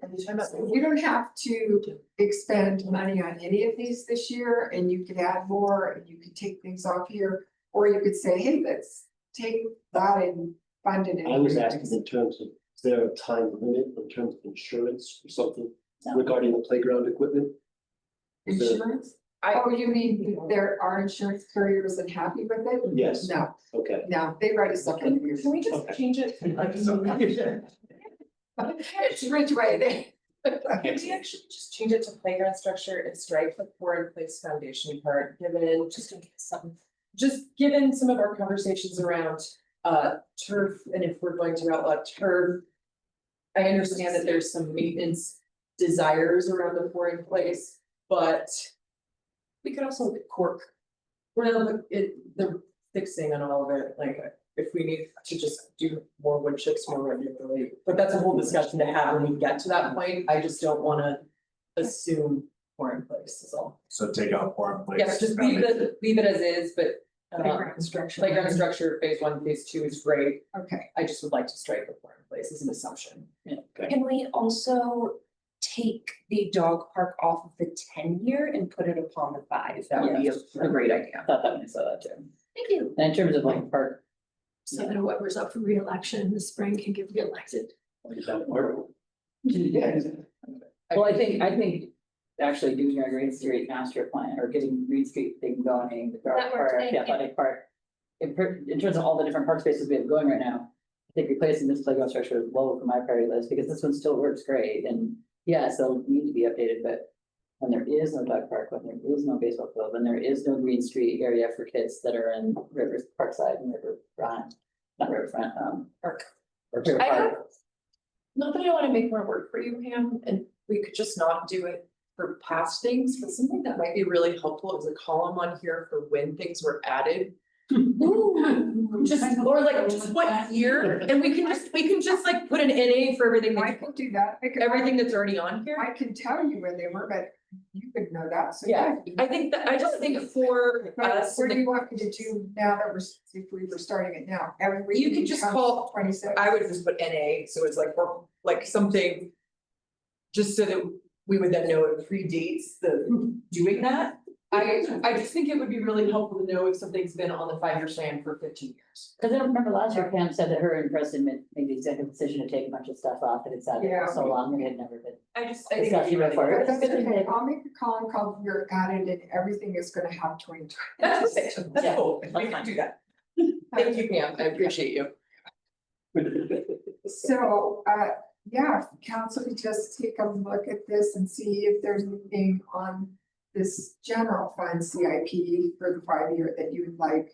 You don't have to expend money on any of these this year, and you could add more, and you could take things off here. Or you could say, hey, let's take that and fund it. I was asking in terms of, is there a time limit in terms of insurance or something regarding the playground equipment? Is there- Insurance? Oh, you mean there are insurance carriers and happy with it? Yes. No, Okay. no, they write us up. Can we just Okay. change it? It's Ridgway. Can we actually just change it to playground structure and strike the core in place foundation part, given, just in case something. Just given some of our conversations around turf, and if we're going to outlaw turf. I understand that there's some maintenance desires around the core in place, but. We could also look at cork. We're gonna look at the fixing on all of it, like if we need to just do more wood chips more regularly. But that's a whole discussion to have when we get to that point. I just don't wanna assume core in place is all. So take out core in place. Yes, just leave it as is, but Playground structure. playground structure, phase 1, phase 2 is great. Okay, I just would like to strike the core in place as an assumption. Can we also take the dog park off of the 10-year and put it upon the 5? That would be a great idea. I thought that when I saw that too. Thank you. And in terms of like park, So that whoever's up for reelection in the spring can get reelected. Is that part? well, I think actually doing our Green Street master plan or getting Green Street thing going, the dog That works, park, thank the you. athletic park. In terms of all the different park spaces we have going right now, I think replacing this playground structure is low for my priority list because this one still works great and yes, they'll need to be updated, but when there is no dog park, when there is no baseball field, when there is no Green Street area for kids that are in Rivers Parkside and Riverfront, not Riverfront, Park. River I Park. have- Not that I wanna make more work for you, Pam, and we could just not do it for past things, but something that might be really helpful is a column on here for when things were added. Just, or like, just what year, and we can just like put an NA for everything, I can do that. everything that's already on here. I can tell you when they were, but you could know that. So Yeah, I think that, I just think for But us, what do you want me to do now that if we were starting it now? Every week You could just becomes call- 26. I would just put NA, so it's like, or like something. Just so that we would then know it predates the doing that. I just think it would be really helpful to know if something's been on the 5-year plan for 15 years. Cause I don't remember last year Pam said that her and Preston made the executive decision to take a bunch of stuff off that had sat there for so long and it had never been. I think it'd be really Before. But good. that's okay. I'll make a column called you're added and everything is gonna have 2020. That's okay, that's Yeah, cool, that's we can fine. do that. Thank you, Pam, I appreciate you. So, yeah, if council could just take a look at this and see if there's anything on this general fund CIP for the 5-year that you would like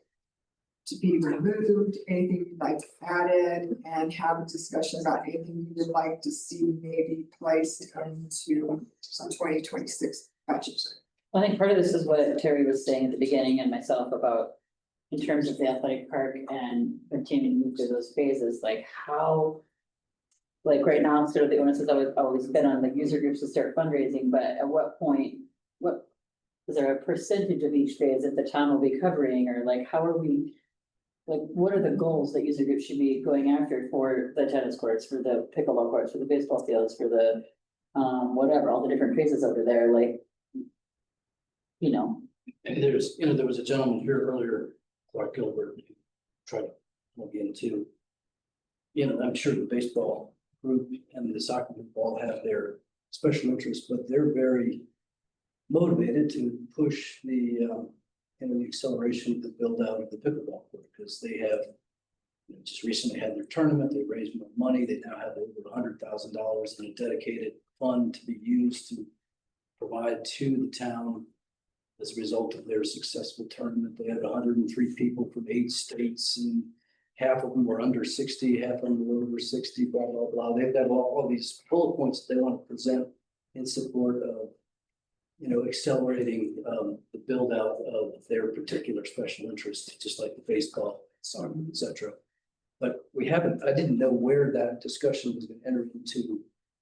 to be removed, anything you'd like added, and have a discussion about anything you would like to see maybe placed into some 2026 budget. I think part of this is what Terry was saying at the beginning and myself about in terms of the athletic park and continuing to move through those phases, like how like right now, instead of the onus has always been on the user groups to start fundraising, but at what point, what? Is there a percentage of each phase that the town will be covering, or like, how are we? Like, what are the goals that user groups should be going after for the tennis courts, for the pickleball courts, for the baseball fields, for the, whatever, all the different phases over there, like. You know, And there's, there was a gentleman here earlier, Clark Gilbert, who tried to look into. I'm sure the baseball group and the soccer group all have their special interests, but they're very motivated to push the, the acceleration of the build out of the pickleball court, because they have just recently had their tournament, they raised more money, they now have over $100,000 in a dedicated fund to be used to provide to the town as a result of their successful tournament. They had 103 people from 8 states, and half of them were under 60, half of them were over 60, blah, blah, blah. They've got all these bullet points that they want to present in support of, accelerating the build out of their particular special interest, just like the baseball, soccer, et cetera. But I didn't know where that discussion was going to enter into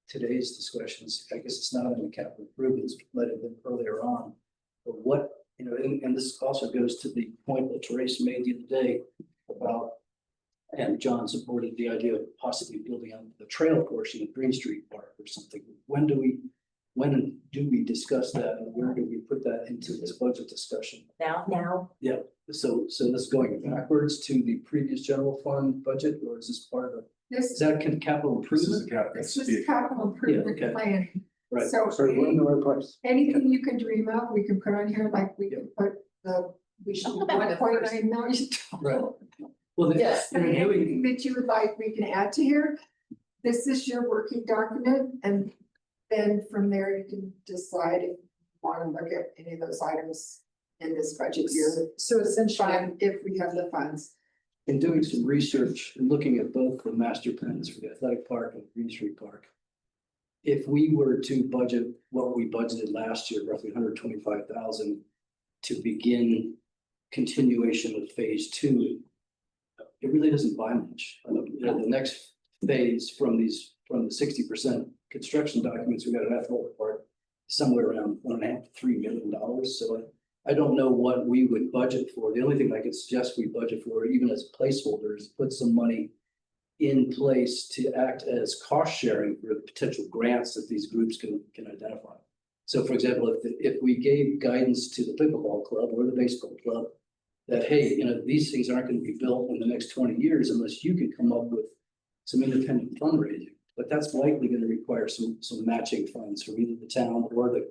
today's discussions. I guess it's not in the capital improvements, it might have been earlier on. But what, and this also goes to the point that Teresa made the other day about, and John supported the idea of possibly building on the trail portion of Green Street Park or something. When do we discuss that, and where do we put that into this budget discussion? Now. Yeah, so this is going backwards to the previous general fund budget, or is this part of, is that capital improvement? This is capital improvement okay. planning. Right. So So we're in the right place. anything you can dream of, we can put on here, like we can put we should Talk about it 1.9 million. Right. Well, Yes. Anything that you would like, we can add to here. This is your working document, and then from there you can decide if you want to look at any of those items in this budget year. So essentially, Fine, if we have the funds. in doing some research and looking at both the master plans for the athletic park and Green Street Park, if we were to budget what we budgeted last year, roughly 125,000, to begin continuation of phase 2, it really doesn't buy much. The next phase from the 60% construction documents we got an athletic park, somewhere around $1.5 to $3 million. So I don't know what we would budget for. The only thing I could suggest we budget for, even as a placeholder, is put some money in place to act as cost sharing for the potential grants that these groups can identify. So for example, if we gave guidance to the pickleball club or the baseball club that, hey, these things aren't going to be built in the next 20 years unless you can come up with some independent fundraising. But that's likely going to require some matching funds from either the town or the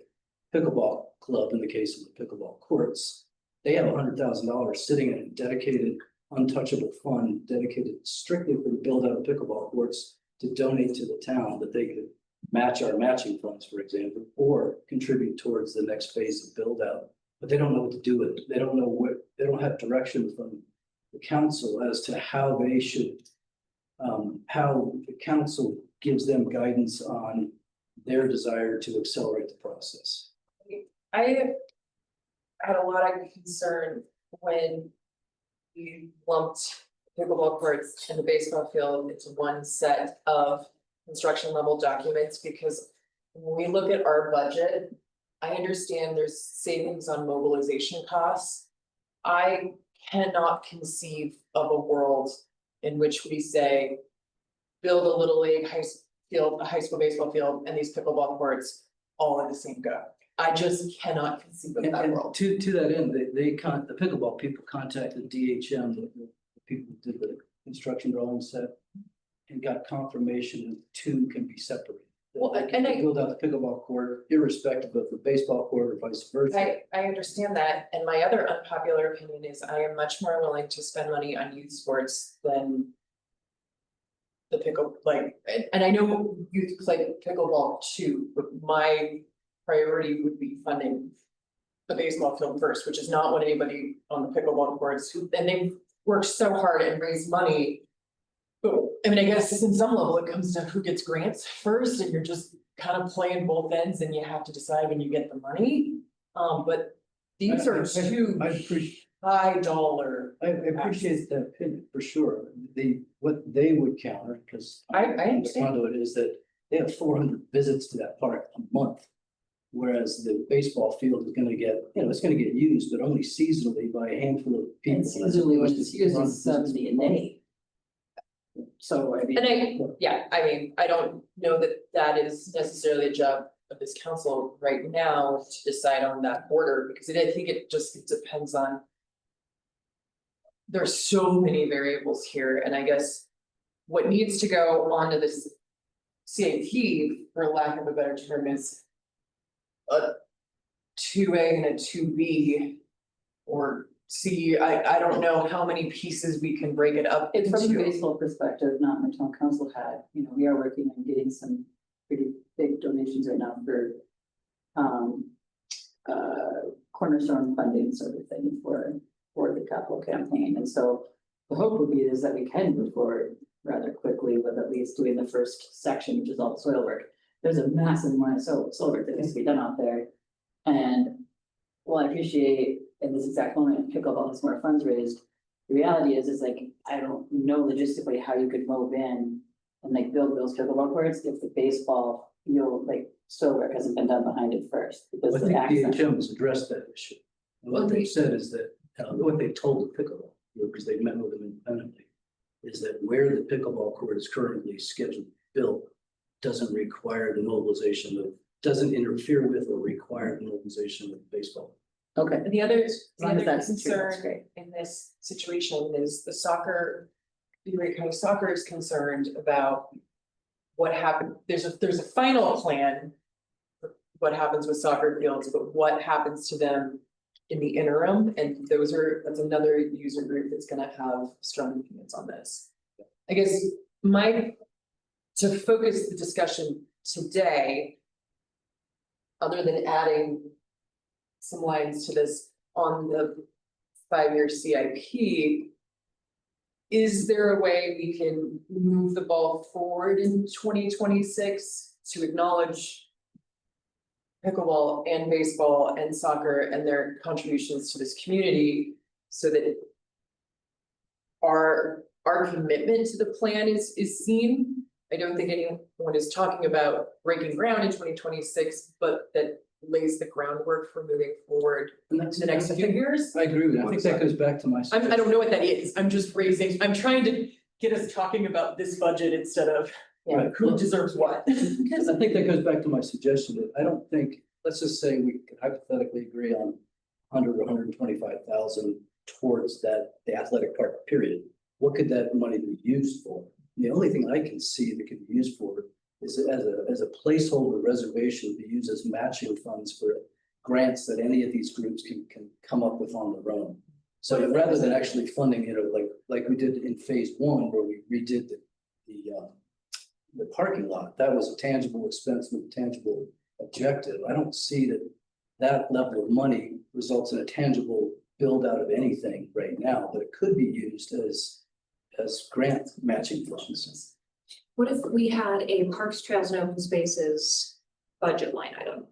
pickleball club in the case of the pickleball courts. They have $100,000 sitting in a dedicated, untouchable fund dedicated strictly for the build out of pickleball courts to donate to the town, that they could match our matching funds, for example, or contribute towards the next phase of build out. But they don't know what to do with it. They don't know they don't have direction from the council as to how they should, how the council gives them guidance on their desire to accelerate the process. I had a lot of concern when you lumped pickleball courts and the baseball field into one set of construction level documents, because when we look at our budget, I understand there's savings on mobilization costs. I cannot conceive of a world in which we say, build a little league a high school baseball field and these pickleball courts all in the same go. I just cannot conceive of that world. To that end, the pickleball people contacted DHM, the people who did the construction drawing set, and got confirmation that 2 can be separated. Well, They can build out the pickleball court irrespective of the baseball court or vice versa. I understand that, and my other unpopular opinion is I am much more willing to spend money on youth sports than the and I know youth play pickleball too, but my priority would be funding the baseball field first, which is not what anybody on the pickleball courts, and they've worked so hard and raised money. But I mean, I guess in some level it comes to who gets grants first, and you're just kind of playing both ends, and you have to decide when you get the money. But these are two high dollar I appreciate that opinion for sure. What they would counter, because. I understand. Conduit is that they have 400 visits to that park a month. Whereas the baseball field is gonna get, it's gonna get used, but only seasonally by a handful of people. And usually when it's used, it's 70 a day. So I mean. And I don't know that that is necessarily a job of this council right now to decide on that order, because I think it just depends on. There's so many variables here, and I guess what needs to go onto this CIP, for lack of a better term, is a 2A and a 2B or C. I don't know how many pieces we can break it up It's from the into. baseball perspective, not my town council had, we are working on getting some pretty big donations right now for. Cornerstone funding sort of thing for the capital campaign, and so. The hope would be is that we can move forward rather quickly with at least doing the first section, which is all the soil work. There's a massive amount of soil work that needs to be done out there. And while I appreciate in this exact moment pickleball has more funds raised, the reality is like, I don't know logistically how you could move in and like build those pickleball courts if the baseball, soil work hasn't been done behind it first. Because I the think access. DHM has addressed that issue. And what they've said is that, what they told the pickleball, because they've met with them independently, is that where the pickleball court is currently scheduled built doesn't require the mobilization of, doesn't interfere with or require the mobilization of baseball. Okay. And the other long as that's true, that's concern great. in this situation is the soccer, Ridgway County Soccer is concerned about what happened. There's a final plan for what happens with soccer fields, but what happens to them in the interim, and that's another user group that's gonna have strong opinions on this. I guess to focus the discussion today, other than adding some lines to this on the 5-year CIP, is there a way we can move the ball forward in 2026 to acknowledge pickleball and baseball and soccer and their contributions to this community so that our commitment to the plan is seen? I don't think anyone is talking about breaking ground in 2026, but that lays the groundwork for moving forward And to the next few years. I agree with that. I think that goes back to my. I don't know what that is. I'm trying to get us talking about this budget instead of Right. who deserves what. Because I think that goes back to my suggestion that I don't think, let's just say we could hypothetically agree on 100 or 125,000 towards the athletic park period. What could that money be used for? The only thing I can see that could be used for is as a placeholder reservation, be used as matching funds for grants that any of these groups can come up with on their own. So rather than actually funding it, like we did in phase 1, where we redid the parking lot, that was a tangible expense with a tangible objective. I don't see that level of money results in a tangible build out of anything right now, but it could be used as grant matching funds. What if we had a parks, trails and open spaces budget line item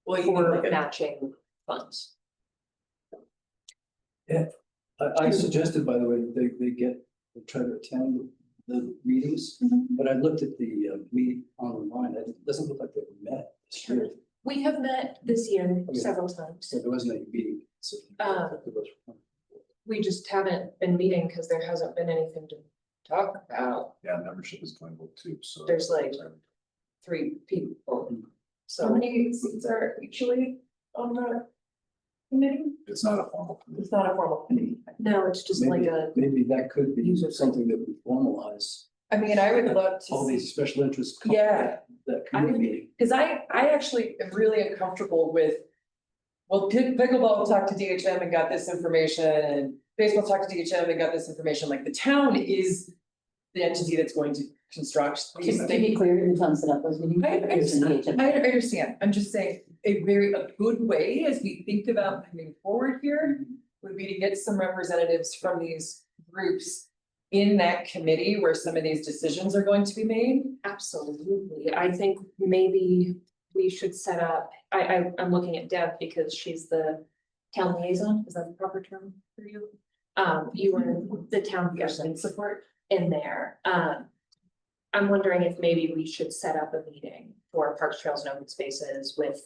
Well, you for can matching funds? I suggested, by the way, that they try to attend the meetings, but I looked at the meeting online, it doesn't look like they were met this year. We have met this year Okay. several times. So there wasn't any meeting. So We just haven't been meeting because there hasn't been anything to talk about. Yeah, membership is going up too, so. There's like 3 people. So How many seats are actually on the committee? It's not a formal. It's not a formal committee. no, it's just like maybe that could be something that would formalize I mean, I would love to all see. these special interests. Yeah. That committee meeting. Cause I actually am really uncomfortable with. Well, pickleball talked to DHM and got this information, and baseball talked to DHM and got this information, like the town is. The entity that's going to construct these To be things. clear, the town set up those meetings. I understand, I'm just saying, a good way as we think about moving forward here. Would be to get some representatives from these groups in that committee where some of these decisions are going to be made. absolutely. I think maybe we should set up, I'm looking at Deb because she's the town liaison. Is that the proper term for you? You were the town government support in there. I'm wondering if maybe we should set up a meeting for Parks, Trails and Open Spaces with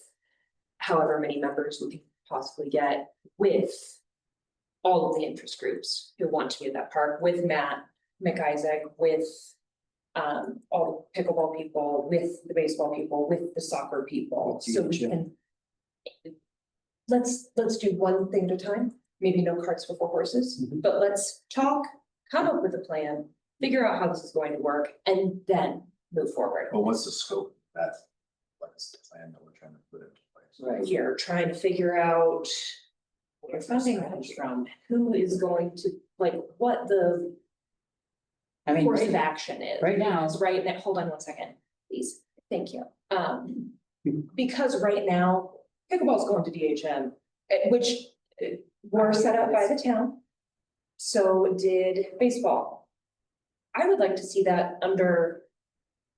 however many members we can possibly get with all of the interest groups who want to be at that park, with Matt McIsaac, with all the pickleball people, with the baseball people, with the soccer people, so we can. Let's do one thing at a time, maybe no carts before horses, but let's talk, come up with a plan, figure out how this is going to work, and then move forward. Well, what's the scope? That's what's the plan that we're trying to put into place. Right, you're trying to figure out where funding comes from, who is going to, like, what the I mean, course of right, action is. right now- Because right now, hold on one second, please, thank you. Because right now, pickleball's going to DHM, which were set up by the town. So did baseball. I would like to see that under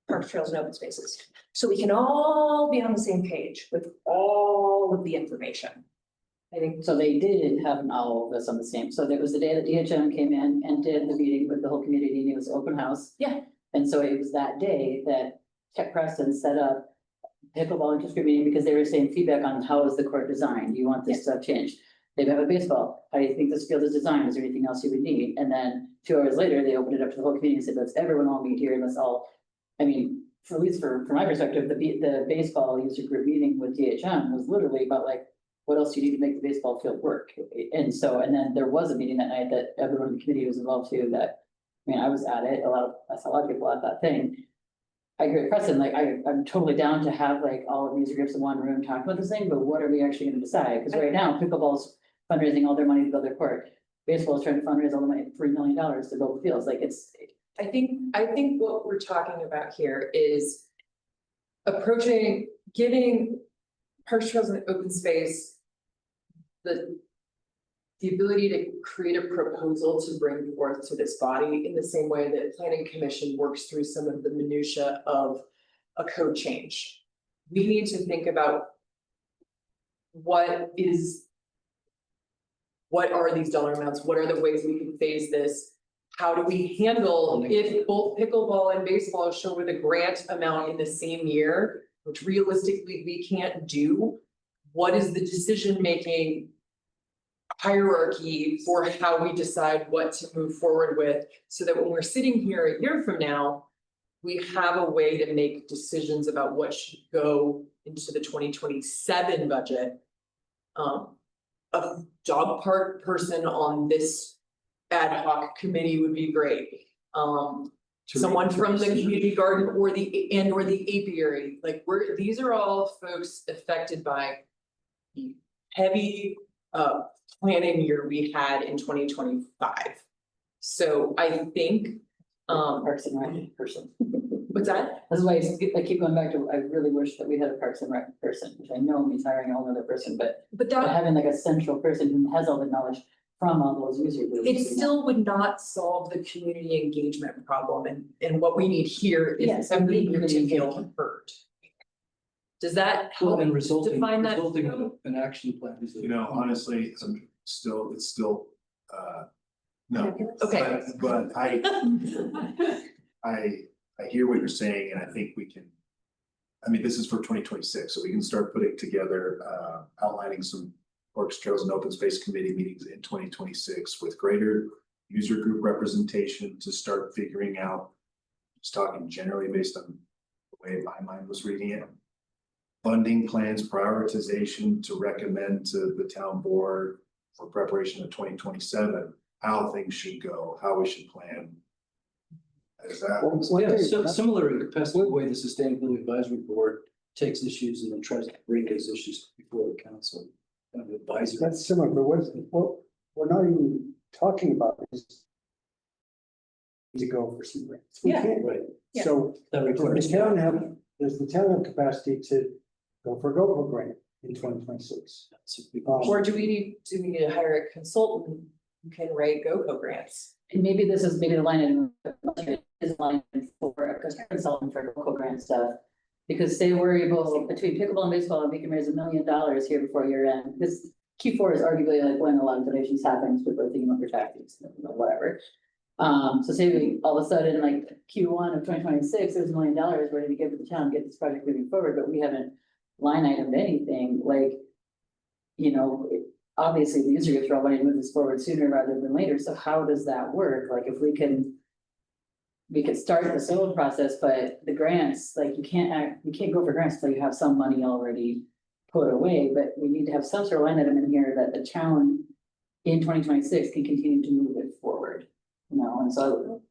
Parks, Trails and Open Spaces, so we can all be on the same page with all of the information. I think, so they did have all of us on the same, so that was the day that DHM came in and did the meeting with the whole community, and it was open house. Yeah. And so it was that day that Tech Preston set up pickleball interest group meeting, because they were saying feedback on how is the court designed, do you want this stuff changed? They have a baseball, how do you think this field is designed, is there anything else you would need? And then 2 hours later, they opened it up to the whole community and said, let's everyone all meet here, and let's all, I mean, for at least from my perspective, the baseball user group meeting with DHM was literally about like, what else do you need to make the baseball field work? And so, and then there was a meeting that night that everyone in the committee was involved too, that, I mean, I was at it, I saw a lot of people at that thing. I agree with Preston, like, I'm totally down to have like all of the user groups in one room talking about this thing, but what are we actually gonna decide? Because right now, pickleball's fundraising all their money to build their court. Baseball is trying to fundraise all the money, $3 million to build the fields, like it's. I think what we're talking about here is approaching, giving Parks, Trails and Open Space the ability to create a proposal to bring forth to this body in the same way that Planning Commission works through some of the minutia of a code change. We need to think about what are these dollar amounts? What are the ways we can phase this? How do we handle if both pickleball and baseball show with a grant amount in the same year, which realistically we can't do? What is the decision-making hierarchy for how we decide what to move forward with, so that when we're sitting here a year from now, we have a way to make decisions about what should go into the 2027 budget. A dog park person on this ad hoc committee would be great. Someone from the community garden or the apiary, like these are all folks affected by the heavy planning year we had in 2025. So I think Parks and Rec person. what's that? That's why I keep going back to, I really wish that we had a Parks and Rec person, which I know means hiring a whole other person, but having like a central person who has all the knowledge from all those user groups. It still would not solve the community engagement problem, and what we need here is every group to feel heard. Does that help And resulting define that? in an action plan. You know, honestly, it's still, no. Okay. But I hear what you're saying, and I think we can. I mean, this is for 2026, so we can start putting together, outlining some Parks, Trails and Open Space Committee meetings in 2026 with greater user group representation to start figuring out. Just talking generally based on the way my mind was reading it. Funding plans, prioritization to recommend to the town board for preparation of 2027, how things should go, how we should plan. Is that? Yeah, so similar in capacity to the way the Sustainability Advisory Board takes issues and then tries to bring those issues before the council. Kind of advisory. That's similar, but what we're not even talking about is to go for some grants. We Yeah. can't, Right. Yeah. So does the town have capacity to go for a GoPro grant in 2026? Or do we need to hire a consultant who can write GoPro grants? And maybe this is maybe the line item is line for a consultant for local grant stuff. Because say we're able, between pickleball and baseball, we can raise $1 million here before year end, because Q4 is arguably like when a lot of donations happen, people are thinking about their taxes, whatever. So say we, all of a sudden, like Q1 of 2026, there's $1 million ready to give to the town, get this project moving forward, but we haven't line itemed anything, like, obviously the user gets all money to move this forward sooner rather than later, so how does that work? Like, if we could start the solo process, but the grants, like, you can't go for grants until you have some money already put away, but we need to have some sort of line item in here that the town in 2026 can continue to move it forward, and so.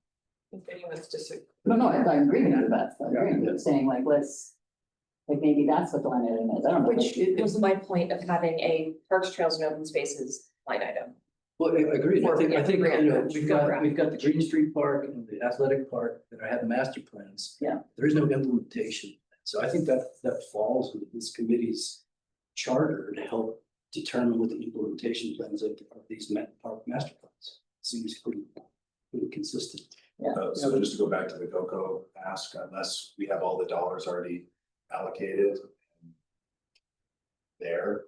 If anyone's disagree. No, I'm agreeing with that, I'm agreeing with saying like, maybe that's what the line item is, I don't know. Which was my point of having a parks, trails and open spaces line item. Well, I agree. I think, grant. we've got the Green Street Park and the athletic park that have master plans. Yeah. There is no implementation. So I think that falls with this committee's charter to help determine what the implementation plans of these park master plans. Seems pretty consistent. So just to go back to the GoCo ask, unless we have all the dollars already allocated there,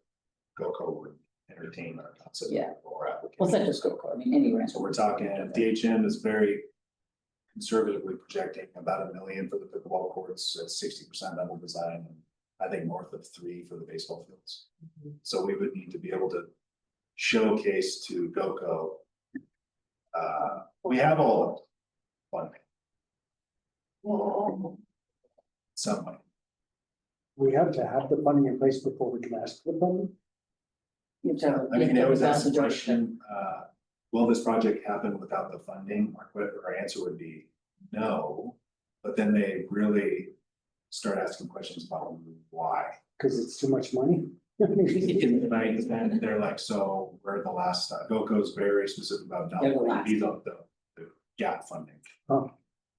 GoCo would entertain our concept Yeah. or application. Well, it's not just GoCo, I mean, anywhere. So we're talking, DHM is very conservatively projecting about $1 million for the pickleball courts at 60% level design, and I think north of 3 million for the baseball fields. So we would need to be able to showcase to GoCo. We have all the funding. Some money. We have to have the funding in place before we can ask for the funding. I mean, it was asked a question, will this project happen without the funding? Our answer would be no, but then they really start asking questions about why. Because it's too much money. And they're like, so where the last, GoCo's very specific about the gap funding. Oh.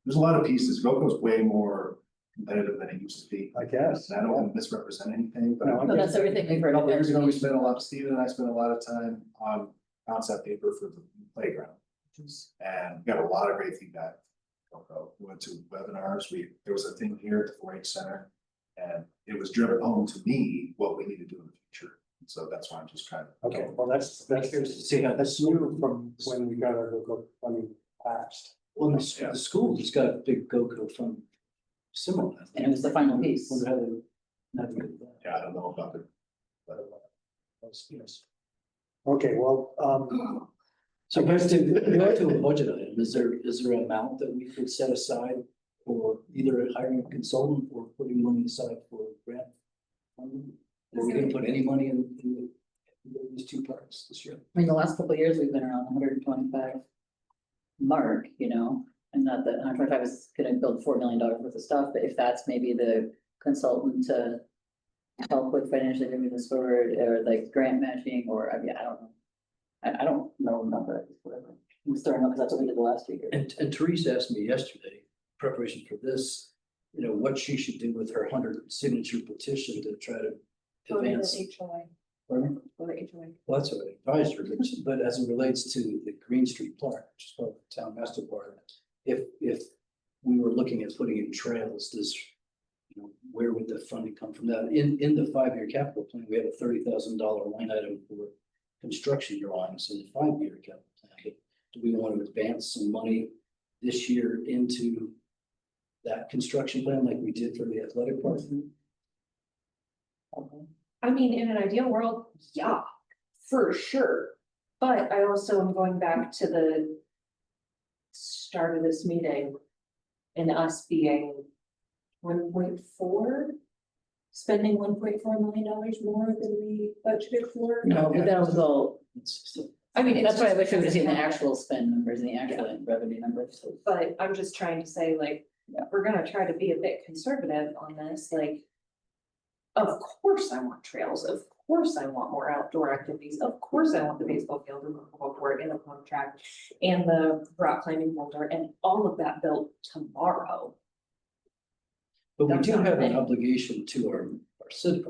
There's a lot of pieces. GoCo's way more competitive than it used to be. I guess. And I don't want to misrepresent anything, but. No, So that's everything we've A heard. couple years ago, we spent a lot, Steven and I spent a lot of time on concept paper for the playground. And we got a lot of great feedback. We went to webinars, there was a thing here at the 4-H Center. And it was driven home to me what we need to do in the future. So that's why I'm just trying to. Okay, well, that's See how that's new from when we got our local funding passed. Well, the school has got a big GoCo fund similar. And it was the final piece. Wonder how they did that. Yeah, I don't know about it. Yes. Okay, well, So back to a budget item, is there an amount that we could set aside for either hiring a consultant or putting money aside for grant funding? Are we gonna put any money in these two parts this year? I mean, the last couple of years, we've been around 125 mark, and not that 125 is gonna build $4 million worth of stuff, but if that's maybe the consultant to help with financially moving this forward, or like grant matching, or, I mean, I don't know. I don't know the number, whatever. I'm just throwing up because that's what we did the last 2 years. And Teresa asked me yesterday, preparation for this, what she should do with her 100 signature petition to try to advance. Pardon me? Well, that's what I advised her, but as it relates to the Green Street Park, which is part of the town master plan, if we were looking at putting in trails, where would the funding come from that? In the 5-year capital plan, we have a $30,000 line item for construction drawings in the 5-year capital plan. But do we want to advance some money this year into that construction plan like we did for the athletic park? I mean, in an ideal world, yeah, for sure. But I also am going back to the start of this meeting and us being 1.4, spending $1.4 million more than we budgeted for. No, but that was all, I mean, that's why I wish we would have seen the actual spend numbers and the actual revenue numbers. But I'm just trying to say, like, we're gonna try to be a bit conservative on this, like. Of course I want trails, of course I want more outdoor activities, of course I want the baseball field and the football court and the pump track. And the rock climbing boulder and all of that built tomorrow. But we That's do not have an right. obligation to our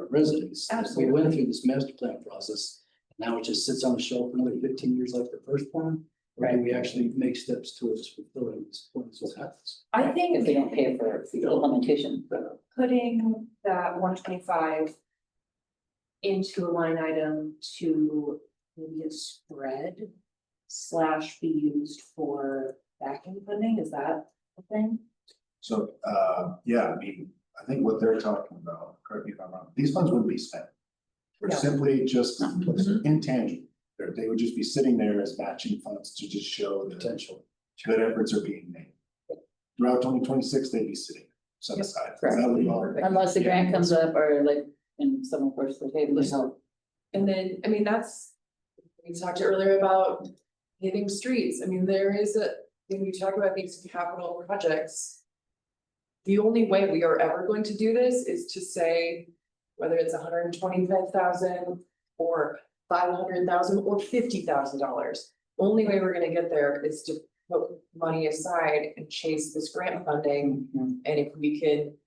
residents. Absolutely. We went through this master plan process. Now it just sits on the shelf for another 15 years like the first plan. Or do we actually make steps towards fulfilling this point? What happens? I think If they don't pay for the implementation. putting that 125 into a line item to maybe a spread slash be used for backing funding, is that a thing? So, yeah, I mean, I think what they're talking about, correct me if I'm wrong, these funds wouldn't be spent. They're Yeah. simply just intangible. They would just be sitting there as matching funds to just show the potential that efforts are being made. Throughout 2026, they'd be sitting set aside. Correct. That would be all. Unless the grant comes up or like, and someone forces the table to help. And then, I mean, that's, we talked earlier about paving streets. I mean, there is when we talk about these capital projects, the only way we are ever going to do this is to say, whether it's 125,000 or 500,000 or $50,000. Only way we're gonna get there is to put money aside and chase this grant funding. And if we can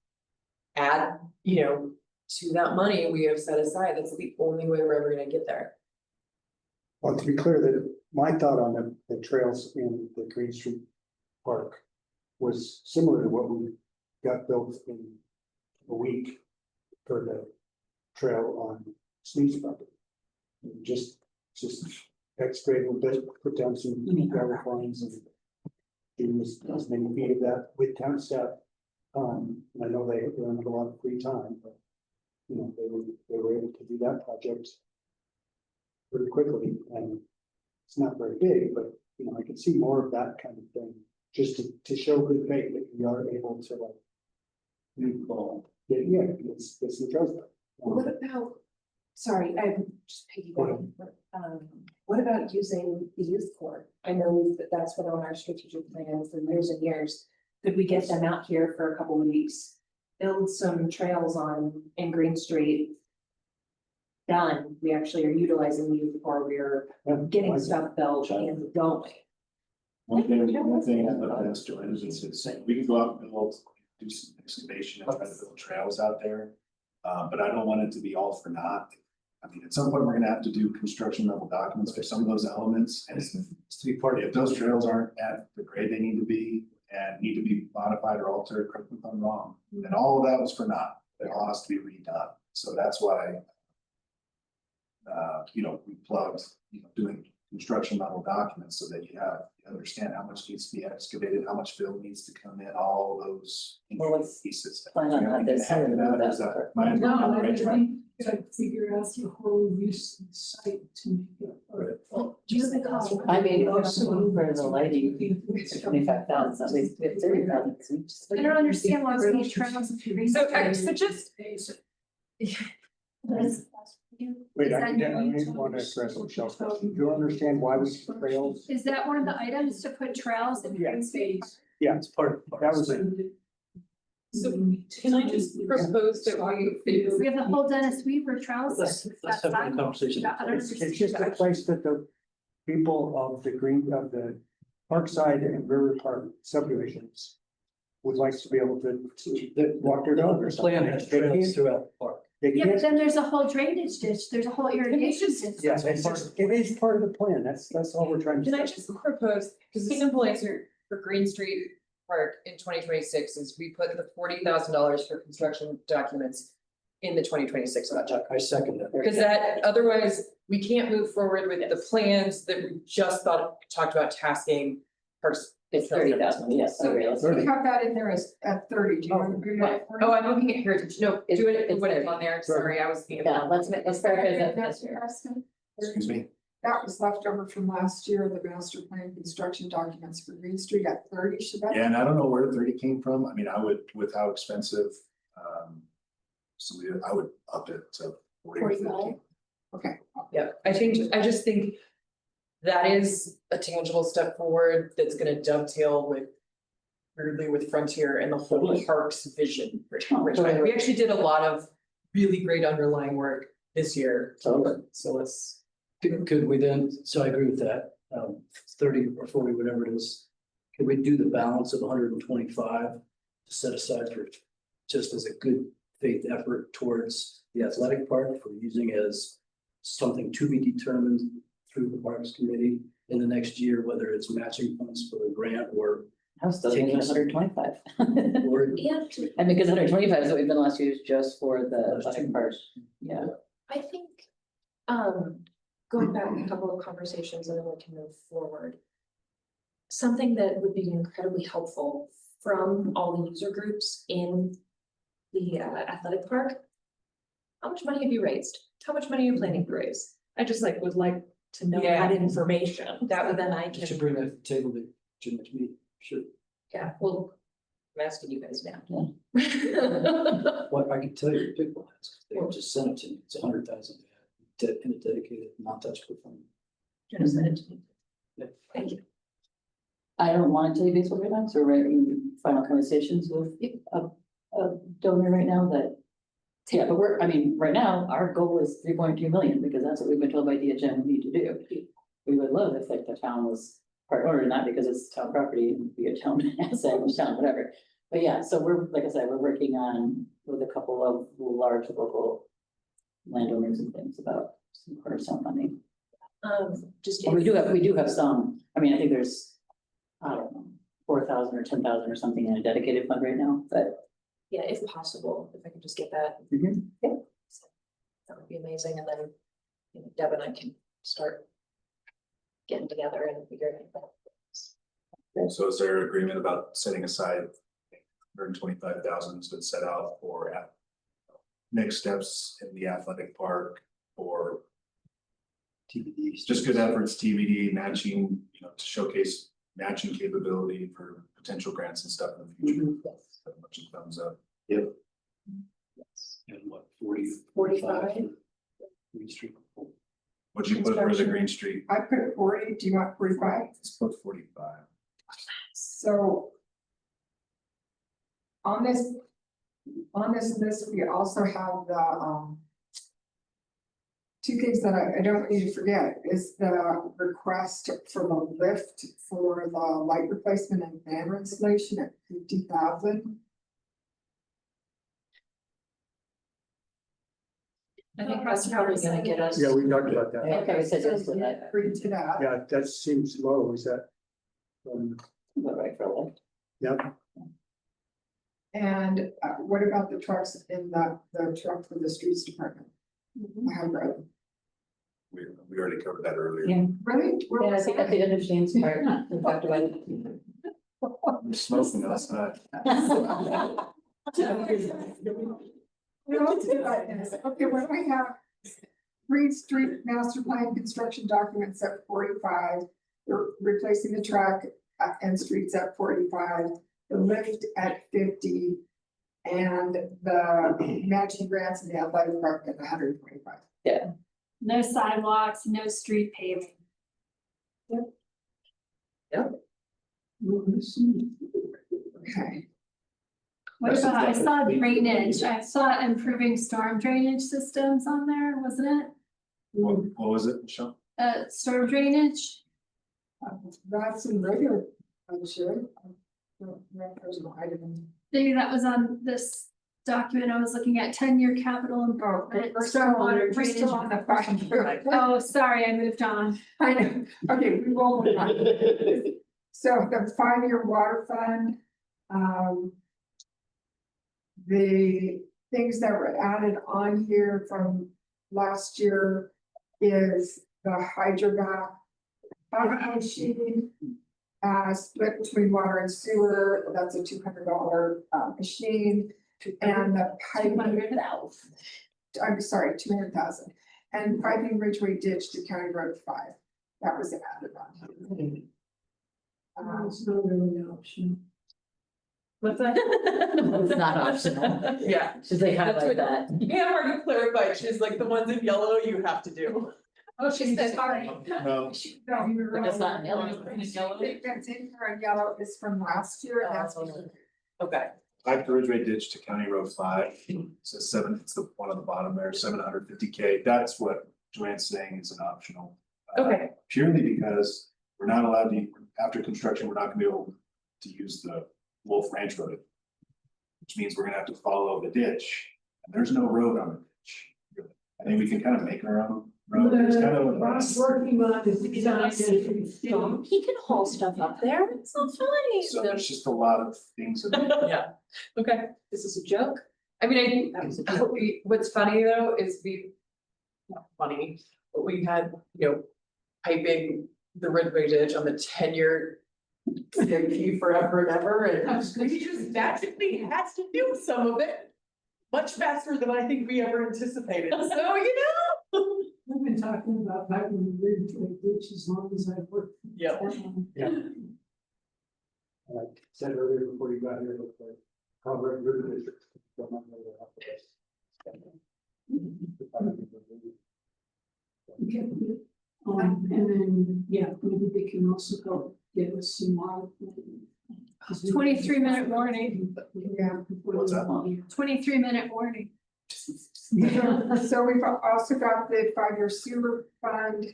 add, to that money we have set aside, that's the only way we're ever gonna get there. Well, to be clear, that my thought on the trails in the Green Street Park was similar to what we got built in a week for the trail on Sneed's property. Just excavate a bit, put down some gravel lines and do as many feet of that with town staff. And I know they don't have a lot of free time, but they were able to do that project pretty quickly, and it's not very big, but I can see more of that kind of thing, just to show good faith that we are able to like. It's the trust. What about, sorry, I'm just piggybacking, what about using the youth court? I know that that's been on our strategic plan for years and years. Could we get them out here for a couple of weeks? Build some trails in Green Street. Done, we actually are utilizing the youth court, we're getting stuff built and going. One thing I would ask Joanne is we can go out and do some excavation and try to build trails out there. But I don't want it to be all for naught. I mean, at some point, we're gonna have to do construction level documents for some of those elements, and it's to be part of it. If those trails aren't at the grade they need to be and need to be modified or altered, correct me if I'm wrong, then all of that was for naught. It all has to be redone. So that's why we plugged, doing construction level documents so that you understand how much needs to be excavated, how much fill needs to come in, all those pieces. Plan on that this year. To figure out the whole use of the site to make it. Well, do you think I mean, also for the lighting, 25,000, at least 30,000. I don't understand why we need trails. So just. Wait, I didn't want to address Michelle's question. Do you understand why we see trails? Is that one of the items to put trails in green space? Yeah, It's part of. that was it. So can I just propose that We have the whole Dennis Weaver trails. Let's have a conversation. I don't It's understand. just a place that the people of the Parkside and River Park subdivisions would like to be able to walk their dog or The something. plan has They trails can't- throughout the park. They Yeah, but can't, then there's a whole drainage ditch, there's a whole irrigation system. yeah, it is part of the plan. That's all we're trying to Can I say. just propose, because the simple answer for Green Street Park in 2026 is we put the $40,000 for construction documents in the 2026 budget. I second that. Because that, otherwise, we can't move forward with the plans that we just talked about tasking Parks. It's 30,000, yes, So okay, we let's. have that in there as at 30, do you want to agree with that? Oh, I'm looking at Heritage, no, It's- do it, it's what it's 30. on there, sorry, I was thinking. Yeah, let's clarify that. That's interesting. Excuse me? That was left over from last year, the master plan construction documents for Green Street at 30, should that? Yeah, and I don't know where 30 came from. I mean, I would, with how expensive, I would up it to 40 or 50. 45? Okay. Yeah, I just think that is a tangible step forward that's gonna dovetail weirdly with Frontier and the whole parks vision for Ridgway. We actually did a lot of really great underlying work this year. Totally. So let's. Could we then, so I agree with that, 30 or 40, whatever it is. Could we do the balance of 125 to set aside for just as a good faith effort towards the athletic park for using as something to be determined through the Parks Committee in the next year, whether it's matching funds for the grant or. I was still thinking 125. Or I mean, because 125 is what we've been last year is just for the athletic park, yeah. I think, going back a couple of conversations and then we can move forward. Something that would be incredibly helpful from all the user groups in the athletic park. How much money have you raised? How much money are you planning to raise? I just would like to know that information, that would then I You should can, bring that to the table to next meeting, sure. yeah, well, I'm asking you guys now. What I can tell you, people, they just sent it to me, it's 100,000 in a dedicated, non-touchable fund. Just send it to me. Yeah. Thank you. I don't want to tell you baseball right now, so we're in final conversations with a donor right now that. Yeah, but right now, our goal is 3.2 million, because that's what we've been told by DHM we need to do. We would love if the town was part owner, not because it's town property and be a town asset, town, whatever. But yeah, so we're, like I said, we're working on with a couple of large local landowners and things about some cornerstone funding. Just. And we do have some, I think there's, I don't know, 4,000 or 10,000 or something in a dedicated fund right now, but. Yeah, if possible, if I could just get that. Mhm. Yeah. That would be amazing, and then, Deb and I can start getting together and figuring it out. So is there agreement about setting aside 125,000 has been set out for next steps in the athletic park or TBD. just good efforts, TBD, matching, to showcase matching capability for potential grants and stuff in the future. So much a thumbs up. Yep. And what, 40? 45? Green Street. What'd you put for the Green Street? I put 40, do you want 45? Let's put 45. So. On this list, we also have the, two things that I don't want you to forget is the request for the lift for the light replacement and banner installation at 50,000. I think that's probably gonna get us. Yeah, we talked about that. Okay, we said yes to that. Agree to that. Yeah, that seems low, is that? But right for a lift. Yeah, And what about the trucks in the truck for the streets department? Hybrid. We already covered that earlier. Yeah. Really? Where Yeah, I was think that? at the end of Shane's part, we talked about it. I'm smoking outside. We all do like this. Okay, when we have Green Street Master Plan Construction Documents at 45, we're replacing the track and streets at 45, the lift at 50, and the matching grants in the athletic park at 125. Yeah. No sidewalks, no street paving. Okay. What about, I saw drainage, I saw improving storm drainage systems on there, wasn't it? What was it, Michelle? Storm drainage, That's in regular, I'm sure. There's no item. maybe that was on this document I was looking at, 10-year capital improvement, We're still stormwater we're still on the 5-year. Oh, sorry, I moved on. I know, okay, we will move on. So the 5-year water fund, the things that were added on here from last year is the hydrovac machine, split between water and sewer, that's a $200 machine, and the piping. 200,000. I'm sorry, 200,000, and piping Ridgway ditch to County Road 5, that was added on here. It's not really an option. What's that? It's not optional. Yeah. Should they That's highlight what- that? Yeah, already clarified, she's like, the ones in yellow you have to do. Oh, she said, sorry. No, No, you're But right. that's not in yellow. The thing that's in here in yellow is from last year, and that's. Okay. Pipe Ridgway ditch to County Road 5, it's it's the one on the bottom there, 750K, that's what Joanne's saying is an optional. Okay. Purely because we're not allowed to, after construction, we're not gonna be able to use the Wolf Ranch Road. Which means we're gonna have to follow the ditch, and there's no road on the ditch. Really. I think we can kind of make our own road, it's kind of. Rob's working on this design. He can haul stuff up there, it's not funny. So there's just a lot of things. Yeah, okay. This is a joke. I mean, That was a what's funny though is money, but we had, piping the Ridgway ditch on the 10-year CIP forever and ever, and we just magically had to do some of it much faster than I think we ever anticipated, so, I've been talking about piping the Ridgway ditch as long as I've worked. Yeah. Yeah. Like I said earlier before you got here, the Colorado River District. don't know where they're at with this. Okay. And then, yeah, maybe they can also help give us some more. 23-minute warning. Yeah. What's that? 23-minute warning. So we've also got the 5-year sewer fund.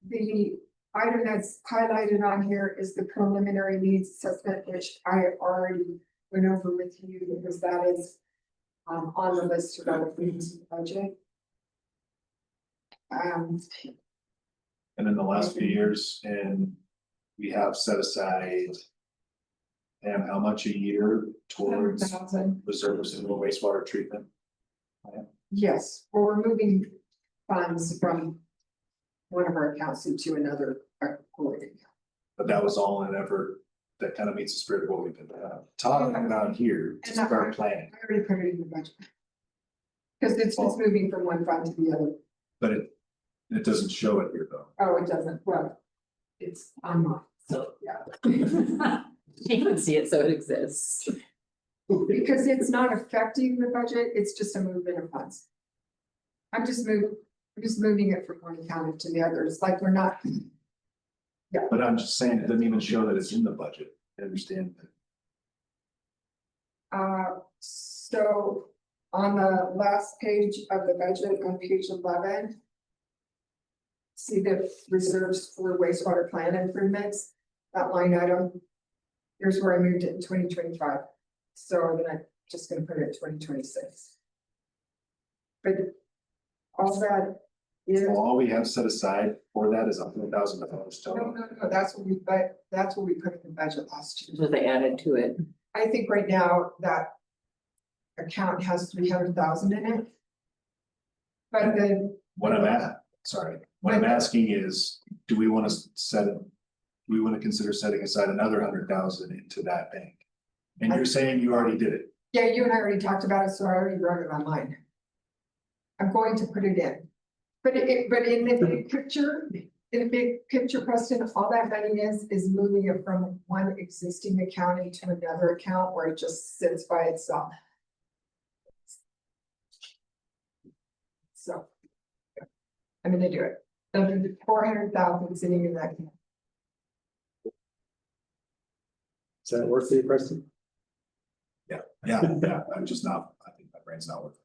The item that's highlighted on here is the preliminary needs assessment, which I already went over with you because that is on the list to go with the budget. And in the last few years, and we have set aside. And how much a year towards 7,000. reserves and wastewater treatment? Yes, well, we're moving funds from one of our accounts into another according. But that was all in an effort that kind of meets the spirit of what we've been talking about here to start planning. I already put it in the budget. Because it's just moving from one fund to the other. But it doesn't show it here though. Oh, it doesn't, well, it's online, so, yeah. You can see it, so it exists. Because it's not affecting the budget, it's just a movement of funds. I'm just moving it from one account to the other, it's like we're not. Yeah. But I'm just saying, it doesn't even show that it's in the budget. I understand that. So on the last page of the budget, on page 11. See the reserves for wastewater plant improvements, that line item. Here's where I moved it in 2025. So then I'm just gonna put it in 2026. But all that is. So all we have set aside for that is $100,000 total. No, that's what we put in the budget last year. So they added to it. I think right now that account has 300,000 in it. But then. What I'm asking is, do we want to consider setting aside another 100,000 into that bank? And you're saying you already did it. Yeah, you and I already talked about it, so I already wrote it on mine. I'm going to put it in. But in the big picture, Preston, all that money is moving it from one existing account into another account where it just sits by itself. So. I'm gonna do it. The 400,000 sitting in that account. Does that work for you, Preston? Yeah, I'm just not, I think my brain's not working.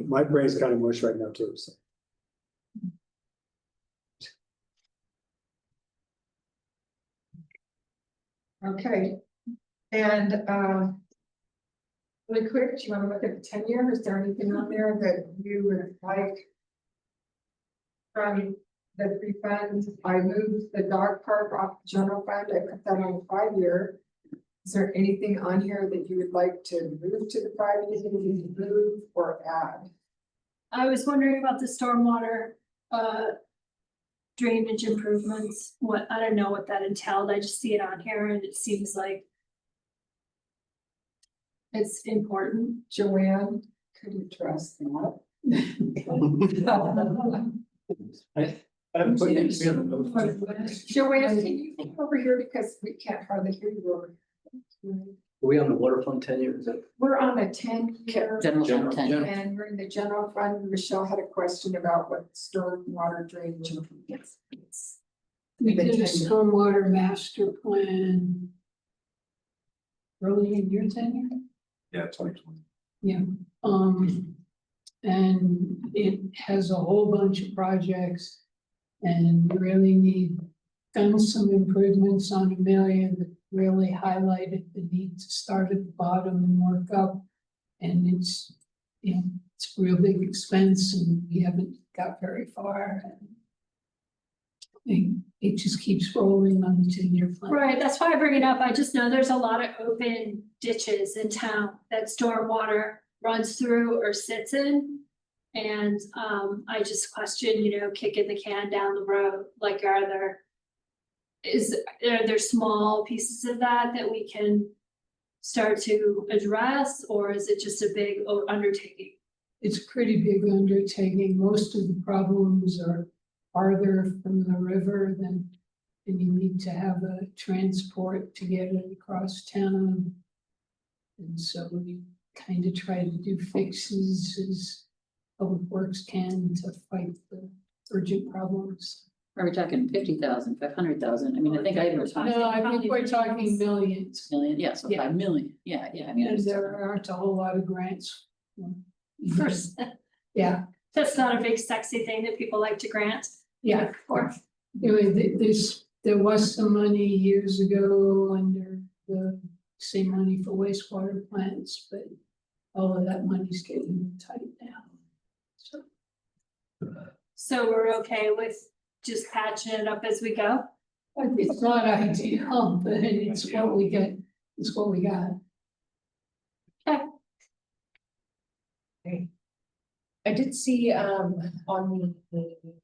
My brain's kind of mush right now too, so. Okay, and really quick, do you want to look at the 10-year? Is there anything on there that you would like? From the three funds, I moved the dog park off the general fund, I put that on 5-year. Is there anything on here that you would like to move to the 5-year, move or add? I was wondering about the stormwater, drainage improvements. I don't know what that entailed. I just see it on here and it seems like it's important. Joanne, could you trust that? I haven't put it together. Joanne, can you come over here because we can't hardly hear you over here. Are we on the water fund 10-year? Is that? We're on a 10-year. General fund 10. And we're in the general fund. Michelle had a question about what stormwater drainage improvements. We did a stormwater master plan. Early in your tenure? Yeah, 2020. Yeah, and it has a whole bunch of projects. And really done some improvements on Amelia that really highlighted the need to start at the bottom and work up. And it's a real big expense and we haven't got very far. And it just keeps rolling on the 10-year plan. Right, that's why I bring it up. I just know there's a lot of open ditches in town that stormwater runs through or sits in. And I just question, kicking the can down the road, like are there small pieces of that we can start to address, or is it just a big undertaking? It's a pretty big undertaking. Most of the problems are farther from the river than, and you need to have a transport to get it across town. And so we kind of try to do fixes as Public Works can to fight the urgent problems. Are we talking 50,000, 500,000? I mean, I think I even talked. No, I think we're talking millions. Million, yeah, so Yeah. 5 million, yeah, I mean. And there aren't a whole lot of grants. First, Yeah, that's not a big sexy thing that people like to grant. yeah. Or, Anyway, there was some money years ago under the same money for wastewater plants, but all of that money's getting tight now. so we're okay with just patching it up as we go? It's not ideal, but it's what we get, it's what we got. I did see, on the,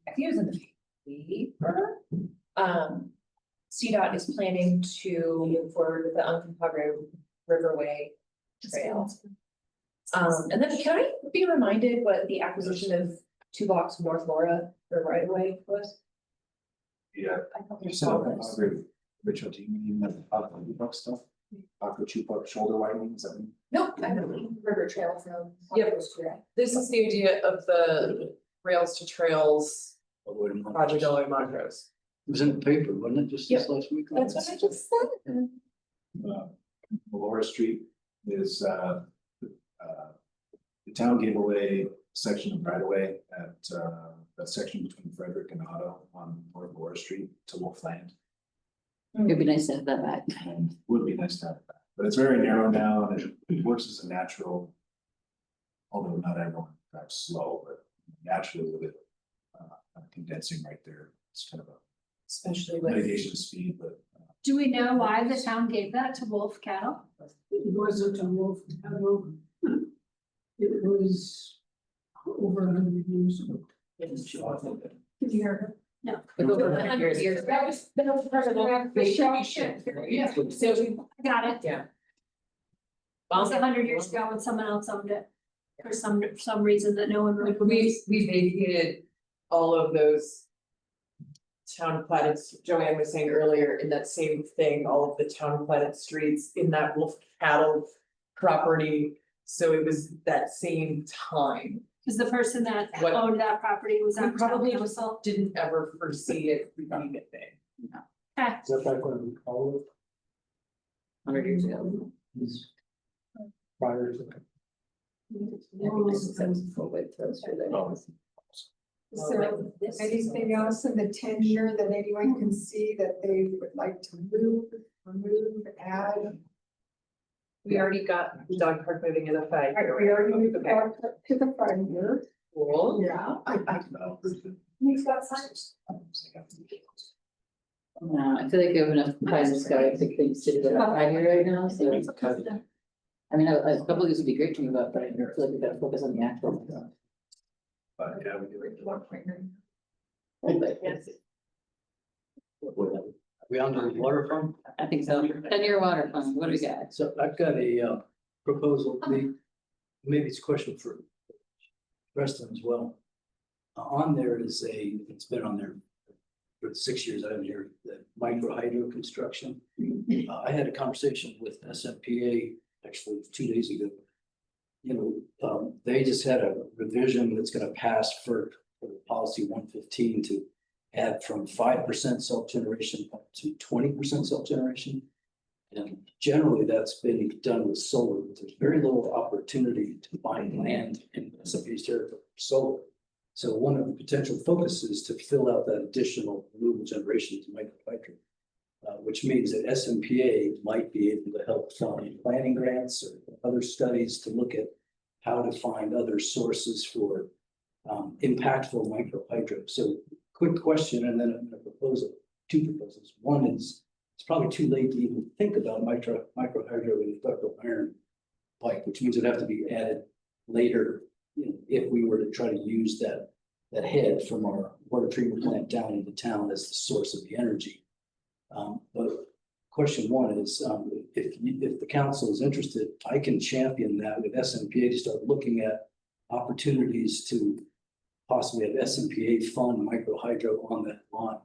I think it was in the paper, CDOT is planning to move forward with the Uncompahgre Riverway Trail. And then can I be reminded what the acquisition of 2 blocks of North Laura for right of way was? Yeah. I thought we saw this. Rachel, do you mean the Aqua stuff? Aqua Chupa shoulder widening, is that? No, I don't, River Trail from. Yep. This is the idea of the rails to trails project all in Montrose. It was in the paper, wasn't it, just this last week? That's what I just said. Laura Street is, the town gave away a section of right of way at, that section between Frederick and Otto on North Laura Street to Wolfland. It'd be nice to have that back. And would be nice to have it back, but it's very narrow now and it works as a natural. Although not everyone drives slow, but naturally with it, condensing right there, it's kind of a Especially with. mitigation of speed, but. Do we know why the town gave that to Wolf Cattle? It wasn't a wolf cattle. It was over 100 years ago. Did you hear her? No. With over 100 years. That was part of the shop. Yeah. So, Got it. Yeah. It was 100 years ago when someone else owned it. For some reason that no one really. We vacated all of those. Town platted, Joanne was saying earlier, in that same thing, all of the town platted streets in that Wolf Cattle property. So it was that same time. Because the person that What- owned that property was We on probably town just council. didn't ever foresee it being a thing. Okay, Is that back when we called 100 years ago. it prior to? Is there anything else in the tenure that anyone can see that they would like to move, remove, add? We already got the dog park moving in a fight. We already moved the park to the 5 year. Cool. Yeah, he's got signs. No, I feel like we have enough pie in the sky, big things to do about 5 years right now, so. I mean, a couple of these would be great to me about, but I feel like we gotta focus on the actual. But yeah, we do it. We on the waterfront? I think so. 10-year water fund, what do we got? So I've got a proposal, maybe it's a question for Preston as well. On there is it's been on there for the 6 years I've been here, the micro hydro construction. I had a conversation with SMPA actually 2 days ago. They just had a revision that's gonna pass for policy 115 to add from 5% self-generation up to 20% self-generation. And generally that's been done with solar, but there's very little opportunity to find land in SMP's territory for solar. So one of the potential focuses to fill out that additional renewable generation is microhydro. Which means that SMPA might be able to help fund planning grants or other studies to look at how to find other sources for impactful microhydro. So quick question, and then I'm going to propose two proposals. One is, it's probably too late to even think about microhydro in the ductile iron pipe, which means it'd have to be added later you know, if we were to try to use that head from our water treatment plant down into town as the source of the energy. But question one is, if the council is interested, I can champion that with SMPA to start looking at opportunities to possibly have SMPA fund micro hydro on that line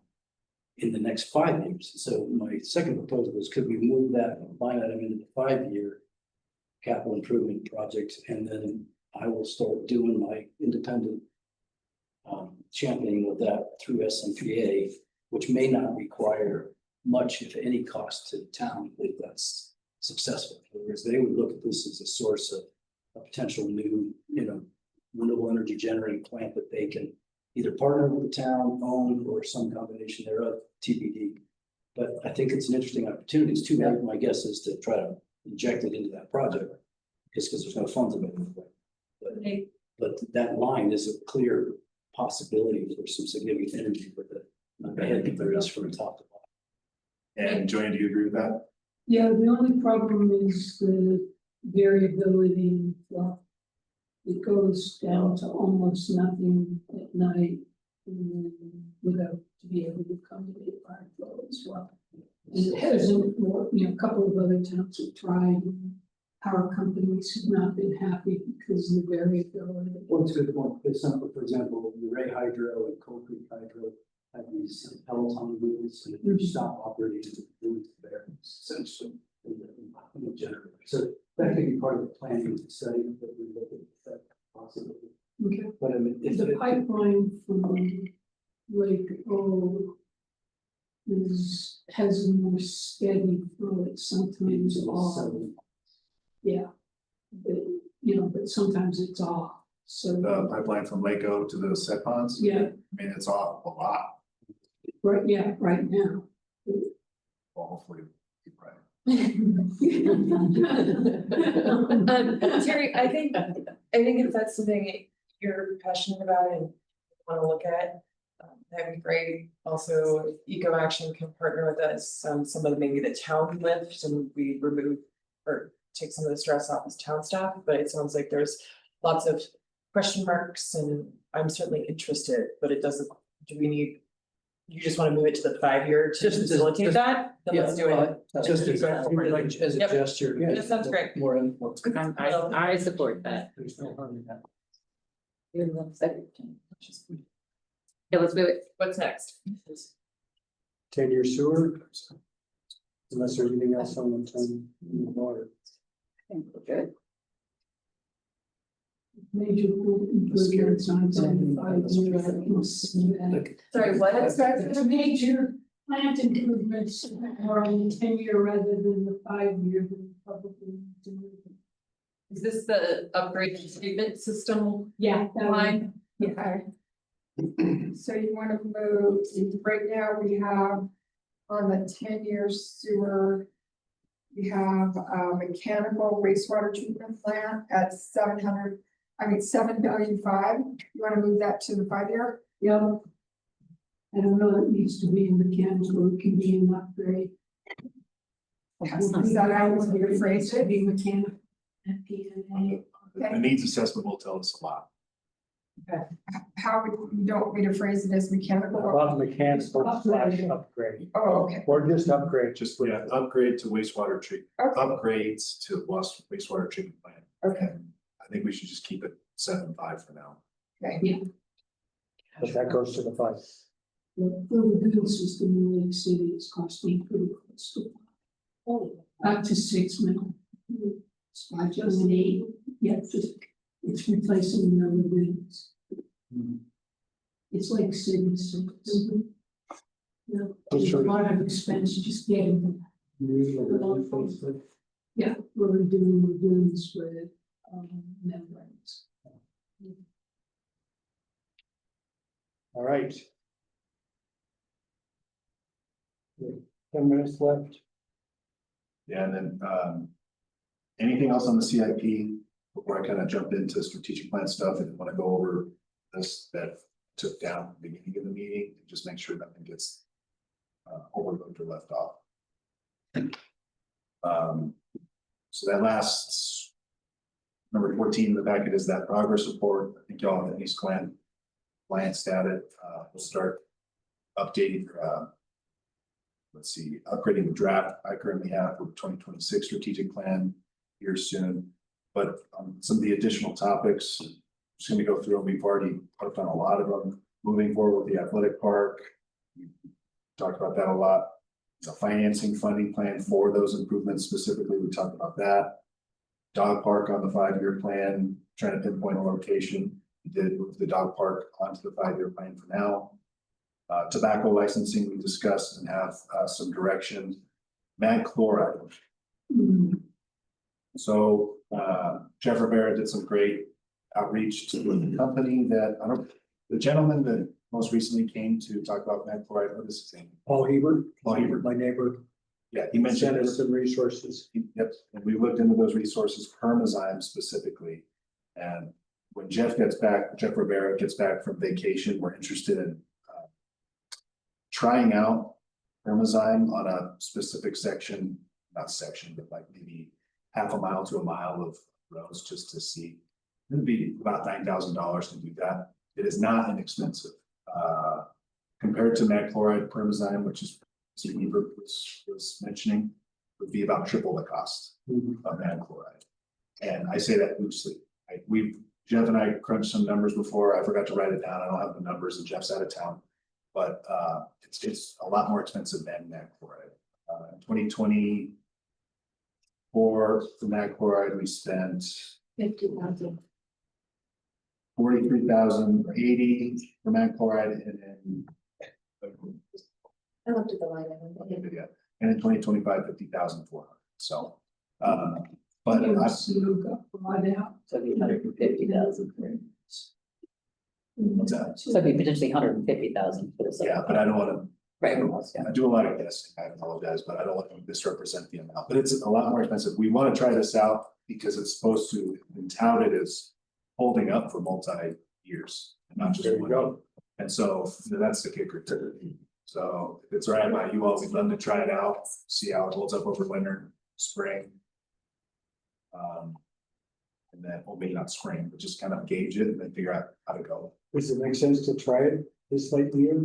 in the next 5 years. So my second proposal is, could we move that line item into the 5-year capital improvement project, and then I will start doing my independent championing of that through SMPA, which may not require much, if any, cost to the town if that's successful. Whereas they would look at this as a source of a potential new, you know, renewable energy generating plant that they can either partner with the town, own, or some combination thereof, TBD. But I think it's an interesting opportunity. It's too bad. My guess is to try to inject it into that project, just because there's no funds available. But that line is a clear possibility for some significant energy with it. I had to put us from top to bottom. And Joanne, do you agree with that? Yeah, the only problem is the variability in flow. It goes down to almost nothing at night, without to be able to accommodate fire flow as well. And it hasn't, you know, a couple of other towns have tried, and power companies have not been happy because of the variability. Well, it's a good point. For example, Ray Hydro and Coal Creek Hydro have these Peloton movements, and if you stop operating, it's there. Essentially, in the generator. So that could be part of the planning study that we look at that possibly. Okay. But I mean, if The pipeline from Lake O has a more steady flow. It's sometimes off. Yeah. But, you know, but sometimes it's off. So The pipeline from Lako to the set ponds? yeah, I mean, it's off a lot. right, yeah, right now. Well, hopefully, you're right. Terry, I think if that's something you're passionate about and want to look at, that'd be great. Also, if Eco Action can partner with us, some of maybe the town lift, and we remove or take some of the stress off as town staff, but it sounds like there's lots of question marks, and I'm certainly interested, but it doesn't, do we need, you just want to move it to the 5-year to facilitate that? Then let's do it. Just as a Yep. gesture. That sounds great. More info. I support that. There's no harm in that. Yeah, let's move it. What's next? 10-year sewer. Unless there's anything else on the 10 water. I think we're good. Major improvements on 5 Sorry, what? The major plant improvements are on the 10-year rather than the 5-year. Probably do. Is this the upgrade treatment system Yeah. line? Okay. So you want to move, right now we have on the 10-year sewer, we have a mechanical wastewater treatment plant at 7.5 billion. You want to move that to the 5-year? Yeah. I don't know, it needs to be in mechanical, it can be an upgrade. Is that how you want to rephrase it? Be mechanical. PNA. The needs assessment will tell us a lot. How would you don't want me to phrase it as mechanical? Above mechanical / upgrade. Oh, okay. Or just upgrade. Just, yeah, upgrade to wastewater treatment, Okay. upgrades to wastewater treatment plant. Okay. I think we should just keep it 7.5 for now. Okay. But that goes to the 5. The building system in Lake City is costing pretty close to up to 6 million. It's 5.8, yeah, it's replacing the other buildings. It's like city, so it's, yeah, there's a lot of expense just getting them. Yeah, we're doing this with membranes. All right. 10 minutes left. Yeah, and then, anything else on the CIP before I kind of jump into strategic plan stuff and want to go over this that took down at the beginning of the meeting, and just make sure nothing gets overlooked or left off. So that last Number 14 in the packet is that progress report. I think y'all have at least glanced at it. We'll start updating, let's see, upgrading the draft I currently have for 2026 strategic plan here soon. But some of the additional topics, I'm just gonna go through them. We've already touched on a lot of them. Moving forward with the athletic park. We talked about that a lot. The financing funding plan for those improvements specifically, we talked about that. Dog park on the 5-year plan, trying to pinpoint a location. We did move the dog park onto the 5-year plan for now. Tobacco licensing, we discussed and have some direction. Mag chloride. So Jeff Rivera did some great outreach to the company that, the gentleman that most recently came to talk about mag chloride, what is his name? Paul Hebert. Paul Hebert. My neighbor. Yeah, he mentioned Sent us some resources. Yep, and we looked into those resources, Permazyme specifically. And when Jeff Rivera gets back from vacation, we're interested in trying out Permazyme on a specific section, not section, but like maybe half a mile to a mile of roads just to see. It'd be about $9,000 to do that. It is not inexpensive. Compared to mag chloride, Permazyme, which is Ebert was mentioning, would be about triple the cost of mag chloride. And I say that loosely. Jeff and I crunched some numbers before. I forgot to write it down. I don't have the numbers and Jeff's out of town. But it's a lot more expensive than mag chloride. 2024 for mag chloride, we spent 50,000. 43,080 for mag chloride, and then I looked at the line. yeah, and in 2025, 50,400. So, but I, You got bought out. So it'd be 150,000 for. what's that? So it'd be potentially 150,000 for this. Yeah, but I don't want to. Right. I do a lot of guessing. I apologize, but I don't want to misrepresent the amount. But it's a lot more expensive. We want to try this out because it's supposed to be touted as holding up for multi-years and not just There you one. go. And so that's the kicker too. So if it's all right by you all, we'd love to try it out, see how it holds up over winter, spring. And then, well, maybe not spring, but just kind of gauge it and then figure out how to go. Does it make sense to try it this late in the year?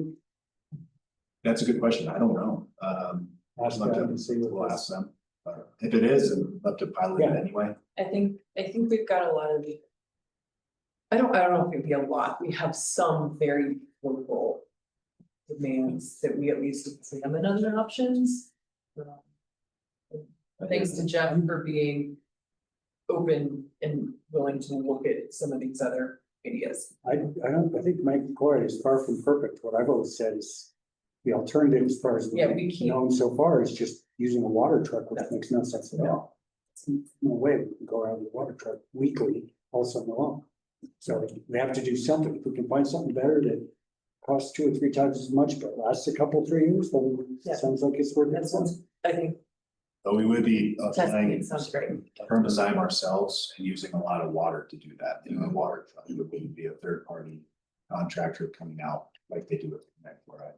That's a good question. I don't know. Ask them and see what We'll ask them. If it is, I'd love to pilot it Yeah. anyway. I think we've got a lot of. I don't know if it'd be a lot. We have some very local demands that we at least examine other options. Thanks to Jeff for being open and willing to look at some of these other ideas. I think mag chloride is far from perfect. What I've always said is the alternative as far as Yeah, we've we can't- known so far is just using a water truck, which makes no sense at all. No way we can go around with a water truck weekly all summer long. So we have to do something. If we can find something better that costs 2 or 3 times as much, but lasts a couple, 3 years, then Yeah. it sounds like it's worth it. That sounds, I think, But we would be testing applying it sounds great. Permazyme ourselves and using a lot of water to do that in the water truck. It wouldn't be a third party contractor coming out like they do with mag chloride.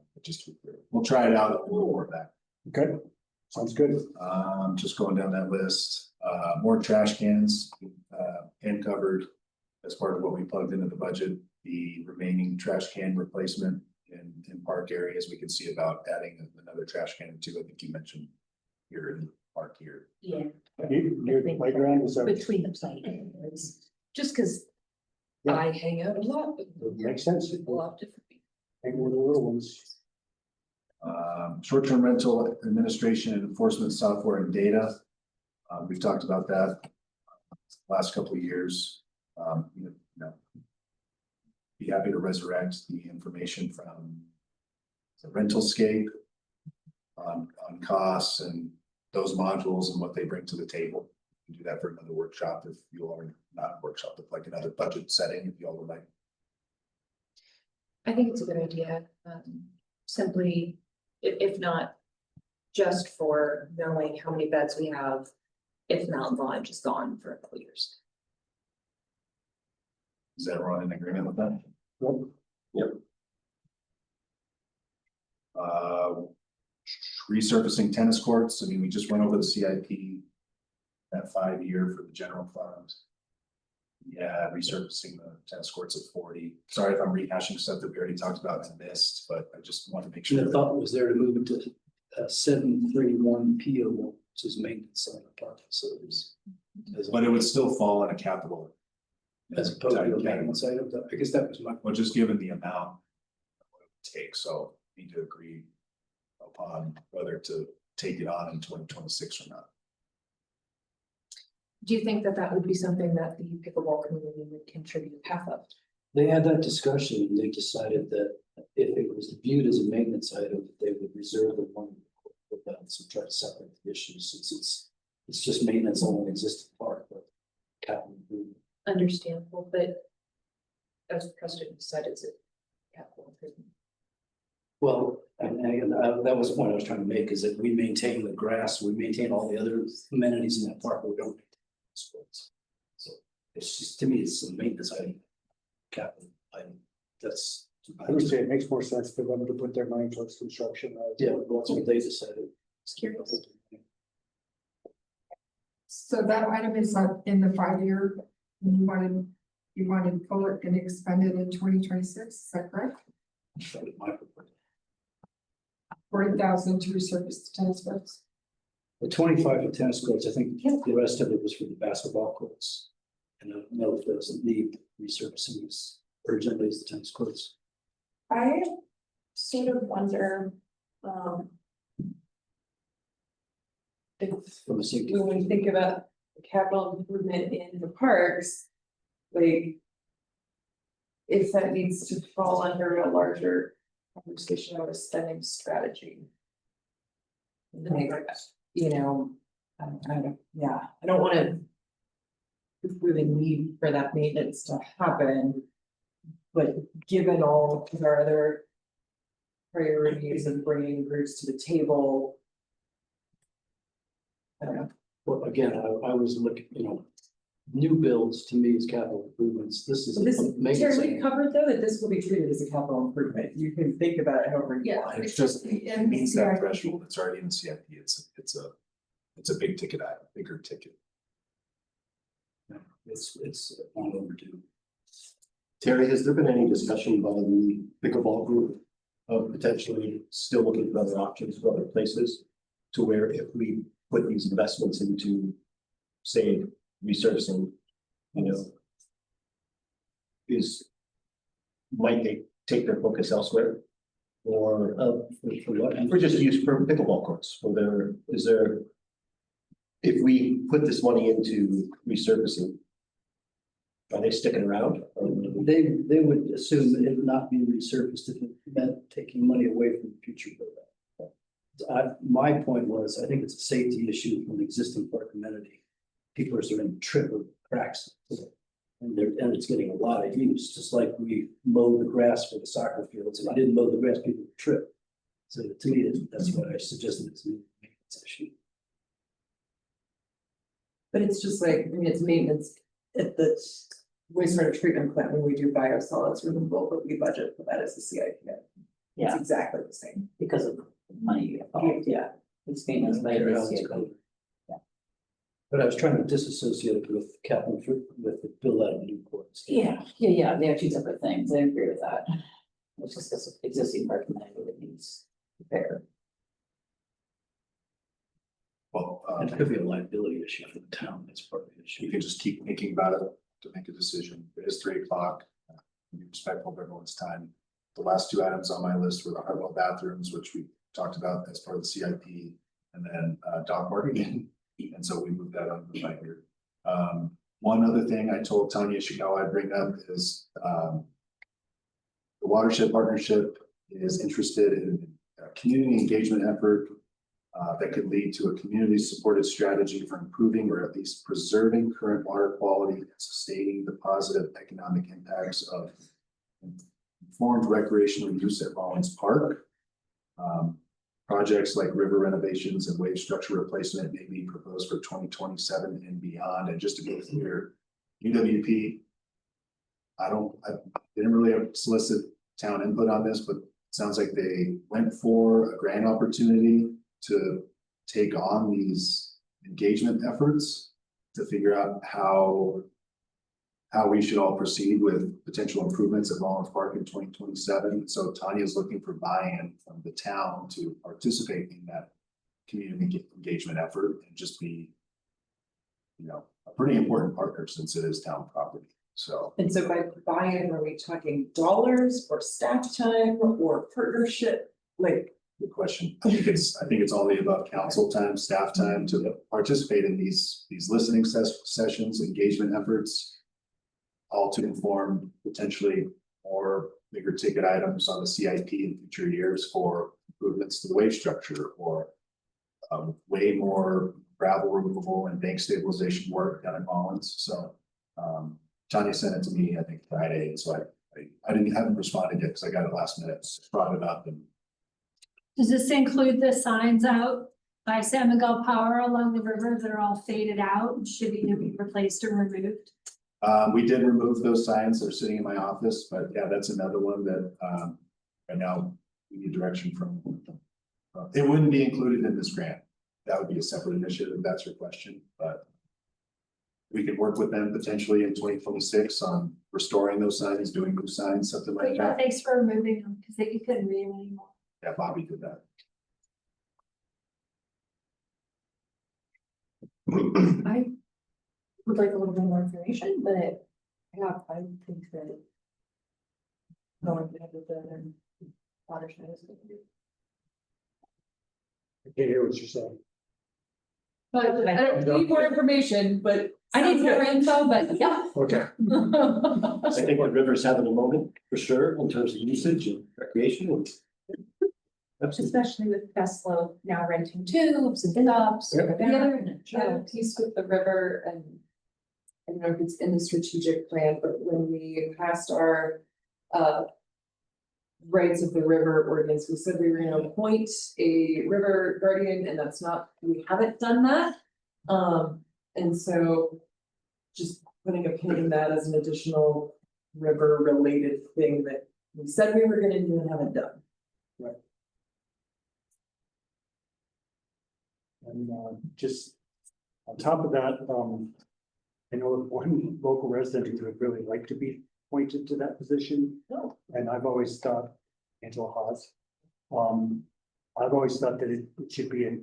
We'll try it out and we'll report back. Okay, sounds good. Just going down that list, more trash cans, hand covered. As part of what we plugged into the budget, the remaining trash can replacement in park areas, we can see about adding another trash can too. I think you mentioned here in the park here. Yeah. Your playground is. Between the play areas, just because Yeah. I hang out a lot, but Makes sense. a lot of different people. Hang with the little ones. Short-term rental administration and enforcement software and data. We've talked about that last couple of years. Be happy to resurrect the information from the rental scape on costs and those modules and what they bring to the table. We can do that for another workshop if you all are not workshop, but like another budget setting, if you all would like. I think it's a good idea, simply, if not just for knowing how many beds we have, if Mount Lodge is gone for a couple years. Is everyone in agreement with that? Yep. Resurfacing tennis courts. I mean, we just went over the CIP. That 5-year for the general fund. Yeah, resurfacing the tennis courts at 40. Sorry if I'm rehashing stuff that we already talked about and missed, but I just want to make sure. The thought was there to move it to 731 PO, which is maintenance on the park facilities. But it would still fall in a capital. As opposed to a maintenance item, I guess that was my. Well, just given the amount. It would take, so need to agree upon whether to take it on in 2026 or not. Do you think that that would be something that the pickleball community would contribute half of? They had that discussion and they decided that if it was viewed as a maintenance item, they would reserve the money for that, so try to separate the issues since it's just maintenance on an existing park, but capital improvement. Understandable, but as president decided it's a capital improvement. Well, and again, that was the point I was trying to make, is that we maintain the grass, we maintain all the other amenities in that park, but we don't maintain the sports. So it's just, to me, it's a maintenance item, capital item, that's. I would say it makes more sense for them to put their money towards construction. Yeah, well, that's what they decided. Just curious. So that item is in the 5-year, you wanted to pull it and expend it in 2026, is that correct? That was my proposal. 40,000 to resurface the tennis courts. The 25 for tennis courts, I think the rest of it was for the basketball courts. And I don't know if there was a need resurfacing as urgently as the tennis courts. I sort of wonder, if From a safety. when we think about the capital improvement in the parks, like, if that needs to fall under a larger conversation of a spending strategy. Like, you know, I don't, yeah, I don't wanna. Really need for that maintenance to happen. But given all of our other. Priorities of bringing groups to the table. I don't know. Well, again, I was looking, new builds to me is capital improvements. This is. So this, a maintenance Terry, we item. covered though that this will be treated as a capital improvement. You can think about it however you want. It's just, it meets that threshold. It's already in the CIP. It's a big ticket item, bigger ticket. It's long overdue. Terry, has there been any discussion by the pickleball group of potentially still looking for other options for other places? To where if we put these investments into, say, resurfacing, might they take their focus elsewhere? Or For what? for just use for pickleball courts, if we put this money into resurfacing, are they sticking around? They would assume it not be resurfaced if it meant taking money away from the future build. My point was, I think it's a safety issue from the existing park amenity. People are starting to trip or cracks. And it's getting a lot of use, just like we mow the grass for the soccer fields. If I didn't mow the grass, people would trip. So to me, that's what I suggested, it's a maintenance issue. But it's just like, it's maintenance at the wastewater treatment plant when we do biosolids removal, but we budget for that as a CIP. It's Yeah, exactly the same. because of the money involved, yeah, it's maintenance by Matter how the it's CIP. colored. But I was trying to disassociate it with capital with the build out of new courts. Yeah, they are two separate things, I agree with that. It's just this existing parking lot that needs repair. Well, It could be a liability issue for the town, that's part of the issue. you can just keep thinking about it to make a decision. It is 3 o'clock. Be respectful of everyone's time. The last 2 items on my list were the Hartwell bathrooms, which we talked about as part of the CIP, and then dog parking. And so we moved that on the 5-year. One other thing I told Tanya Shigawa I'd bring up is the Watershed Partnership is interested in a community engagement effort that could lead to a community-supported strategy for improving or at least preserving current water quality and sustaining the positive economic impacts of informed recreational use at Rollins Park. Projects like river renovations and wave structure replacement may be proposed for 2027 and beyond. And just to be clear, UWP, I didn't really solicit town input on this, but it sounds like they went for a grant opportunity to take on these engagement efforts to figure out how how we should all proceed with potential improvements at Rollins Park in 2027. So Tanya's looking for buy-in from the town to participate in that community engagement effort and just be, a pretty important partner since it is town property. So And so by buy-in, are we talking dollars or staff time or partnership? Like, good question. I think it's all the above: council time, staff time to participate in these listening sessions, engagement efforts. All to inform potentially more bigger ticket items on the CIP in future years for improvements to the wage structure or way more gravel removal and bank stabilization work down in Rollins. So Tanya sent it to me, I think Friday, and so I haven't responded yet because I got it last minute, brought it up. And Does this include the signs out by San Miguel Power along the river that are all faded out and should either be replaced or removed? we did remove those signs. They're sitting in my office, but yeah, that's another one that right now we need direction from. It wouldn't be included in this grant. That would be a separate initiative, if that's your question, but we could work with them potentially in 2026 on restoring those signs, doing new signs, something But like yeah, that. thanks for removing them because you couldn't read them anymore. Yeah, Bobby did that. I would like a little bit more information, but yeah, I think that going ahead with the watershed is good. I can't hear what you're saying. but I don't need more information, but. I need more info, but yeah. Okay. I think the river's having a moment for sure in terms of usage and recreation and. Absolutely. Especially with Veslo now renting tubes and pickups. Yep. The other piece with the river, and I don't know if it's in the strategic plan, but when we passed our rights of the river ordinance, we said we were gonna appoint a river guardian, and that's not, we haven't done that. And so just putting a pin in that as an additional river related thing that we said we were gonna do and haven't done. And just on top of that, I know of one local resident who would really like to be appointed to that position. Oh. And I've always thought, Angela Hawes. I've always thought that it should be a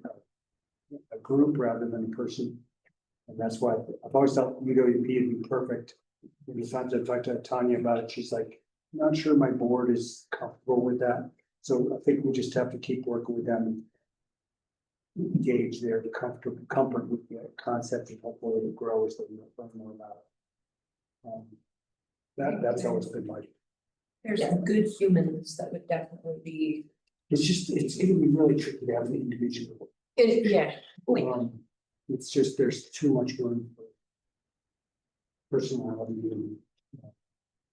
group rather than a person. And that's why I've always thought UWP would be perfect. Many times I've talked to Tanya about it, she's like, not sure my board is comfortable with that. So I think we just have to keep working with them. Engage their comfort with the concept and hopefully it'll grow as they learn more about it. That's always been my. There's some good humans that would definitely be. It's gonna be really tricky to have an individual. Yeah. It's just, there's too much room for personality and.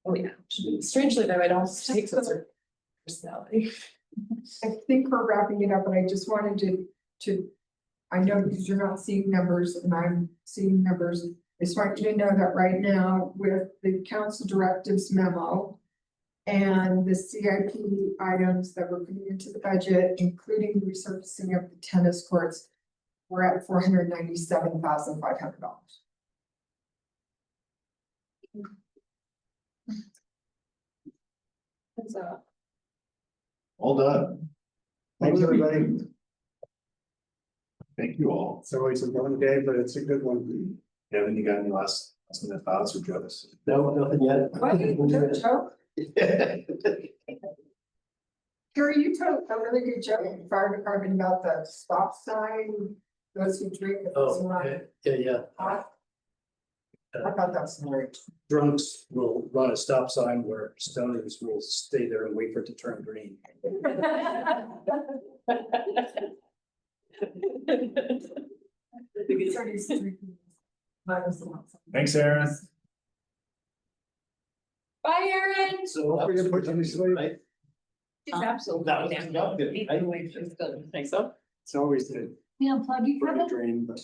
Oh, yeah. Strangely though, it also takes a certain personality. I think we're wrapping it up, but I just wanted to, I know because you're not seeing numbers and I'm seeing numbers. I just want you to know that right now with the council directives memo and the CIP items that we're putting into the budget, including the resurfacing of the tennis courts, we're at $497,500. All done. Thanks, everybody. Thank you all. It's always a long day, but it's a good one. Kevin, you got any last minute thoughts or jokes? No, nothing yet. What did you joke? Carrie, you told a really good joke in the fire department about the stop sign, those who drink. Yeah. I thought that was great. Drunks will run a stop sign where stoners will stay there and wait for it to turn green. Thanks, Aaron. Bye, Erin. So don't forget to put you to sleep. She's absolutely. That was down. good. Think so? It's always the Yeah, plug you for the dream, but.